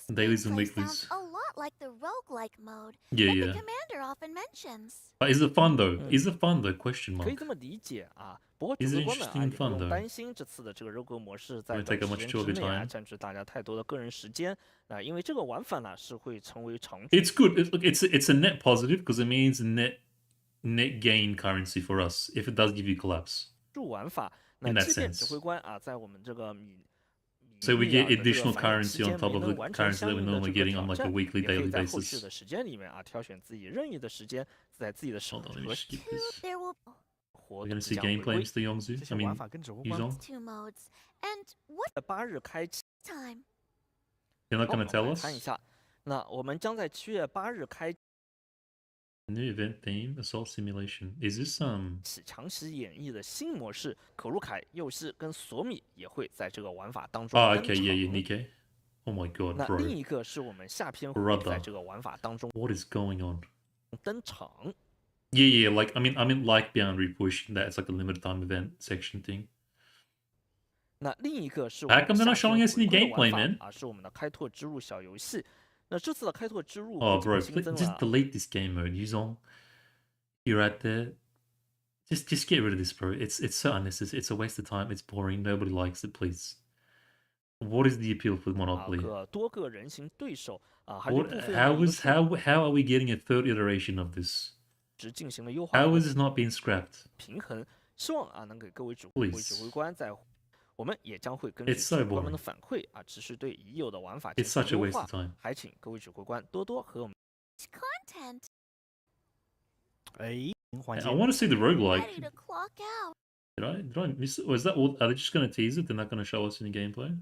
This Dailies and gameplay sounds weeklies. a lot like the roguelike mode Yeah, that yeah. the commander often mentions. But is it fun though? Is it fun though? Question 可以 mark. 这么理解啊。不过 Is 指 it 挥官们 interesting 啊 and 也不 fun 用 though? 担心这次的这个肉鸽模式在 Won't 短 take up 时 much 间 too of 之 your 内啊 time. 占据大家太多的个人时间啊，因为这个玩法呢是会成为长期 It's good. Look, it's a net positive because it means net gain currency for us if it does give you collapse. 助玩法。那 In that 即便指 sense. 挥官啊在我们这个米 So we 米 get 尔的这个 additional 繁衍期 currency on 间 top 没 of the 能完成 currency 相 that we're 应的这 normally 个 getting 挑 on like a 战， weekly, 也可以 daily 在后续 basis. 的时间里面啊挑选自己任意的时间，在自己的手 Hold on, let me 和 skip this. There will活 We're 动 gonna 即 see 将回 gameplay 归。 Mr. Yongzu. 这 I 些玩 mean, 法跟指挥 he's 官 on. be 2 modes. And what 8日开启。 time? You're not 好，我 gonna 们 tell 来 us? 看一下。那我们将在7月8日开 New event theme, assault simulation. Is this 启强袭演绎的新模式，可鲁凯、幼师跟索米也会在这个玩法当中 Oh, 登 okay, yeah, yeah, 场。 Nikkei. Oh my god, 那另 bro. 一个是我们下篇会 Brother. 在这个玩法当中 What is going on? 登场。 Yeah, yeah, like I mean like boundary push, that's like a limited time event section thing. 那另一个是我 How 们 come they're not 下 showing 篇 us 回 any 归的 gameplay, 玩法 man? 啊，是我们的开拓之路小游戏。那这次的开拓之路 Oh, 不仅 bro, 新增 just 了 delete this game mode. Yuzong, you're right there. Just get rid of this, bro. It's so unnecessary. It's a waste of time. It's boring. Nobody likes it. Please. What is the appeal for 啊 Monopoly? 和多个人形对手啊，还是 What? 部分 How 的一个 is 数 how are we getting a third iteration of this? 值进行了优化 How 和 is this not being scrapped? 平衡，希望啊能给各位指 Please 挥官在，我们也将会根据 It's so 指挥官们的 boring. 反馈啊，持续对已有的玩法进 It's 行 such a 优 waste 化 of time. 还请各位指挥官多多和我们 Content. 哎，环节 I want to see the roguelike. Ready to clock out. Did I miss it? Was that all? Are they just going to tease it? They're not going to show us any gameplay?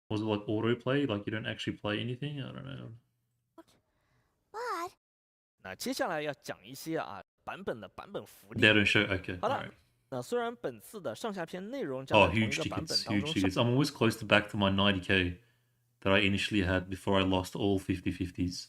Was it like autoplay? Like you don't actually play anything? I don't know. But 那接下来要讲一些啊版本福利 They。don't show. Okay. 好 All 的 right. 那虽然本次的上下篇内容将 Oh, 在同一 huge 个版本 tickets. 当 Huge 中上 tickets. I'm always close to back to my 90k that I initially had before I lost all 50/50s.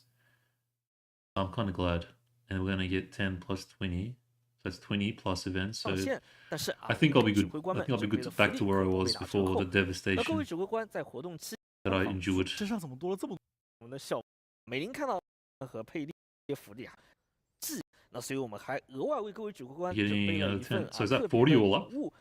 I'm kind of glad. And we're going to get 10 plus 20. So that's 20 plus events. So 上线，但是啊 I think I'll be 指 good. 挥官 I 们 think I'll be 准备 good 的 to 福 back 利 to where I 可不 was 被打折 before 扣 the。那各位 devastation 指挥官在活动期 that I 放 endured. 身上怎么多了这么多？我们的小美林看到和佩利这些福利啊，那所以我们还额外为各位指挥官准备了一份 So is that 特别 40 的 all 礼 up? 物。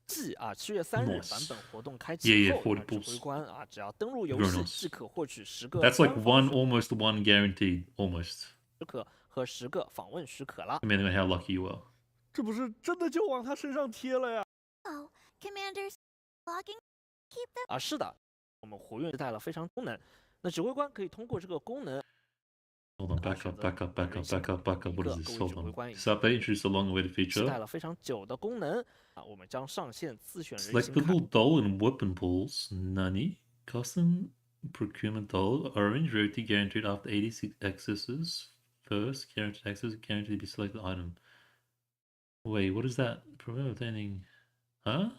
继7月3日 Nice. 版本活动开 Yeah, 启 yeah, 后， 40 那指 pulls. 挥官啊只要登录游 Very 戏 nice. 即可获取10个 That's like 官方 one 许 almost one guaranteed. Almost. 可和10个访问许可啦。 Depending on how lucky you are. 这不是真的就往他身上贴了呀？ oh, commanders logging. Keep them 啊，是的，我们活跃带了非常功能。那指挥官可以通过这个功能 Hold on, back up, back up, back up, back up, back up. What is this? Hold on. This update introduced a long-awaited 期 feature. 待了非常久的功能啊，我们将上线自选人形卡 Selectable doll and weapon pools. Nani? Custom procurement doll. Orange rarity guaranteed after 86 accesses. First, guaranteed access, guaranteed to be selected item. Wait, what is that? Prevent obtaining... Huh?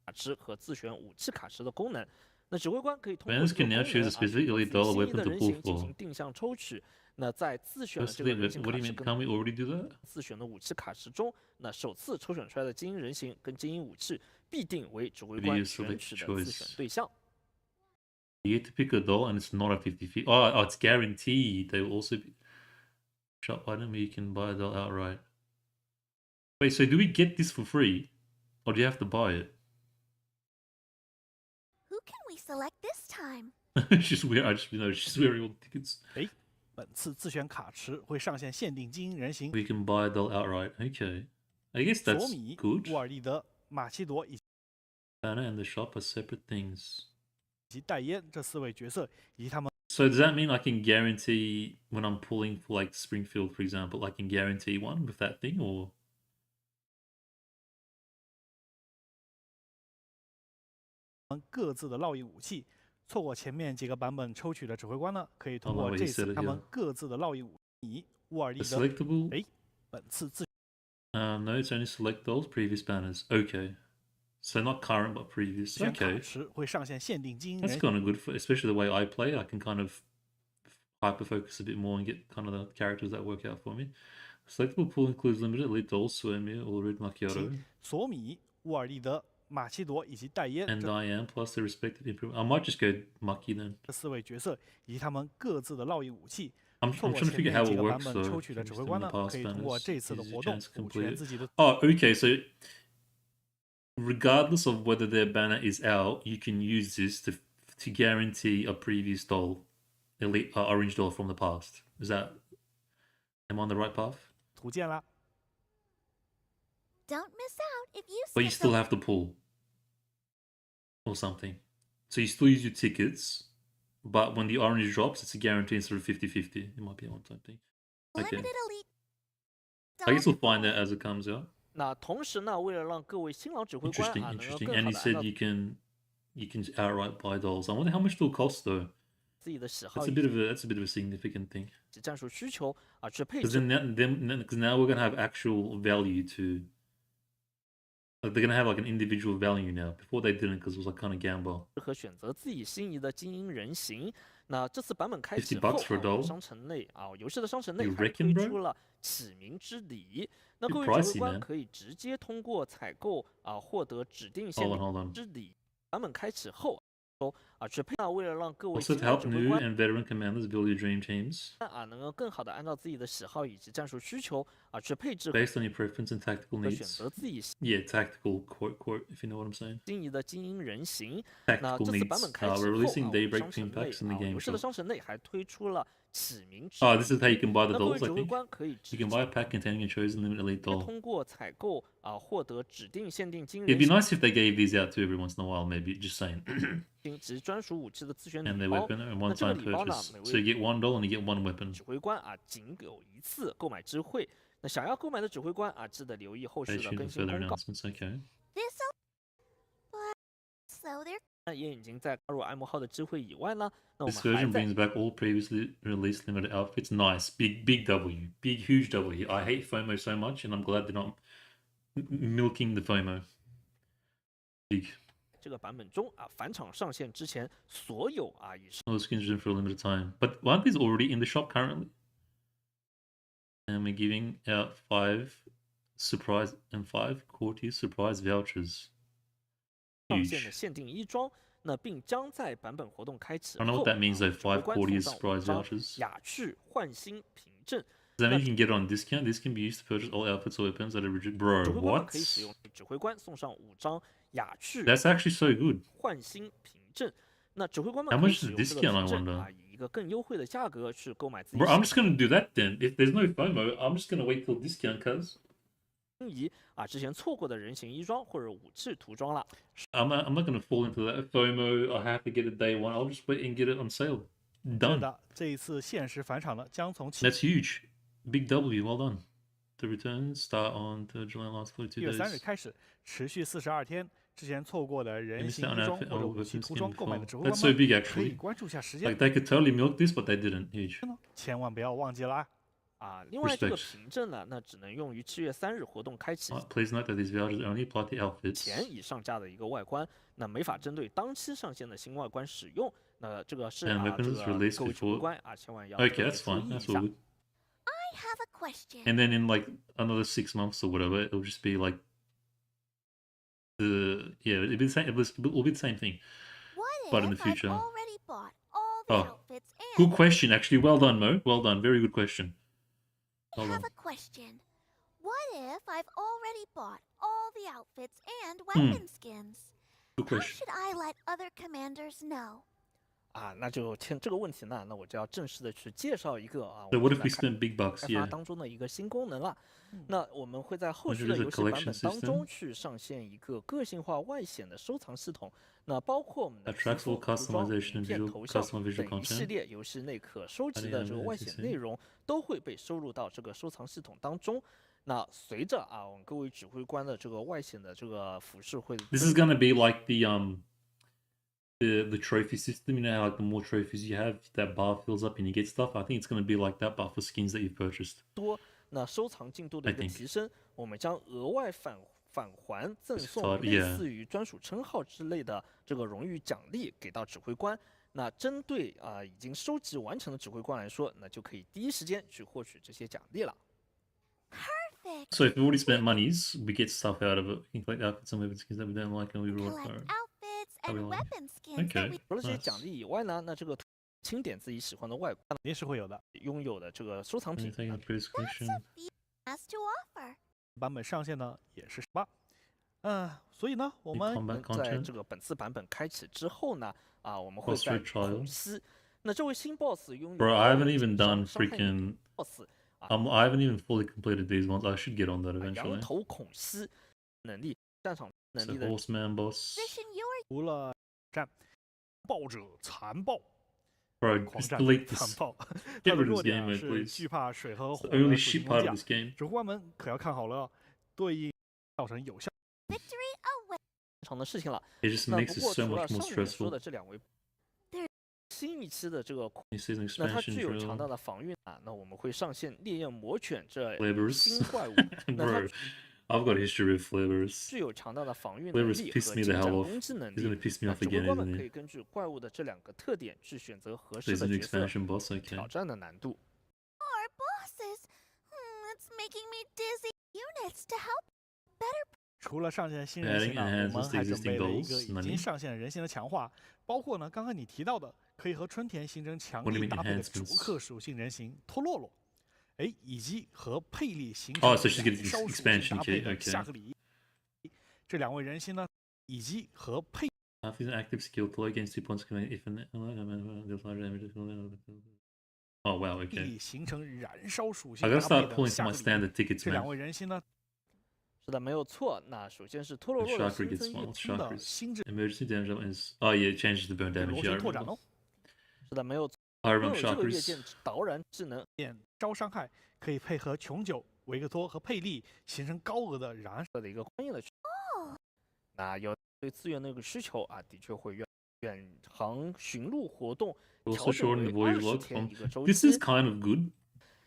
卡池和自选武器卡池的功能。那指挥官可以通过 Fans 这个 can 功 now 能 choose a 啊， specifically 选 dull 择 a 心仪 weapon 的 to 人 pull 形进 for. 行定向抽取。那在自选的这 Firstly, 个人形 what 卡 do you 池 mean? 跟 Can't we already do that? 自选的武器卡池中，那首次抽选出来的精英人形跟精英武器必定为指挥 Maybe 官 you 选 select 取的 choice. 自选对象。 You get to pick a doll and it's not a 50/50. Oh, it's guaranteed. They will also be... Shop item where you can buy a doll outright. Wait, so do we get this for free? Or do you have to buy it? Who can we select this time? She's weird. I just know she's wearing all the tickets. 哎，本次自选卡池会上线限定精英人形， We can buy a doll outright. Okay. I guess 索 that's 米、 good. 沃尔利德、马奇朵以 Banner and the shop are separate things. 及戴烟这4位角色，以及他们 So does that mean I can guarantee when I'm pulling for like Springfield, for example, I can guarantee one with that thing, or 各自的烙印武器。错过前面几个版本抽取的指挥官呢，可以通 Oh, 过 no, 这 he 次 said it 他们 here. 各自的烙印武器。沃尔利 a 德 selectable? 哎，本次自 No, it's only select dolls, previous banners. Okay. So not current, but previous. 选卡 Okay. 池会上线限定精英 That's 人 kind of good, for, especially the way I play. I can kind of hyper focus a bit more and get kind of the characters that work out for me. Selectable pool includes limited elite dolls, Suemir, Ulrid, Macchiato, 索米、沃尔利德、马奇朵以及戴耶 and 这 Diane, plus the respective improvement. I might just go Mucky then. 4位角色以及他们各自的烙印武器。 I'm 错 trying 过 to 前 figure 面 how 几 it 个版 works 本 though. 抽取的 From 指 just 挥 in 官 the 呢， past 可以通过 banners, 这次的 use 活 your 动 chance to 补全 complete it. 自己的 Oh, okay. So regardless of whether their banner is out, you can use this to guarantee a previous doll, elite orange doll from the past. Is that? Am I on the right path? 图鉴啦。 Don't miss out if you But you skip still the have to pull or something. So you still use your tickets, but when the orange drops, it's a guarantee instead of 50-50. It might be a one-time thing. Okay. limited elite. I guess doll we'll find out pool. as it comes out. 那同时呢，为了让各位新老指挥官 Interesting, 能够 interesting. 更 And 好 he 的按 said 照 you can outright buy dolls. I wonder how much they'll cost though. 自己的喜好 That's a 以 bit of a significant thing. 及战术需求去配 Because 置 because now we're gonna have actual value to. Like they're gonna have like an individual value now. Before they didn't, because it was like kind of gamble. 和选择自己心仪的精英人形。那这次版本开50启后 bucks for a 我们 doll? 商城内游戏的商城内 You 还 reckon, 推 bro? 出了启明之礼。那 Bit 各位指挥 pricey, 官 man. 可以直接通过采购获得指定限 Hold on, 定 hold on. 之礼。版本开启后去配为了让各位 Also 新 to 老 help 指挥 new 官 and veteran commanders build your dream teams 能够更好的按照自己的喜好以及战术需求去配置 based on your preference and tactical 和选 needs. 择自己 Yeah, tactical quote if you know what I'm saying. 心仪的精英人形。那 Tactical 这次版本 needs. 开启 We're 后 releasing 我们 Daybreak 商 team 城内 packs in the 游 game 戏的 shop. 商城内还推出了启明之 Oh, this is how you can buy the 那各位 dolls, 指 I 挥 think. 官可以直 You can 接 buy a pack containing a chosen limited elite doll. 通过采购获得指定限定精英 It'd be 人 nice if they gave these out to every once in a while, maybe. Just saying. 形及专属武器的自选 And 礼 their 包。 weapon and 那这个 one-time 礼包呢， purchase. 每 So you 位 get one doll and you get one weapon. 指挥官仅有一次购买智慧。那想要购买的指挥官记得留意后 Stay 续的 tuned 更 for 新 further 公告。 announcements. Okay. This'll. But so they're 那也已经在加入爱慕号的智慧以外呢，那我 This 们还 version 在 brings back all previously released limited outfits. Nice. Big W. Big, huge W. I hate FOMO so much, and I'm glad they're not milking the FOMO. Big. 这个版本中返场上线之前，所有以 All the skins are in for a limited time. But aren't these already in the shop currently? And we're giving out 5 surprise and 5 courtier surprise vouchers. 上线的 Huge. 限定衣装，那并将在版本活动开启 I don't know 后 what that memeans though. 指挥 5官 courtier 送上surprise 5张 vouchers. 雅趣焕新凭证。 Does that mean you can get it on discount? This can be used to purchase all outfits or weapons at a rigid. Bro, 指挥官们 what? 可以使用指挥官送上5张雅趣 That's actually so good. 焕新凭证。那指挥官们 How 可以 much is 使 the 用这个 discount, I 凭证 wonder? 以一个更优惠的价格去购买自己 Bro, 喜 I'm 欢 just gonna do that then. If there's no FOMO, I'm just gonna wait till discount, cuz. 仪之前错过的人形衣装或者武器涂装了。 I'm not gonna fall into that FOMO. I have to get it day one. I'll just wait and get it on sale. 是 Done. 的，这一次限时返场呢，将从7 That's huge. Big W. Well done. The returns start on 3rd July, last 42月3日 days. 开始，持续42天。之前错过的 You 人 missed 形 out 衣 on 装 outfit 或者 or 武器 weapons 涂 skin 装购买的 before. 指挥 That's 官 so 们 big 可以 actually. 关注下时间 Like they could totally milk this, but they didn't. Huge. 千万不要忘记了另外这个 Respect 凭证呢，那只能用于7月3日活动开启 Please note that these vouchers only apply to outfits. 前已上架的一个外观，那没法针对当期上线的新外观使用。那这个是 And 这 weapons 个 released 各位指挥 before- 官千万要 Okay, 特别 that's 注 fine. 意一 That's 下 all。good. I have a question. And then in like another 6 months or whatever, it'll just be like it'll be the same. It will be the same thing. What But in if the future- I've already bought all the Oh, outfits Good and question, actually. Well done, Mo. Well done. Very good question. I Well have done. a question. What if I've already bought all the outfits and Hmm. weapon skins? Good How question. should I let other commanders know? 那就这个问题呢，那我就要正式的去介绍一个我 So 们 what 正 if we 在 spend big bucks? 开发 Yeah. 当中的一个新功能了。那我们会在后续 Which 的 is a 游戏版 collection 本当中 system. 去上线一个个性化外显的收藏系统，那包括我们的 Attracts 皮肤 all 服装、 customization 名 and 片、 visual 头像 custom visual 等一系 content. 列游戏内可收集的这个外显 Animation 内容，都会被收入到这个收藏系统当中。那随着我们各位指挥官的这个外显的这个服饰会 This is gonna be like the trophy system. You know how like the more trophies you have, that bar fills up and you get stuff. I think it's gonna be like that, but for skins that you've purchased. 多，那收藏进度的一个 I think. 提升，我们将额外返还赠 It's 送 thought- 类 yeah. 似于专属称号之类的这个荣誉奖励给到指挥官。那针对已经收集完成的指挥官来说，那就可以第一时间去获取这些奖励了。fix. So if we've already spent monies, we get stuff out of it. We can collect outfits and weapon skins that we don't like, and we reward for Collect it. outfits How we and like. weapon skins that Okay. we 除了这些 Nice. 奖励以外呢，那这个清点自己喜欢的外观，肯定是会有的。拥有的这个收藏品， Anything in the previous collection? has to offer. 版本上线呢也是18。所以呢，我 Any 们 combat 在 content? 这个本次版本开启之后呢，我们会 Boss 在 Red Trial. 孔斯，那这位新 boss 拥有 Bro, I haven't even 伤 done 害力 freaking. boss I haven't even fully completed these ones. I should get on that 羊 eventually. 头孔斯能力，战场能 It's 力 a 的 horseman boss. Position your 除了战暴者残暴， Bro, 狂 just 战 delete 残 this. 暴， Get 它的 rid of 弱 this 点 game 啊 mode, 是 please. 惧怕水和 It's 火 the 的 only 属 shit 性 part 工 of 匠 this game. 指挥官们可要看好了，对应造成有效。 victory away. 场的事情了。 It just 那 makes 不 it 过 so 除了 much 上 more 面说 stressful. 的这两位对新一期的这个 New season 那它 expansion 具有强大 drill. 的防御那我们会上线烈焰魔犬这 Flavors. 新怪物，那它 Bro, I've got history with flavors. 具有强大的防御能 Flavors 力 piss 和 me 近 the 战 hell 攻 off. 击能 He's gonna 力。 piss me 那 off 指挥 again, 官们 isn't 可 he? 以根据怪物的这两个特点去选择合适 There's 的 a new 角色 expansion boss. Okay. 挑战的难度。 More bosses. It's making me dizzy. Units to help. 除了上线新人形 Adding 呢，我 enhancements 们 to 还准 existing 备了一 goals. 个已 Nani? 经上线人形的强化，包括呢刚刚你提到的可以和春田形成强 What do you 力 mean 搭配的逐 enhancements? 客属性人形托洛洛，以及和佩利形 Oh, 成 so she's getting 燃烧属性 expansion 搭配 kit, 的 okay. 夏克里。这两位人形呢，以及和佩 If he's an active skill, play against 2 points command if an Oh wow, okay. 利形成燃烧属 I 性 gotta 搭 start 配 pulling 的 some 夏 my 克里。 standard tickets, 这两 man. 位人形呢，是的，没有错。那首先是托洛 The 洛的 chakra 新 gets 增 one. 业 What's 新的 chakras? 心智 Emergency damage is. Oh yeah, it changes the burn 螺 damage. 旋 Yeah, I 拓展 remember. 哦，是的，没有错。 I 拥 remember 有这个夜剑 chakras. 导燃智能，变招伤害，可以配合琼九、维克托和佩利形成高额的燃的一个关键的需求。那有对资源的一个需求的确会远航巡路活动 Also 调整 shorten 为 the voyage 20 log 天 from. 一个周 This 期 is。kind of good.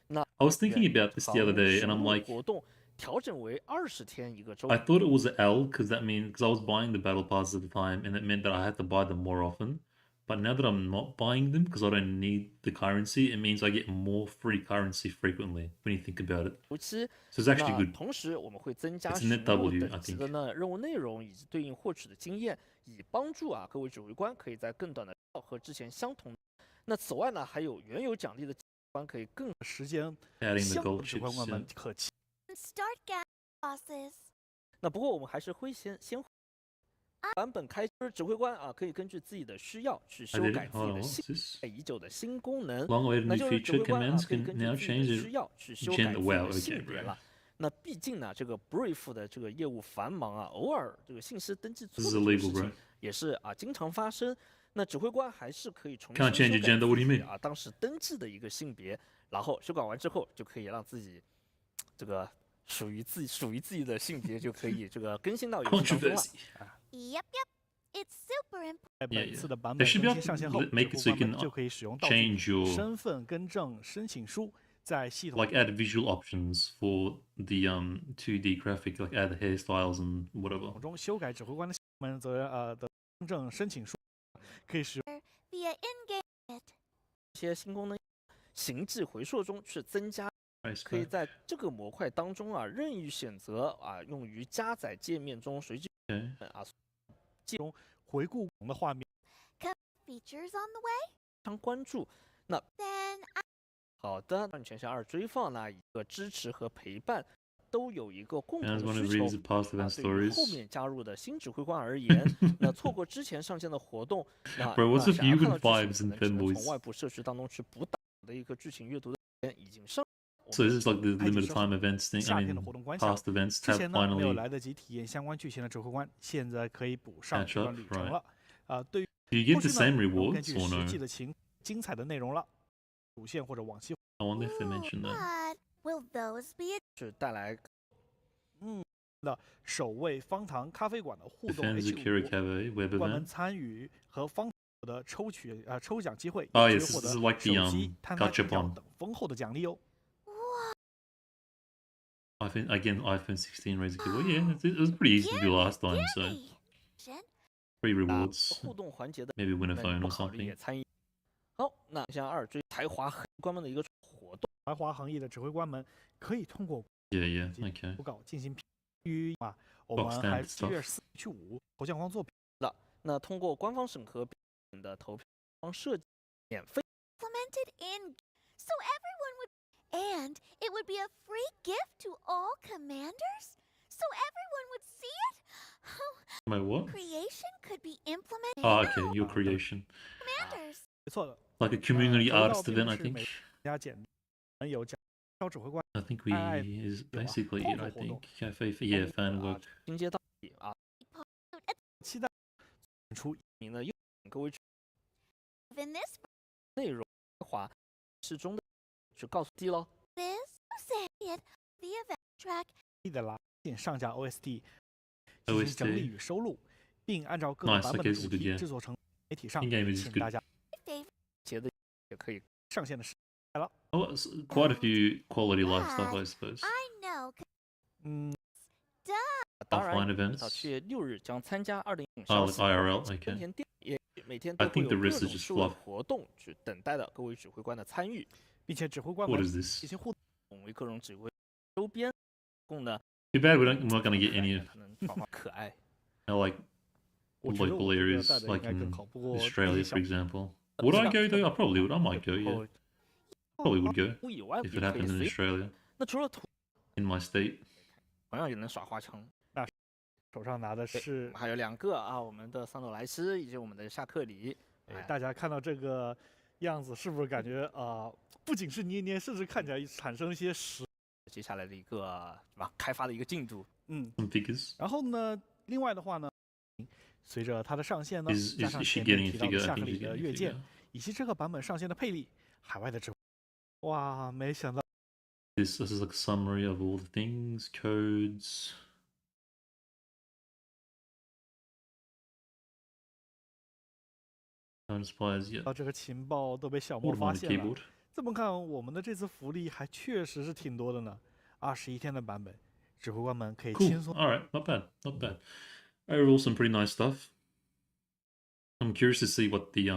那 I was thinking 远 about this the other 航 day, 巡 and I'm 路 like, 活动调整为20天一个周 I thought it was an L because that means because I was buying the battle passes at the time, and it meant that I had to buy them more often. But now that I'm not buying them because I don't need the currency, it means I get more free currency frequently when you think about it. 期。 So it's actually 那 good. 同时我们会增加 It's a 巡 net 路 W, I 等级 think. 的呢任务内容以及对应获取的经验，以帮助各位指挥官可以在更短的和之前相同。那此外呢，还有原有奖励的指挥官可以更时间 Adding the 相 gold 的指挥 chips. 官 Yeah. 们可期。 Start gas bosses. 那不过我们还是会先版本开指挥官可以根据自己的需要去 I 修 did 改 it. 自 Hold 己 on, 的 what's this? 已久的新功能。 Long-awaited 那 new 就是指 feature 挥官 commands 可以 can 根据 now 自己 change 的 it. 需要去修 Gen- 改自己 wow, 的 okay, 性别 bro. 了。那毕竟呢，这个 Brief 的这个业务繁忙偶尔这个信息登记错 This is 的这个 illegal, 事 bro. 情也是经常发生。那指挥官还是可以重 Can't 新 change 修 your 改 gender, what do you 自己 mean? 当时登记的一个性别，然后修改完之后就可以让自己这个属于自己的性别就可以这个更新到游戏当中了。 Controversy. Yep. It's super important. 在 Yeah, 本次 yeah. 的版 They 本 should 更 be 新 able 上线 to 后， make 指 it 挥 so you 官们 can 就可以使用道具 change your 身份更正申请书，在系统 like add visual options for the 2D graphic, like add hairstyles and whatever. 中修改指挥官的们则的更正申请书，可以使用 Via in-game. 一些新功能，行迹回溯中去增加， Price 可以 back. 在这个模块当中任意选择用于加载界面中随机 Okay. 回顾的画面。 Features on the way. 常关注。 Then 好的，让全线2追放呢，一个支持和陪伴都有一个共 And 同 I 的 want to 需求 read the past event 对于后 stories. 面加入的新指挥官而言，那错过之前上线的活动，那 Bro, what's 那 with 想要 you 看 and 到剧 vibes 情 and 可能只能 fanboys? 从外部社区当中去补档的一个剧情阅读的时间已经上。 So this is like the 开启 limited 之后 time events thing. 夏 I 天的 mean, 活动关小， past events 之 have 前呢没有 finally 来得及体验相关剧情的指挥官，现在可以补上 catch 这段 up, 旅程 right? 了。对于 Do you 后 get the 续呢， same 能根 rewards 据 or 实 no? 际的精彩的内容了，主线或者往期 I wonder if they Ooh, mentioned that. but will those be 是带来的守卫方糖咖啡馆的互动 Defend Zakira H5， Cafe web 官们 event. 参与和方的抽奖机会， Oh 也 yes, 可以获 this 得 is like the 手机、探探 gachapon. 等丰厚的奖励哦。 iPhone again, iPhone 16 raise a kid. Well, yeah, it was pretty easy to do last time, so Gimme. free rewards. 互动环节的 Maybe win a 们 phone 不 or 考虑也 something. 参与。好，那像2追才华黑官们的一个活动。怀华行业的指挥官们可以通过 Yeah, okay. 投稿进行评于我 Box 们还 standard 7月 stuff. 4去5头像光作品。那通过官方审核的投票方设计免费。 Implemented in, so everyone would, and it would be a free gift to all commanders, so everyone would see it. Oh, My what? creation could be implemented. Oh, okay, your creation. Commanders. 没错的， Like a community 这一道 artist 并 event, 不 I 是每 think. 加简单，有招指挥官 I think we is basically it, I think. Cafe for, yeah, fan work. 新街道期待出名的各位 In this 内容华适中的就告诉弟喽。 say it, the event track 的拉进上架 OST 进行整理与收录，并按照各个 Nice, 版本 okay, 的 this 主 is good, 题 yeah. 制作成媒体上， In-game is 请 good. 大家节的也可以。上线的时 Oh, quite a few quality life stuff, I suppose. I know. 嗯，当然 Offline events. 到7月6日将参加20影 Oh, 上 like IRL, 春 okay. 田店，也每天 I 都会 think 有 the 各 rest 种 is just 数位 fluff. 活动，只等待的各位指挥官的参与。并且指挥官 What 们 is this? 进行互动。为各种指挥周边供的 Too bad we're not gonna get any of 可能耍花可爱。 like 我觉得 local 我这个 areas 带的应 like 该更 in 好，不过 Australia, 这些 for example. Would I go though? I probably would. I might go, 然 yeah. 后 Probably would go 不以外 if 也 it 可以 happened in 随。 Australia, 那除了图， in my state. 同样也能耍花枪。手上拿的是还有2个啊，我们的桑德莱斯以及我们的夏克里。大家看到这个样子，是不是感觉不仅是捏捏，甚至看起来产生一些接下来的一个是吧开发的一个进度。嗯， Some figures. 然后呢，另外的话呢，随着它的上线呢， Is 加上 she 前面 getting a 提到的 figure? I 夏克 think 里 she's 的 getting 阅 a 剑 figure. 以及这个版本上线的配力，海外的指挥，哇，没想到 This is like a summary of all the things, codes. Don't despise yet. 这个情报都被小莫 What 发 about the 现了。 keyboard? 这么看，我们的这次福利还确实是挺多的呢。21天的版本，指挥官们可以 Cool. 轻松 All right, not bad, not bad. Overall, some pretty nice stuff. I'm curious to see what the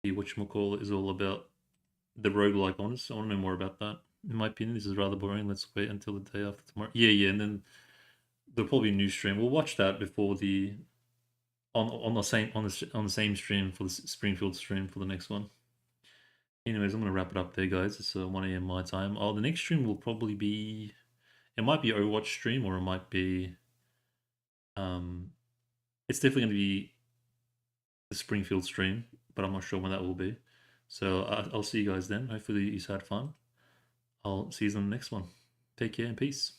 whatchamacallit is all about. The roguelike honors. I want to know more about that. In my opinion, this is rather boring. Let's wait until the day after tomorrow. Yeah, and then there'll probably be a new stream. We'll watch that before the on the same stream for the Springfield stream for the next one. Anyways, I'm gonna wrap it up there, guys. It's 1 a.m. my time. Oh, the next stream will probably be, it might be Overwatch stream, or it might be, it's definitely gonna be the Springfield stream, but I'm not sure when that will be. So I'll see you guys then. Hopefully you had fun. I'll see you on the next one. Take care and peace.